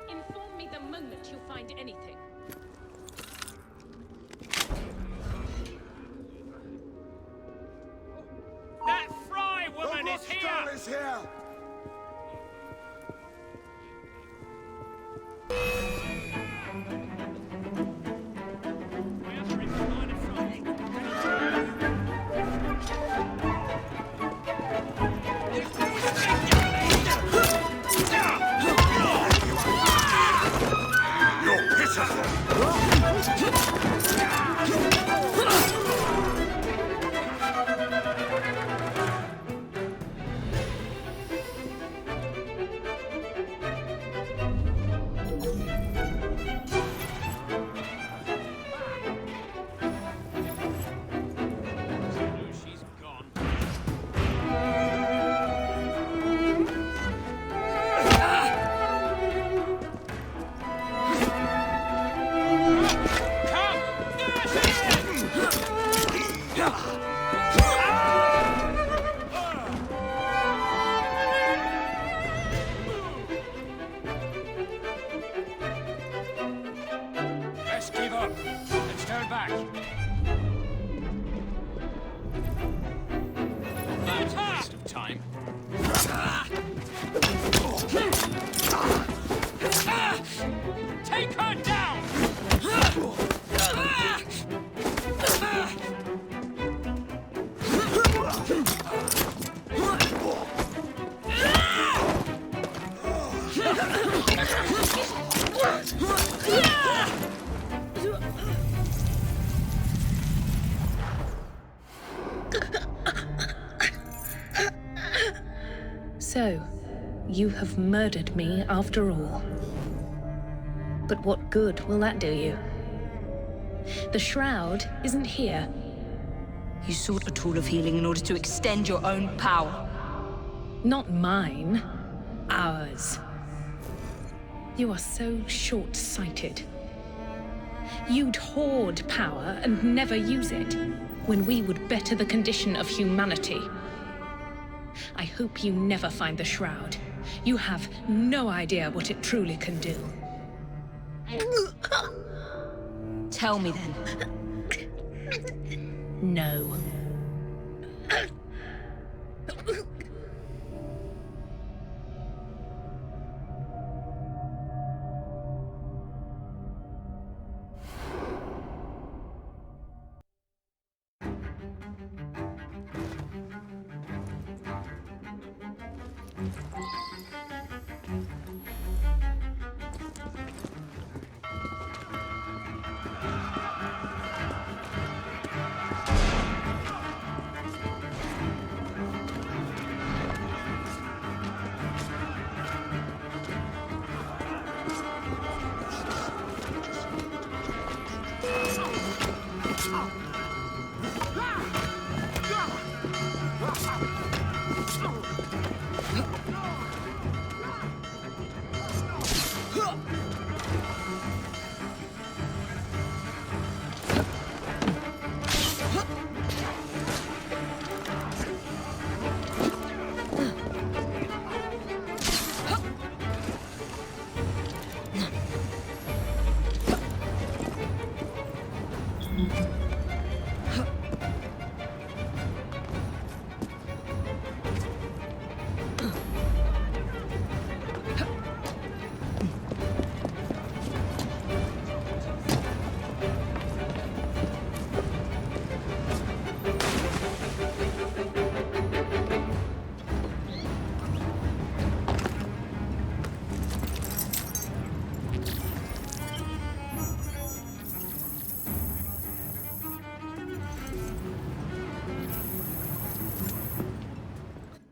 Inform me the moment you find anything. That Frye woman is here! Is here! Waste of time. Take her down! So, you have murdered me after all. But what good will that do you? The shroud isn't here. You sought a tool of healing in order to extend your own power. Not mine. Ours. You are so short-sighted. You'd hoard power and never use it, when we would better the condition of humanity. I hope you never find the shroud. You have no idea what it truly can do. Tell me then. No.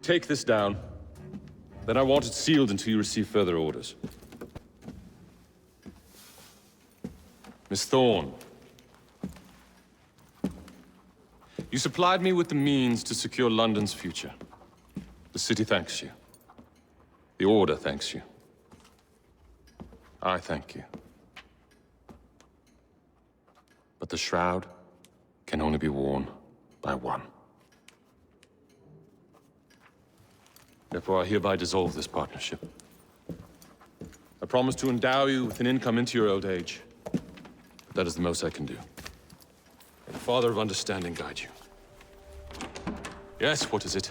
Take this down. Then I want it sealed until you receive further orders. Miss Thorne. You supplied me with the means to secure London's future. The city thanks you. The Order thanks you. I thank you. But the shroud can only be worn by one. Therefore, I hereby dissolve this partnership. I promise to endow you with an income into your old age. But that is the most I can do. May the Father of Understanding guide you. Yes, what is it?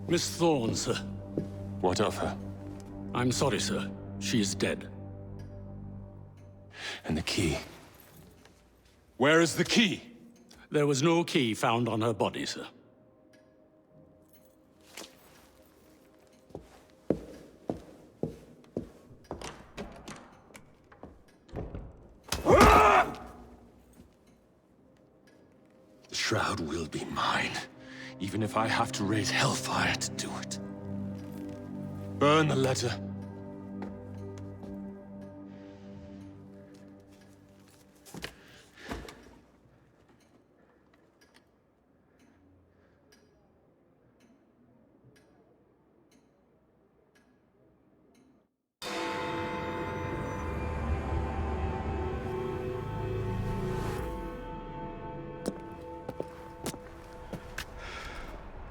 Miss Thorne, sir. What of her? I'm sorry, sir. She is dead. And the key? Where is the key? There was no key found on her body, sir. The shroud will be mine, even if I have to raise hellfire to do it. Burn the letter.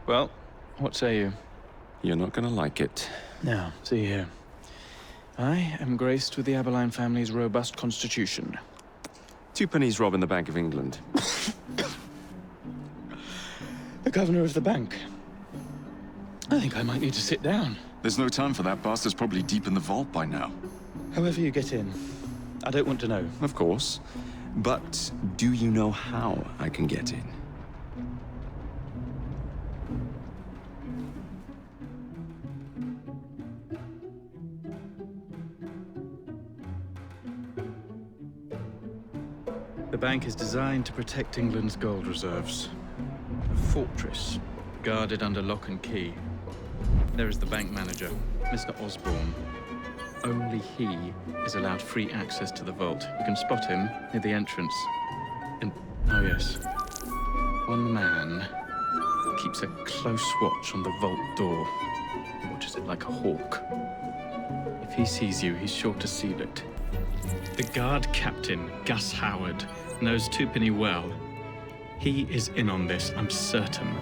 Well, what say you? You're not gonna like it. Now, see here. I am graced with the Abberline family's robust constitution. Two pennies robbing the Bank of England. The governor of the bank. I think I might need to sit down. There's no time for that. Bastard's probably deep in the vault by now. However you get in, I don't want to know. Of course. But do you know how I can get in? The bank is designed to protect England's gold reserves. A fortress, guarded under lock and key. There is the bank manager, Mr. Osborne. Only he is allowed free access to the vault. You can spot him near the entrance. And, oh yes, one man keeps a close watch on the vault door. He watches it like a hawk. If he sees you, he's sure to seal it. The guard captain, Gus Howard, knows Twopenny well. He is in on this, I'm certain.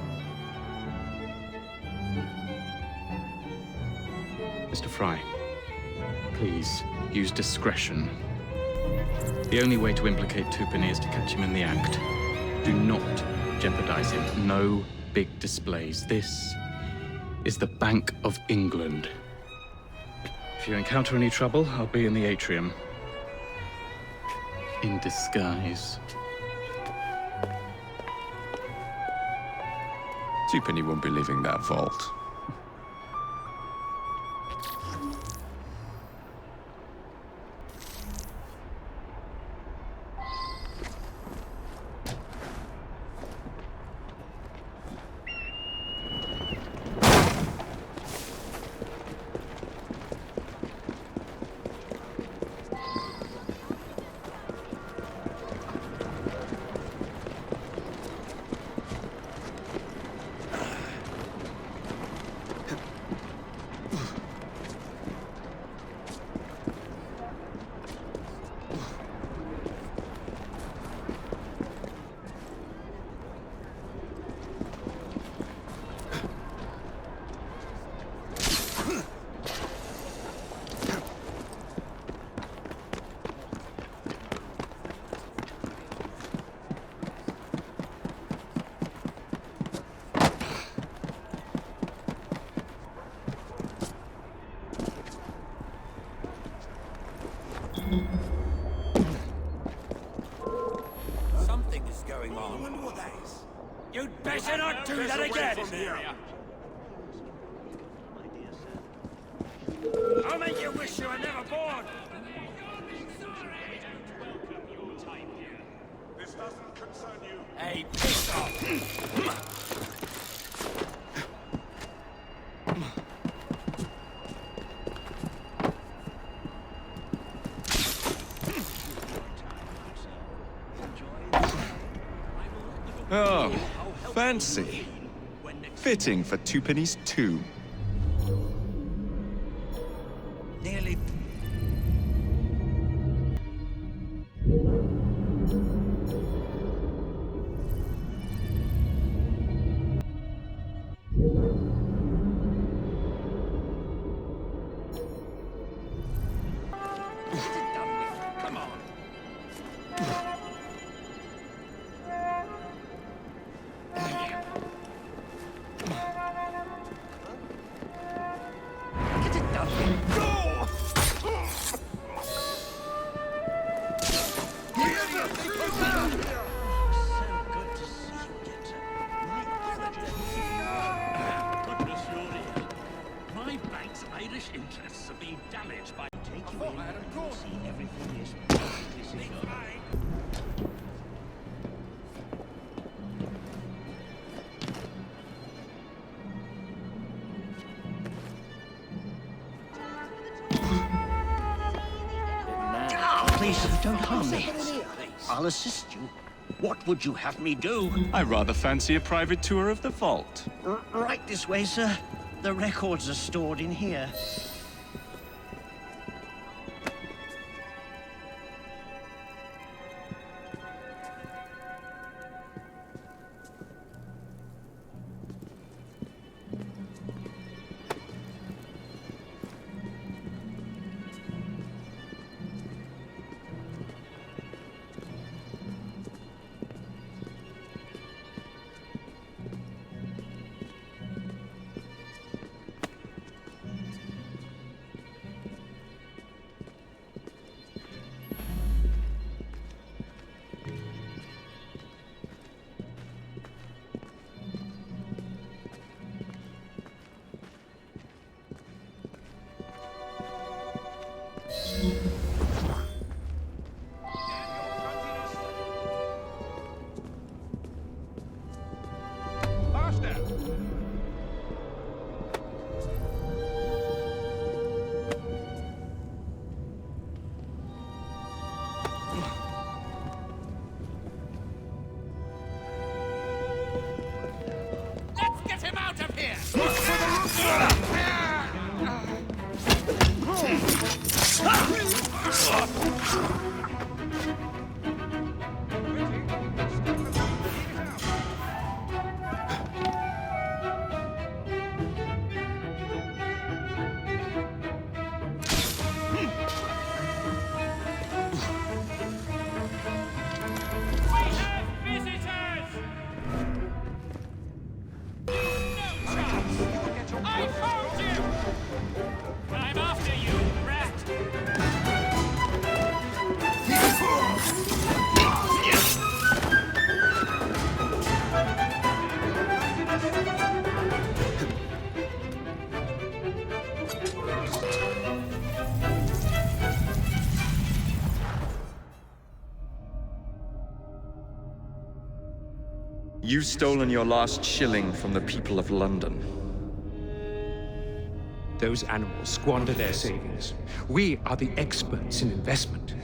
Mr. Frye, please use discretion. The only way to implicate Twopenny is to catch him in the act. Do not jeopardize him. No big displays. This is the Bank of England. If you encounter any trouble, I'll be in the atrium. In disguise. Twopenny won't be leaving that vault. Something is going on. I wonder what that is. You'd better not do that again! I'll make you wish you were never born! This doesn't concern you. Hey, piss off! Oh, fancy. Fitting for Twopenny's tomb. Nearly. Come on. Get it done. Go! My bank's Irish interests have been damaged by taking in and see everything is perfectly secure. Please, don't harm me. I'll assist you. What would you have me do? I rather fancy a private tour of the vault. Right this way, sir. The records are stored in here. You've stolen your last shilling from the people of London. Those animals squander their savings. We are the experts in investment.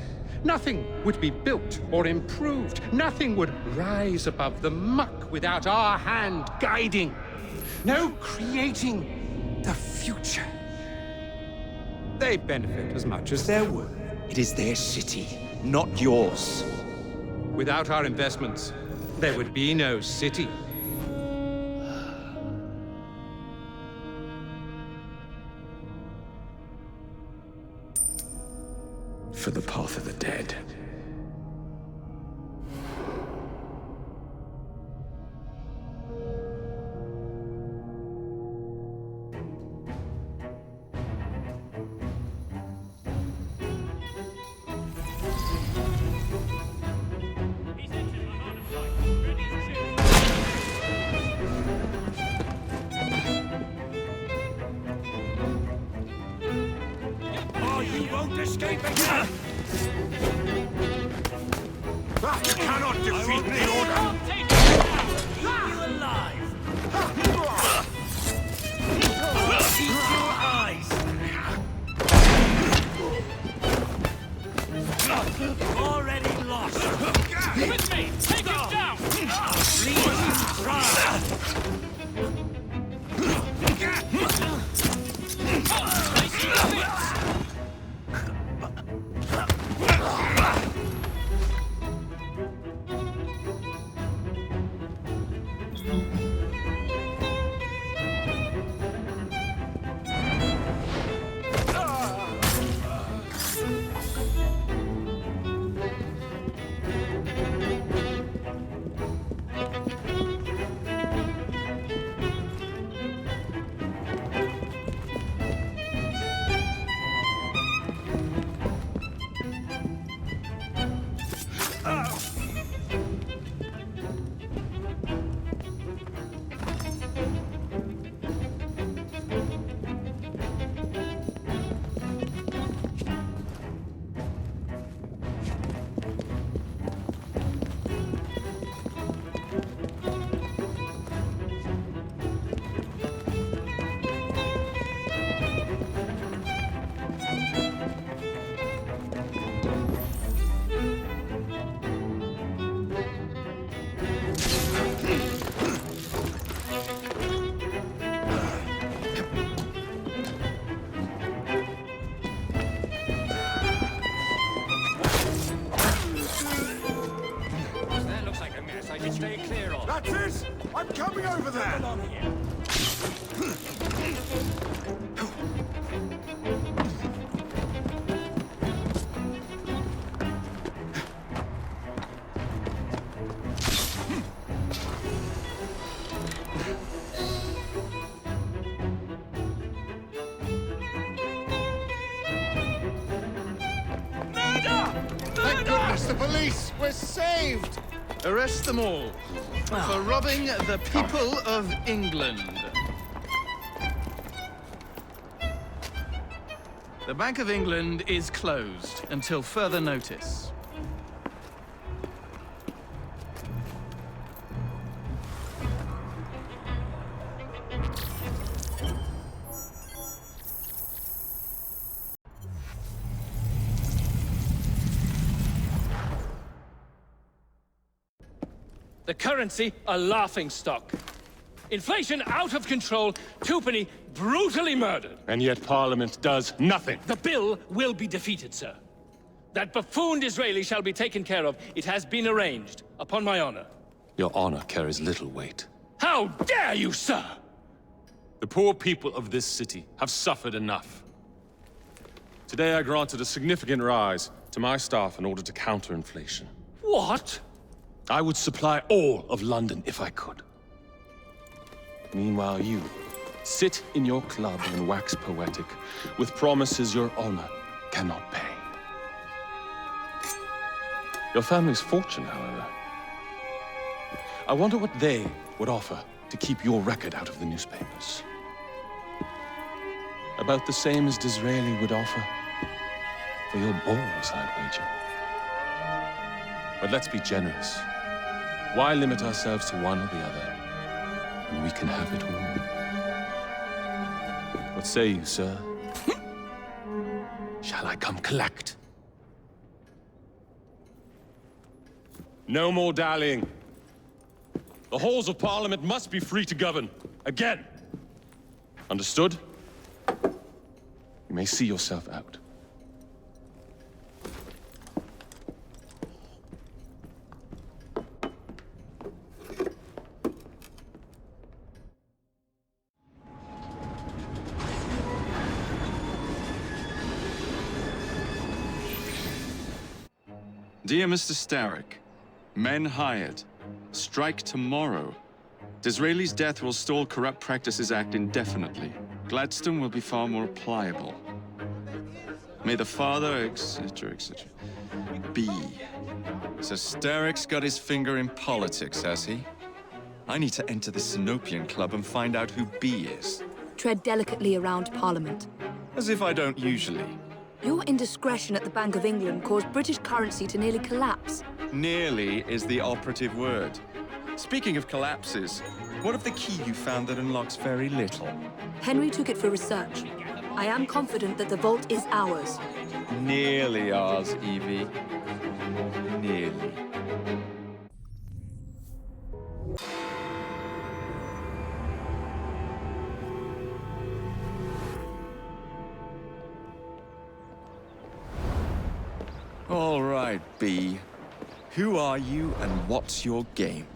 Nothing would be built or improved. Nothing would rise above the muck without our hand guiding. No creating the future. They benefit as much as they're worth. It is their city, not yours. Without our investments, there would be no city. For the path of the dead. Oh, you won't escape again! You cannot defeat the Order! Keep you alive! I'll eat your eyes! Already lost! With me! Take him down! Please try! Stay clear of. That's it! I'm coming over there! Thank goodness, the police! We're saved! Arrest them all for robbing the people of England. The Bank of England is closed until further notice. The currency a laughingstock. Inflation out of control, twopenny brutally murdered. And yet Parliament does nothing. The bill will be defeated, sir. That buffoon Disraeli shall be taken care of. It has been arranged, upon my honor. Your honor carries little weight. How dare you, sir! The poor people of this city have suffered enough. Today I granted a significant rise to my staff in order to counter inflation. What? I would supply all of London if I could. Meanwhile, you sit in your club and wax poetic with promises your honor cannot pay. Your family's fortune, however. I wonder what they would offer to keep your record out of the newspapers. About the same as Disraeli would offer for your balls, I'd wager. But let's be generous. Why limit ourselves to one or the other, when we can have it all? What say you, sir? Shall I come collect? No more dallying. The halls of Parliament must be free to govern. Again. Understood? You may see yourself out. Dear Mr. Starrick, men hired. Strike tomorrow. Disraeli's death will stall Corrupt Practices Act indefinitely. Gladstone will be far more pliable. May the father, etc., etc. be. So Starrick's got his finger in politics, has he? I need to enter the Sinopian Club and find out who B is. Tread delicately around Parliament. As if I don't usually. Your indiscretion at the Bank of England caused British currency to nearly collapse. Nearly is the operative word. Speaking of collapses, what of the key you found that unlocks very little? Henry took it for research. I am confident that the vault is ours. Nearly ours, Evie. Nearly. All right, B. Who are you and what's your game?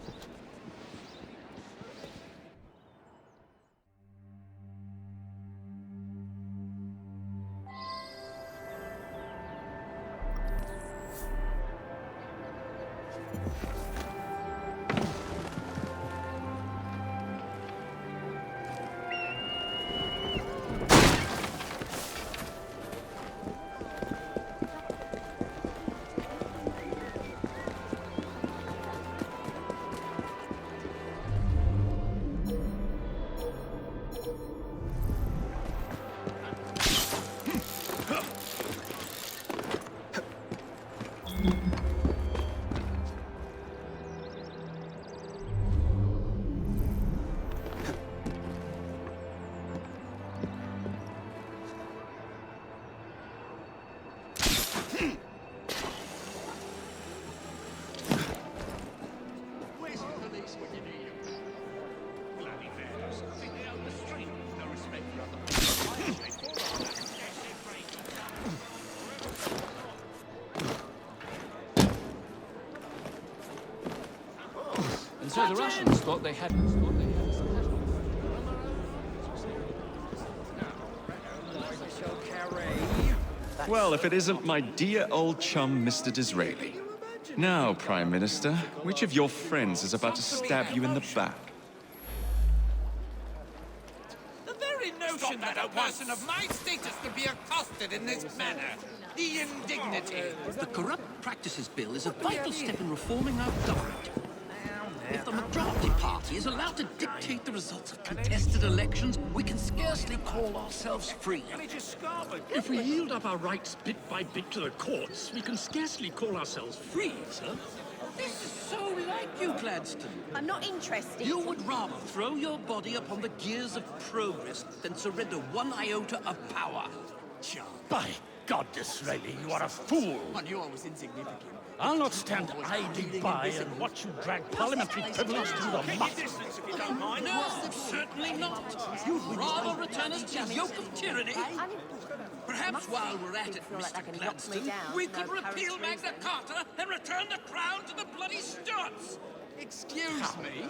So the Russians thought they had... Well, if it isn't my dear old chum, Mr. Disraeli. Now, Prime Minister, which of your friends is about to stab you in the back? The very notion that a person of my status could be accosted in this manner. The indignity. The Corrupt Practices Bill is a vital step in reforming our government. If the majority party is allowed to dictate the results of contested elections, we can scarcely call ourselves free. If we yield up our rights bit by bit to the courts, we can scarcely call ourselves free, sir. This is so like you, Gladstone. I'm not interested. You would rather throw your body upon the gears of progress than surrender one iota of power. By God, Disraeli, you are a fool. I knew I was insignificant. I'll not stand idly by and watch you drag parliamentary privilege through the muck. No, certainly not. You'd rather return us to the yoke of tyranny? Perhaps while we're at it, Mr. Gladstone, we could repeal Magna Carta and return the crown to the bloody Stuarts. Excuse me?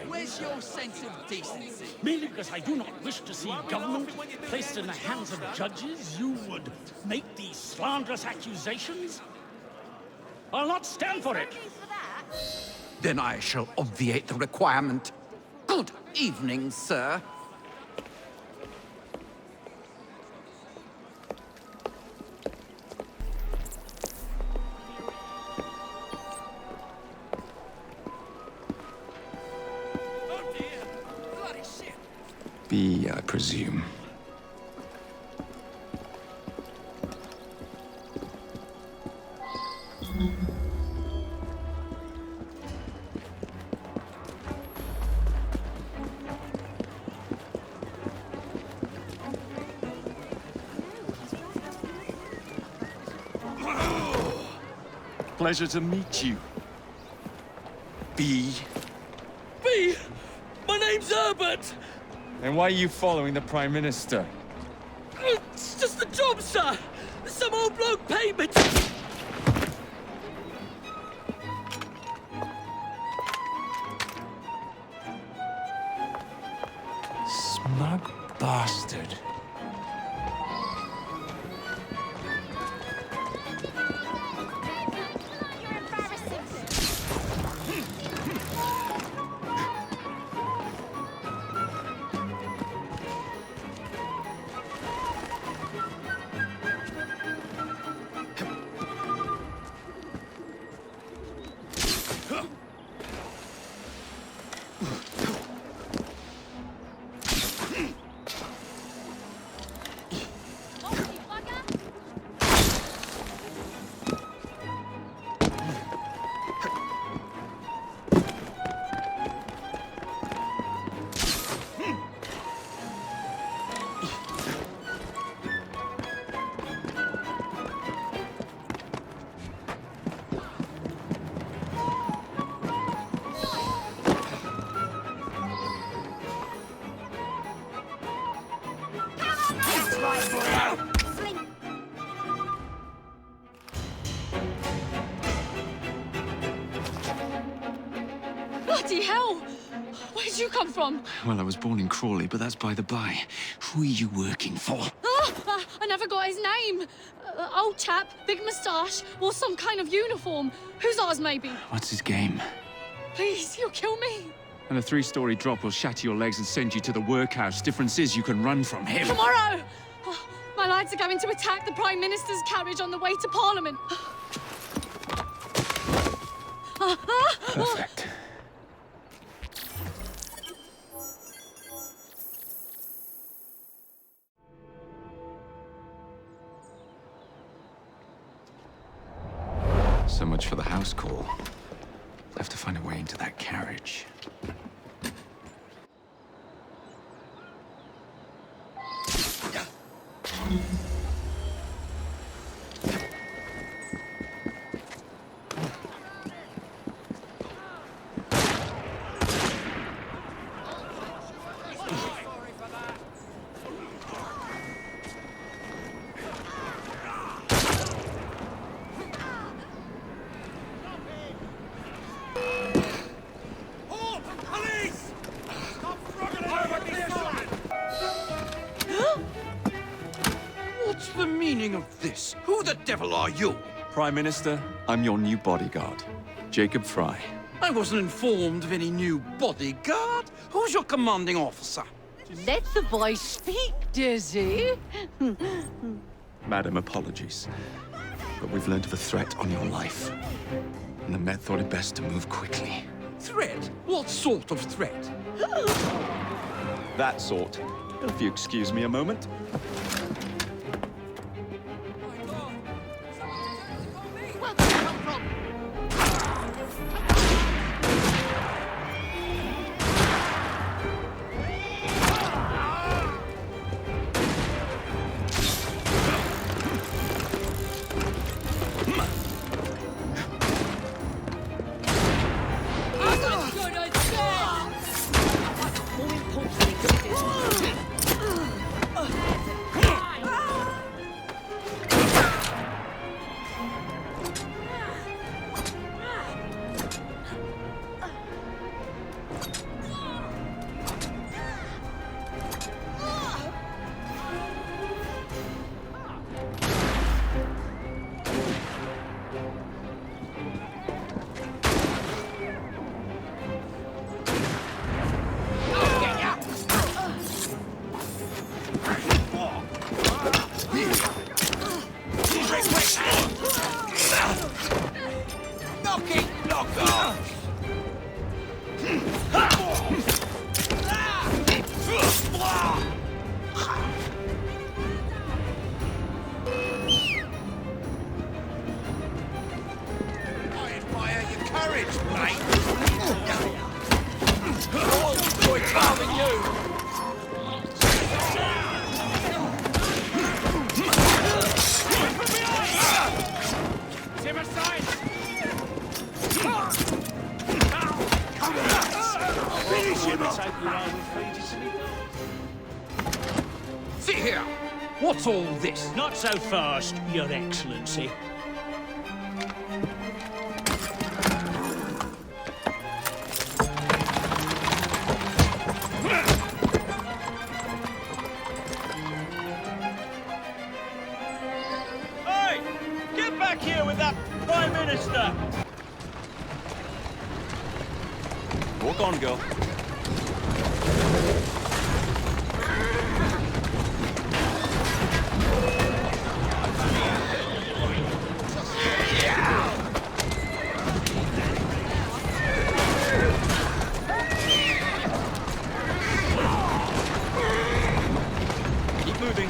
Where's your sense of decency? Merely because I do not wish to see government placed in the hands of judges, you would make these slanderous accusations? I'll not stand for it. Then I shall obviate the requirement. Good evening, sir. B, I presume. Pleasure to meet you. B. B! My name's Herbert! And why are you following the Prime Minister? It's just the job, sir! Some old bloke paid me to... Smug bastard. Bloody hell! Where'd you come from? Well, I was born in Crawley, but that's by the by. Who are you working for? I never got his name. Old chap, big moustache, wore some kind of uniform. Who's ours, maybe? What's his game? Please, you'll kill me. And a 3-story drop will shatter your legs and send you to the workhouse. Difference is you can run from him. Tomorrow! My lads are going to attack the Prime Minister's carriage on the way to Parliament. Perfect. So much for the house call. I'll have to find a way into that carriage. What's the meaning of this? Who the devil are you? Prime Minister, I'm your new bodyguard, Jacob Frye. I wasn't informed of any new bodyguard. Who's your commanding officer? Let the boy speak, Dizzy. Madam, apologies. But we've learned of a threat on your life. And the Met thought it best to move quickly. Threat? What sort of threat? That sort. If you excuse me a moment. here! What's all this? Not so fast, Your Excellency. Hey! Get back here with that Prime Minister! Walk on, girl. Keep moving.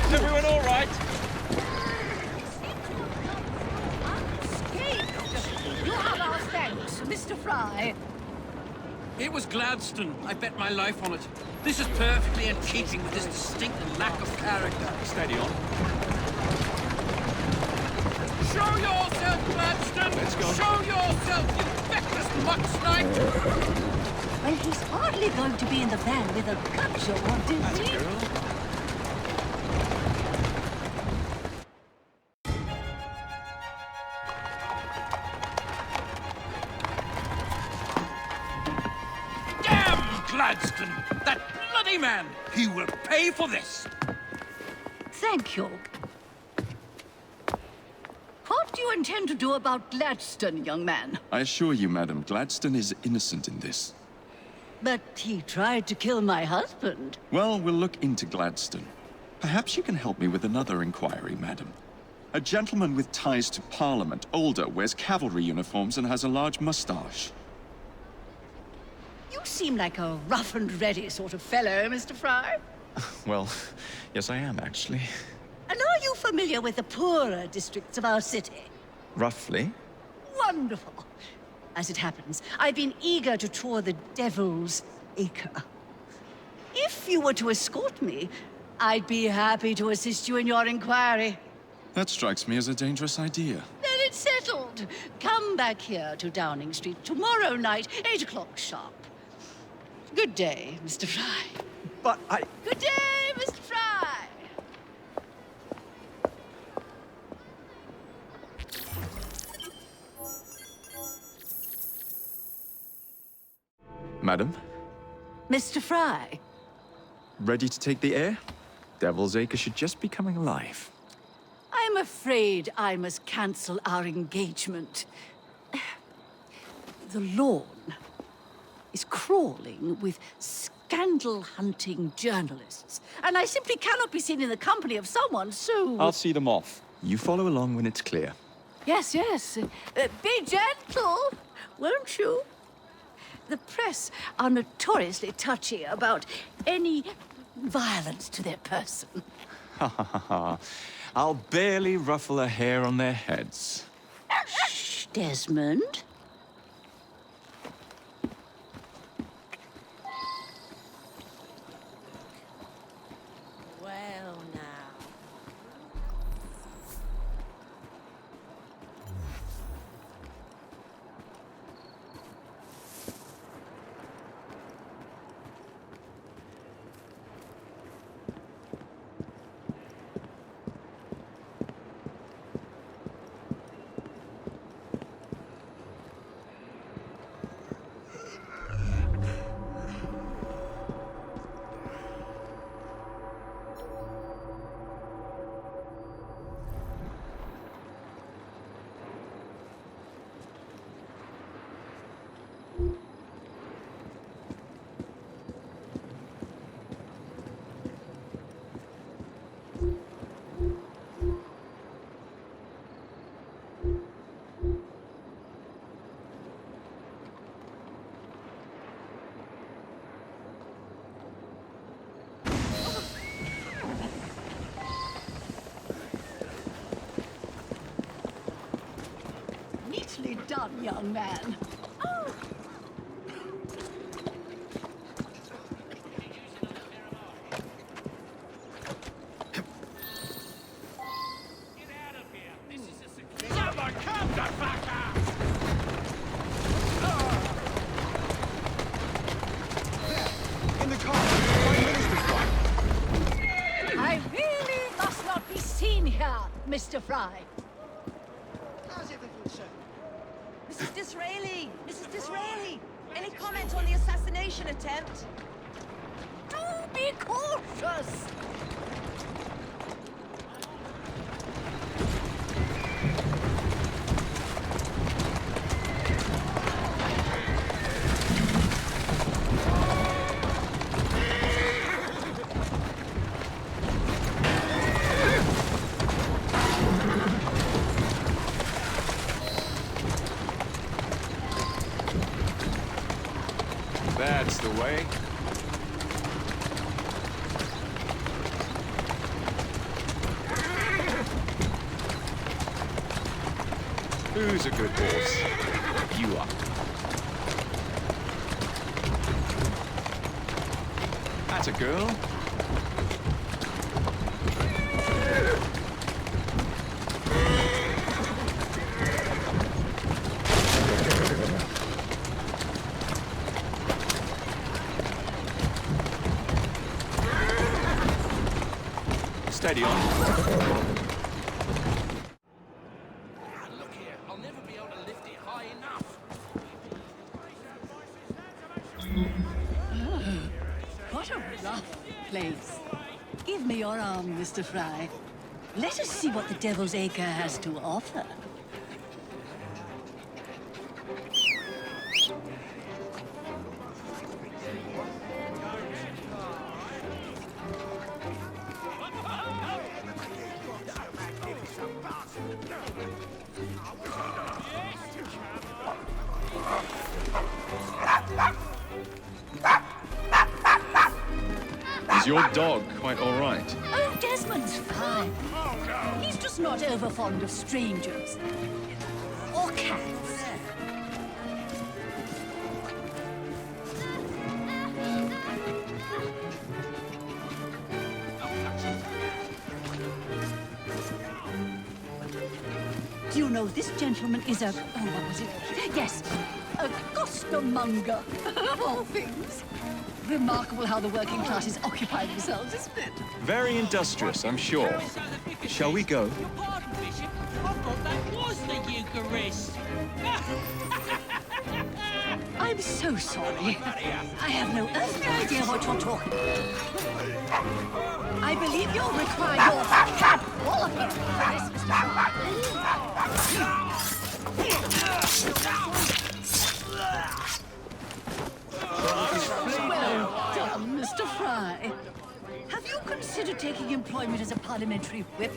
Is everyone all right? You have our thanks, Mr. Frye. It was Gladstone. I bet my life on it. This is perfectly in keeping with his distinct lack of character. Steady on. Show yourself, Gladstone! Let's go. Show yourself, you feckless muck-snipe! Well, he's hardly going to be in the van with a cudgel, is he? Damn Gladstone! That bloody man! He will pay for this! Thank you. What do you intend to do about Gladstone, young man? I assure you, madam, Gladstone is innocent in this. But he tried to kill my husband. Well, we'll look into Gladstone. Perhaps you can help me with another inquiry, madam. A gentleman with ties to Parliament, older, wears cavalry uniforms and has a large moustache. You seem like a rough and ready sort of fellow, Mr. Frye. Well, yes I am, actually. And are you familiar with the poorer districts of our city? Roughly. Wonderful. As it happens, I've been eager to tour the Devil's Acre. If you were to escort me, I'd be happy to assist you in your inquiry. That strikes me as a dangerous idea. Then it's settled. Come back here to Downing Street tomorrow night, 8 o'clock sharp. Good day, Mr. Frye. But I... Good day, Mr. Frye. Madam, Mr. Frye. ready to take the air? Devil's Acre should just be coming alive. I'm afraid I must cancel our engagement. The lawn is crawling with scandal-hunting journalists, and I simply cannot be seen in the company of someone so... I'll see them off. You follow along when it's clear. Yes, yes. Be gentle, won't you? The press are notoriously touchy about any violence to their person. Ha ha ha ha. I'll barely ruffle a hair on their heads. Shh, Desmond. Well, now. done, young man. I really must not be seen here, Mr. Frye. How's everything, sir? Mrs. Disraeli! Mrs. Disraeli! Any comment on the assassination attempt? Do be cautious! That's the way. Who's a good horse? You are. That's a girl. Steady on. Look here, I'll never be able to lift it high enough. What a rough place. Give me your arm, Mr. Frye. Let us see what the Devil's Acre has to offer. Is your dog quite all right? Oh, Desmond's fine. He's just not over fond of strangers. Or cats. Do you know this gentleman is a... oh, what was it? Yes, a costermonger, of all things. Remarkable how the working classes occupy themselves, isn't it? Very industrious, I'm sure. Shall we go? Pardon, Bishop. I thought that was the Eucharist. I'm so sorry. I have no earthly idea what you're talking about. I believe you'll require your cab wallet for this, Well done, Mr. Frye. Have you considered taking employment as a parliamentary whip?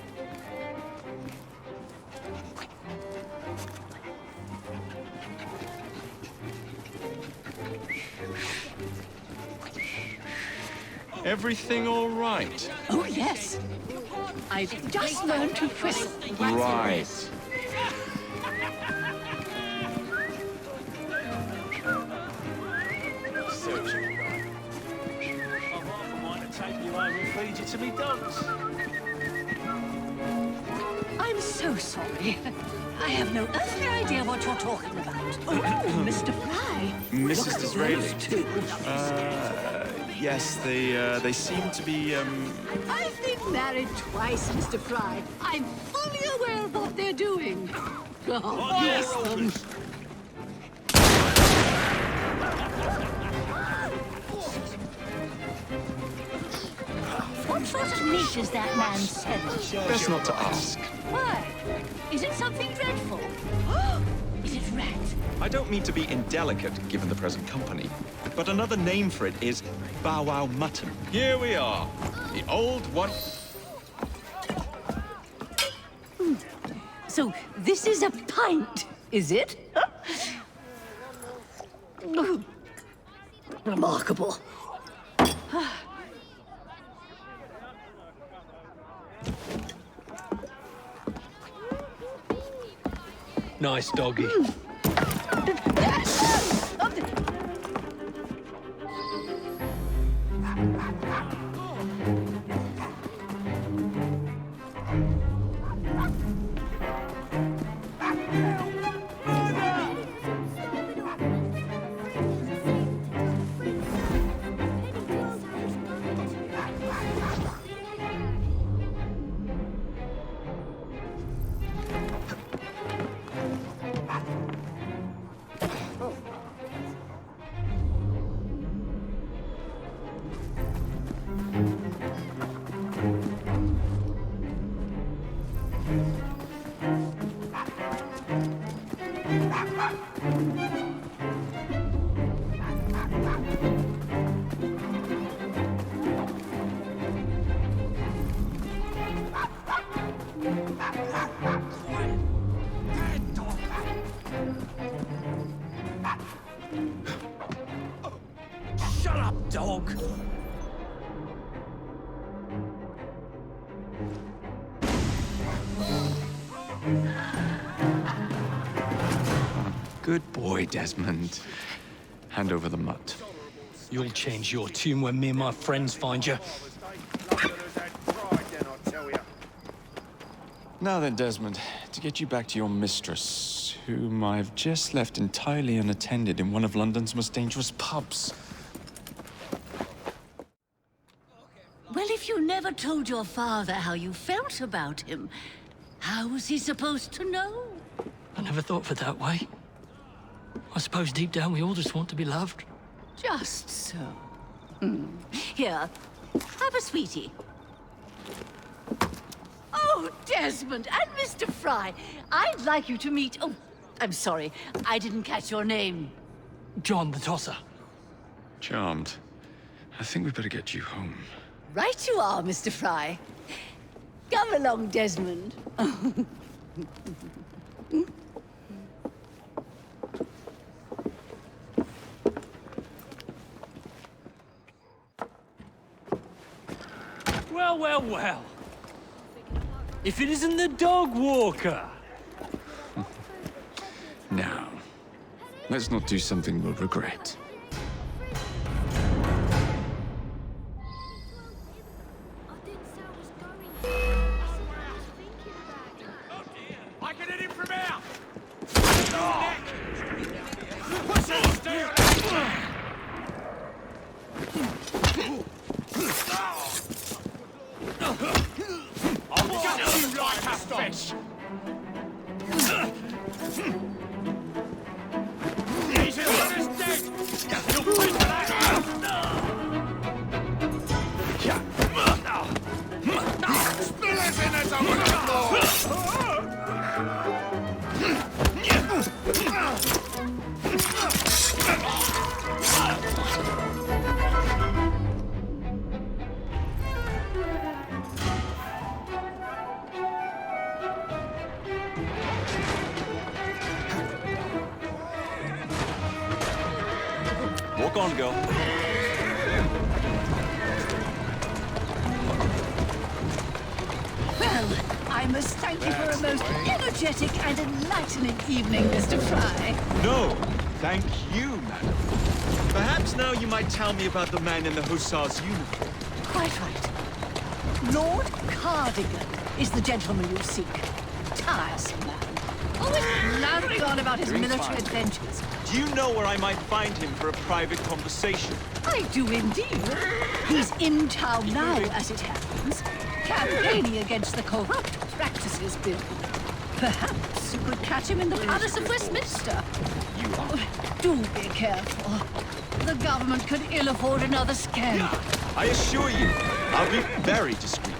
Everything all right? Oh, yes. I've just learned to whistle. Right. Feed you to me dogs. I'm so sorry. I have no earthly idea what you're talking about. Oh, Mr. Frye. Mrs. Disraeli. Yes, they seem to be, I've been married twice, Mr. Frye. I'm fully aware of what they're doing. God bless them. What sort of meat is that man selling? best not to ask. Why? Is it something dreadful? Is it rat? I don't mean to be indelicate, given the present company, but another name for it is bow wow mutton. Here we are, the old one. So this is a pint, is it? Remarkable. Nice doggy. dog. Good boy, Desmond. Hand over the mutt. You'll change your tune when me and my friends find you. Now then, Desmond, to get you back to your mistress, whom I've just left entirely unattended in one of London's most dangerous pubs. Well, if you never told your father how you felt about him, how was he supposed to know? I never thought of it that way. I suppose deep down we all just want to be loved. Just so. Here, have a sweetie. Oh, Desmond and Mr. Frye, I'd like you to meet... Oh, I'm sorry, I didn't catch your name. John the Tosser. Charmed. I think we better get you home. Right you are, Mr. Frye. Come along, Desmond. Well, well, well. If it isn't the dog walker. Now, let's not do something we'll regret. I can hit him from here! Push it down! I'll gut you like a fish! He's dead! You'll pay for that! Spillers in as I would have thought! Walk on, girl. Well, I must thank you for a most energetic and enlightening evening, Mr. Frye. No, thank you, madam. Perhaps now you might tell me about the man in the hussar's uniform. Quite right. Lord Cardigan is the gentleman you seek. Tiresome man. Always blathering on about his military adventures. Do you know where I might find him for a private conversation? I do indeed. He's in town now, as it happens, campaigning against the Corrupt Practices Bill. Perhaps you could catch him in the Palace of Westminster. Do be careful. The government could ill afford another scandal. I assure you, I'll be very discreet.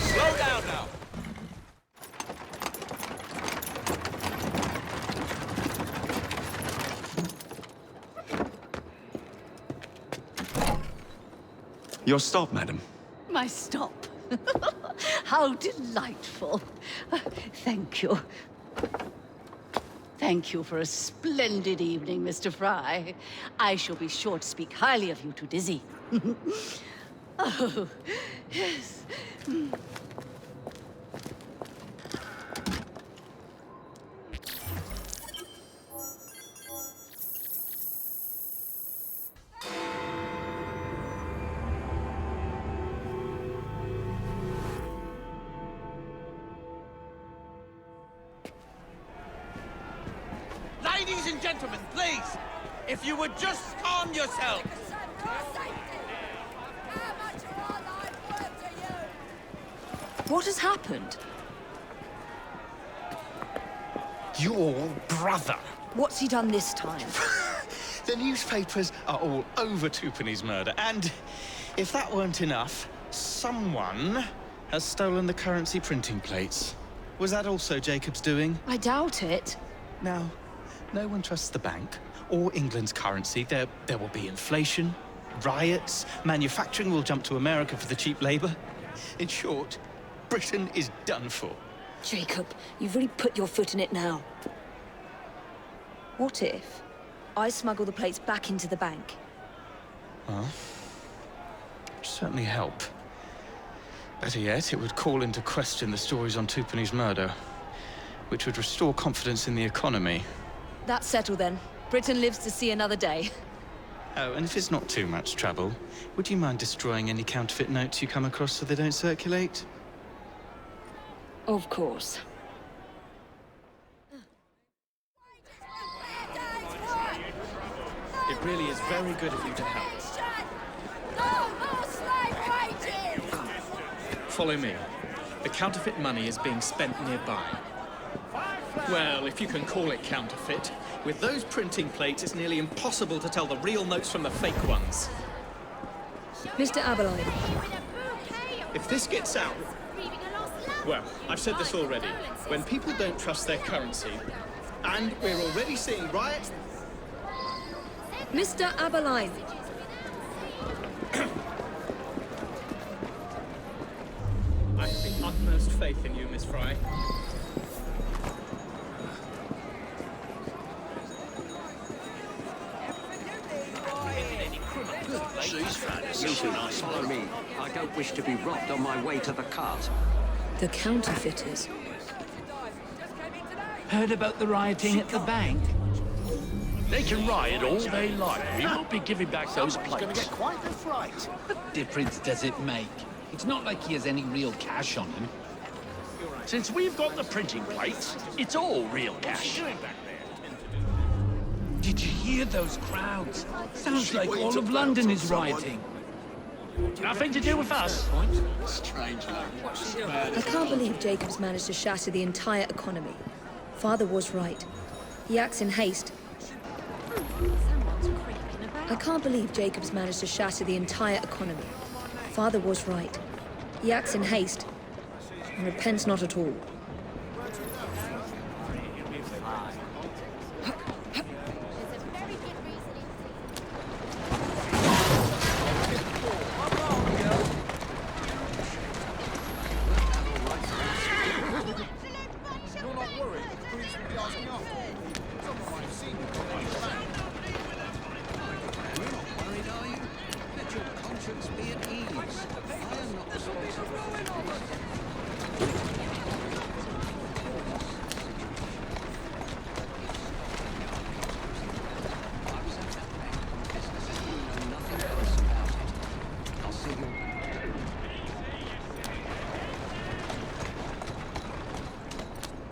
Slow down now! Your stop, madam. My stop. How delightful. Thank you. Thank you for a splendid evening, Mr. Frye. I shall be sure to speak highly of you to Dizzy. Oh, yes. Ladies and gentlemen, please! If you would just calm yourselves! What has happened? Your brother. What's he done this time? The newspapers are all over Twopenny's murder, and if that weren't enough, someone has stolen the currency printing plates. Was that also Jacob's doing? I doubt it. Now, no one trusts the bank or England's currency. There will be inflation, riots, manufacturing will jump to America for the cheap labor. In short, Britain is done for. Jacob, you've really put your foot in it now. What if I smuggle the plates back into the bank? Well, it'd certainly help. Better yet, it would call into question the stories on Twopenny's murder, which would restore confidence in the economy. That's settled then. Britain lives to see another day. Oh, and if it's not too much trouble, would you mind destroying any counterfeit notes you come across so they don't circulate? Of course. It really is very good of you to help. Follow me. The counterfeit money is being spent nearby. Well, if you can call it counterfeit. With those printing plates, it's nearly impossible to tell the real notes from the fake ones. Mr. Abberline. If this gets out... Well, I've said this already. When people don't trust their currency, and we're already seeing riots... Mr. Abberline. I have the utmost faith in you, Miss Frye. You two follow me. I don't wish to be robbed on my way to the cart. The counterfeiters. Heard about the rioting at the bank? They can riot all they like. We won't be giving back those plates. Going to get quite the fright. What difference does it make? It's not like he has any real cash on him. Since we've got the printing plates, it's all real cash. Did you hear those crowds? Sounds like all of London is rioting. Nothing to do with us. Strange. I can't believe Jacob's managed to shatter the entire economy. Father was right. He acts in haste. I can't believe Jacob's managed to shatter the entire economy. Father was right. He acts in haste and repents not at all.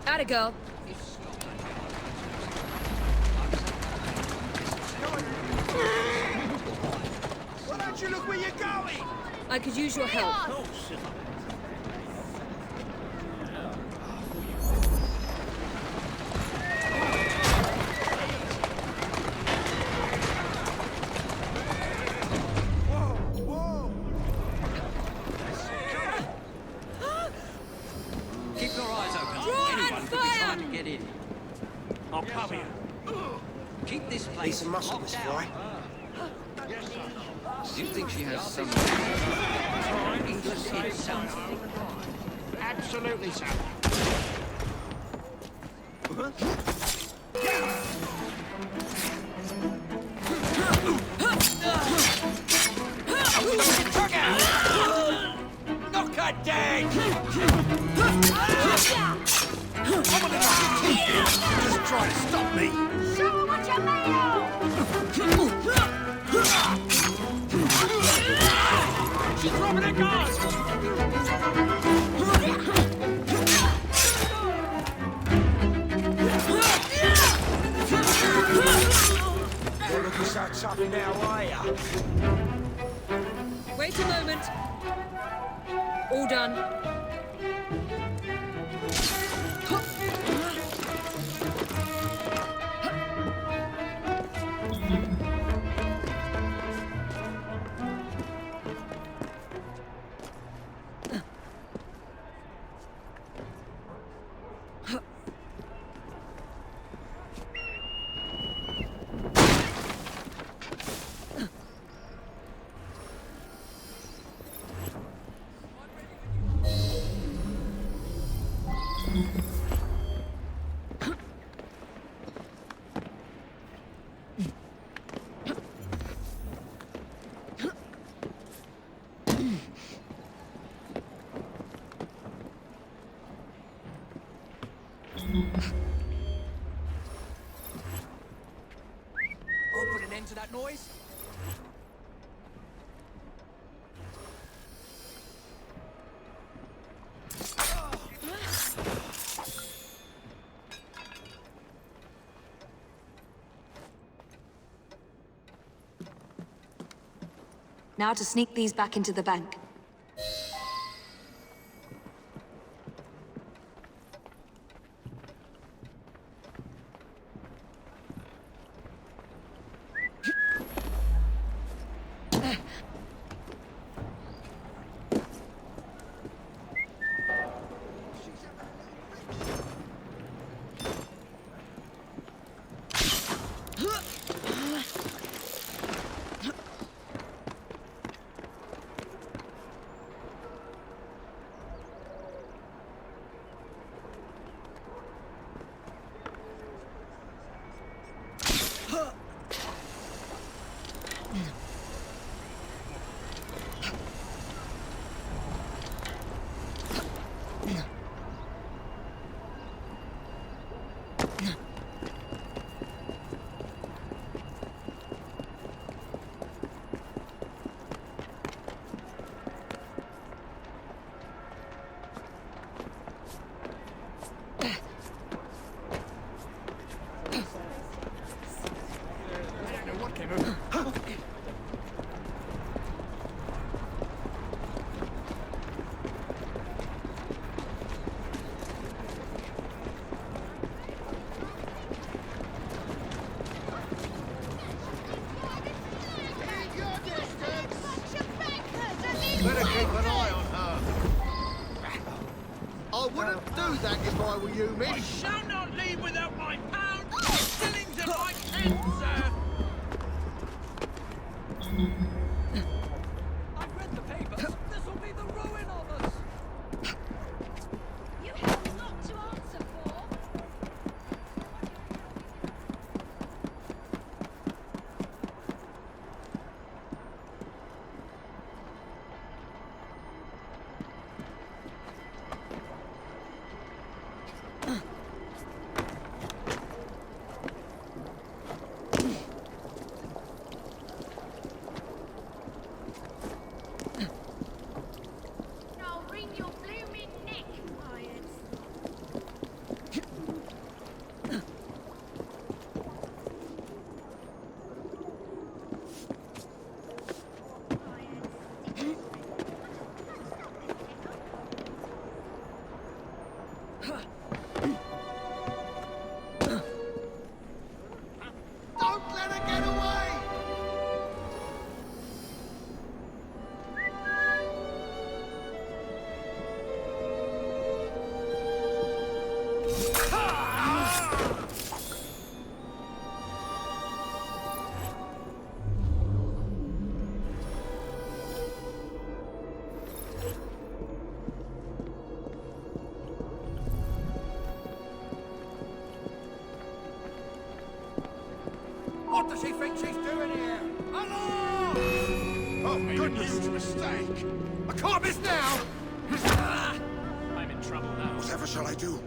Atta girl. Why don't you look where you're going? I could use your help. Keep your eyes open. Anyone could be trying to get in. I'll cover you. Keep this place locked down. Do you think she has some interest in something? Absolutely, sir. Knock her dead! I'm gonna knock your teeth in! Just try to stop me! Show her what you're made of! She's dropping her guards! You're looking so tough now, are ya? Wait a moment. All done. Put an end to that noise. Now to sneak these back into the bank. Better keep an eye on her. I wouldn't do that if I were you, miss. I shall not leave without my pounds, shillings, and my pence, sir. I've read the papers. This will be the ruin of us. You have a lot to answer for. I'll wring your blooming neck, Myers. Don't let her get away! What does she think she's doing here? Hello! Oh, goodness, it's a mistake. I can't miss now! I'm in trouble now. Whatever shall I do?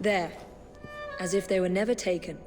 There. As if they were never taken.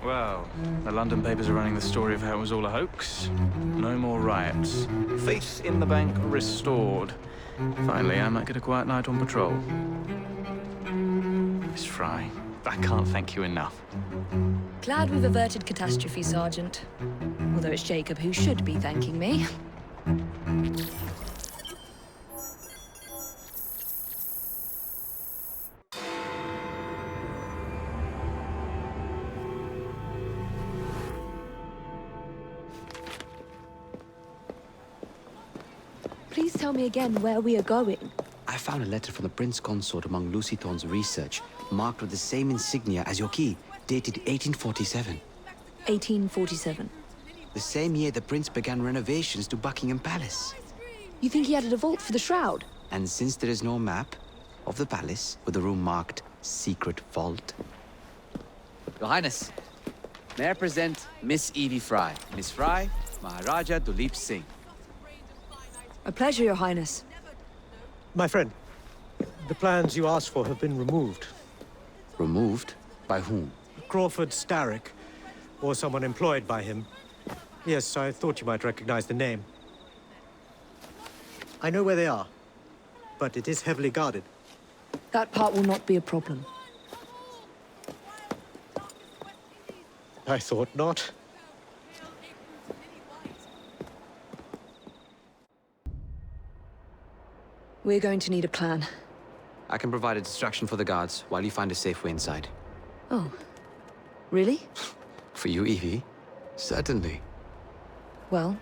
Well, the London papers are running the story of how it was all a hoax. No more riots. Faith in the bank restored. Finally, I might get a quiet night on patrol. Miss Frye, I can't thank you enough. Glad we've averted catastrophe, Sergeant. Although it's Jacob who should be thanking me. Please tell me again where we are going. I found a letter from the Prince Consort among Lucy Thorne's research, marked with the same insignia as your key, dated 1847. 1847. The same year the Prince began renovations to Buckingham Palace. You think he added a vault for the shroud? And since there is no map of the palace with a room marked Secret Vault. Your Highness, may I present Miss Evie Frye. Miss Frye, Maharaja Duleep Singh. A pleasure, Your Highness. My friend, the plans you asked for have been removed. Removed? By whom? Crawford Starrick, or someone employed by him. Yes, I thought you might recognize the name. I know where they are, but it is heavily guarded. That part will not be a problem. I thought not. We're going to need a plan. I can provide a distraction for the guards while you find a safe way inside. Oh. Really? For you, Evie? Certainly. Well,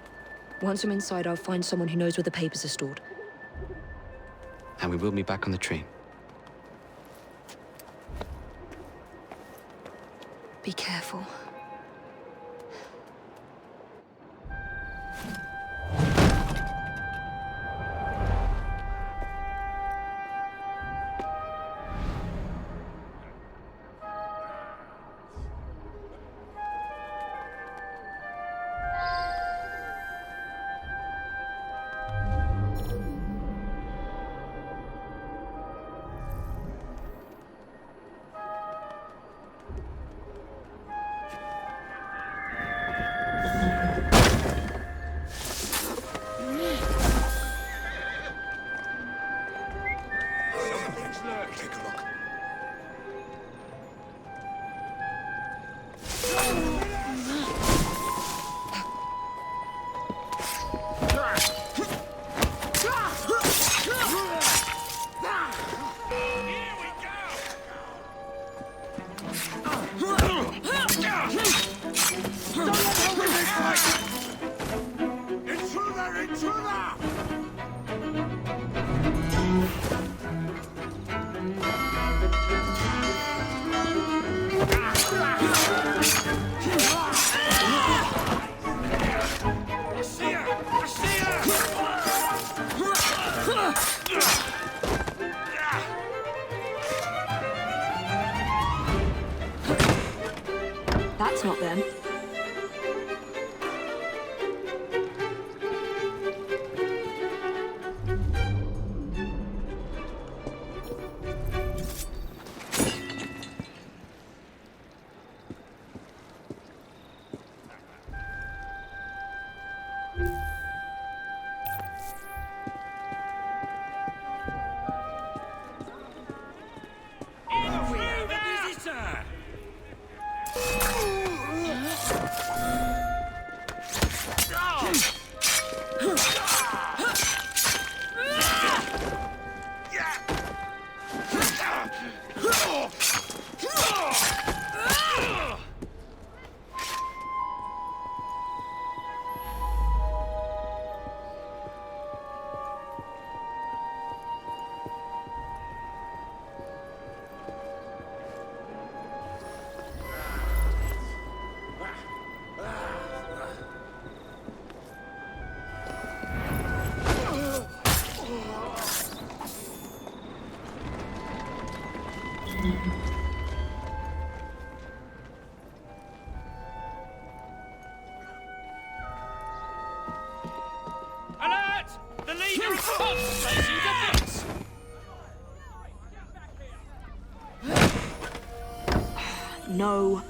once I'm inside, I'll find someone who knows where the papers are stored. And we will be back on the train. Be careful. That's not them. Alert! The leader of Hod's facing defense! No.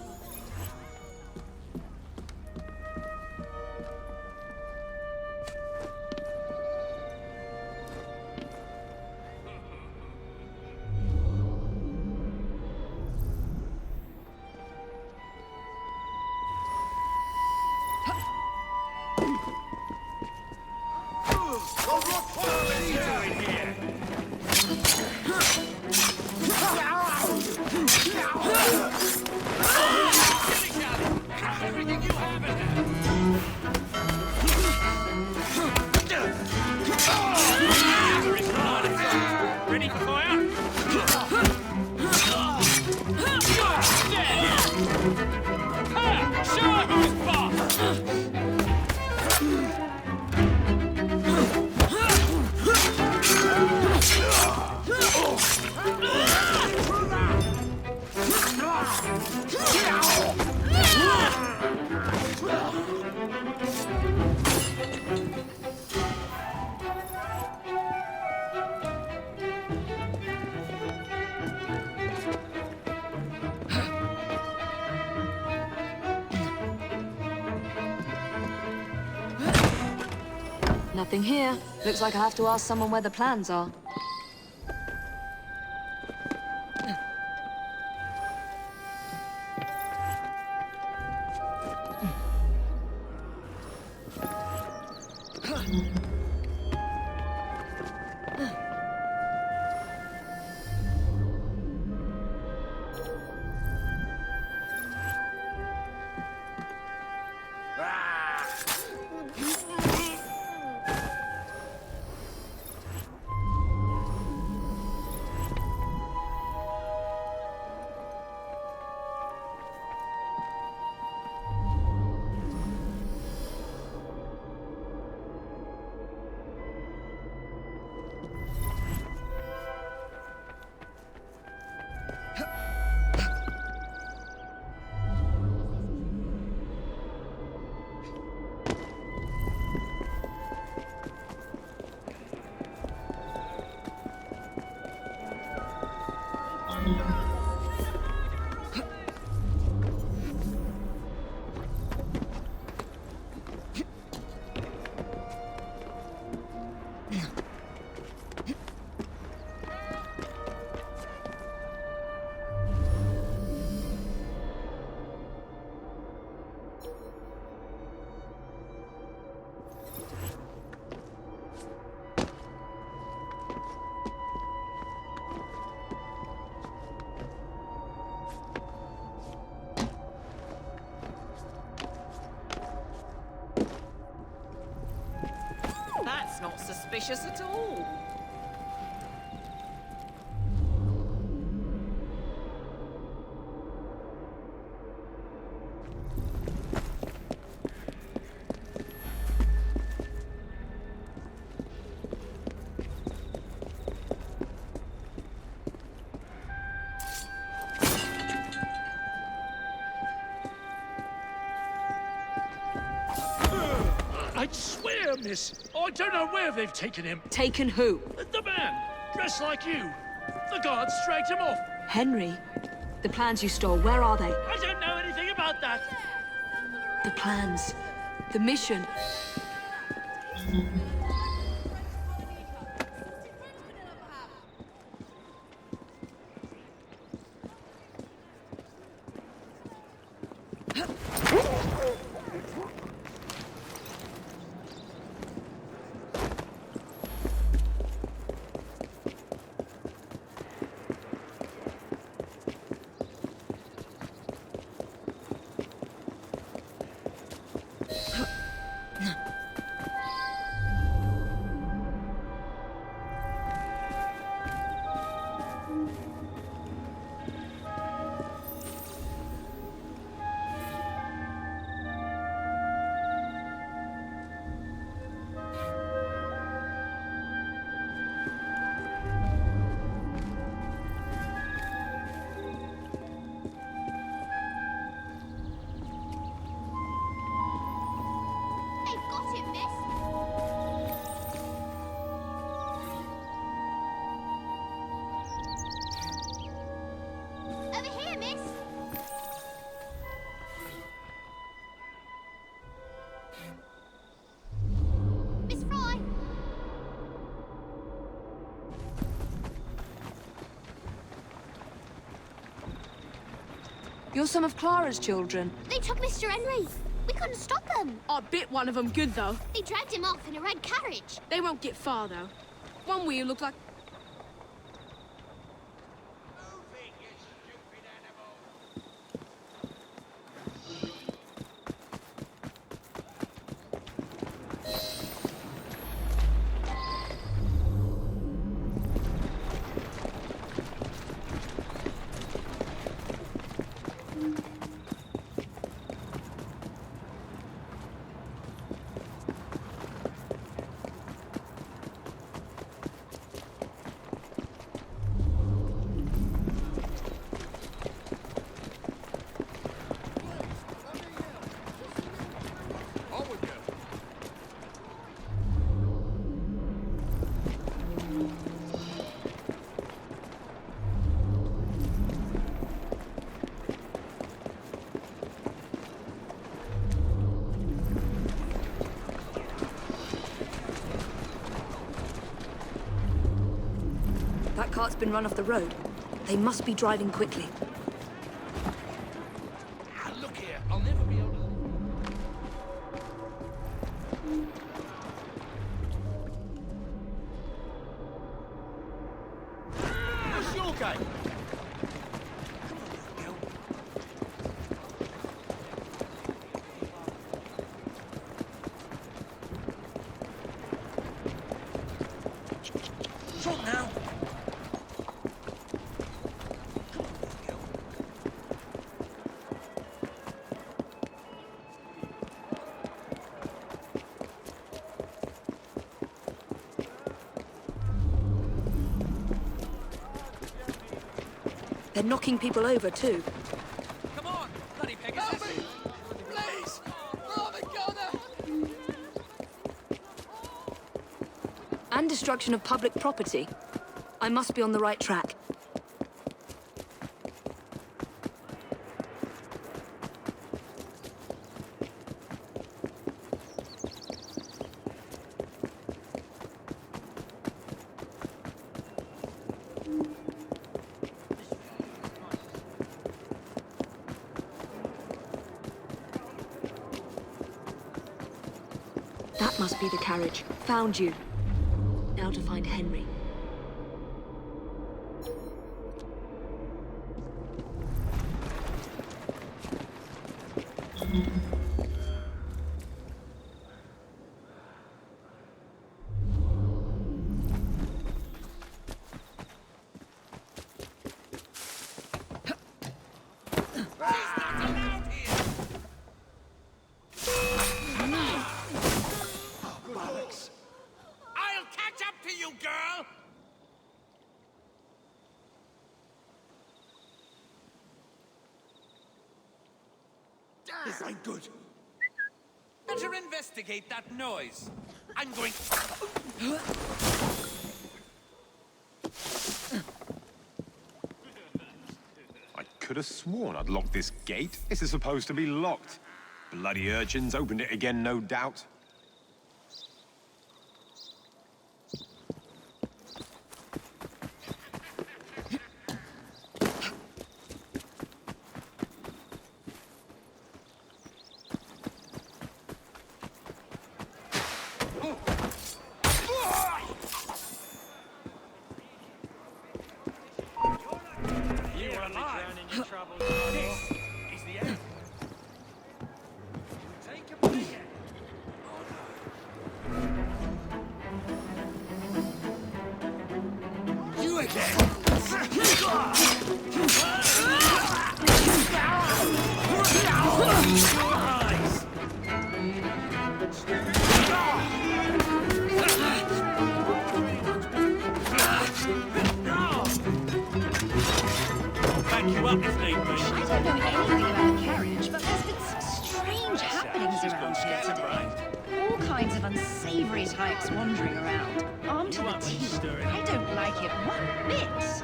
Ready for fire? Show her who's boss! Nothing here. Looks like I have to ask someone where the plans are. That's not suspicious at all. I'd swear, miss, I don't know where they've taken him. Taken who? The man, dressed like you. The guards dragged him off. Henry? The plans you stole, where are they? I don't know anything about that. The plans. The mission. Got him, miss. Over here, miss. Miss Frye. You're some of Clara's children. They took Mr. Henry. We couldn't stop them. I bit one of them good, though. They dragged him off in a red carriage. They won't get far, though. One wheel looked like... That cart's been run off the road. They must be driving quickly. Ah, look here, I'll never be able to... What's your game? Trot now. They're knocking people over, too. Come on, bloody Pegasus. Help me! Please! Rather Gunner! And destruction of public property. I must be on the right track. That must be the carriage. Found you. Now to find Henry. I'll catch up to you, girl! This ain't good. Better investigate that noise. I'm going... I could have sworn I'd locked this gate. This is supposed to be locked. Bloody urchins opened it again, no doubt. Back you up if need be. I don't know anything about a carriage, but there's been some strange happenings around here today. All kinds of unsavory types wandering around, armed to the teeth. I don't like it one bit.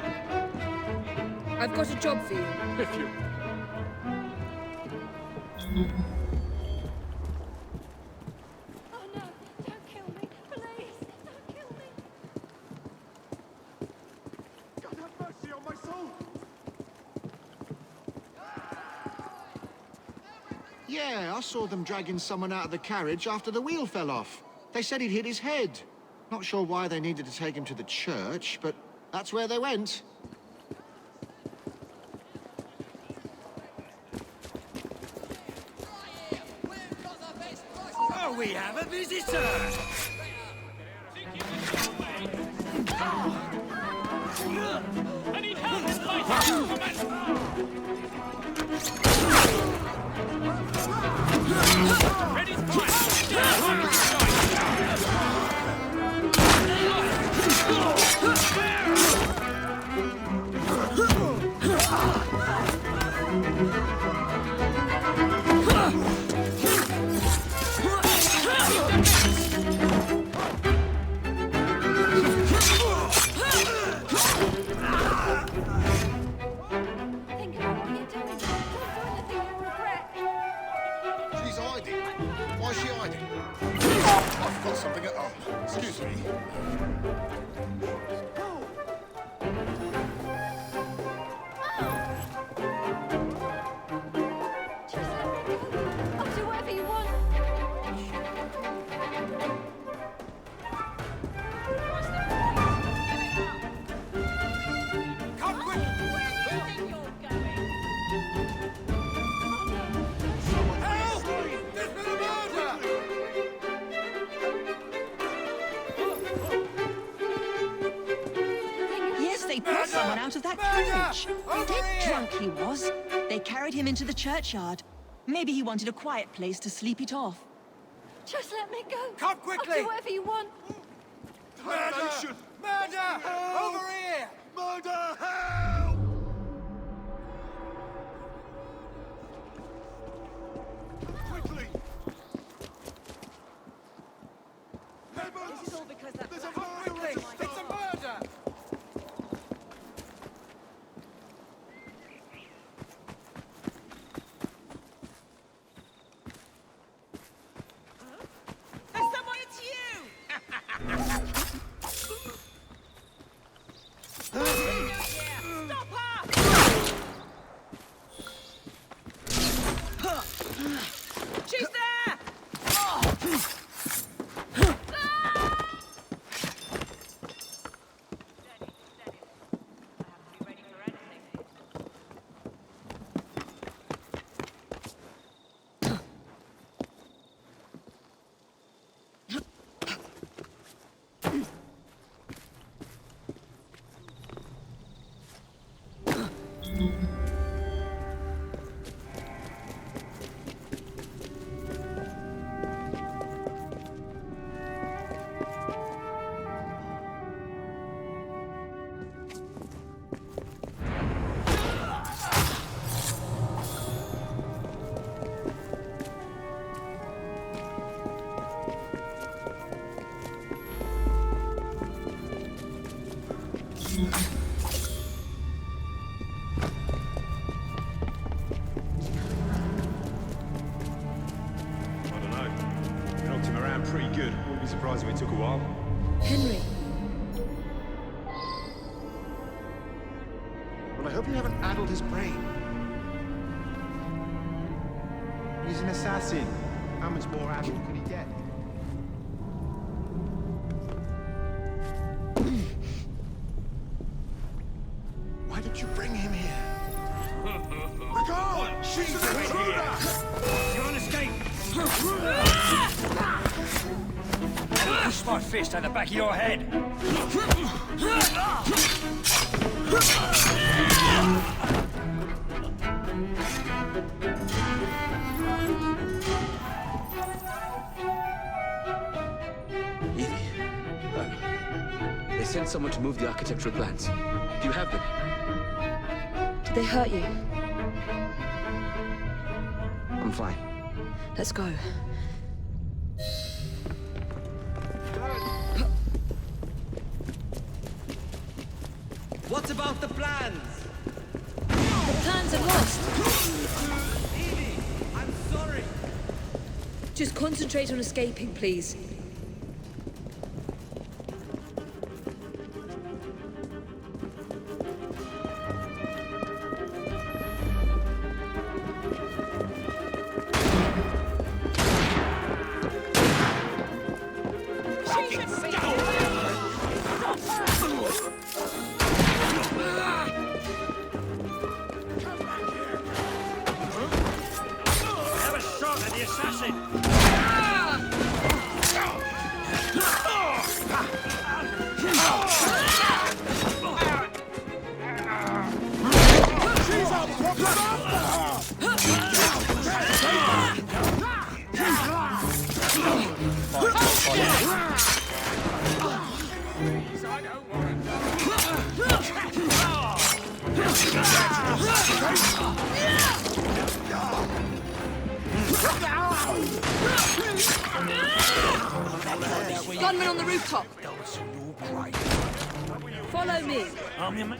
I've got a job for you. If you... Oh no, don't kill me, please. Don't kill me. God have mercy on my soul! Yeah, I saw them dragging someone out of the carriage after the wheel fell off. They said he'd hit his head. Not sure why they needed to take him to the church, but that's where they went. Oh, we have a visitor! I need help in my house! Ready to fight! She's hiding. Why's she hiding? I've got something at home. Excuse me. I'll do whatever you want. Come quick! Where do you think you're going? Help! There's been a murder! Yes, they pulled someone out of that carriage. Dead drunk he was. They carried him into the churchyard. Maybe he wanted a quiet place to sleep it off. Just let me go. Come quickly! I'll do whatever you want. Murder! Murder! Over here! Murder! Help! Quickly! This is all because that... There's a Come murder! quickly! It's a murder! There's someone, it's you! Stop her! She's there! I don't know. We knocked him around pretty good. Wouldn't be surprised if it took a while. Henry, Well, I hope you haven't addled his brain. He's an assassin. How much more addled could he get? Why did you bring him here? Go! She's an intruder! You're on escape! Push my fist at the back of your head! Evie. They sent someone to move the architectural plans. Do you have them? did they hurt you? I'm fine. Let's go. What about the plans? The plans are lost. Evie, I'm sorry. Just concentrate on escaping, please. Have a shot at the assassin! Gunman on the rooftop. Follow me. Arm your man.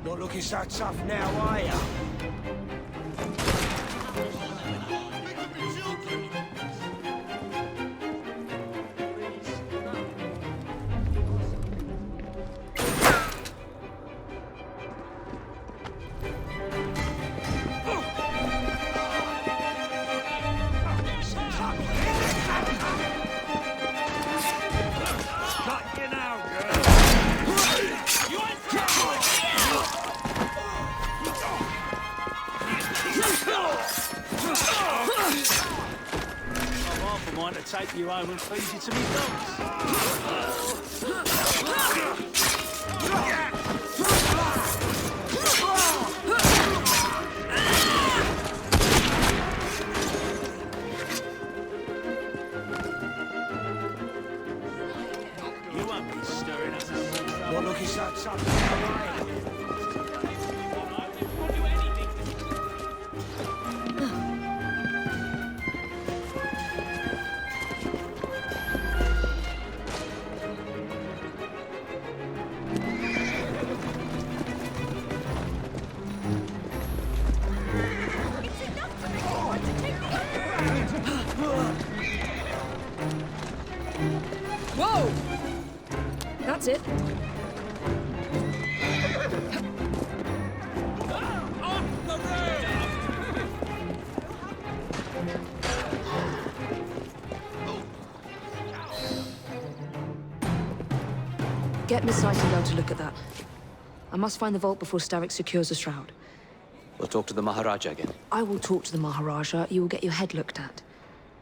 Not looking so tough now, are ya? To take you home and feed you to me dogs. You won't be stirring us. Not looking so tough. Whoa! That's it. Get Miss Nightingale to look at that. I must find the vault before Starrick secures the shroud. We'll talk to the Maharaja again. I will talk to the Maharaja. You will get your head looked at.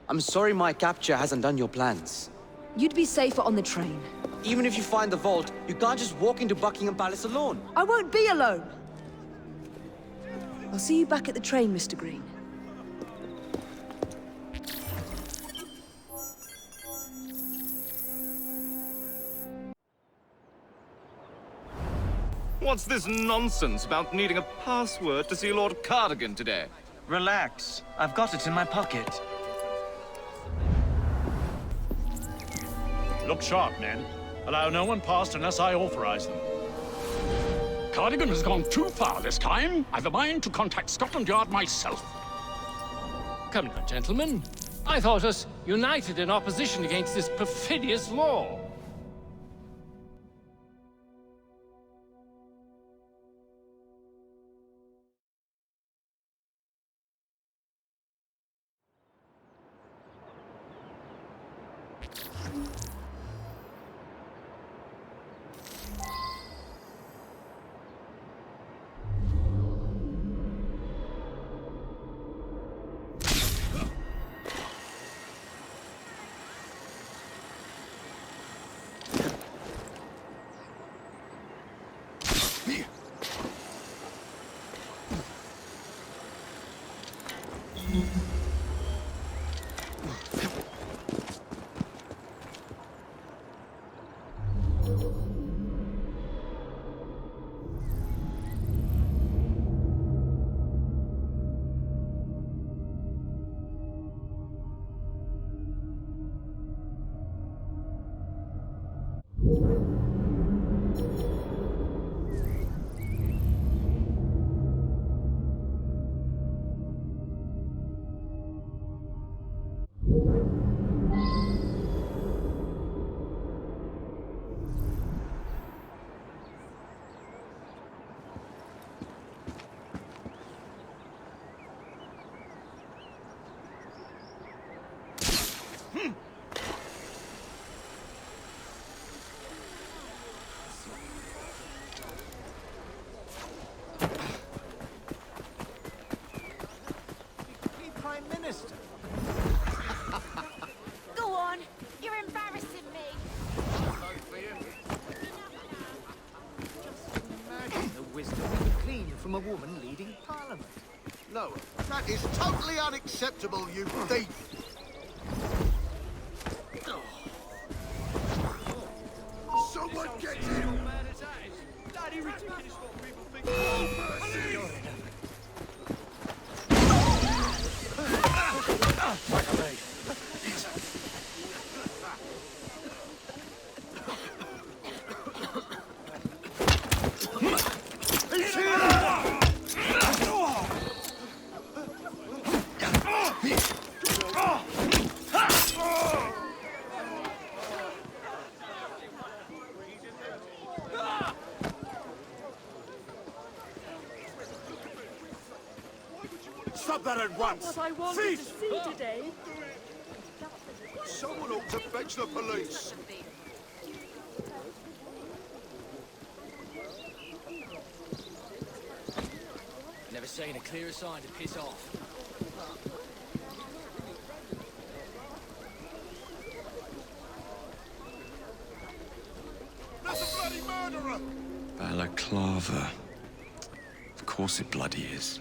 I'm sorry my capture hasn't done your plans. You'd be safer on the train. Even if you find the vault, you can't just walk into Buckingham Palace alone. I won't be alone! I'll see you back at the train, Mr. Green. What's this nonsense about needing a password to see Lord Cardigan today? Relax. I've got it in my pocket. Look sharp, men. Allow no one past unless I authorize them. Cardigan has gone too far this time. I've a mind to contact Scotland Yard myself. Come now, gentlemen. I thought us united in opposition against this perfidious law. Go on, you're embarrassing me. Imagine the wisdom we could glean from a woman leading Parliament. No, that is totally unacceptable, you thief! Someone get him! Bloody ridiculous what people think. Oh, mercy! Stop that at once! What I wanted Thief! to see today. Someone ought to fetch the police! Never seen a clearer sign to piss off. That's a bloody murderer! Balaclava. Of course it bloody is.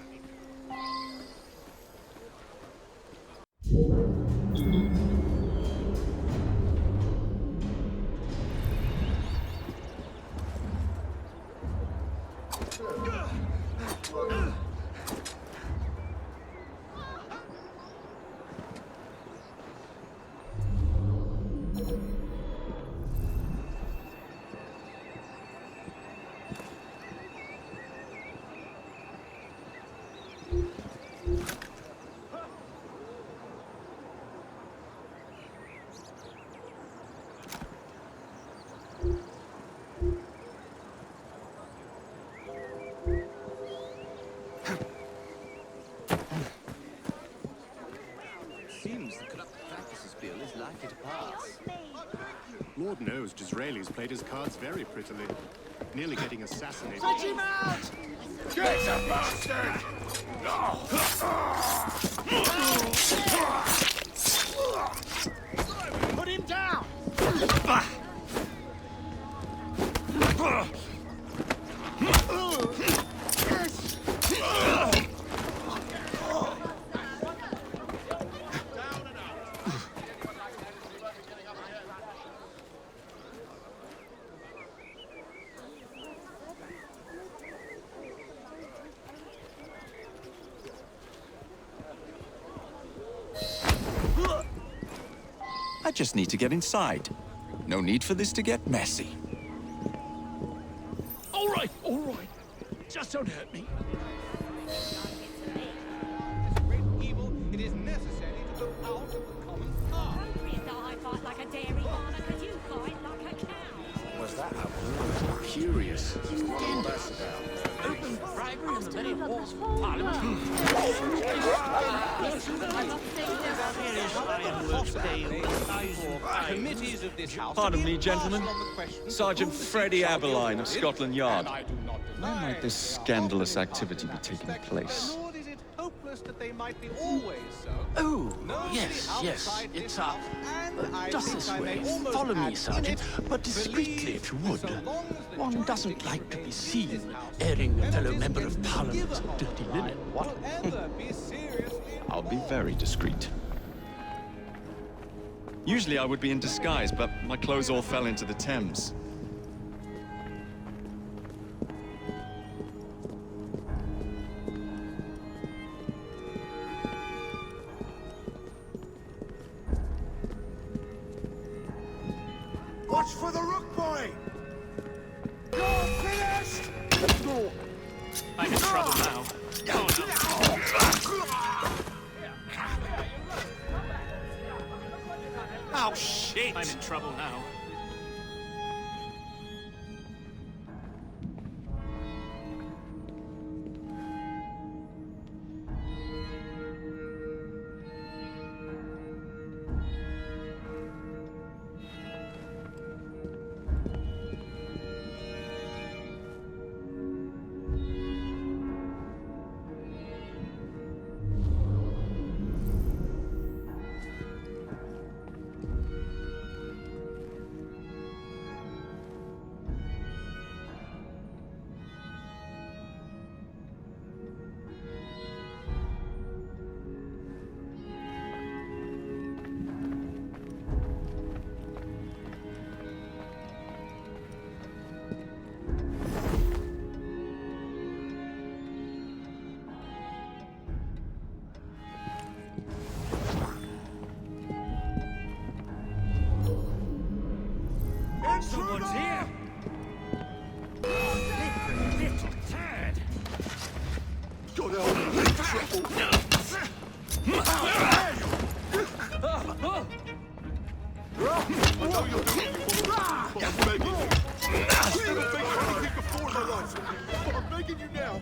Seems the corrupt practices bill is likely to pass. Lord knows Disraeli's played his cards very prettily. Nearly getting assassinated. Fetch him out! Get the bastard! Put him down! I just need to get inside. No need for this to get messy. All right, all right. Just don't hurt me. Evil, it is necessary to look out of the common path. I fight like a dairy farmer, could you fight like a cow? Was that a curious? What's that about? Open bribery in the very halls of Parliament. Committees of this house. Pardon me, gentlemen. Sergeant Frederick Abberline of Scotland Yard. Where might this scandalous activity be taking place? Lord, is it hopeless that they might be always so? Oh, yes, yes. It's just this way. Follow me, Sergeant, but discreetly, if you would. One doesn't like to be seen airing a fellow member of Parliament's dirty linen. What? I'll be very discreet. Usually I would be in disguise, but my clothes all fell into the Thames. Watch for the Rook boy! You're finished! I'm in trouble now. Oh, no. Oh, shit! I'm in trouble now. Someone's here! Little tad! Got out of trouble! I know you're doing it, but I'm begging you. I've never begged anything before in my life, but I'm begging you now.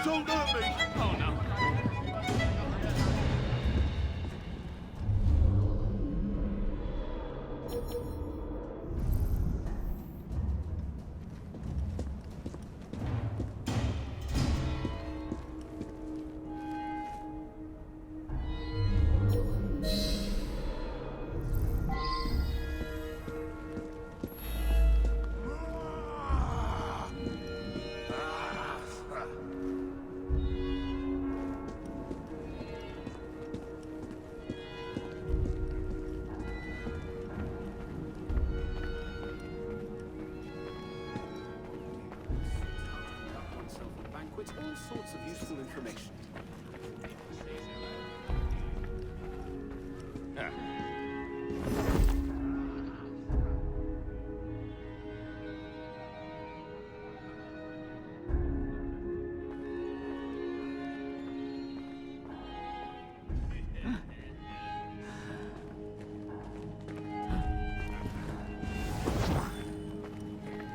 Don't hurt me! Oh, no. All sorts of useful information.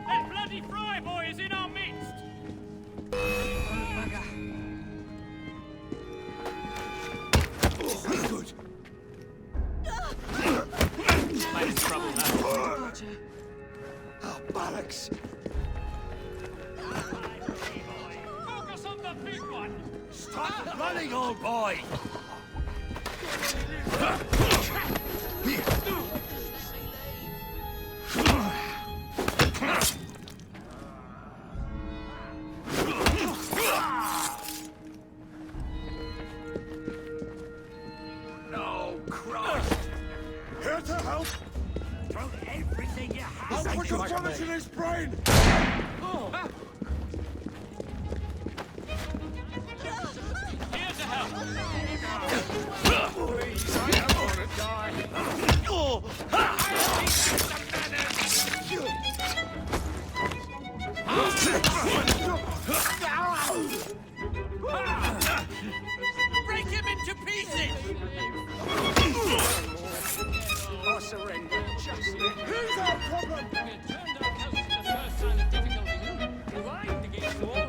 That bloody Frye boy is in our midst! Good. I'm in trouble now. Oh, bollocks. Focus on the big one! Stop running, old boy! No, Christ! Here to help! Throw everything you have! I'll put a bullet in his brain! Here to help! Please, I don't want to die! Break him into pieces! I surrender. Just who's our problem? It turned out close to the first sign of difficulty. Rewind against the wall.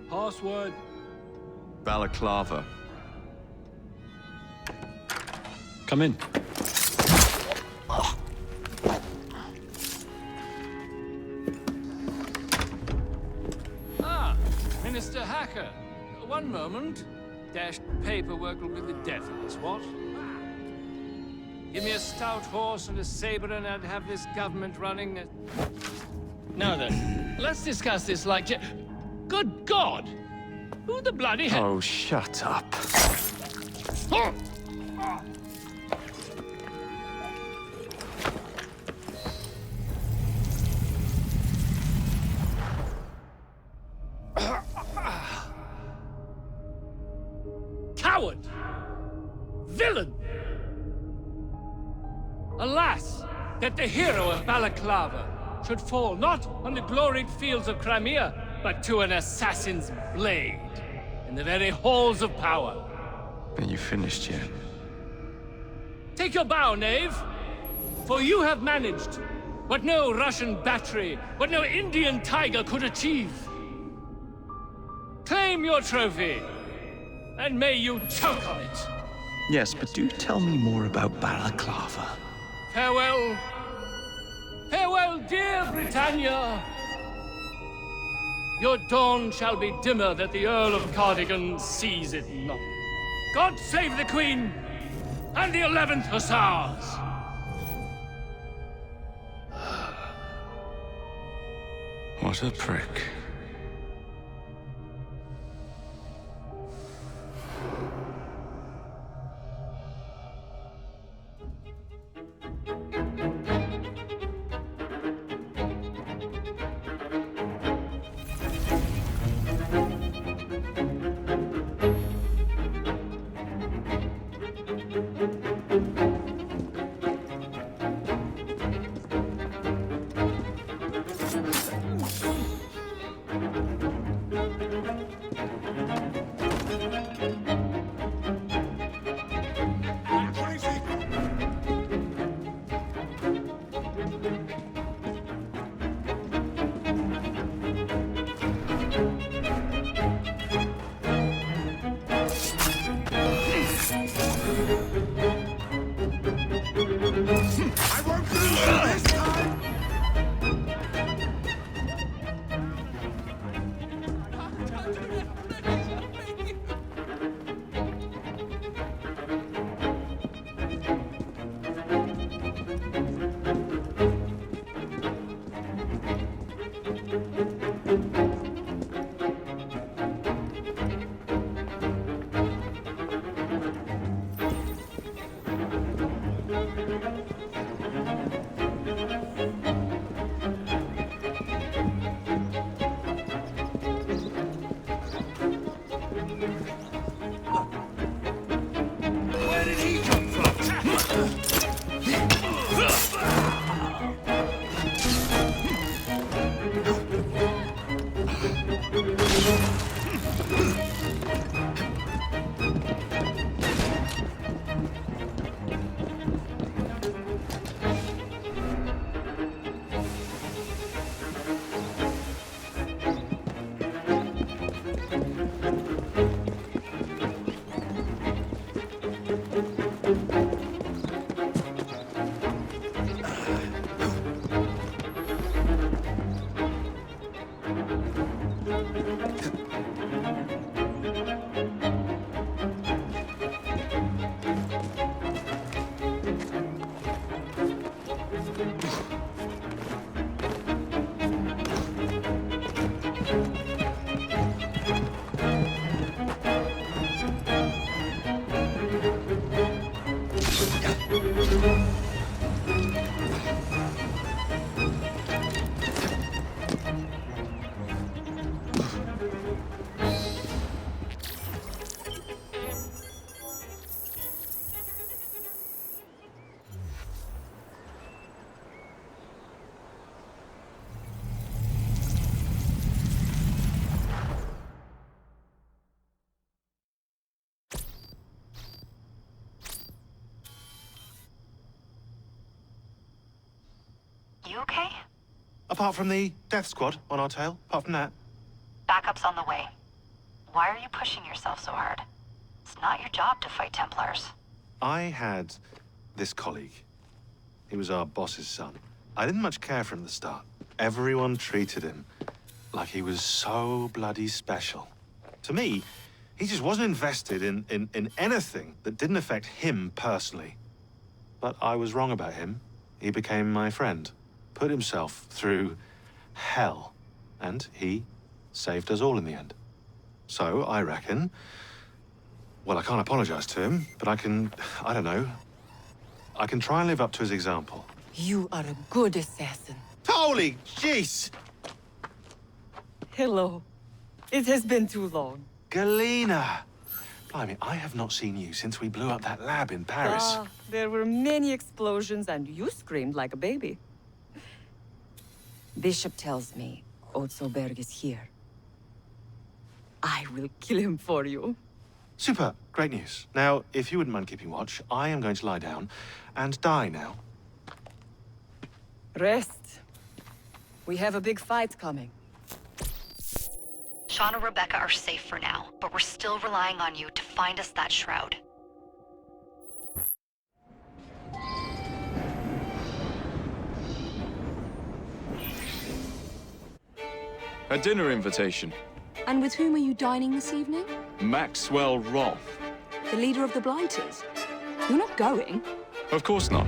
Password. Balaclava. Come in. Ah, Minister Hacker. One moment. Dashed paperwork will be the death of us, what? Give me a stout horse and a saber and I'd have this government running. Now then, let's discuss this like... Good God! Who the bloody hell... Oh, shut up. Coward! Villain! Alas, that the hero of Balaclava should fall not on the gloried fields of Crimea, but to an assassin's blade in the very halls of power. Are you finished yet? Take your bow, knave, for you have managed what no Russian battery, what no Indian tiger could achieve. Claim your trophy, and may you choke on it. Yes, but do tell me more about Balaclava. Farewell. Farewell, dear Britannia. Your dawn shall be dimmer that the Earl of Cardigan sees it not. God save the Queen and the 11th Hussars! What a prick. You okay? Apart from the death squad on our tail, apart from that. Backup's on the way. Why are you pushing yourself so hard? It's not your job to fight Templars. I had this colleague. He was our boss's son. I didn't much care for him at the start. Everyone treated him like he was so bloody special. To me, He just wasn't invested in anything that didn't affect him personally. But I was wrong about him. He became my friend, put himself through hell, and he saved us all in the end. So I reckon, well, I can't apologize to him, but I don't know, I can try and live up to his example. You are a good assassin. Holy jeez! Hello. It has been too long. Galena! Blimey, I have not seen you since we blew up that lab in Paris. There were many explosions and you screamed like a baby. Bishop tells me Otzelberg is here. I will kill him for you. Super, great news. Now, if you wouldn't mind keeping watch, I am going to lie down and die now. Rest. We have a big fight coming. Shaun and Rebecca are safe for now, but we're still relying on you to find us that shroud. A dinner invitation. And with whom are you dining this evening? Maxwell Roth. The leader of the Blighters. You're not going? Of course not.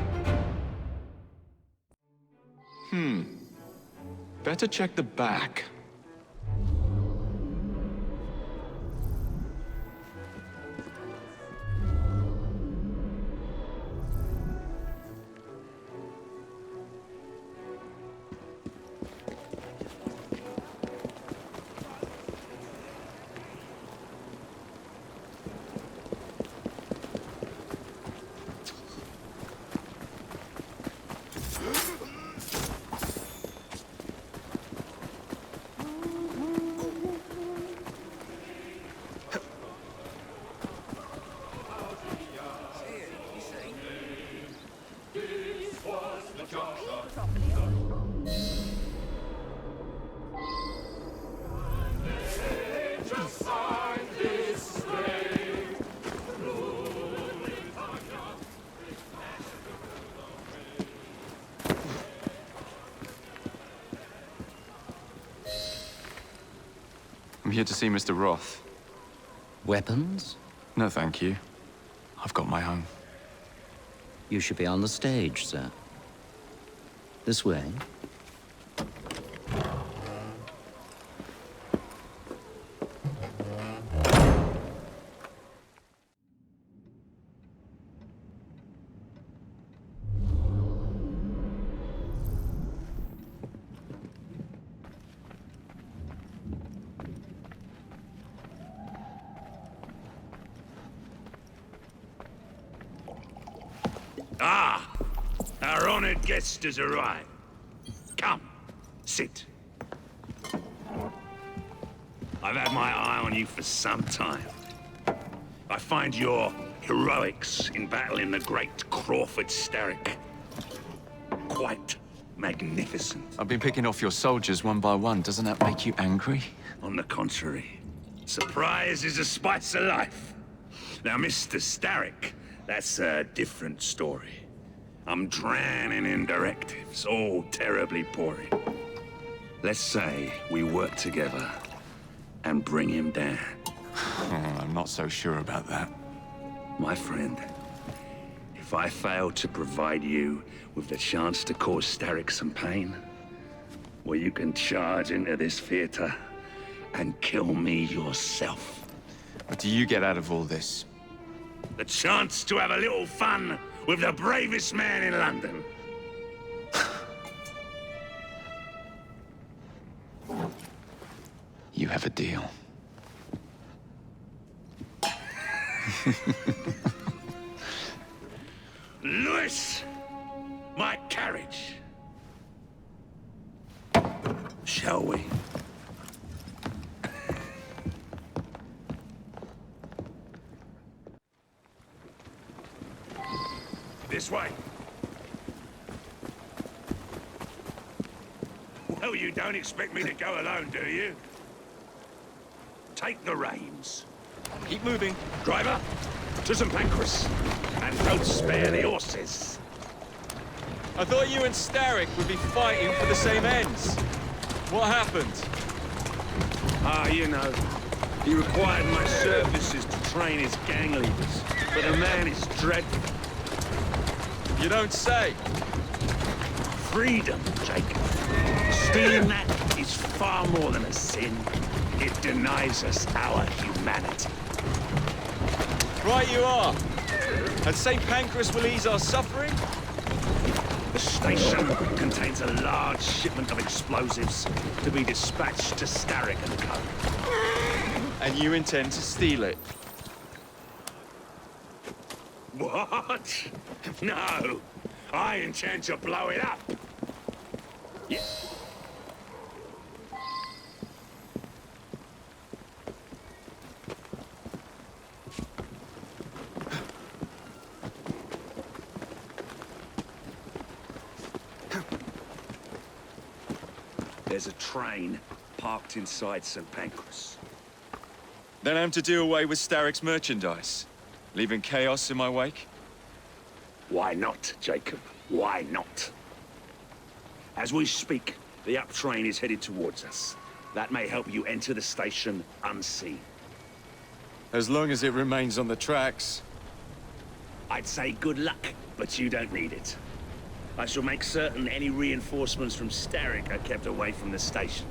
Better check the back. I'm here to see Mr. Roth. Weapons? No, thank you. I've got my own. You should be on the stage, sir. This way. Our honored guest has arrived. Come, sit. I've had my eye on you for some time. I find your heroics in battling the great Crawford Starrick quite magnificent. I've been picking off your soldiers one by one. Doesn't that make you angry? On the contrary, surprise is a spice of life. Now, Mr. Starrick, that's a different story. I'm drowning in directives, all terribly boring. Let's say we work together and bring him down. I'm not so sure about that. My friend, if I fail to provide you with the chance to cause Starrick some pain, well, you can charge into this theater and kill me yourself. What do you get out of all this? The chance to have a little fun with the bravest man in London. You have a deal. Lewis, my carriage. Shall we? This way. Well, you don't expect me to go alone, do you? Take the reins. Keep moving. Driver, to St. Pancras. And don't spare the horses. I thought you and Starrick would be fighting for the same ends. What happened? Ah, you know, He required my services to train his gang leaders, but the man is dreadful. You don't say. Freedom, Jacob. Stealing that is far more than a sin. It denies us our humanity. Right you are. And St. Pancras will ease our suffering? The station contains a large shipment of explosives to be dispatched to Starrick and Co. And you intend to steal it? What? No! I intend to blow it up! Yeah. There's a train parked inside St. Pancras. Then I'm to do away with Starrick's merchandise, leaving chaos in my wake? Why not, Jacob? Why not? As we speak, the up train is headed towards us. That may help you enter the station unseen. As long as it remains on the tracks. I'd say good luck, but you don't need it. I shall make certain any reinforcements from Starrick are kept away from the station.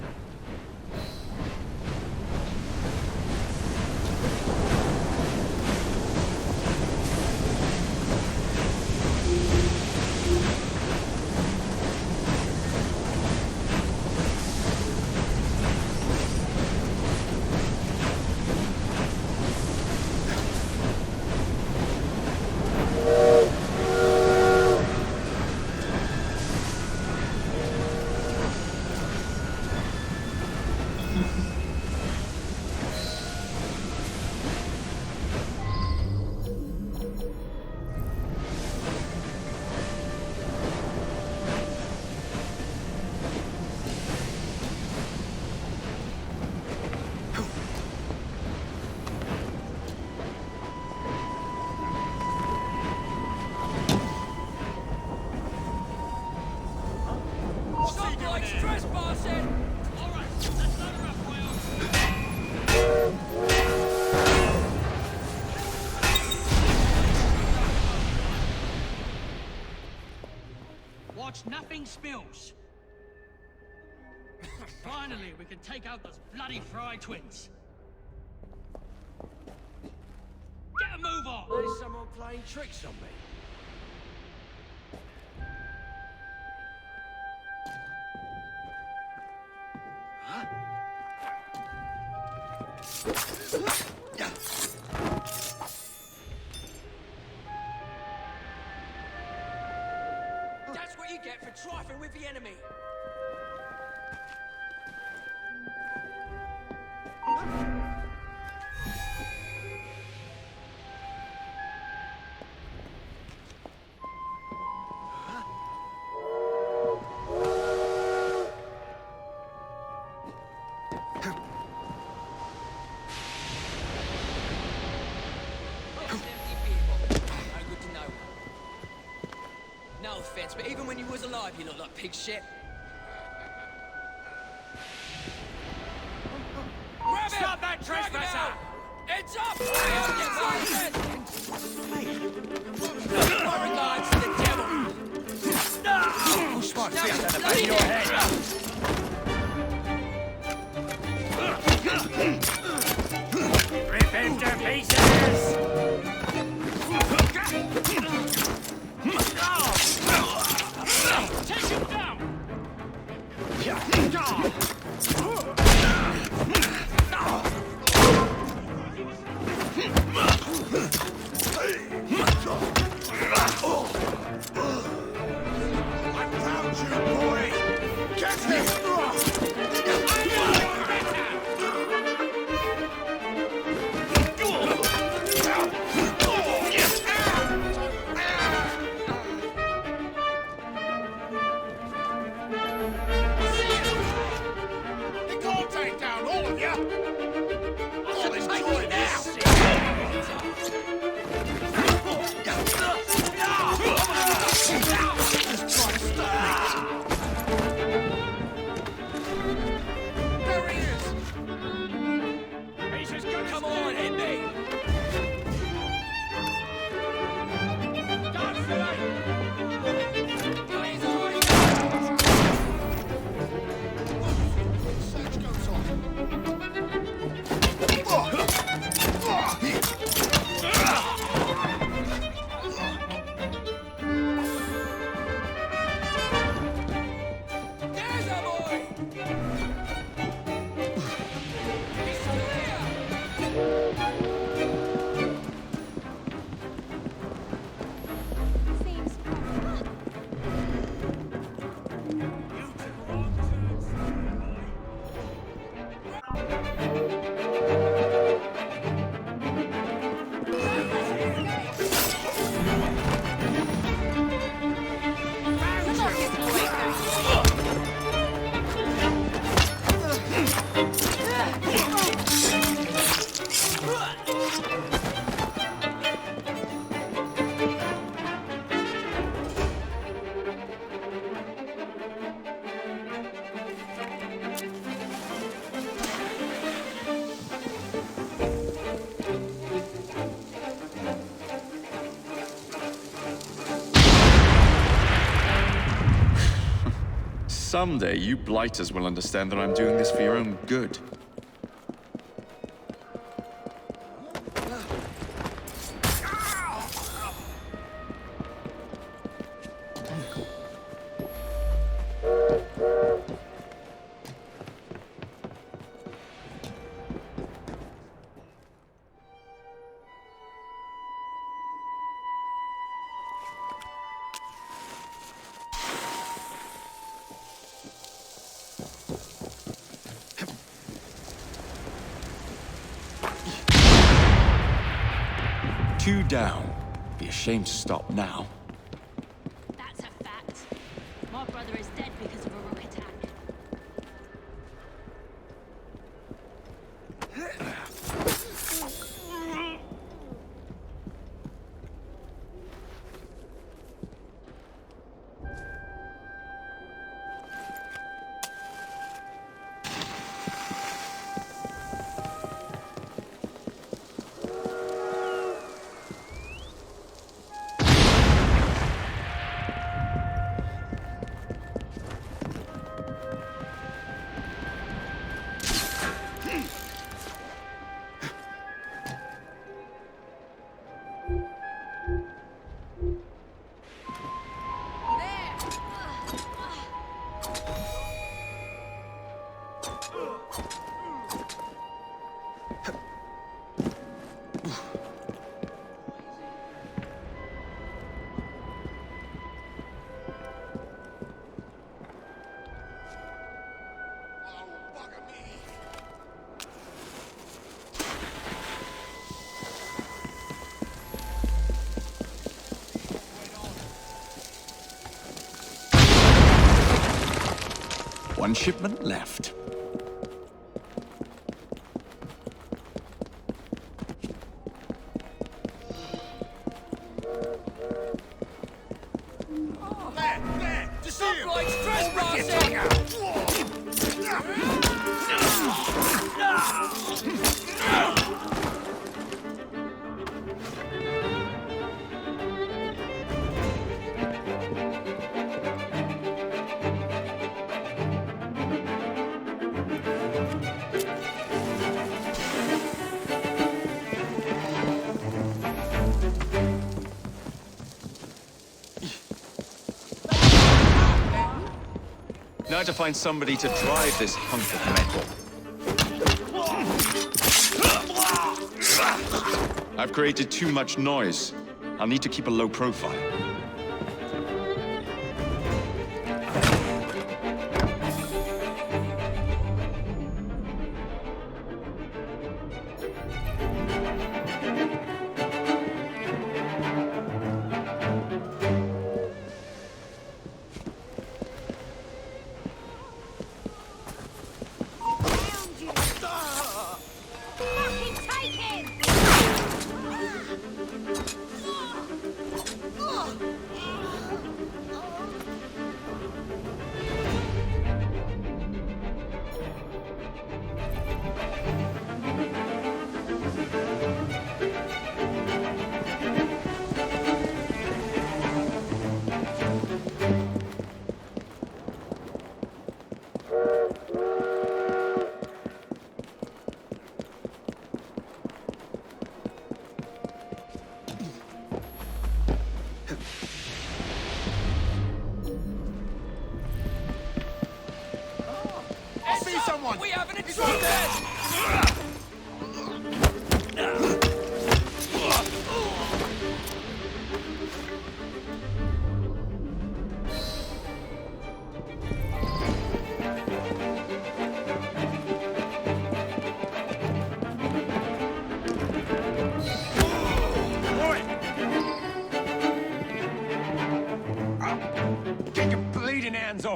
Nothing spills. Finally, we can take out those bloody Frye twins. Get a move on! There's someone playing tricks on me. That's what you get for trifling with the enemy. No offense, but even when you was alive, you look like pig shit. Grab him! Stop that trespasser! Heads up! My regards to the devil. Push my fist at the back of your head. Rip him to pieces! Take him down! I found you, boy! Get him! He can't take down all of you! Someday, you blighters will understand that I'm doing this for your own good. Two down. Be ashamed to stop now. That's a fact. My brother is dead because of a rook attack. One shipment left. There! Just like trespassing! Now to find somebody to drive this hunk of metal. I've created too much noise. I'll need to keep a low profile. We have an intruder!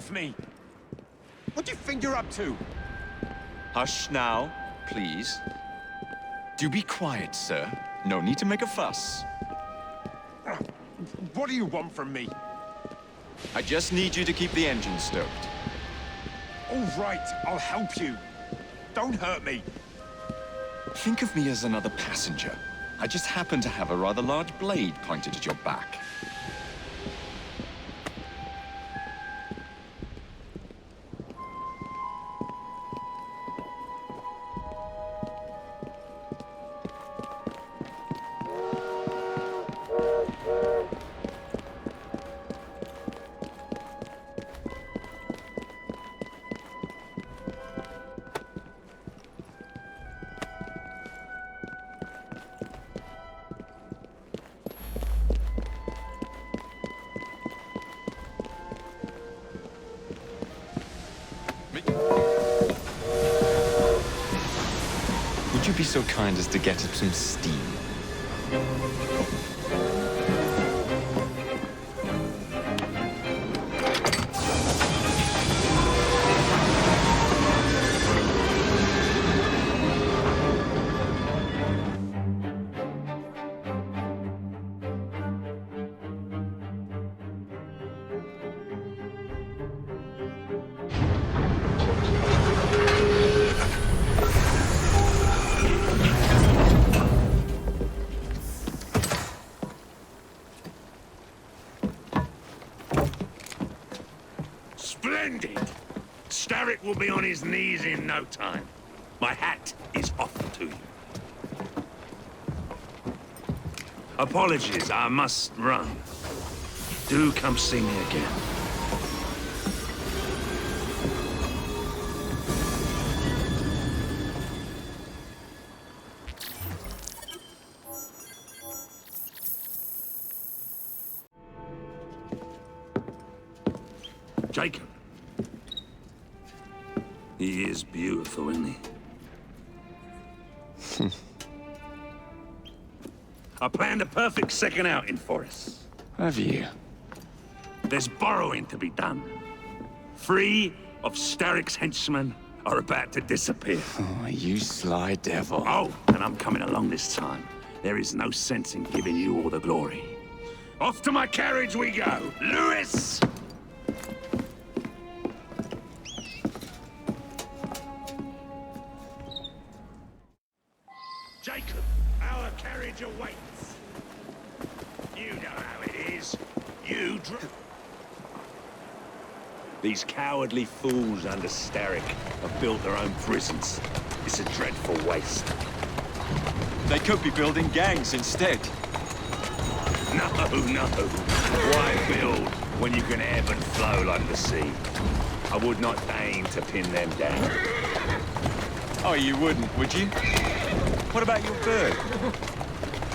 off me! What do you think you're up to? Hush now, please. Do be quiet, sir. No need to make a fuss. What do you want from me? I just need you to keep the engine stoked. All right, I'll help you. Don't hurt me. Think of me as another passenger. I just happen to have a rather large blade pointed at your back. Would you be so kind as to get up some steam? Splendid! Starrick will be on his knees in no time. My hat is off to you. Apologies, I must run. Do come see me again. Jacob. He is beautiful, isn't he? I planned a perfect second outing for us. Have you? There's borrowing to be done. 3 of Starrick's henchmen are about to disappear. Oh, you sly devil. Oh, and I'm coming along this time. There is no sense in giving you all the glory. Off to my carriage we go. Lewis! Jacob, our carriage awaits. You know how it is. You These cowardly fools under Starrick have built their own prisons. It's a dreadful waste. They could be building gangs instead. No. Why build when you can ebb and flow like the sea? I would not deign to pin them down. Oh, you wouldn't, would you? What about your bird?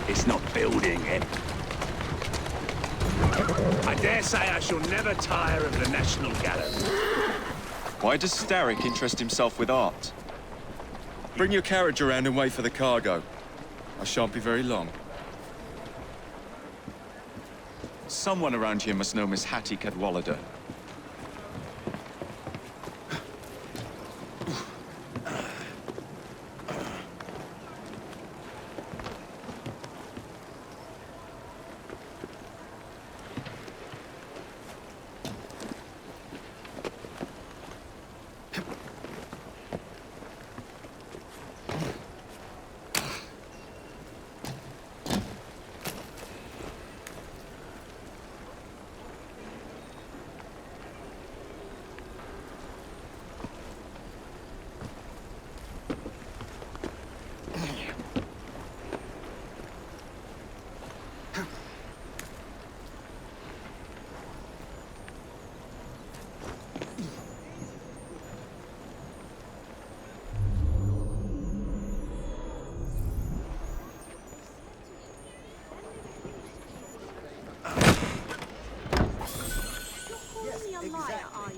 It's not building, Ed. I dare say I shall never tire of the National Gallery. Why does Starrick interest himself with art? Bring your carriage around and wait for the cargo. I shan't be very long. Someone around here must know Miss Hattie Cadwallader.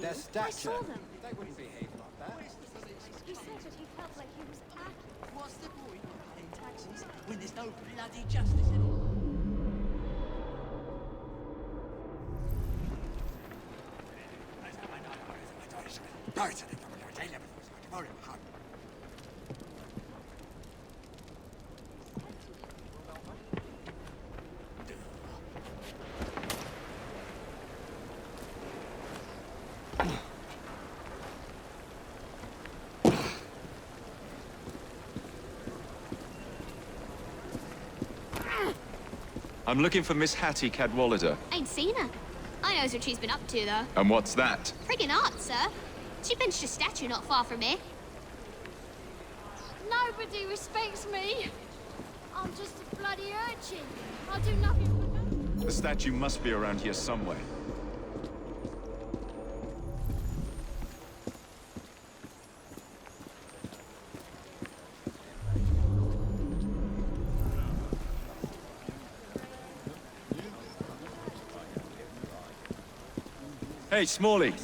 Their stature. They wouldn't behave like that. He said that he felt like he was back. What's the point of paying taxes when there's no bloody justice in it? I'm looking for Miss Hattie Cadwallader. Ain't seen her. I knows what she's been up to, though. And what's that? Friggin' art, sir. She benched a statue not far from here. Nobody respects me. I'm just a bloody urchin. I do nothing for nothing. The statue must be around here somewhere. Hey, Smalley.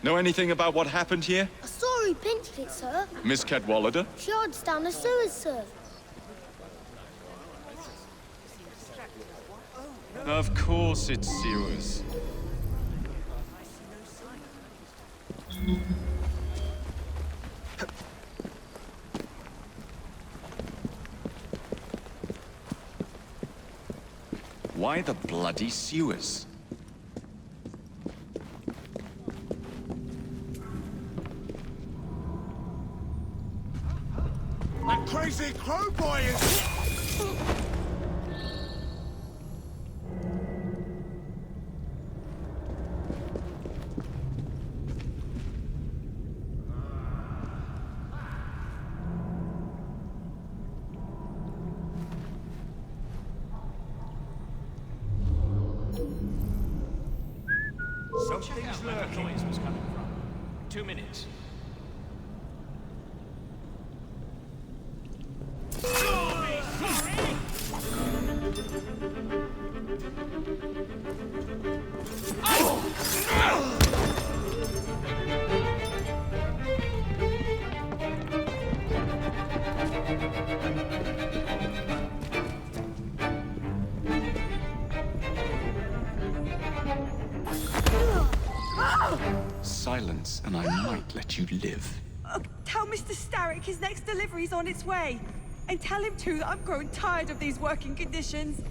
Know anything about what happened here? I saw he pinched it, sir. Miss Cadwallader? She hides down the sewers, sir. Of course it's sewers. Why the bloody sewers? That crazy crow boy is... Something's lurking. Noise was coming from. 2 minutes. Silence, and I might let you live. Tell Mr. Starrick his next delivery's on its way. And tell him, too, that I'm growing tired of these working conditions.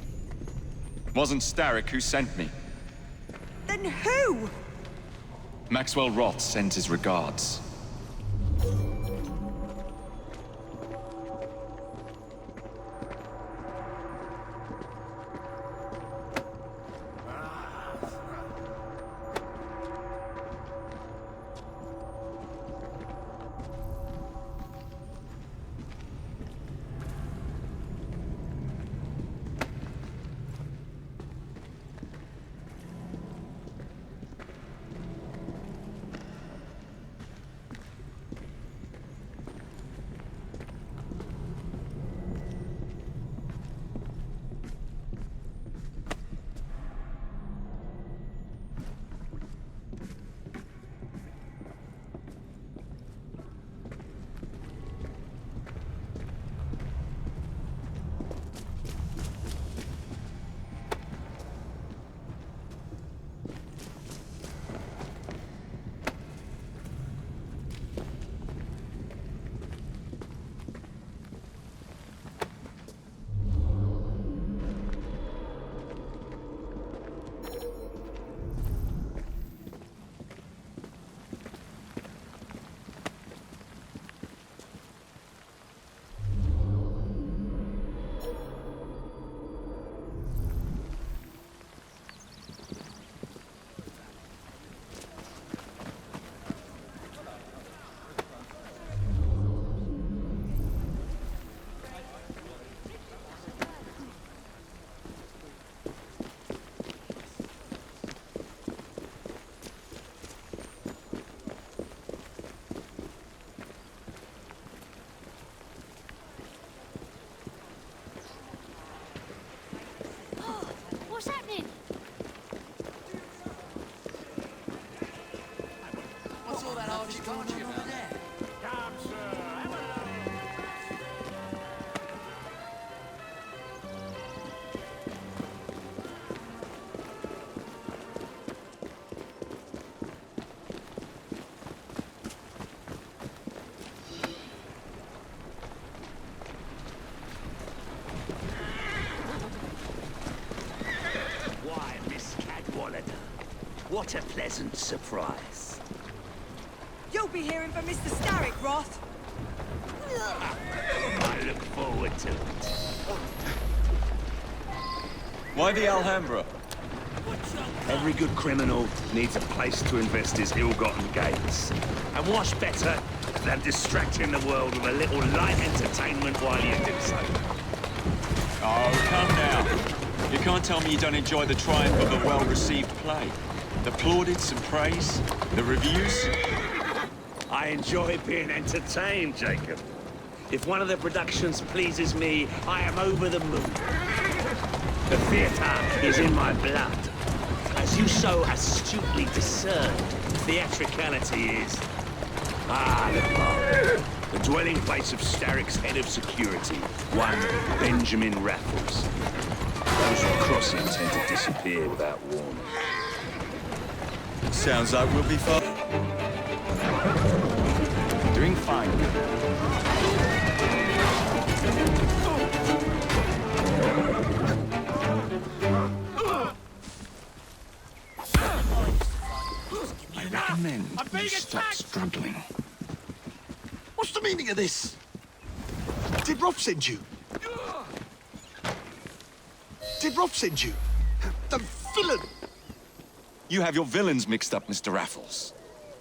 Wasn't Starrick who sent me. Then who? Maxwell Roth sends his regards. What a pleasant surprise. You'll be hearing from Mr. Starrick, Roth. I look forward to it. Why the Alhambra? Every good criminal needs a place to invest his ill-gotten gains. And what's better than distracting the world with a little light entertainment while you do so? Oh, come now. You can't tell me you don't enjoy the triumph of a well-received play. The plaudits and praise, the reviews. I enjoy being entertained, Jacob. If one of the productions pleases me, I am over the moon. The theatre is in my blood. As you so astutely discerned, theatricality is... the bar. The dwelling place of Starrick's head of security, one Benjamin Raffles. Those who cross him tend to disappear without warning. Sounds like we'll be fine. Doing fine. I recommend you stop struggling. What's the meaning of this? Did Roth send you? Did Roth send you? The villain! You have your villains mixed up, Mr. Raffles.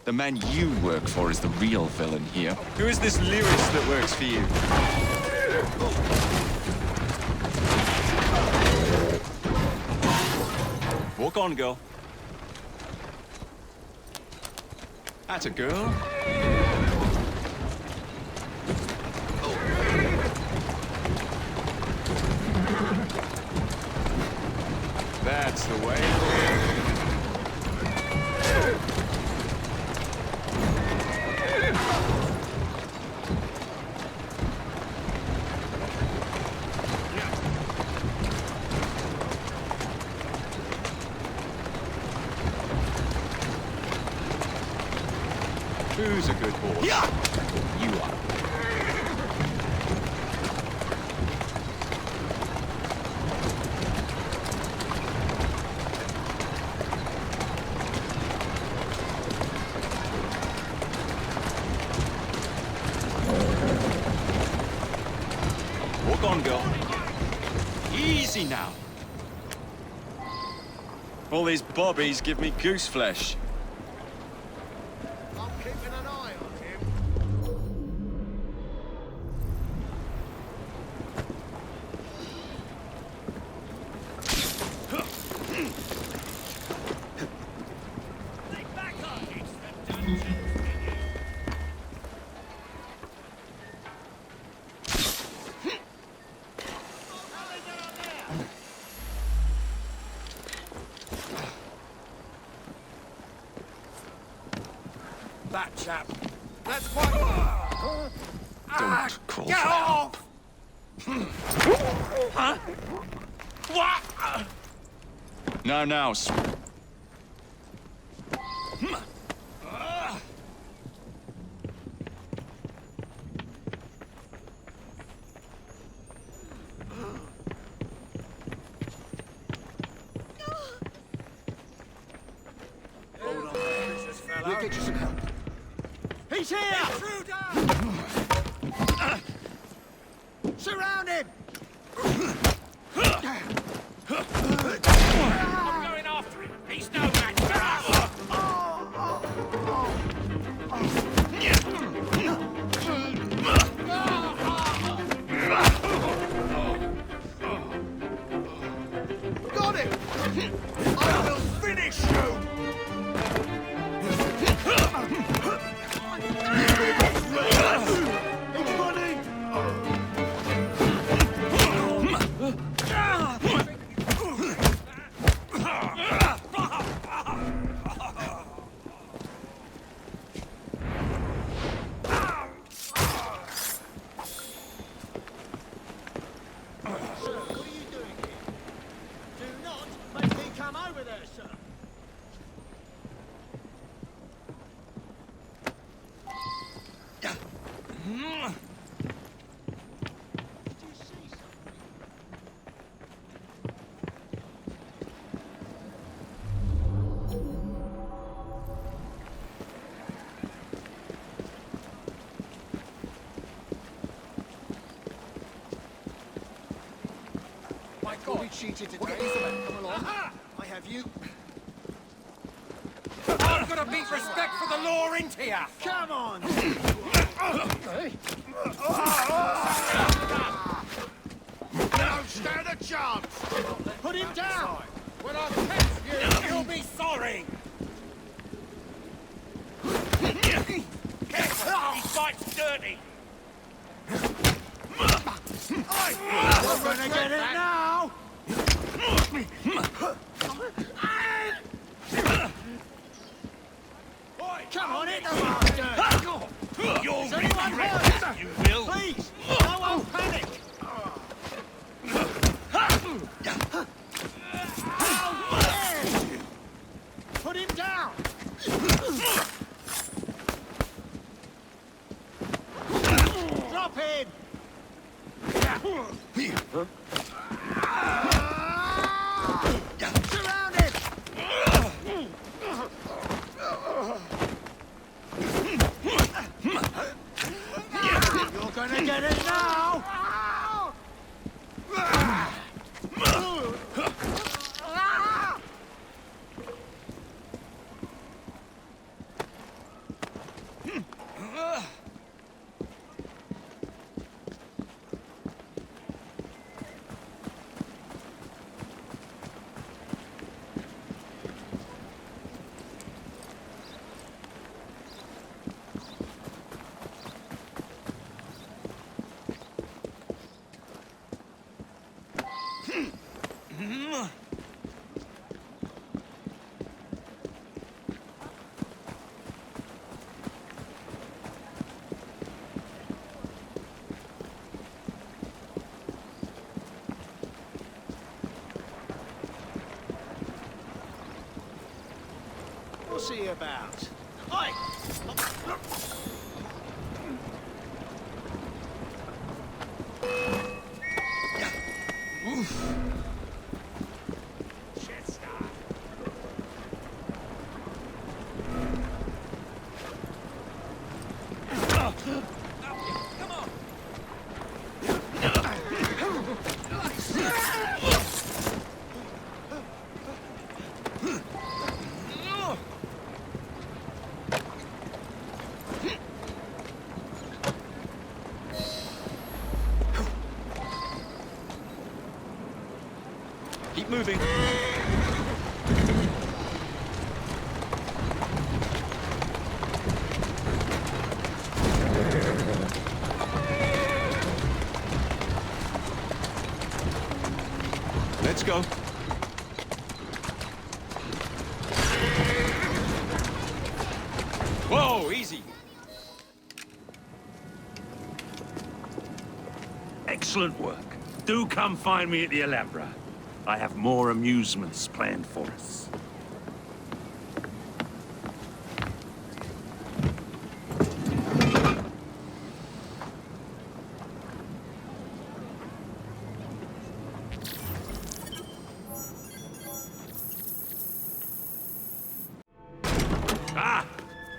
The man you work for is the real villain here. Who is this lyrist that works for you? Walk on, girl. That's a girl. That's the way. Who's a good horse? Yeah. You are. Walk on, girl. Easy now. All these bobbies give me goose flesh. I'm keeping an eye on him. That chap. That's quite... Don't call Get for help. off! Huh? What? Now, Hold on, business fellow. We'll get you some help. He's here! Surround him! I'm going after him. He's no match for us. Got him! I will finish you! He's running! You'll be cheated today. Come along. I have you. I've got to beat respect for the law into ya! Come on! Don't stand a chance! Put him down! When I catch you, you'll be sorry! He fights dirty! You're gonna get it now! Come on, hit the bastard! You'll Is anyone hurt? you will! Please, no one panic! Put him down! Drop him! Surround him! You're gonna get it now! What's he about? Oi! Keep moving. Let's go. Whoa, easy. Excellent work. Do come find me at the Alhambra. I have more amusements planned for us. Ah!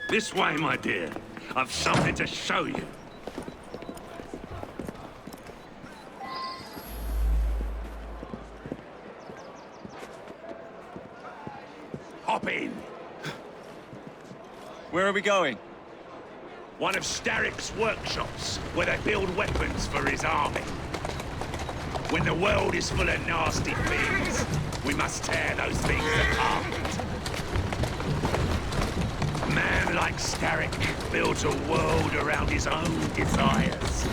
This way, my dear. I've something to show you. Hop in. Where are we going? One of Starrick's workshops, where they build weapons for his army. When the world is full of nasty things, we must tear those things apart. A man like Starrick builds a world around his own desires,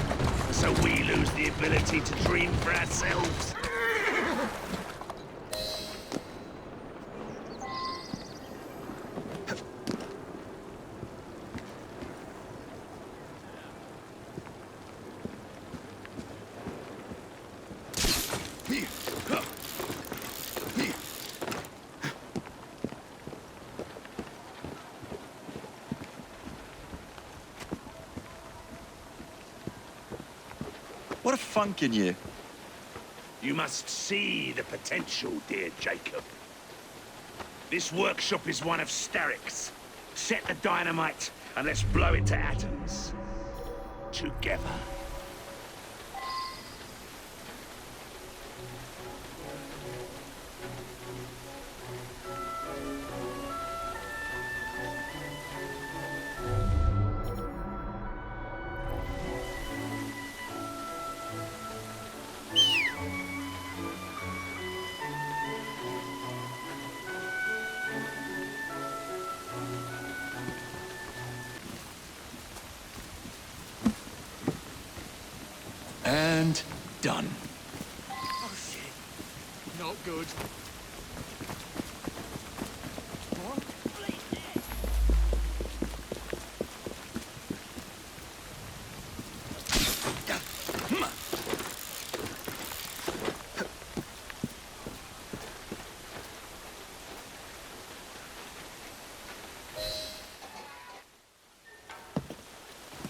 so we lose the ability to dream for ourselves. What a funk in you. You must see the potential, dear Jacob. This workshop is one of Starrick's. Set the dynamite and let's blow it to atoms. Together. And done. Oh shit. Not good.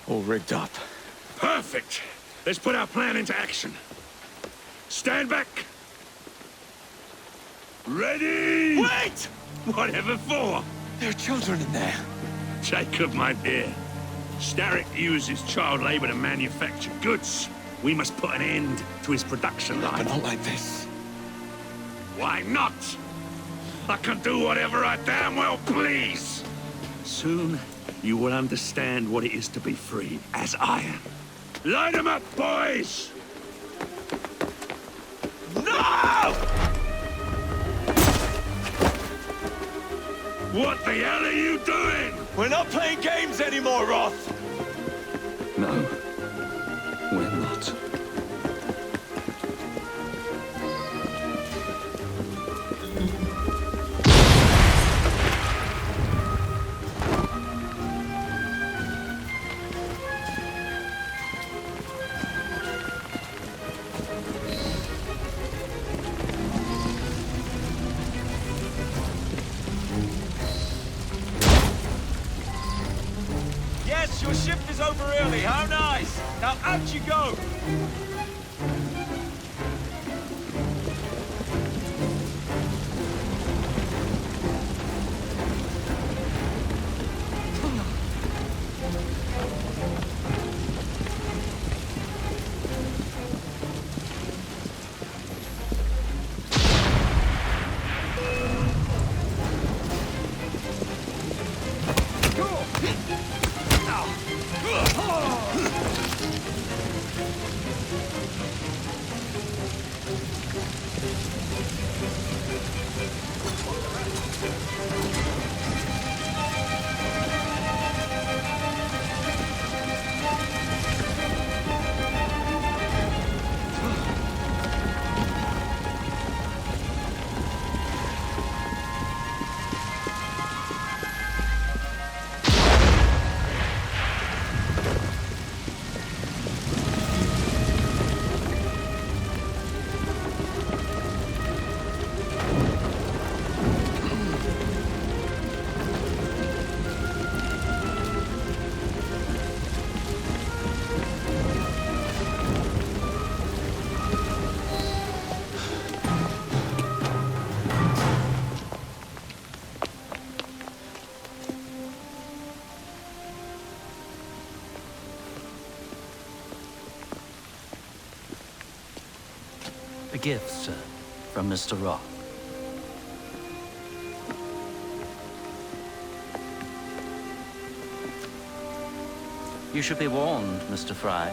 All rigged up. Perfect. Let's put our plan into action. Stand back. Ready? Wait! Whatever for? There are children in there. Jacob, my dear. Starrick uses child labor to manufacture goods. We must put an end to his production line. But not like this. Why not? I can do whatever I damn well please. Soon, you will understand what it is to be free, as I am. Light 'em up, boys! No! What the hell are you doing? We're not playing games anymore, Roth! No, we're not. Yes, your shift is over early. How nice! Now out you go! A gift, sir, from Mr. Roth. You should be warned, Mr. Frye,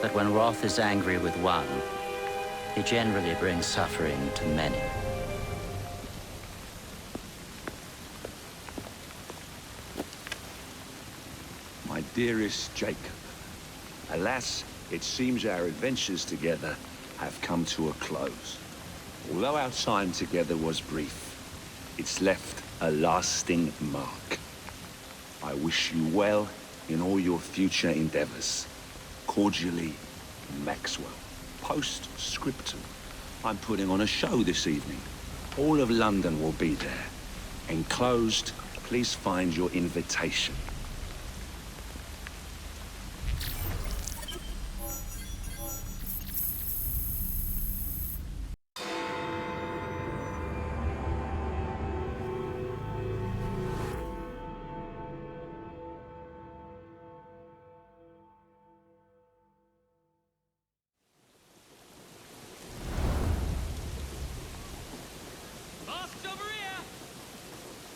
that when Roth is angry with one, he generally brings suffering to many. My dearest Jacob, alas, it seems our adventures together have come to a close. Although our time together was brief, it's left a lasting mark. I wish you well in all your future endeavors. Cordially, Maxwell. Postscriptum. I'm putting on a show this evening. All of London will be there. Enclosed, please find your invitation.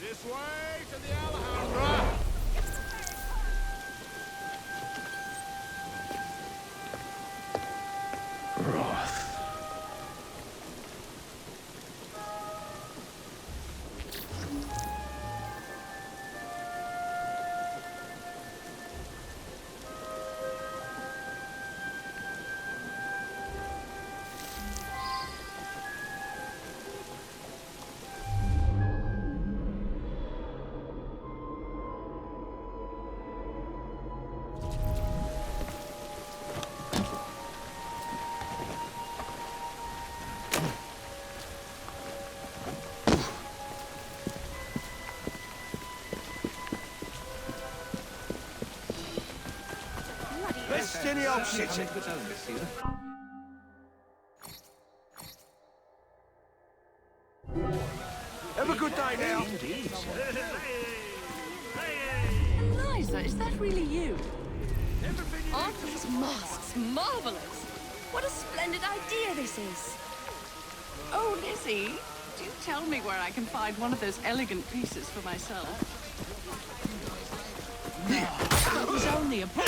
This way to the Alhambra! Roth. Steady old city. Have a good day now. Indeed, Eliza, is that really you? Aren't these masks marvelous? What a splendid idea this is. Oh, Lizzie, do tell me where I can find one of those elegant pieces for myself. That was only a book.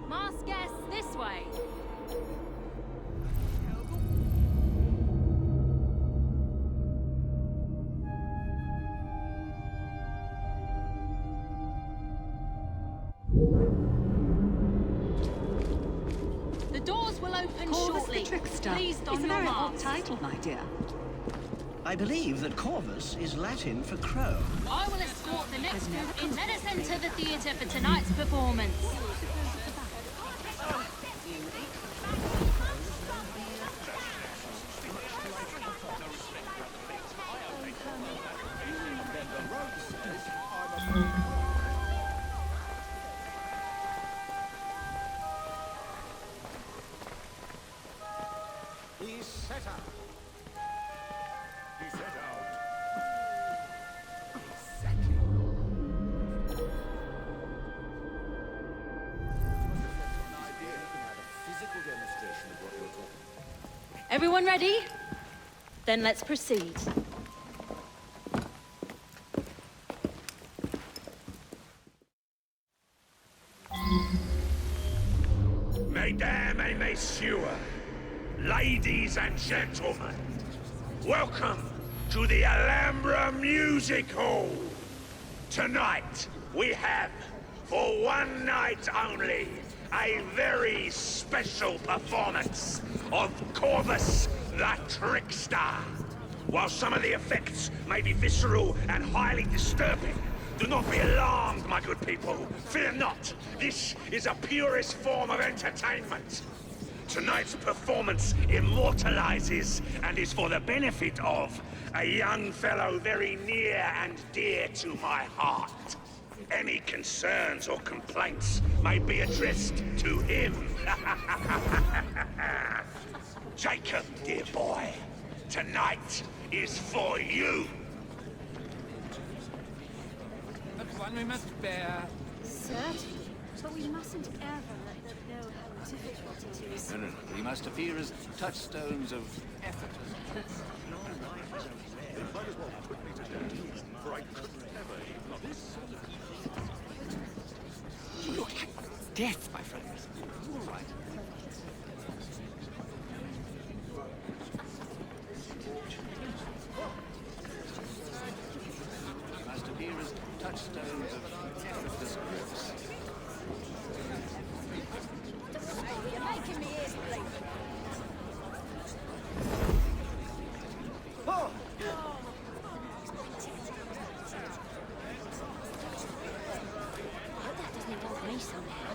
Mask guests this way. The doors will open shortly. The trickster. Please don It's a your very odd mask. title, my dear. I believe that Corvus is Latin for crow. I will escort the next group in. Let us enter the theatre for tonight's performance. He's set out. He's set out. Everyone ready? Then let's proceed. Mesdames et messieurs, ladies and gentlemen, welcome to the Alhambra Music Hall. Tonight, we have, for one night only, a very special performance of Corvus the Trickster. While some of the effects may be visceral and highly disturbing, do not be alarmed, my good people. Fear not. This is a purest form of entertainment. Tonight's performance immortalizes and is for the benefit of a young fellow very near and dear to my heart. Any concerns or complaints may be addressed to him. Jacob, dear boy, tonight is for you. But one we must bear. Certainly, but we mustn't ever let them know how difficult it is. No. We must appear as touchstones of effort. They might as well put me to death, for I couldn't ever ignore this sort of... You look like death, my friend. All right. We must appear as touchstones of effortless grace. You're making me ears bleed. Oh! That doesn't involve me somehow.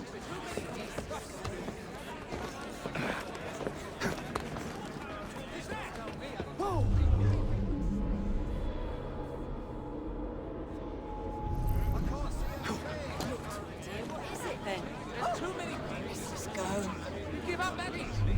Oh! What is it then? There's too many. Let's just go. Give up that easily.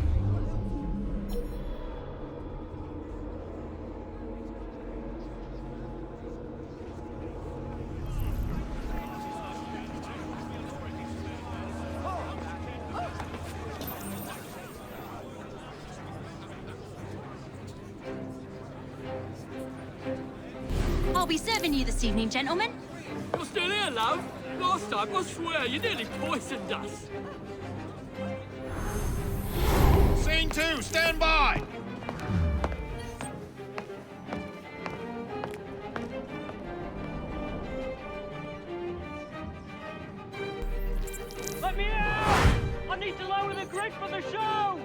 I'll be serving you this evening, gentlemen. You're still here, love? Last time, I swear, you nearly poisoned us. Scene 2, stand by! Let me out! I need to lower the grid for the show!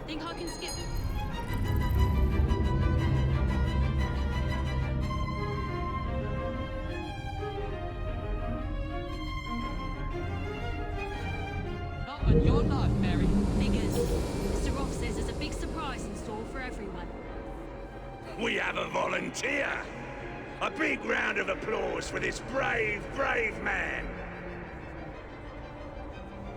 The Think I can skip? Not on your life, Mary. Figures. Mr. Roth says there's a big surprise in store for everyone. We have a volunteer! A big round of applause for this brave, brave man!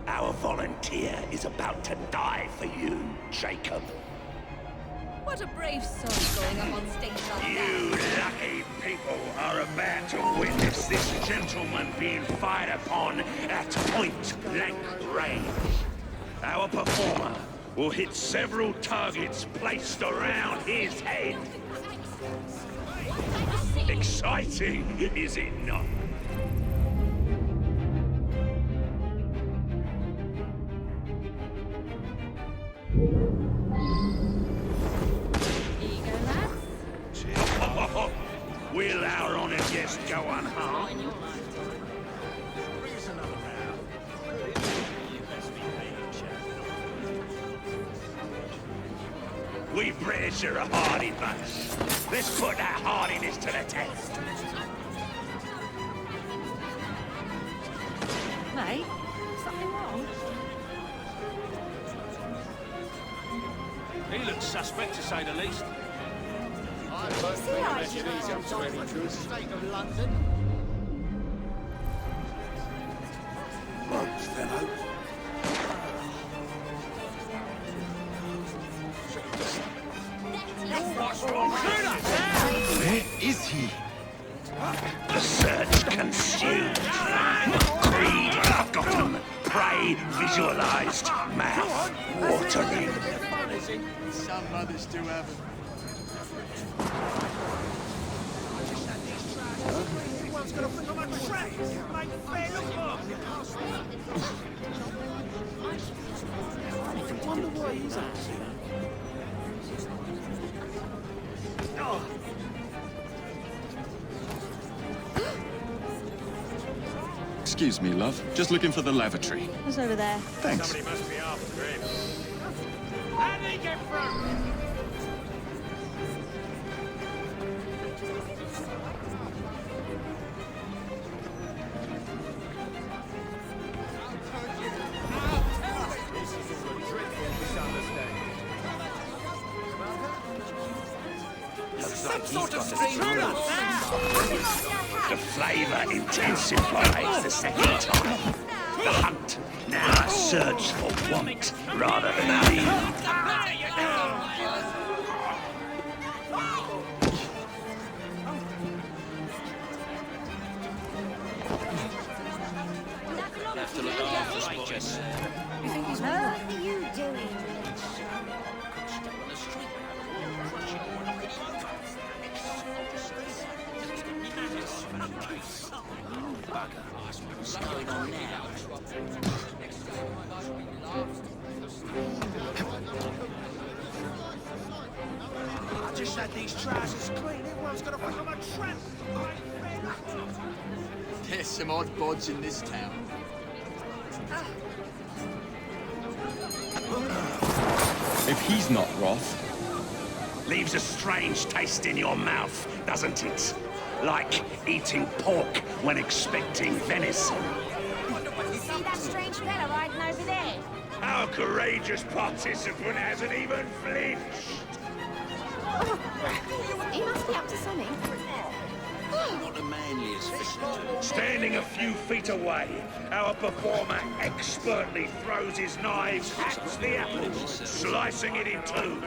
Our volunteer is about to die for you, Jacob. What a brave soul going up on stage like You lucky people are about to witness this gentleman being fired upon at point-blank range. Our performer will hit several targets placed around his head. Exciting, is it not? Will our honoured guest go unharmed? We British are a hardy bunch. Let's put that hardiness to the test. Mate, something wrong? He looks suspect, to say the least. I won't be mentioning these up to any truth. State of London. Rooks, fellow. What's wrong? Where is he? The search consumed. Creed forgotten. Prey visualized. Mouth watering. Some mothers do have them. Anyone's gonna think I'm a track. Make fair look. I wonder what he's up to. Excuse me, love. Just looking for the lavatory. Who's over there? Thanks. Somebody must be after him. How did he get through? The flavour intensifies the second time. The hunt now a search for want rather than need. Have to look after strangers. You think he's What are you doing? What's going on now? I just had these trousers clean. Everyone's gonna think I'm a tramp. There's some odd bods in this town. If he's not Roth, Leaves a strange taste in your mouth, doesn't it? Like eating pork when expecting venison. See that strange fella riding over there? Our courageous participant hasn't even flinched. He must be up to something. Not the manliest visitor. Standing a few feet away, our performer expertly throws his knives at the apple, slicing it in two.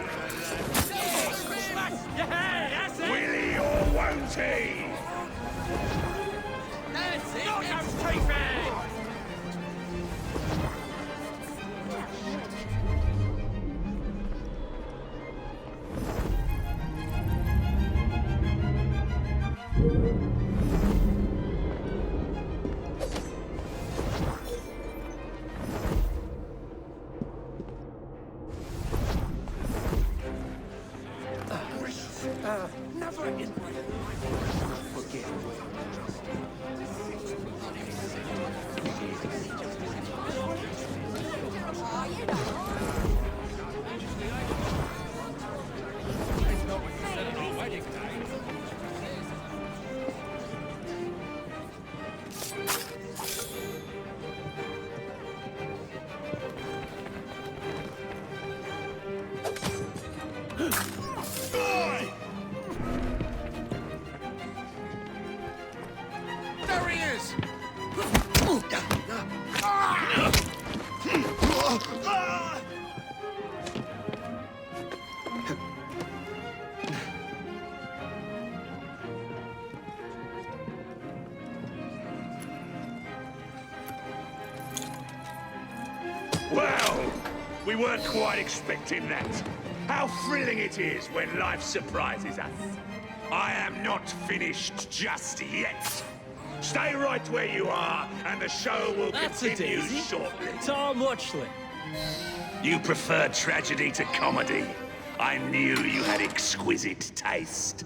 Will he or won't he? That's it. Knock those teeth out! Never in my life will I forget. There he is! Well, we weren't quite expecting that. How thrilling it is when life surprises us. I am not finished just yet. Stay right where you are, and the show will continue shortly. Tom Watchley. You prefer tragedy to comedy. I knew you had exquisite taste.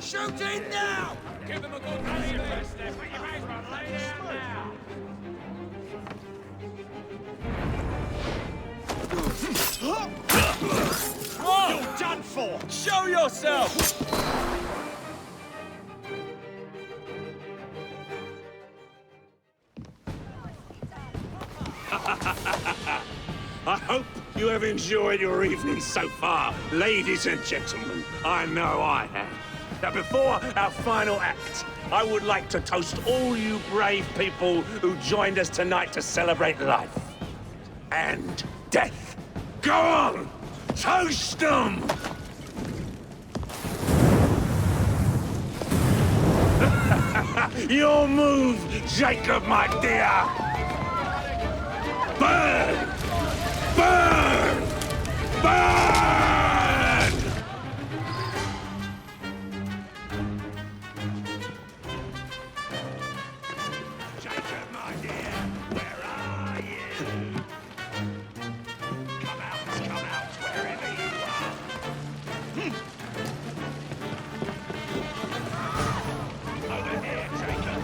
Shoot in now! Give him a good rally first, then, but you may as well lay down now. You're done for! Show yourself! I hope you have enjoyed your evening so far, ladies and gentlemen. I know I have. Now, before our final act, I would like to toast all you brave people who joined us tonight to celebrate life and death. Go on! Toast them! Your move, Jacob, my dear! Burn! Burn! Burn! Jacob, my dear, where are you? Come out, wherever you are. Over here, Jacob.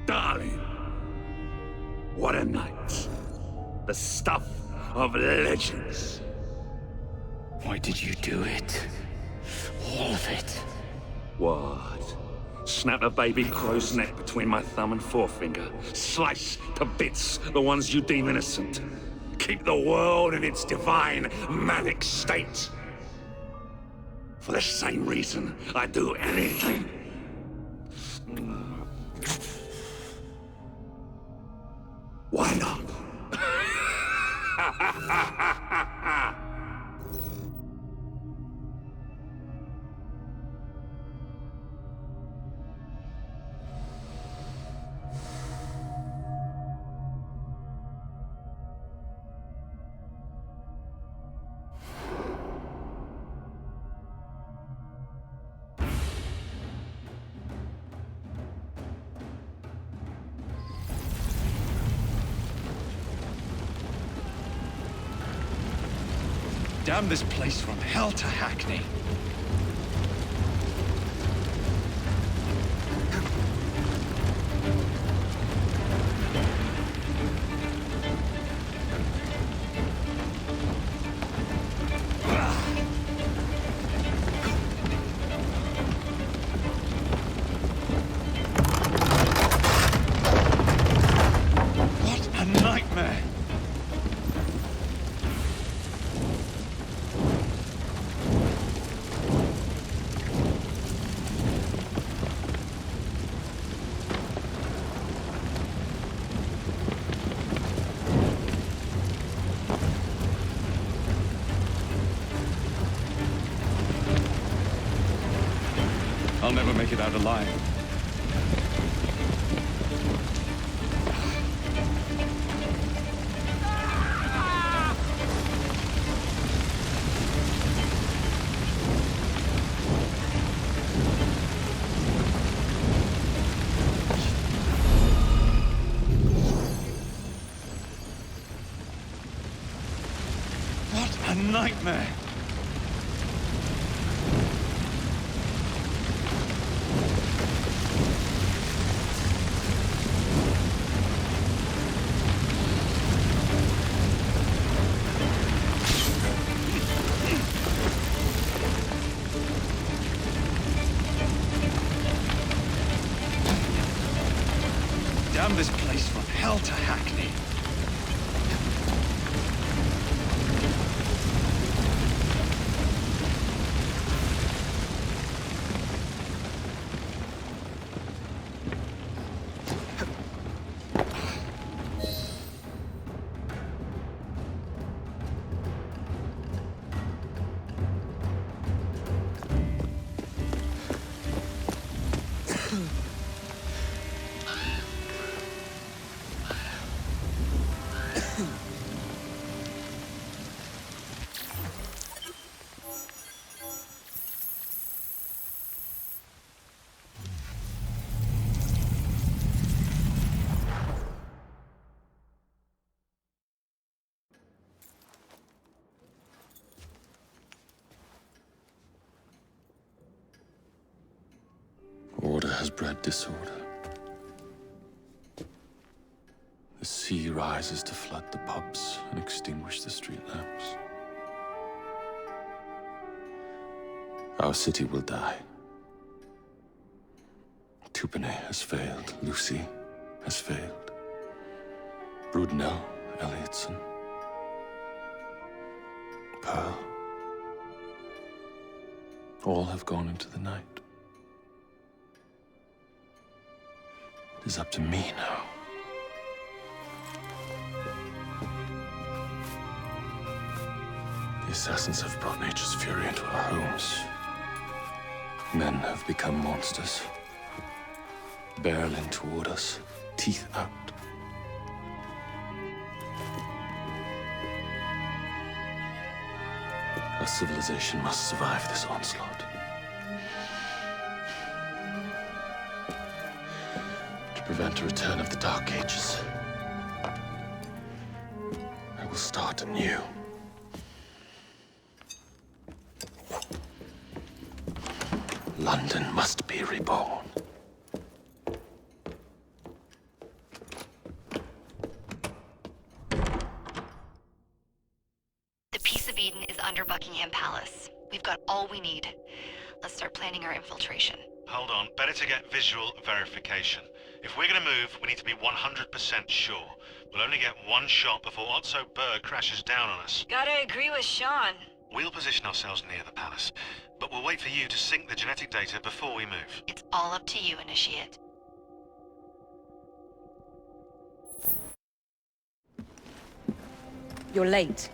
Darling, what a night. The stuff of legends. Why did you do it? All of it. What? Snap a baby crow's neck between my thumb and forefinger. Slice to bits the ones you deem innocent. Keep the world in its divine, manic state. For the same reason, I do anything. Why not? Damn this place from hell to Hackney. I'll never make it out alive. What a nightmare! Damn this place from hell to Hackney. Order has bred disorder. The sea rises to flood the pubs and extinguish the street lamps. Our city will die. Tupene has failed. Lucy has failed. Brudenell, Elliotson, Pearl. All have gone into the night. It is up to me now. The assassins have brought nature's fury into our homes. Men have become monsters. Barreling toward us, teeth out. Our civilization must survive this onslaught. To prevent a return of the Dark Ages, I will start anew. London must be reborn. The Peace of Eden is under Buckingham Palace. We've got all we need. Let's start planning our infiltration. Hold on, better to get visual verification. If we're gonna move, we need to be 100% sure. We'll only get one shot before Otso Berg crashes down on us. Gotta agree with Shaun. We'll position ourselves near the palace, but we'll wait for you to sync the genetic data before we move. It's all up to you, Initiate. You're late.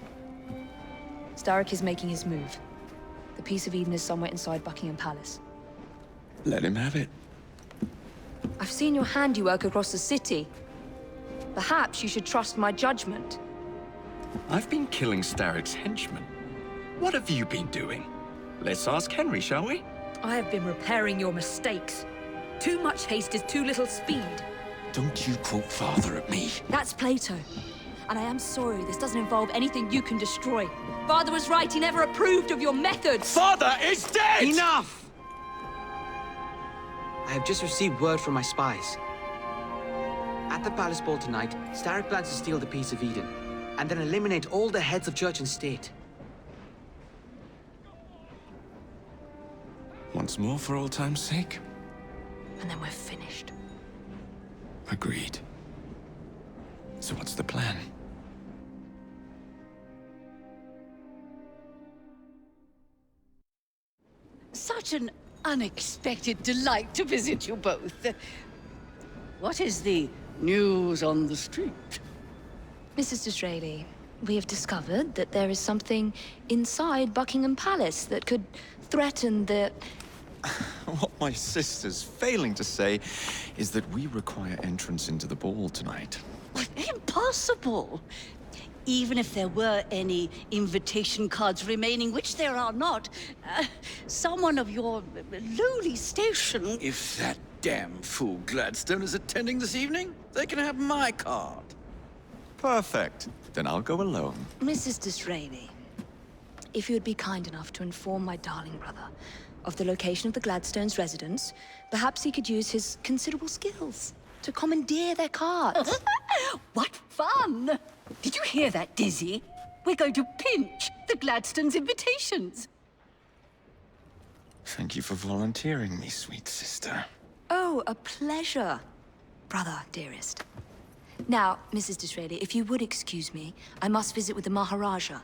Starrick is making his move. The Peace of Eden is somewhere inside Buckingham Palace. Let him have it. I've seen your handiwork across the city. Perhaps you should trust my judgment. I've been killing Starrick's henchmen. What have you been doing? Let's ask Henry, shall we? I have been repairing your mistakes. Too much haste is too little speed. Don't you quote father at me. That's Plato. And I am sorry this doesn't involve anything you can destroy. Father was right, he never approved of your methods. Father is dead! Enough! I have just received word from my spies. At the palace ball tonight, Starrick plans to steal the piece of Eden, and then eliminate all the heads of church and state. Once more for old time's sake? And then we're finished. Agreed. So what's the plan? Such an unexpected delight to visit you both. What is the news on the street? Mrs. Disraeli, we have discovered that there is something inside Buckingham Palace that could threaten the... What my sister's failing to say is that we require entrance into the ball tonight. Impossible! Even if there were any invitation cards remaining, which there are not, someone of your lowly station... If that damn fool Gladstone is attending this evening, they can have my card. Perfect. Then I'll go alone. Mrs. Disraeli, if you would be kind enough to inform my darling brother of the location of the Gladstones' residence, perhaps he could use his considerable skills to commandeer their cards. What fun! Did you hear that, Dizzy? We're going to pinch the Gladstones' invitations. Thank you for volunteering me, sweet sister. Oh, a pleasure, brother, dearest. Now, Mrs. Disraeli, if you would excuse me, I must visit with the Maharaja.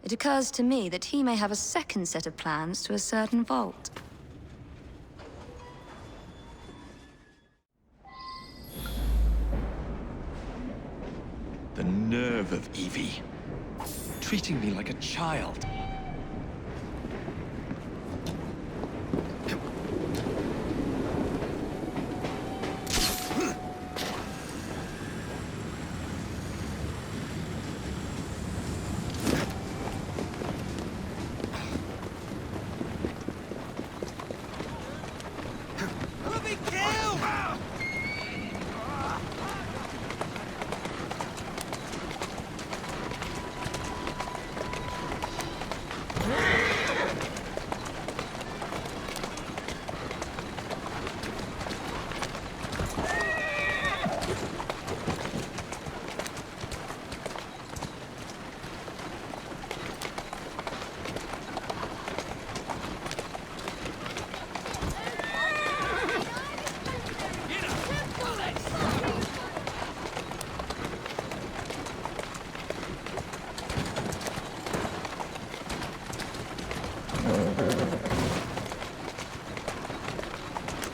It occurs to me that he may have a second set of plans to a certain vault. The nerve of Evie. Treating me like a child.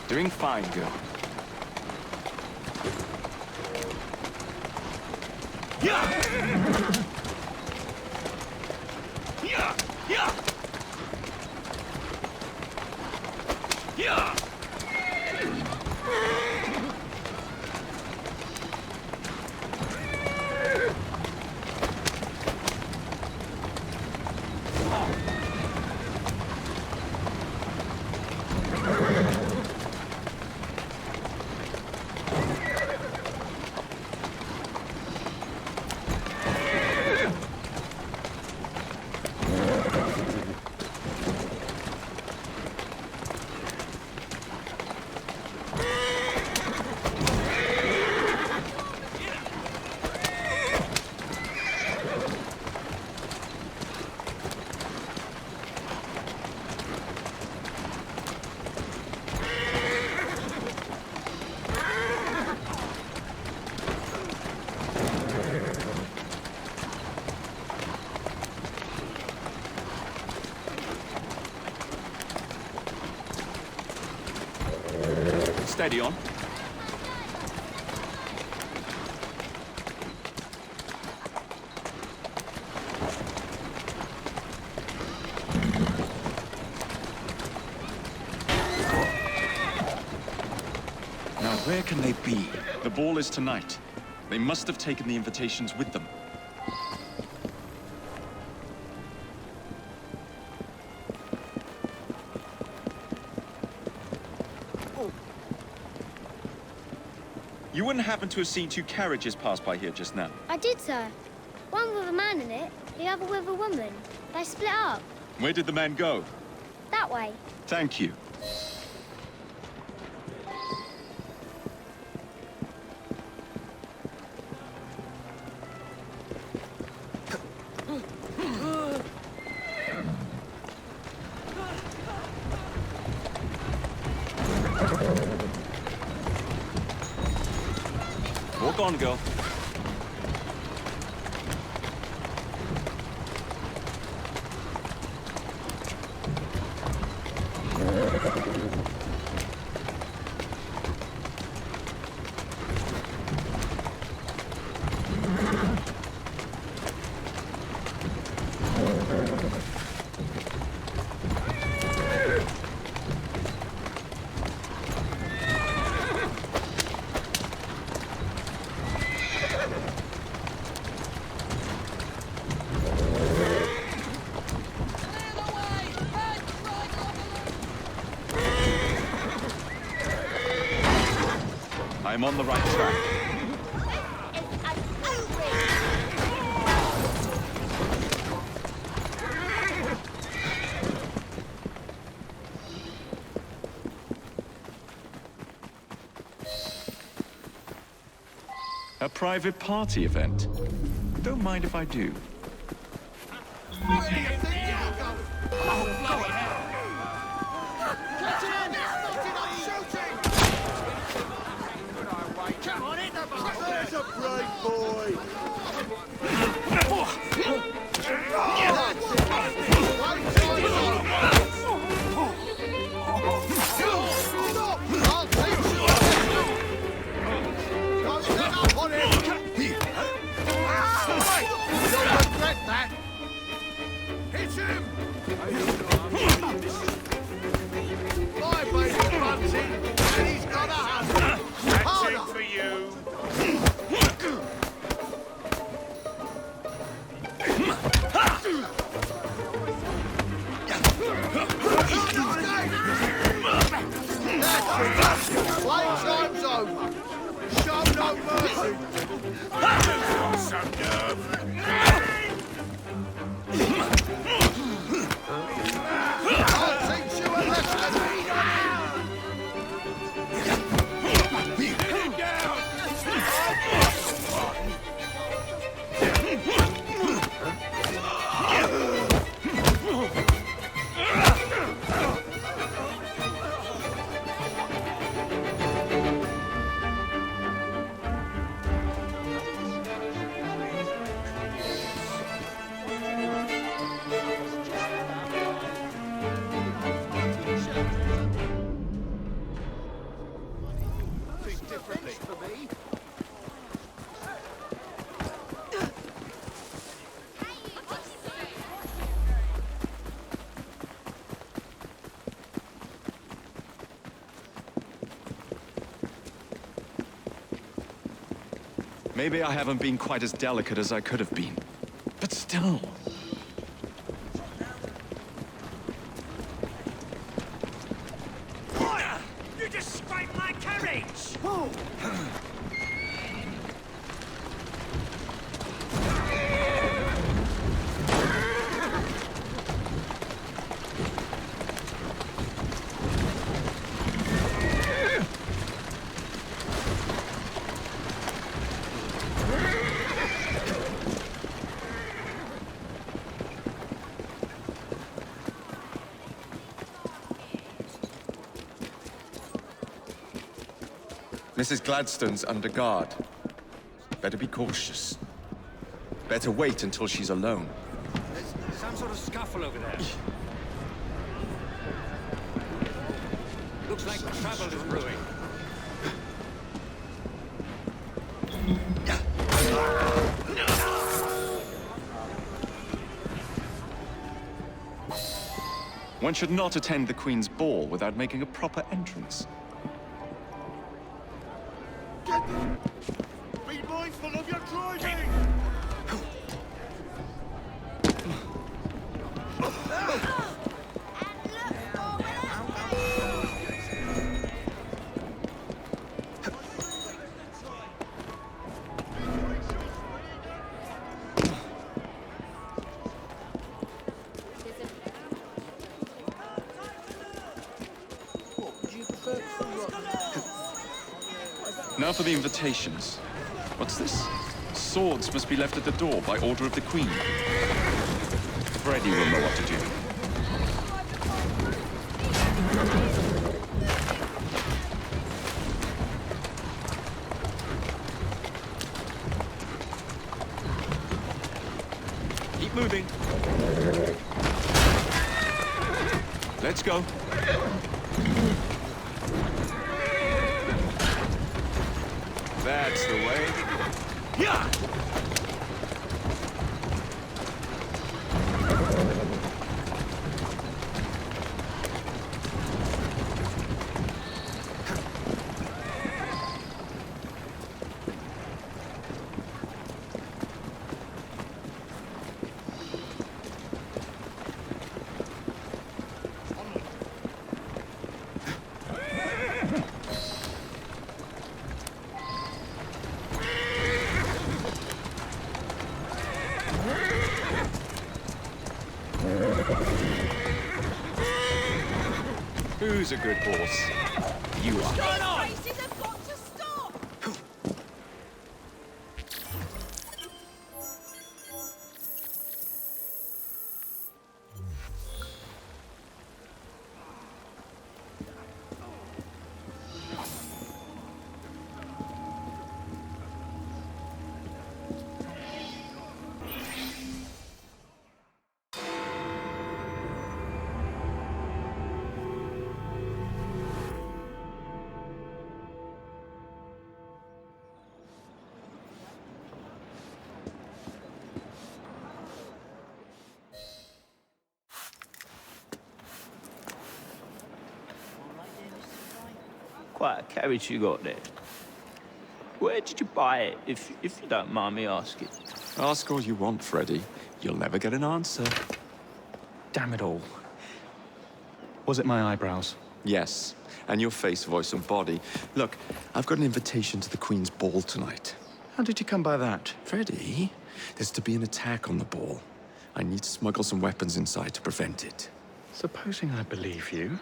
Doing fine, girl. Steady on. Now, where can they be? The ball is tonight. They must have taken the invitations with them. You wouldn't happen to have seen two carriages pass by here just now? I did, sir. One with a man in it, the other with a woman. They split up. Where did the man go? That way. Thank you. Walk on, girl. I'm on the right track. A private party event. Don't mind if I do. Where do you think you're going? Oh, bloody hell! Get in! Knocking on shooting! Come on, hit the ball! There's a brave boy! I'll teach you a lesson! Don't stand up on him! You'll regret that! Hit him! My baby runs in, and he's got a husband! That's it for you! That's it! Playtime's over! Show no mercy! Got some nerve! I'll teach you a lesson! Get him down! Maybe I haven't been quite as delicate as I could have been. But still. You just scraped my carriage! Mrs. Gladstone's under guard. Better be cautious. Better wait until she's alone. There's some sort of scuffle over there. Looks like trouble is brewing. One should not attend the Queen's ball without making a proper entrance. Be mindful of your driving! Now for the invitations. What's this? Swords must be left at the door by order of the Queen. Freddy will know what to do. Keep moving. Let's go. That's the way. Yeah! Who's a good horse? You are. These races have got to stop! Quite a carriage you got there. Where did you buy it, if you don't mind me asking? Ask all you want, Freddy. You'll never get an answer. Damn it all. Was it my eyebrows? Yes, and your face, voice, and body. Look, I've got an invitation to the Queen's ball tonight. How did you come by that? Freddy, there's to be an attack on the ball. I need to smuggle some weapons inside to prevent it. Supposing I believe you.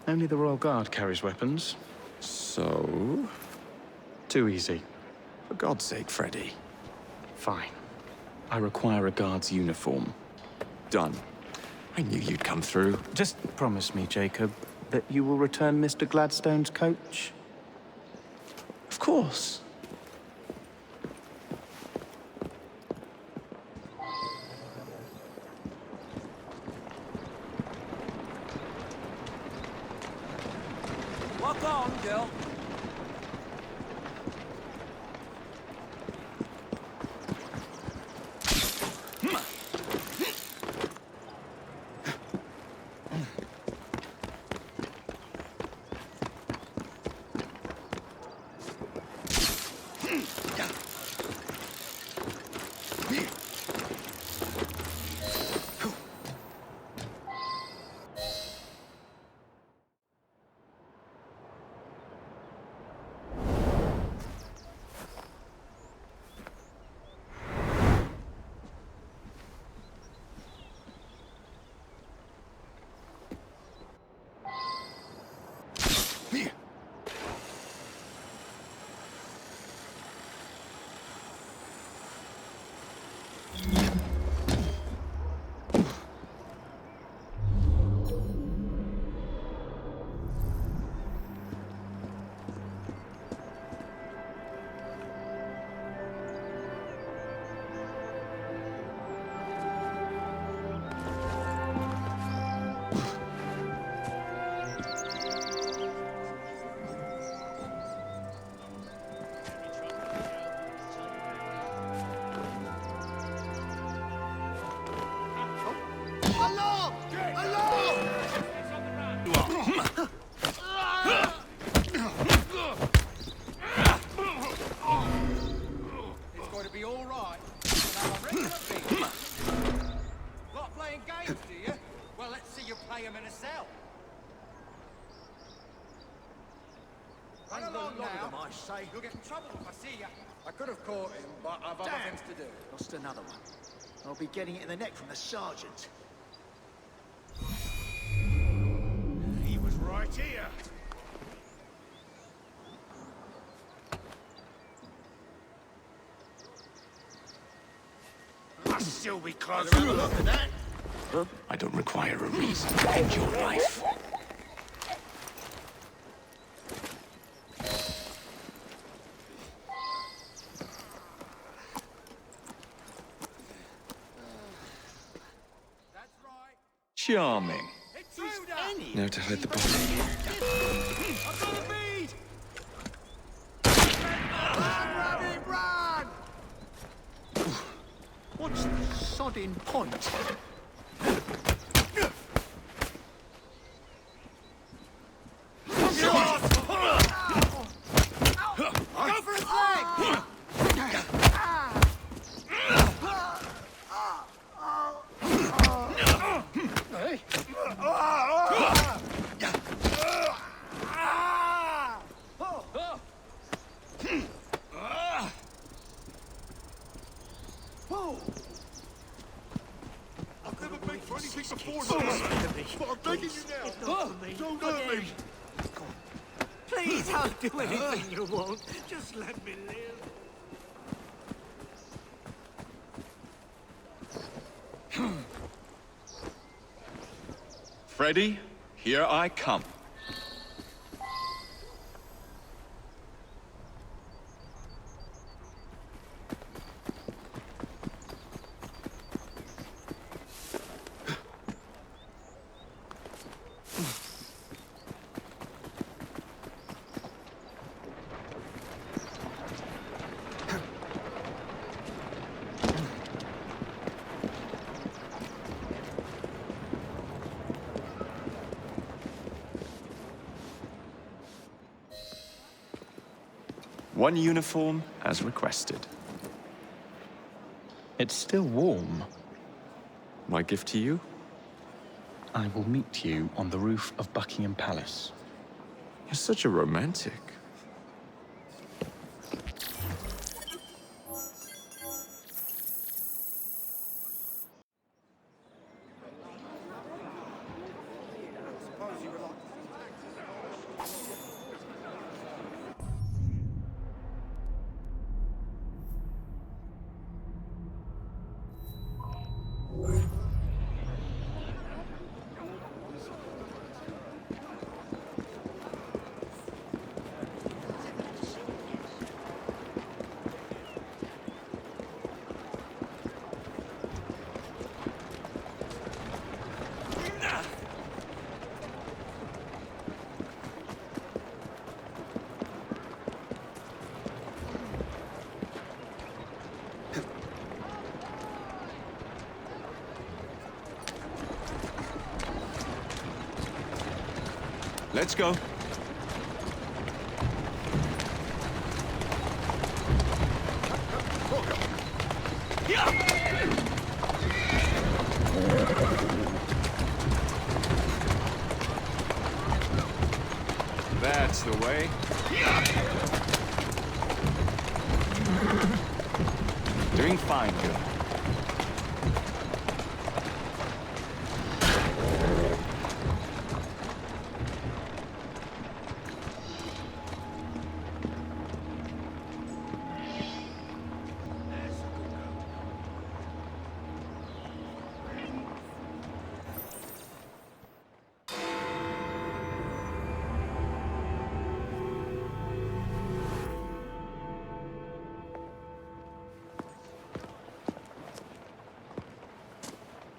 Only the Royal Guard carries weapons. So? Too easy. For God's sake, Freddy. Fine. I require a guard's uniform. Done. I knew you'd come through. Just promise me, Jacob, that you will return Mr. Gladstone's coach? Of course. Walk on, girl. You'll get in trouble if I see you. I could have caught him, but I've other things to do. Lost another one. I'll be getting it in the neck from the sergeant. He was right here. still because I don't require a reason to end your life. Charming. Now to hide the body. I've got a bead! Run, rabbit, run! What's the sodding point? Go for his leg! I've never begged for anything before, but I'm begging you now. Don't hurt me. Please, I'll do anything you want. Just let me live. Freddy, here I come. One uniform as requested. It's still warm. My gift to you? I will meet you on the roof of Buckingham Palace. You're such a romantic. Let's go. That's the way. Doing fine, girl.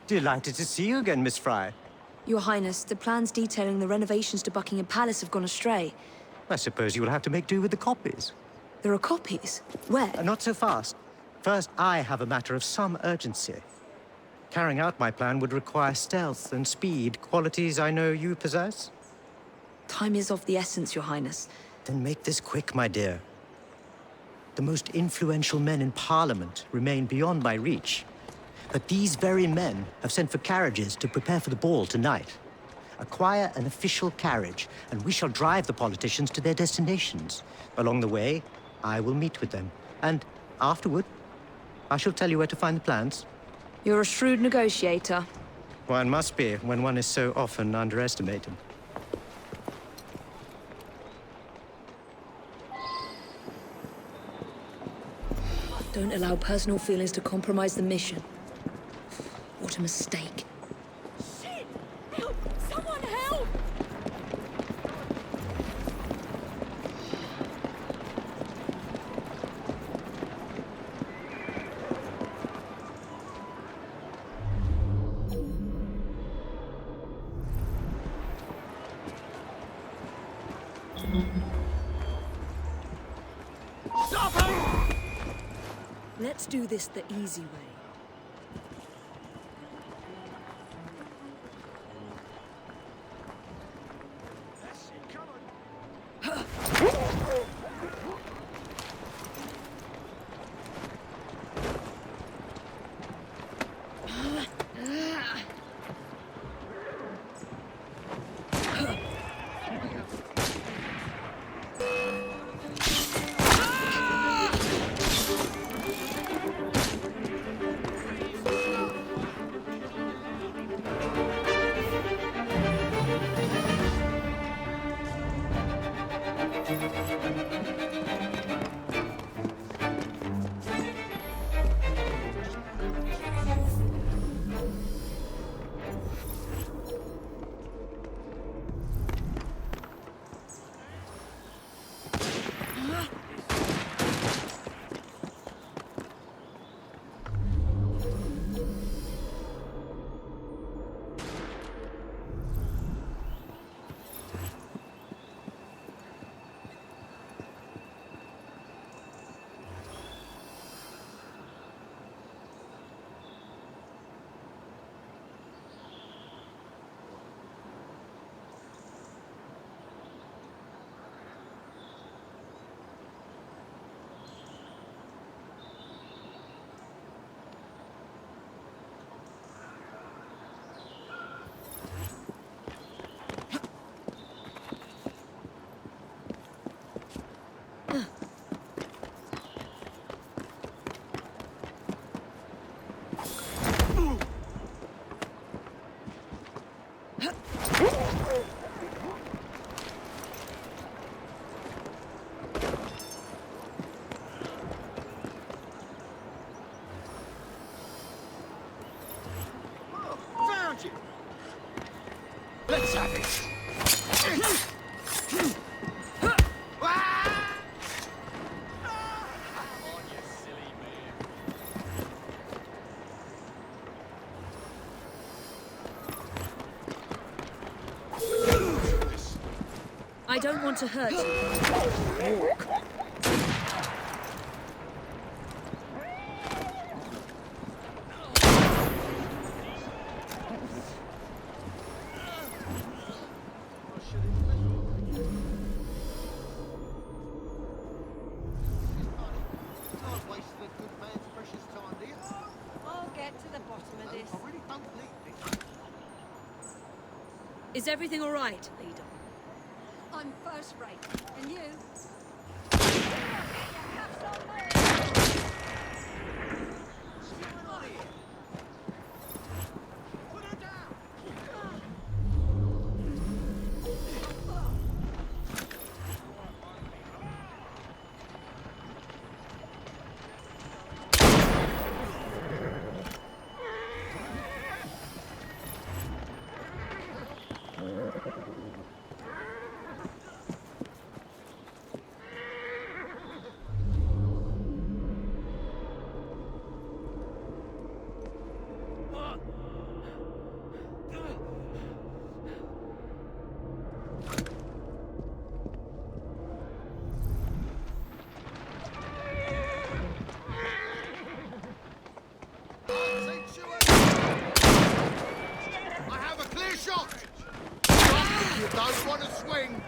Delighted to see you again, Miss Frye. Your Highness, the plans detailing the renovations to Buckingham Palace have gone astray. I suppose you will have to make do with the copies. There are copies? Where? Not so fast. First, I have a matter of some urgency. Carrying out my plan would require stealth and speed, qualities I know you possess. Time is of the essence, Your Highness. Then make this quick, my dear. The most influential men in Parliament remain beyond my reach. But these very men have sent for carriages to prepare for the ball tonight. Acquire an official carriage, and we shall drive the politicians to their destinations. Along the way, I will meet with them. And afterward, I shall tell you where to find the plans. You're a shrewd negotiator. One must be when one is so often underestimated. Don't allow personal feelings to compromise the mission. a mistake. Shit! Help! Someone help! Stop him! Let's do this the easy way. Found you! Let's have it! I don't want to hurt you. Walk. I'll get to the bottom of this. Is everything all right, leader? I'm first rate. And you? Don't want to swing.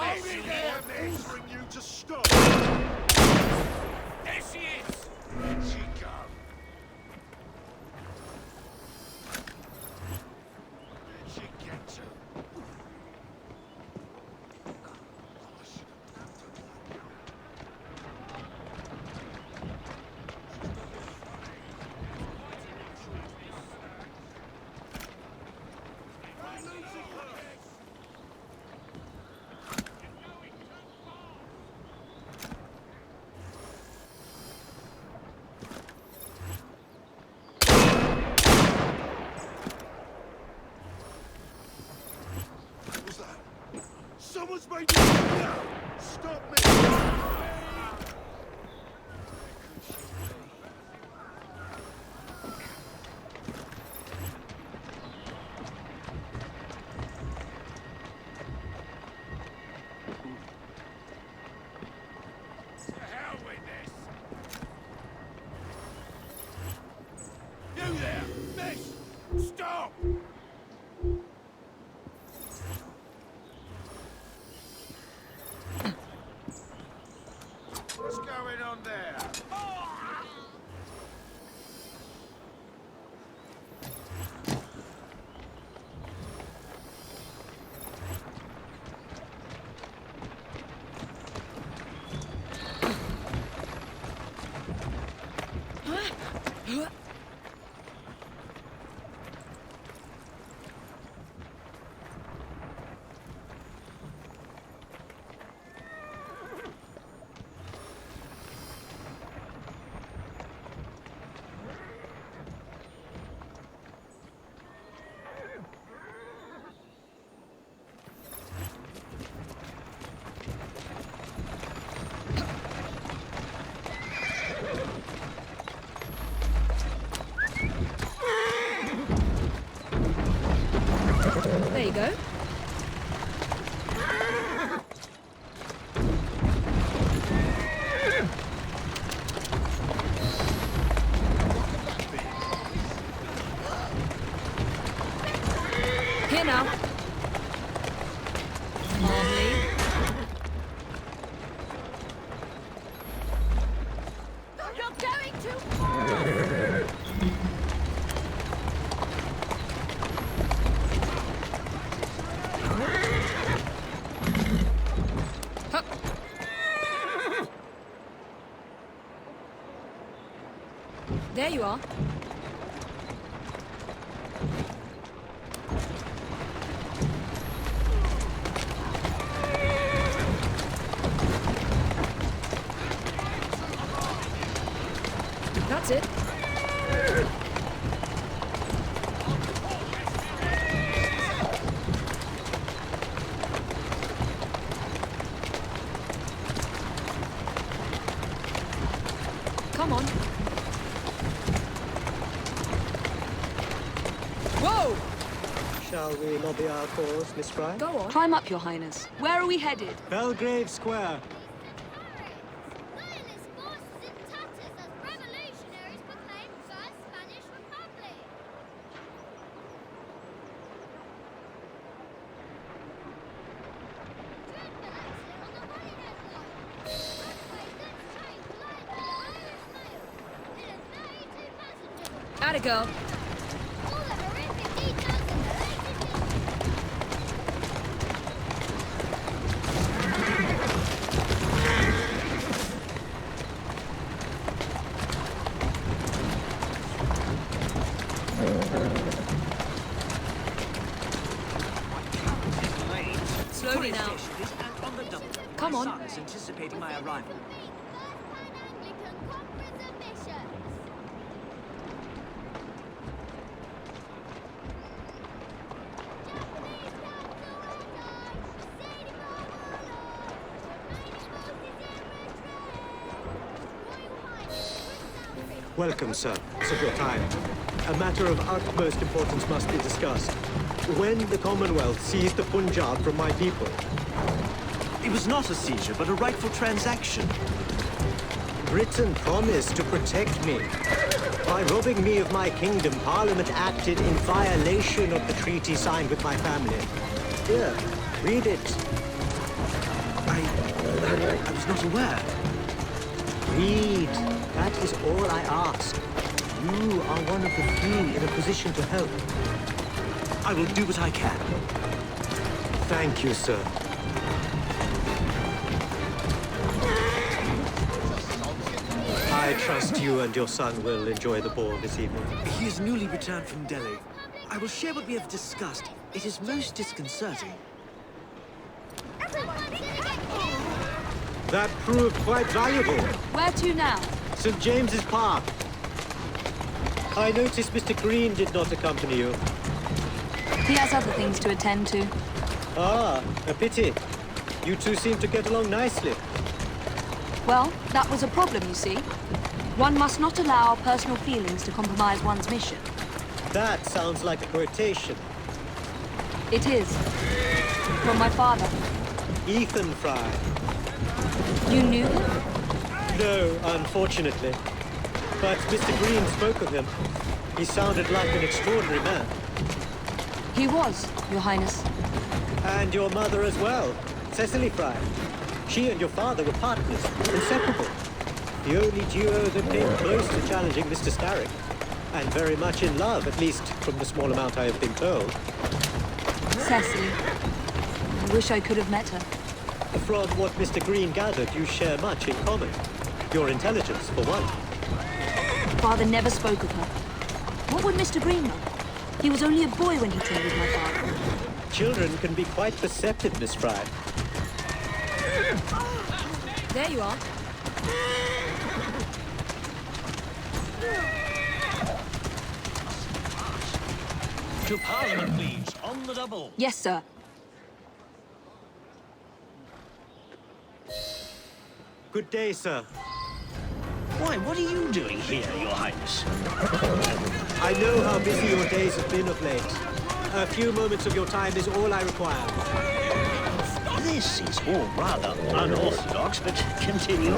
Hold it there, miss! I'm ordering you to stop! There she is! Where'd she go? Where'd she get to? Someone's made me now! Stop me! To hell with this! You there! Miss! Stop! What's going on there? There you go. Here now. Calmly. You're going too far! There you are. That's it. Come on. Whoa! Shall we lobby our cause, Miss Frye? Go on. Climb up, Your Highness. Where are we headed? Belgrave Square. Atta girl. Slowly now. Come on. My son is anticipating my arrival. Welcome, sir. It's a good time. A matter of utmost importance must be discussed. When the Commonwealth seized the Punjab from my people... It was not a seizure, but a rightful transaction. Britain promised to protect me. By robbing me of my kingdom, Parliament acted in violation of the treaty signed with my family. Here, read it. I was not aware. Read. That is all I ask. You are one of the few in a position to help. I will do what I can. Thank you, sir. I trust you and your son will enjoy the ball this evening. He is newly returned from Delhi. I will share what we have discussed. It is most disconcerting. That proved quite valuable. Where to now? St. James's Park. I noticed Mr. Green did not accompany you. He has other things to attend to. Ah, a pity. You two seem to get along nicely. Well, that was a problem, you see. One must not allow personal feelings to compromise one's mission. That sounds like a quotation. It is. From my father. Ethan Frye. You knew him? No, unfortunately. But Mr. Green spoke of him. He sounded like an extraordinary man. He was, Your Highness. And your mother as well, Cecily Frye. She and your father were partners, inseparable. The only duo that came close to challenging Mr. Starrick. And very much in love, at least from the small amount I have been told. Cecily. I wish I could have met her. From what Mr. Green gathered, you share much in common. Your intelligence, for one. Father never spoke of her. What would Mr. Green know? He was only a boy when he trained with my father. Children can be quite perceptive, Miss Frye. There you are. To Parliament, please. On the double. Yes, sir. Good day, sir. Why, what are you doing here, Your Highness? I know how busy your days have been of late. A few moments of your time is all I require. This is all rather unorthodox, but continue.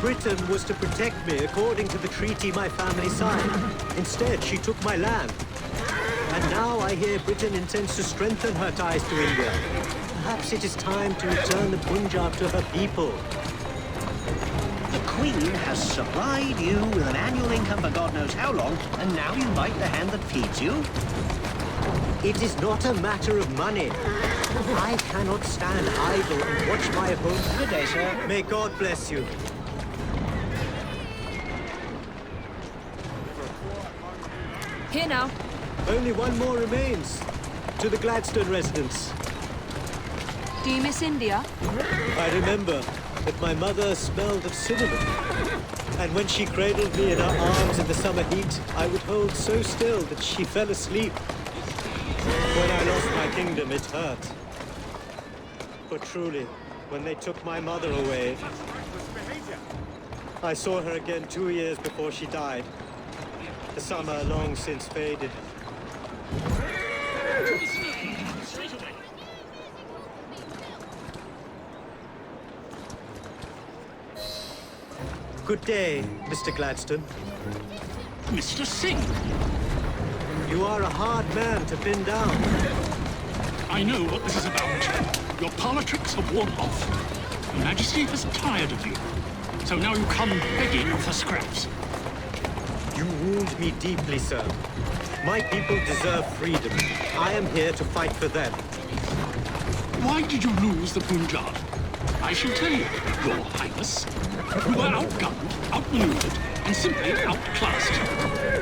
Britain was to protect me according to the treaty my family signed. Instead, she took my land. And now I hear Britain intends to strengthen her ties to India. Perhaps it is time to return the Punjab to her people. The Queen has supplied you with an annual income for God knows how long, and now you bite the hand that feeds you? It is not a matter of money. I cannot stand idle and watch my opponent. Good day, sir. May God bless you. Here now. Only one more remains. To the Gladstone residence. Do you miss India? I remember that my mother smelled of cinnamon. And when she cradled me in her arms in the summer heat, I would hold so still that she fell asleep. When I lost my kingdom, it hurt. But truly, when they took my mother away, I saw her again 2 years before she died. The summer long since faded. Good day, Mr. Gladstone. Mr. Singh! You are a hard man to pin down. I know what this is about. Your politics have worn off. Your Majesty has tired of you. So now you come begging for scraps. You wound me deeply, sir. My people deserve freedom. I am here to fight for them. Why did you lose the Punjab? I shall tell you, Your Highness. You were outgunned, outmaneuvered, and simply outclassed.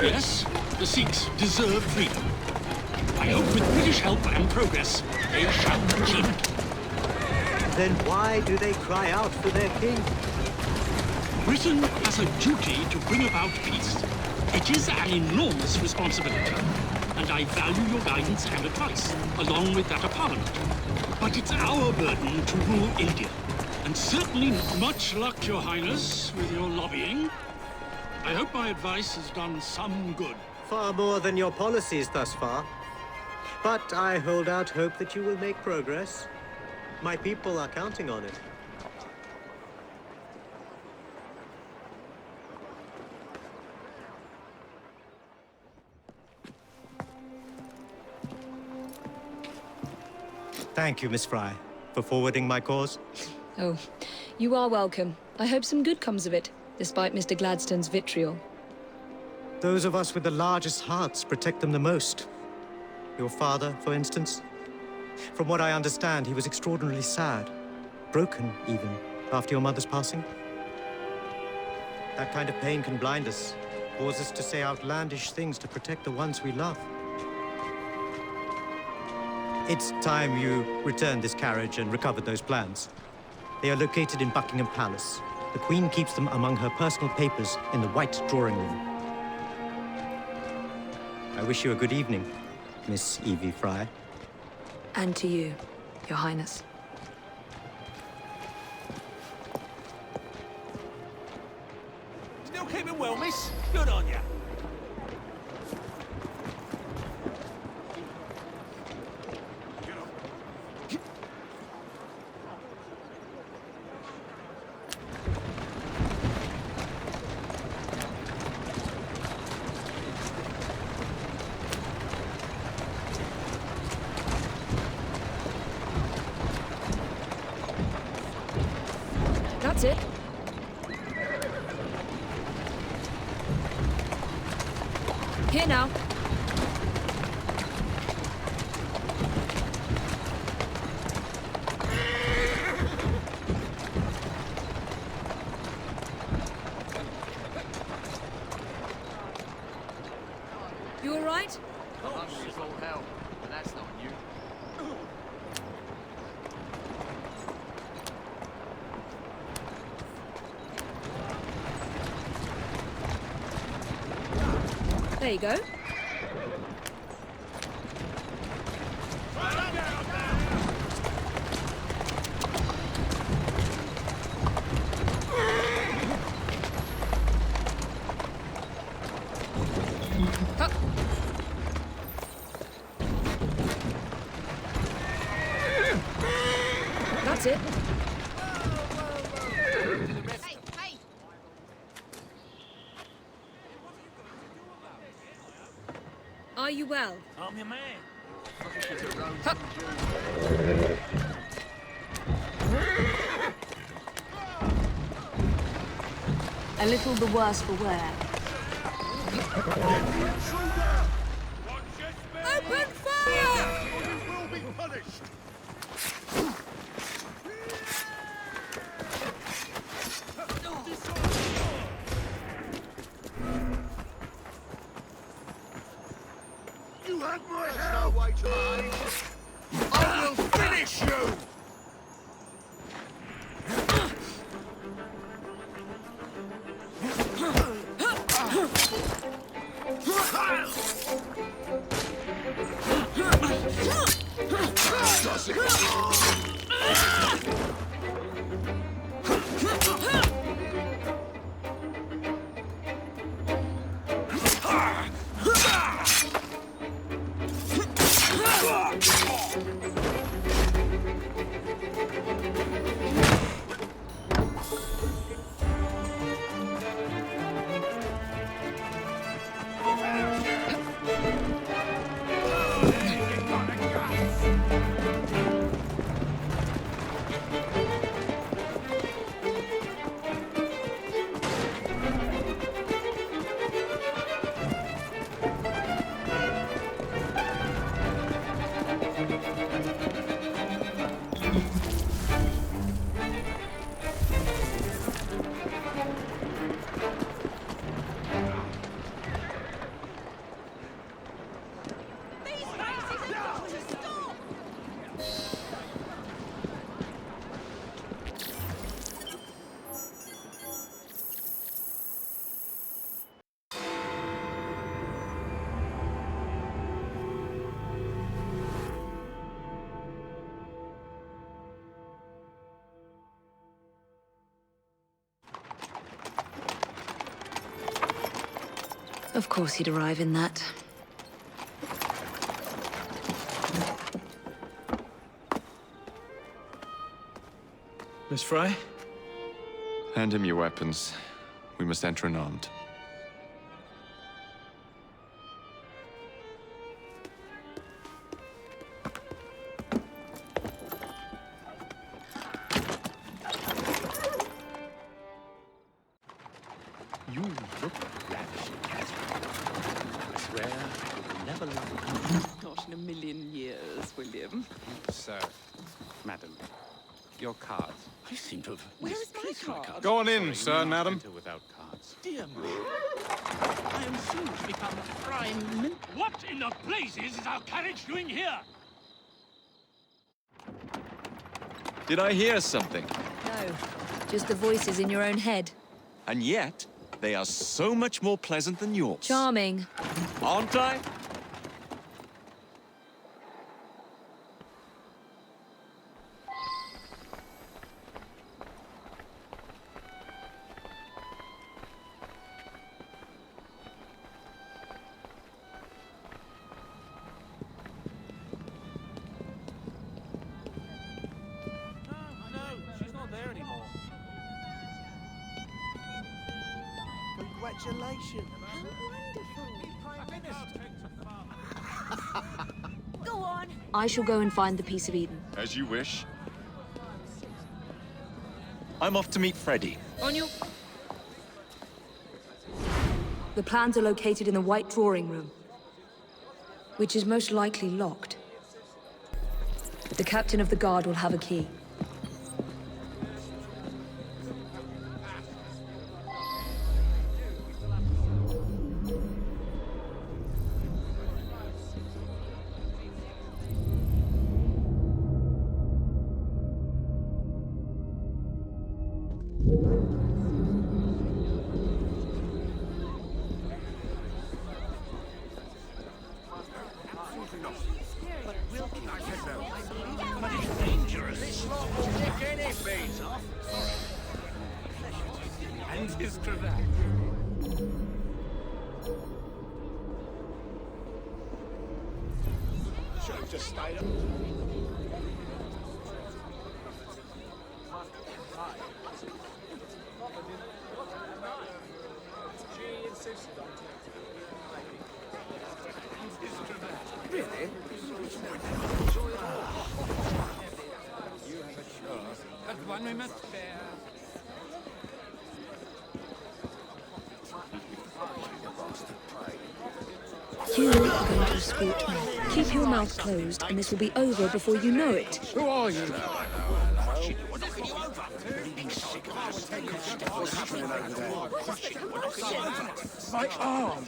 Yes, the Sikhs deserve freedom. I hope with British help and progress, they shall achieve it. Then why do they cry out for their king? Britain has a duty to bring about peace. It is an enormous responsibility, and I value your guidance and advice, along with that of Parliament. But it's our burden to rule India, and certainly much luck, Your Highness, with your lobbying. I hope my advice has done some good. Far more than your policies thus far. But I hold out hope that you will make progress. My people are counting on it. Thank you, Miss Frye, for forwarding my cause. Oh, you are welcome. I hope some good comes of it, despite Mr. Gladstone's vitriol. Those of us with the largest hearts protect them the most. Your father, for instance. From what I understand, he was extraordinarily sad. Broken, even, after your mother's passing. That kind of pain can blind us, cause us to say outlandish things to protect the ones we love. It's time you returned this carriage and recovered those plans. They are located in Buckingham Palace. The Queen keeps them among her personal papers in the White Drawing Room. I wish you a good evening, Miss Evie Frye. And to you, Your Highness. Still keeping well, miss? Good on ya. That's it. Here now. You all right? Hungry as all hell, and that's not new. There you go. Huh. That's it. Are you well? I'm your man. A little the worse for wear. Open fire! You will be punished! You had my help! No way to hide. I will finish you! Does it? Of course he'd arrive in that. Miss Frye? Hand him your weapons. We must enter unarmed. swear you will never love Not in a million years, William. Sir, madam, your cards. I seem to have Where is my card? Go on in, sir, madam. Enter without cards. Dear me. I am soon to become prime min... What in the blazes is our carriage doing here? Did I hear something? No, just the voices in your own head. And yet, they are so much more pleasant than yours. Charming. Aren't I? Congratulations. Go on. I shall go and find the piece of Eden. As you wish. I'm off to meet Freddy. On your... The plans are located in the White Drawing Room, which is most likely locked. The captain of the guard will have a key. But it's dangerous. This lot will nick any face off. And his cravat. Should have just stayed up. She insisted on really? That one we must bear. You are going to escort me. Keep your mouth closed, and this will be over before you know it. Who are you? My arm!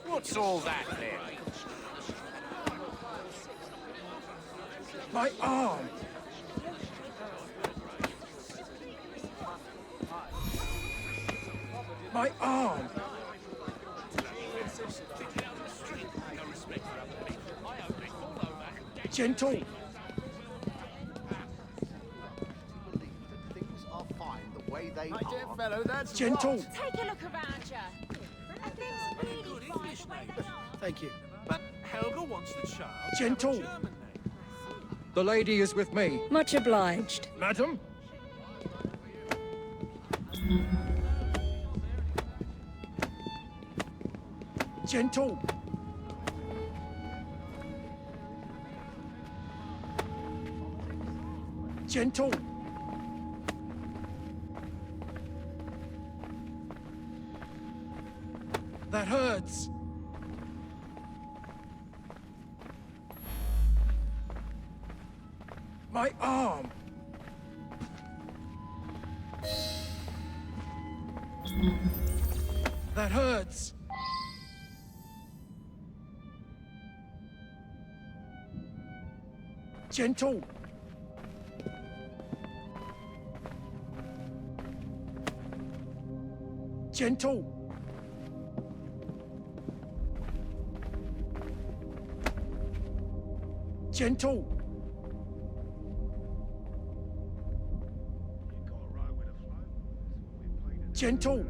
What's all that then? My arm! My arm! Gentle! My dear fellow, that's gentle. rot. Take a look around you. And things really fine the way they are. Thank you. But Helga wants the child. Gentle. The lady is with me. Much obliged. Madam? Gentle. Gentle. That hurts. My arm. That hurts. Gentle. Gentle. Gentle. Gentle.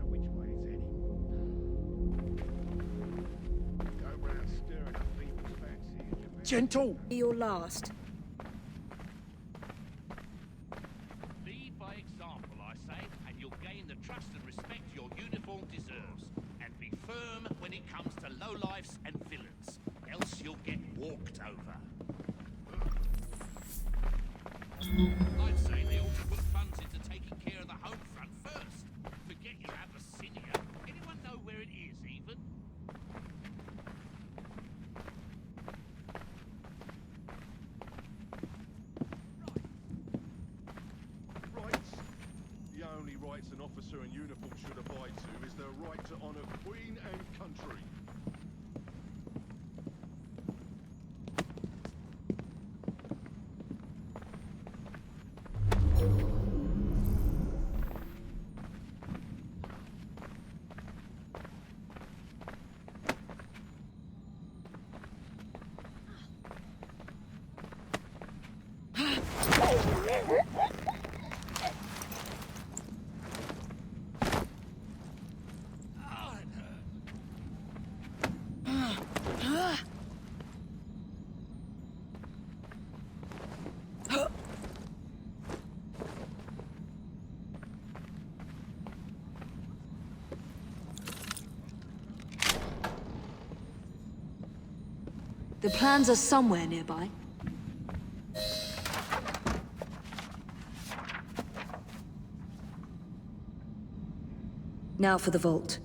Gentle. Your last. Lead by example, I say, and you'll gain the trust and respect your uniform deserves. And be firm when it comes to lowlifes and villains, else you'll get walked over. I'd say they ought to put funds into taking care of the home front first. Forget your Abyssinia. Anyone know where it is, even? officer in uniform should abide to is their right to honor Queen and country. The plans are somewhere nearby. Now for the vault.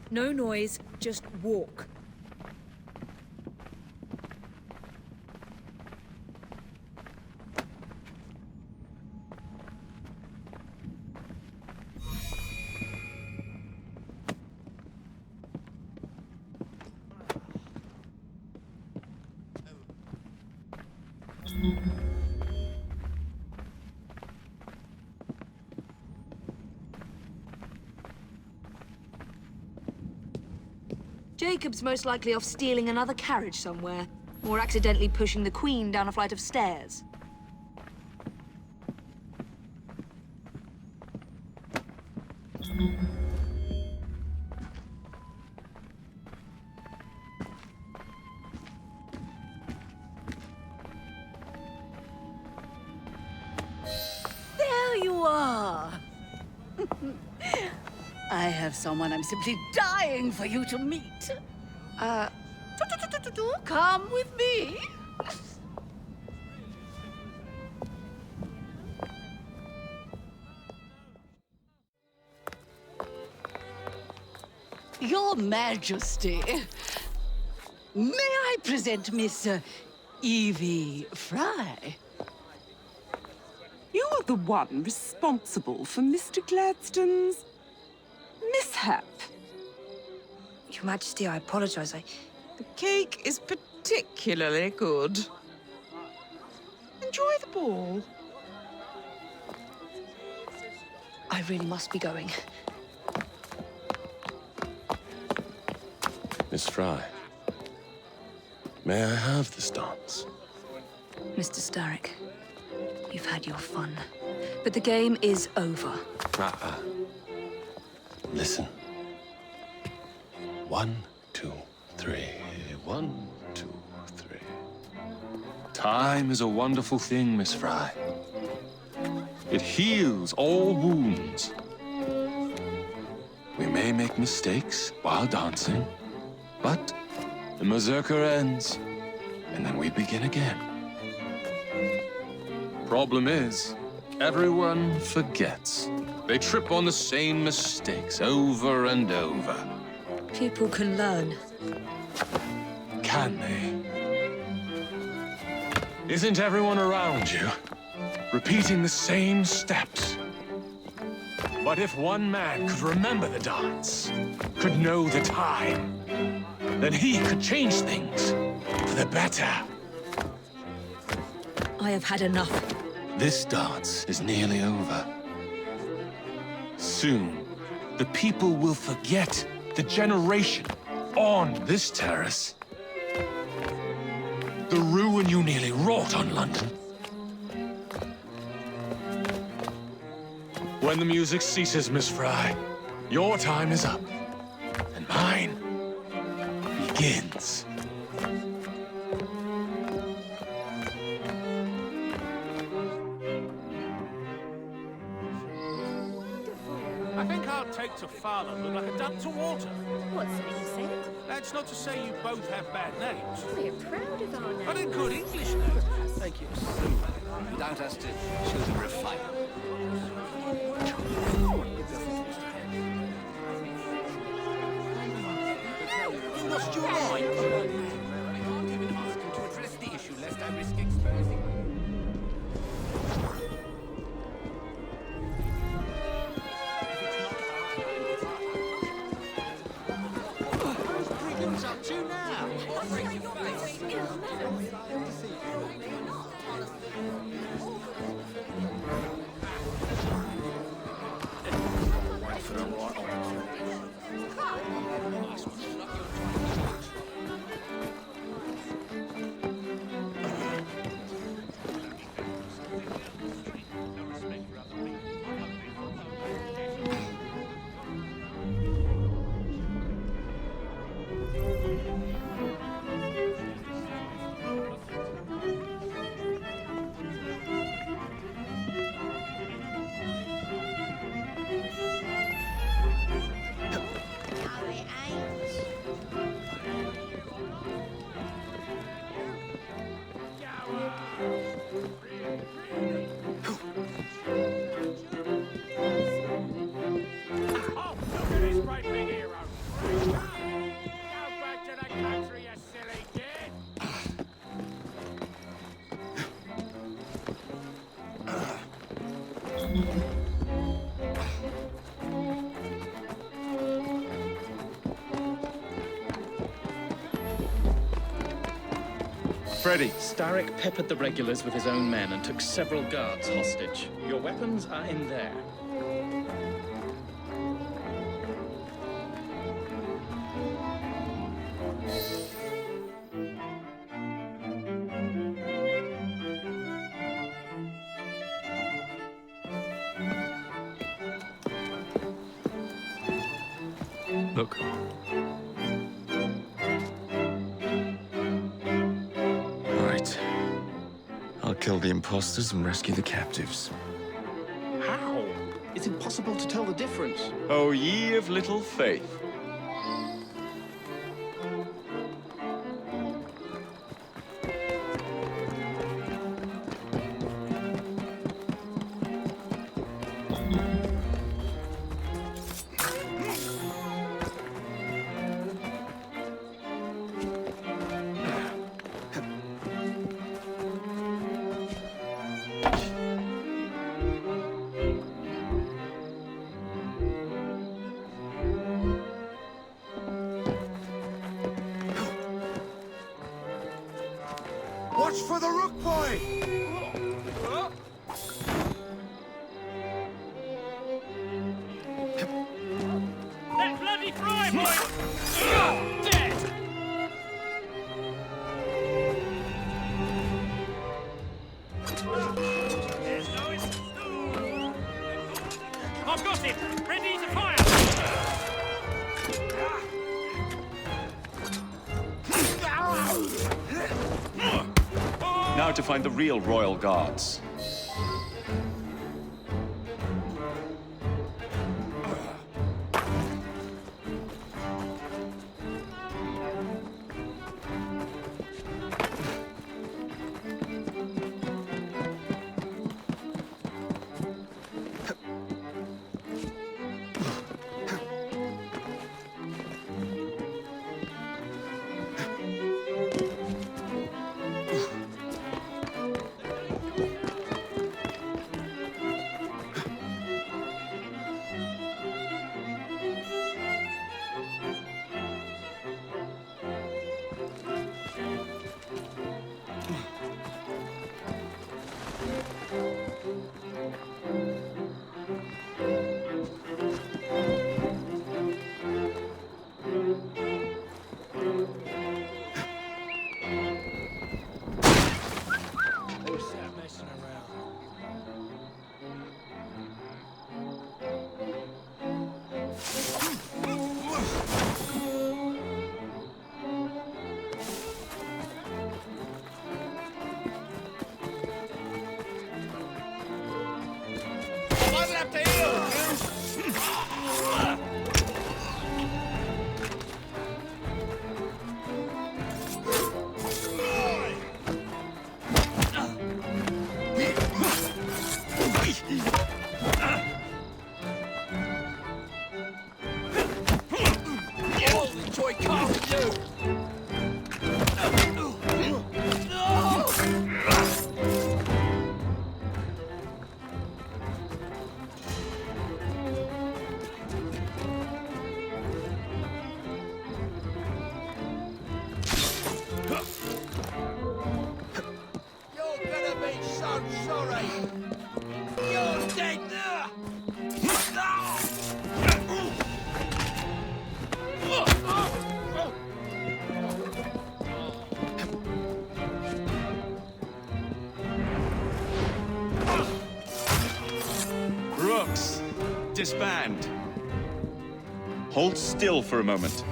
No noise, just walk. Jacob's most likely off stealing another carriage somewhere, or accidentally pushing the Queen down a flight of stairs. There you are! I have someone I'm simply dying for you to meet. Come with me. Your Majesty, may I present Miss Evie Frye? You're the one responsible for Mr. Gladstone's mishap. Your Majesty, I apologize. The cake is particularly good. Enjoy the ball. I really must be going. Miss Frye, may I have this dance? Mr. Starrick, you've had your fun. But the game is over. Listen. 1, 2, 3. 1, 2, 3. Time is a wonderful thing, Miss Frye. It heals all wounds. We may make mistakes while dancing, but the mazurka ends, and then we begin again. Problem is, everyone forgets. They trip on the same mistakes over and over. People can learn. Can they? Isn't everyone around you repeating the same steps? But if one man could remember the dance, could know the time, then he could change things for the better. I have had enough. This dance is nearly over. Soon, the people will forget the generation on this terrace. The ruin you nearly wrought on London. When the music ceases, Miss Frye, your time is up, and mine begins. I think I'll take to father look like a duck to water. What's that you said? That's not to say you both have bad names. We're proud of our names. But in good English names. Thank you. You don't have to show the refinement. You lost your mind. I can't even ask him to address the issue lest I risk exposing. Up to now. Freddy. Starrick peppered the regulars with his own men and took several guards hostage. Your weapons are in there. Look. I'll kill the imposters and rescue the captives. How? It's impossible to tell the difference. Oh, ye of little faith. Watch for the rook boy! That bloody Frye boy! Dead! I've got him! Ready to fire! Now to find the real royal guards. messing around. Rooks, disband. Hold still for a moment.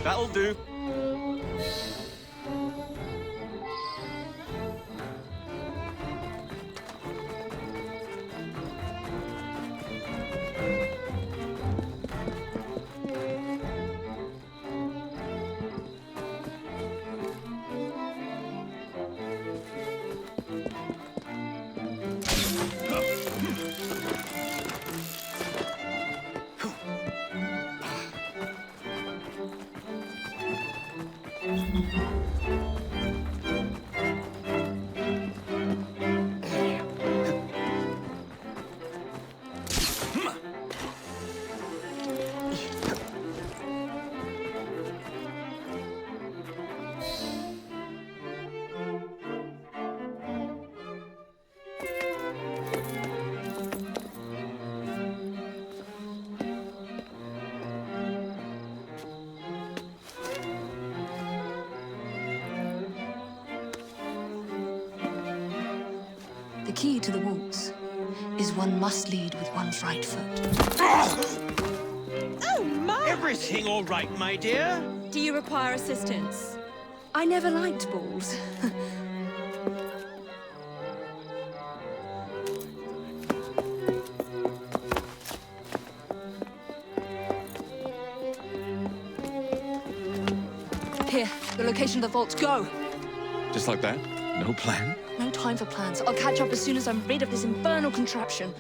That'll do. The key to the walls is one must lead with one's right foot. Oh, my! Everything all right, my dear? Do you require assistance? I never liked balls. Here, the location of the vault. Go! Just like that? No plan? No time for plans. I'll catch up as soon as I'm rid of this infernal contraption.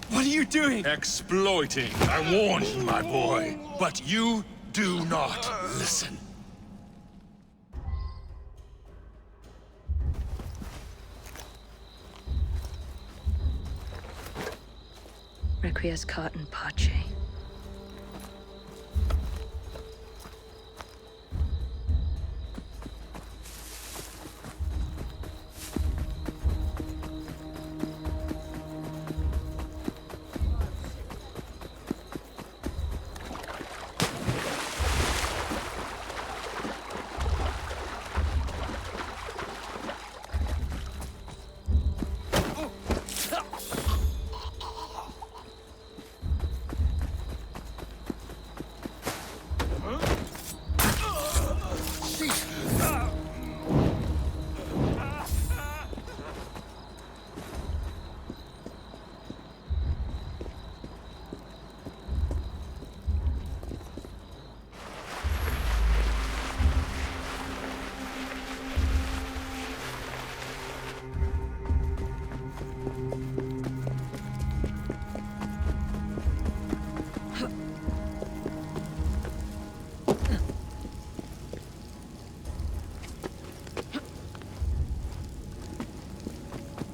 What are you doing? Exploiting. I warned you, my boy. But you do not listen. Requiescat in pace.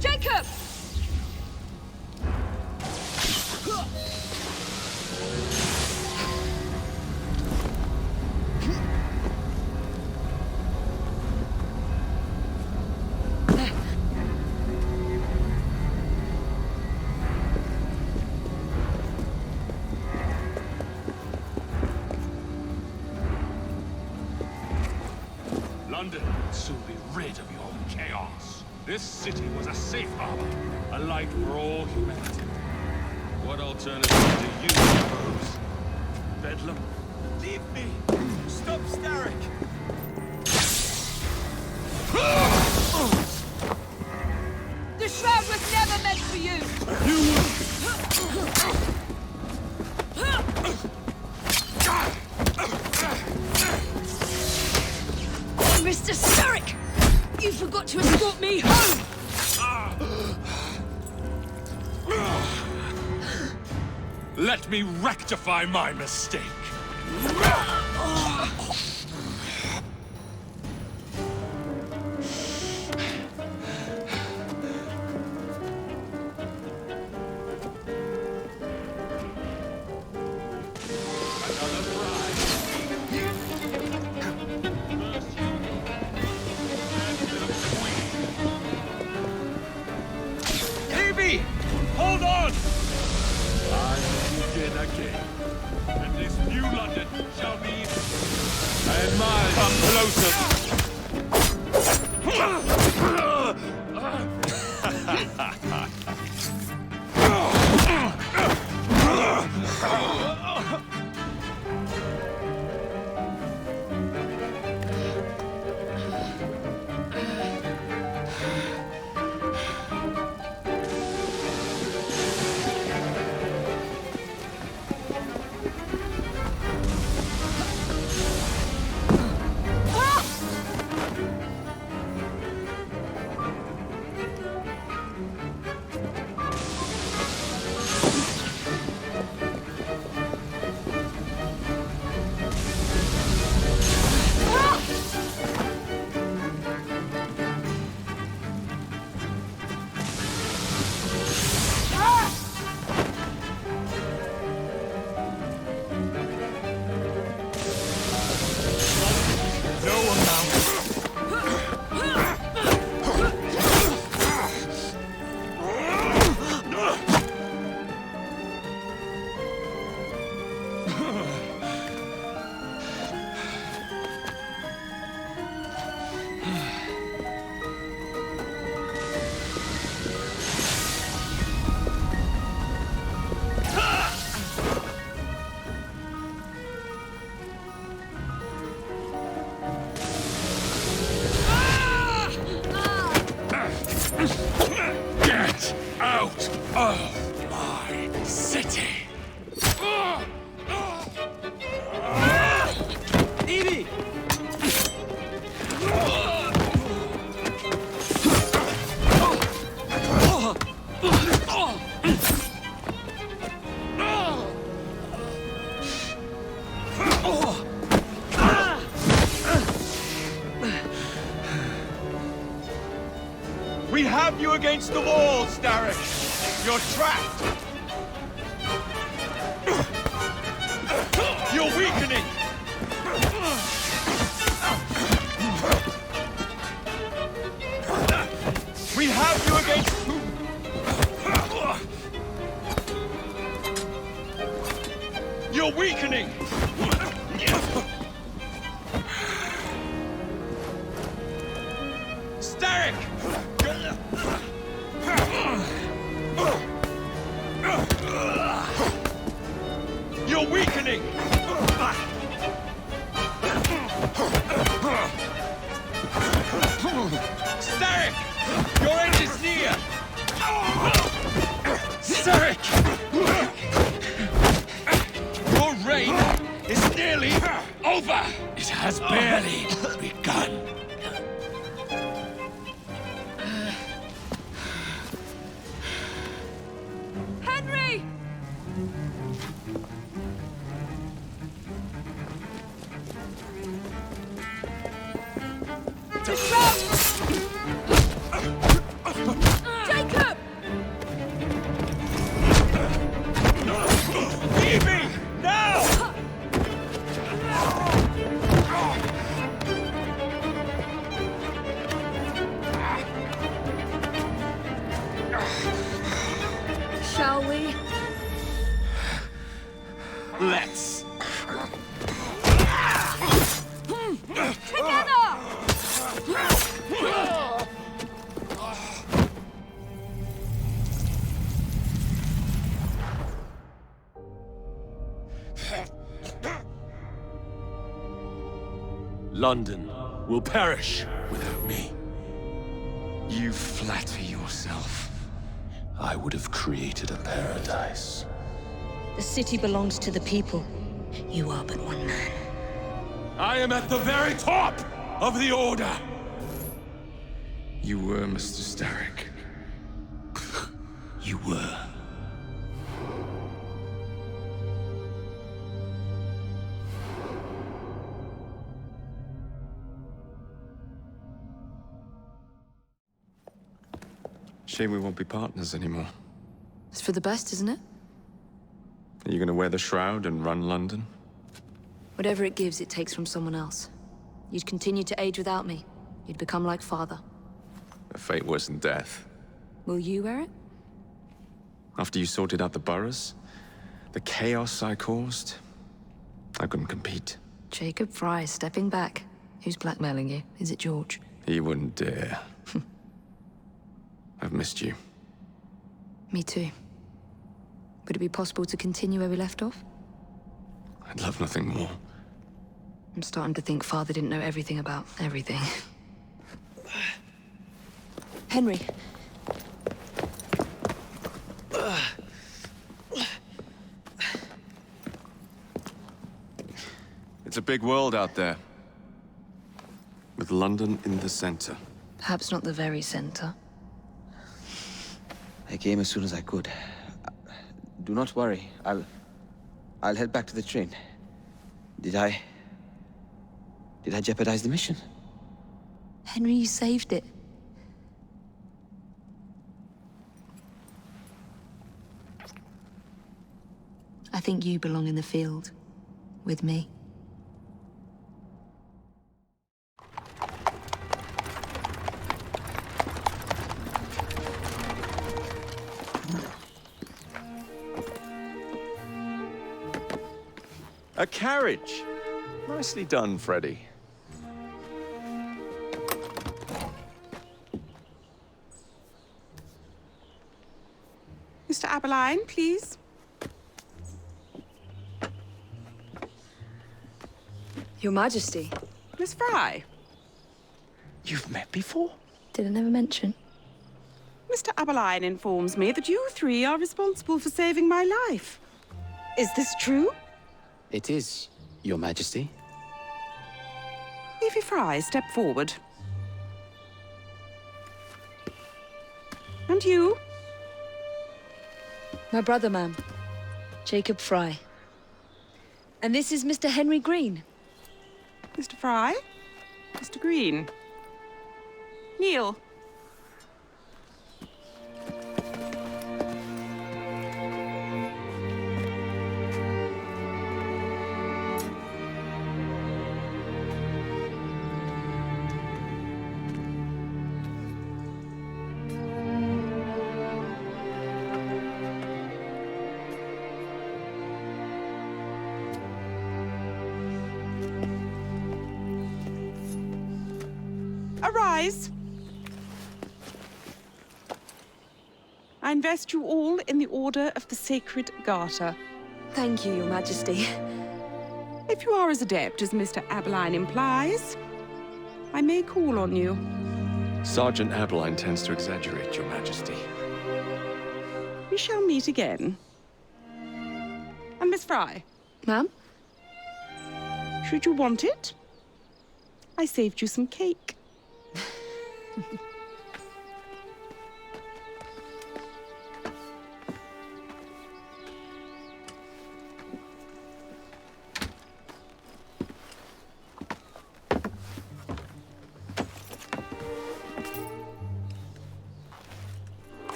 Jacob! London will soon be rid of your chaos. This city was a safe harbor, a light for all humanity. What alternative do you propose? Bedlam? Leave me! Stop Starrick! The shroud was never meant for you! Mr. Starrick! You forgot to escort me home! Let me rectify my mistake. Evie! Hold on! I will begin again. And this new London shall be... And mine. Come Get out of my city! Evie! you against the wall, Starrick! You're trapped! You're weakening! We have you against... You're weakening! Starrick! You're weakening! Starrick! Your end is near! Starrick! Your reign is nearly over! It has barely begun. Henry! Jacob! Evie! Now! Shall we? Let's. Together! London will perish without me. You flatter yourself. I would have created a paradise. The city belongs to the people. You are but one man. I am at the very top of the Order! You were, Mr. Starrick. You were. Shame we won't be partners anymore. It's for the best, isn't it? Are you gonna wear the shroud and run London? Whatever it gives, it takes from someone else. You'd continue to age without me. You'd become like father. A fate worse than death. Will you wear it? After you sorted out the boroughs, the chaos I caused, I couldn't compete. Jacob Frye stepping back. Who's blackmailing you? Is it George? He wouldn't dare. I've missed you. Me too. Would it be possible to continue where we left off? I'd love nothing more. I'm starting to think Father didn't know everything about everything. Henry. It's a big world out there. With London in the center. Perhaps not the very center. I came as soon as I could. Do not worry. I'll head back to the train. Did I jeopardize the mission? Henry, you saved it. I think you belong in the field. With me. A carriage! Nicely done, Freddy. Mr. Abberline, please. Your Majesty. Miss Frye. You've met before? Did I never mention? Mr. Abberline informs me that you three are responsible for saving my life. Is this true? It is, Your Majesty. Evie Frye, step forward. And you? My brother, ma'am. Jacob Frye. And this is Mr. Henry Green. Mr. Frye? Mr. Green? Kneel. Arise. I invest you all in the Order of the Sacred Garter. Thank you, Your Majesty. If you are as adept as Mr. Abberline implies, I may call on you. Sergeant Abberline tends to exaggerate, Your Majesty. We shall meet again. And Miss Frye? Ma'am? Should you want it, I saved you some cake.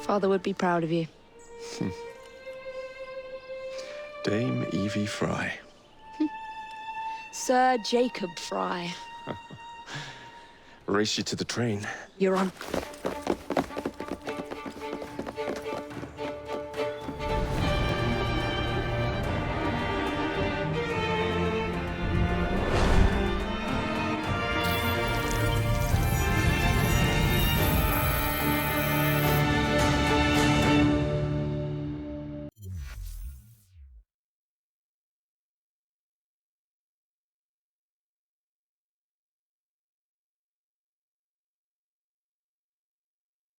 Father would be proud of you. Dame Evie Frye. Sir Jacob Frye. Race you to the train. You're on.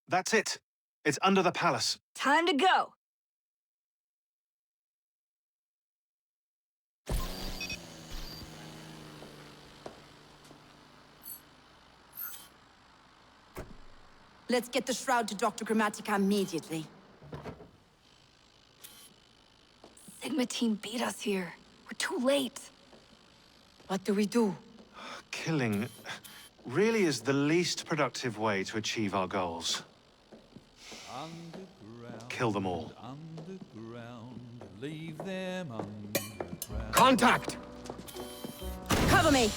That's it. It's under the palace. Time to go. Let's get the shroud to Dr. Grammatica immediately. Sigma team beat us here. We're too late. What do we do? Killing really is the least productive way to achieve our goals. Kill them all. Leave them underground. Contact! Cover me!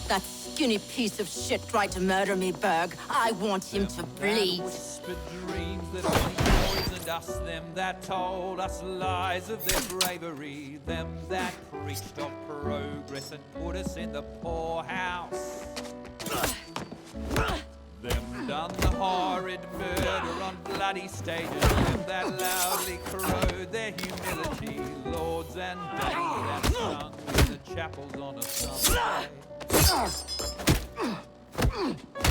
That skinny piece of shit tried to murder me, Berg. I want him to bleed. Whispered dreams that only poisoned us, them that told us lies of their bravery, them that preached of progress and put us in the poorhouse. Them done the horrid murder on bloody stages, them that loudly corrode their humility, lords and dames that sung in the chapels on a Sunday.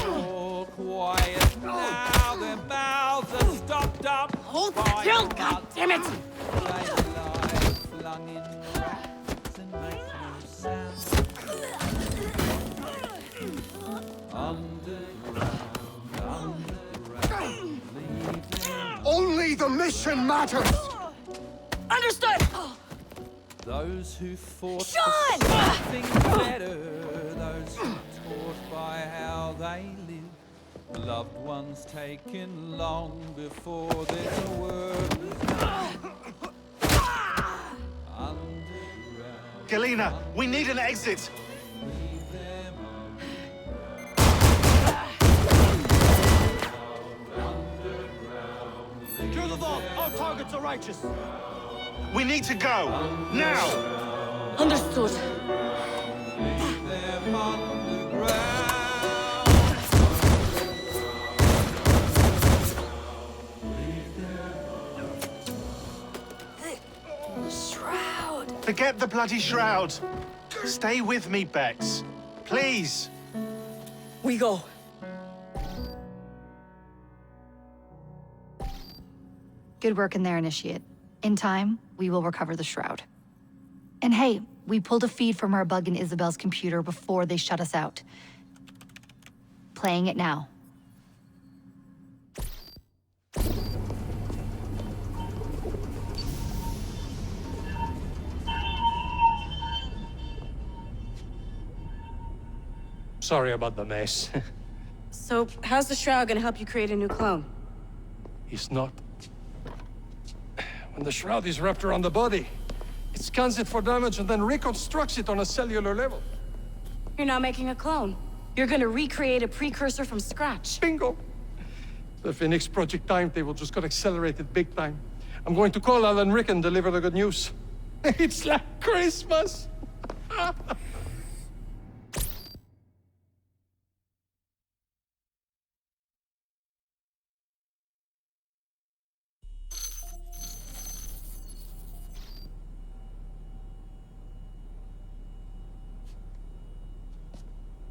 All quiet now, their mouths are stopped up. Hold still, goddammit! They lie flung in racks and make no sound. Underground, Only the mission matters! Understood! Those who fought Shaun! for something better, those who taught by how they live, loved ones taken long before their word was done. Underground. Galena, we need an exit! Kill the vault! Our targets are righteous! We need to go! Now! Understood. Leave them underground. Shroud! Forget the bloody shroud! Stay with me, Bex. Please! We go. Good work in there, Initiate. In time, we will recover the shroud. And hey, we pulled a feed from our bug in Isabel's computer before they shut us out. Playing it now. Sorry about the mess. So, how's the shroud gonna help you create a new clone? It's not. When the shroud is wrapped around the body, it scans it for damage and then reconstructs it on a cellular level. You're not making a clone. You're gonna recreate a precursor from scratch. Bingo! The Phoenix Project timetable just got accelerated big time. I'm going to call Alan Rick and deliver the good news. It's like Christmas!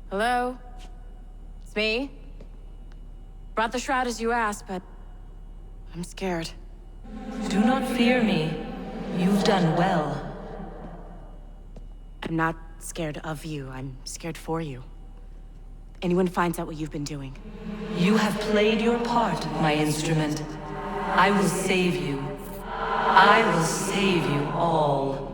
Hello? It's me. Brought the shroud as you asked, but I'm scared. Do not fear me. You've done well. I'm not scared of you. I'm scared for you. Anyone finds out what you've been doing. You have played your part, my instrument. I will save you. I will save you all.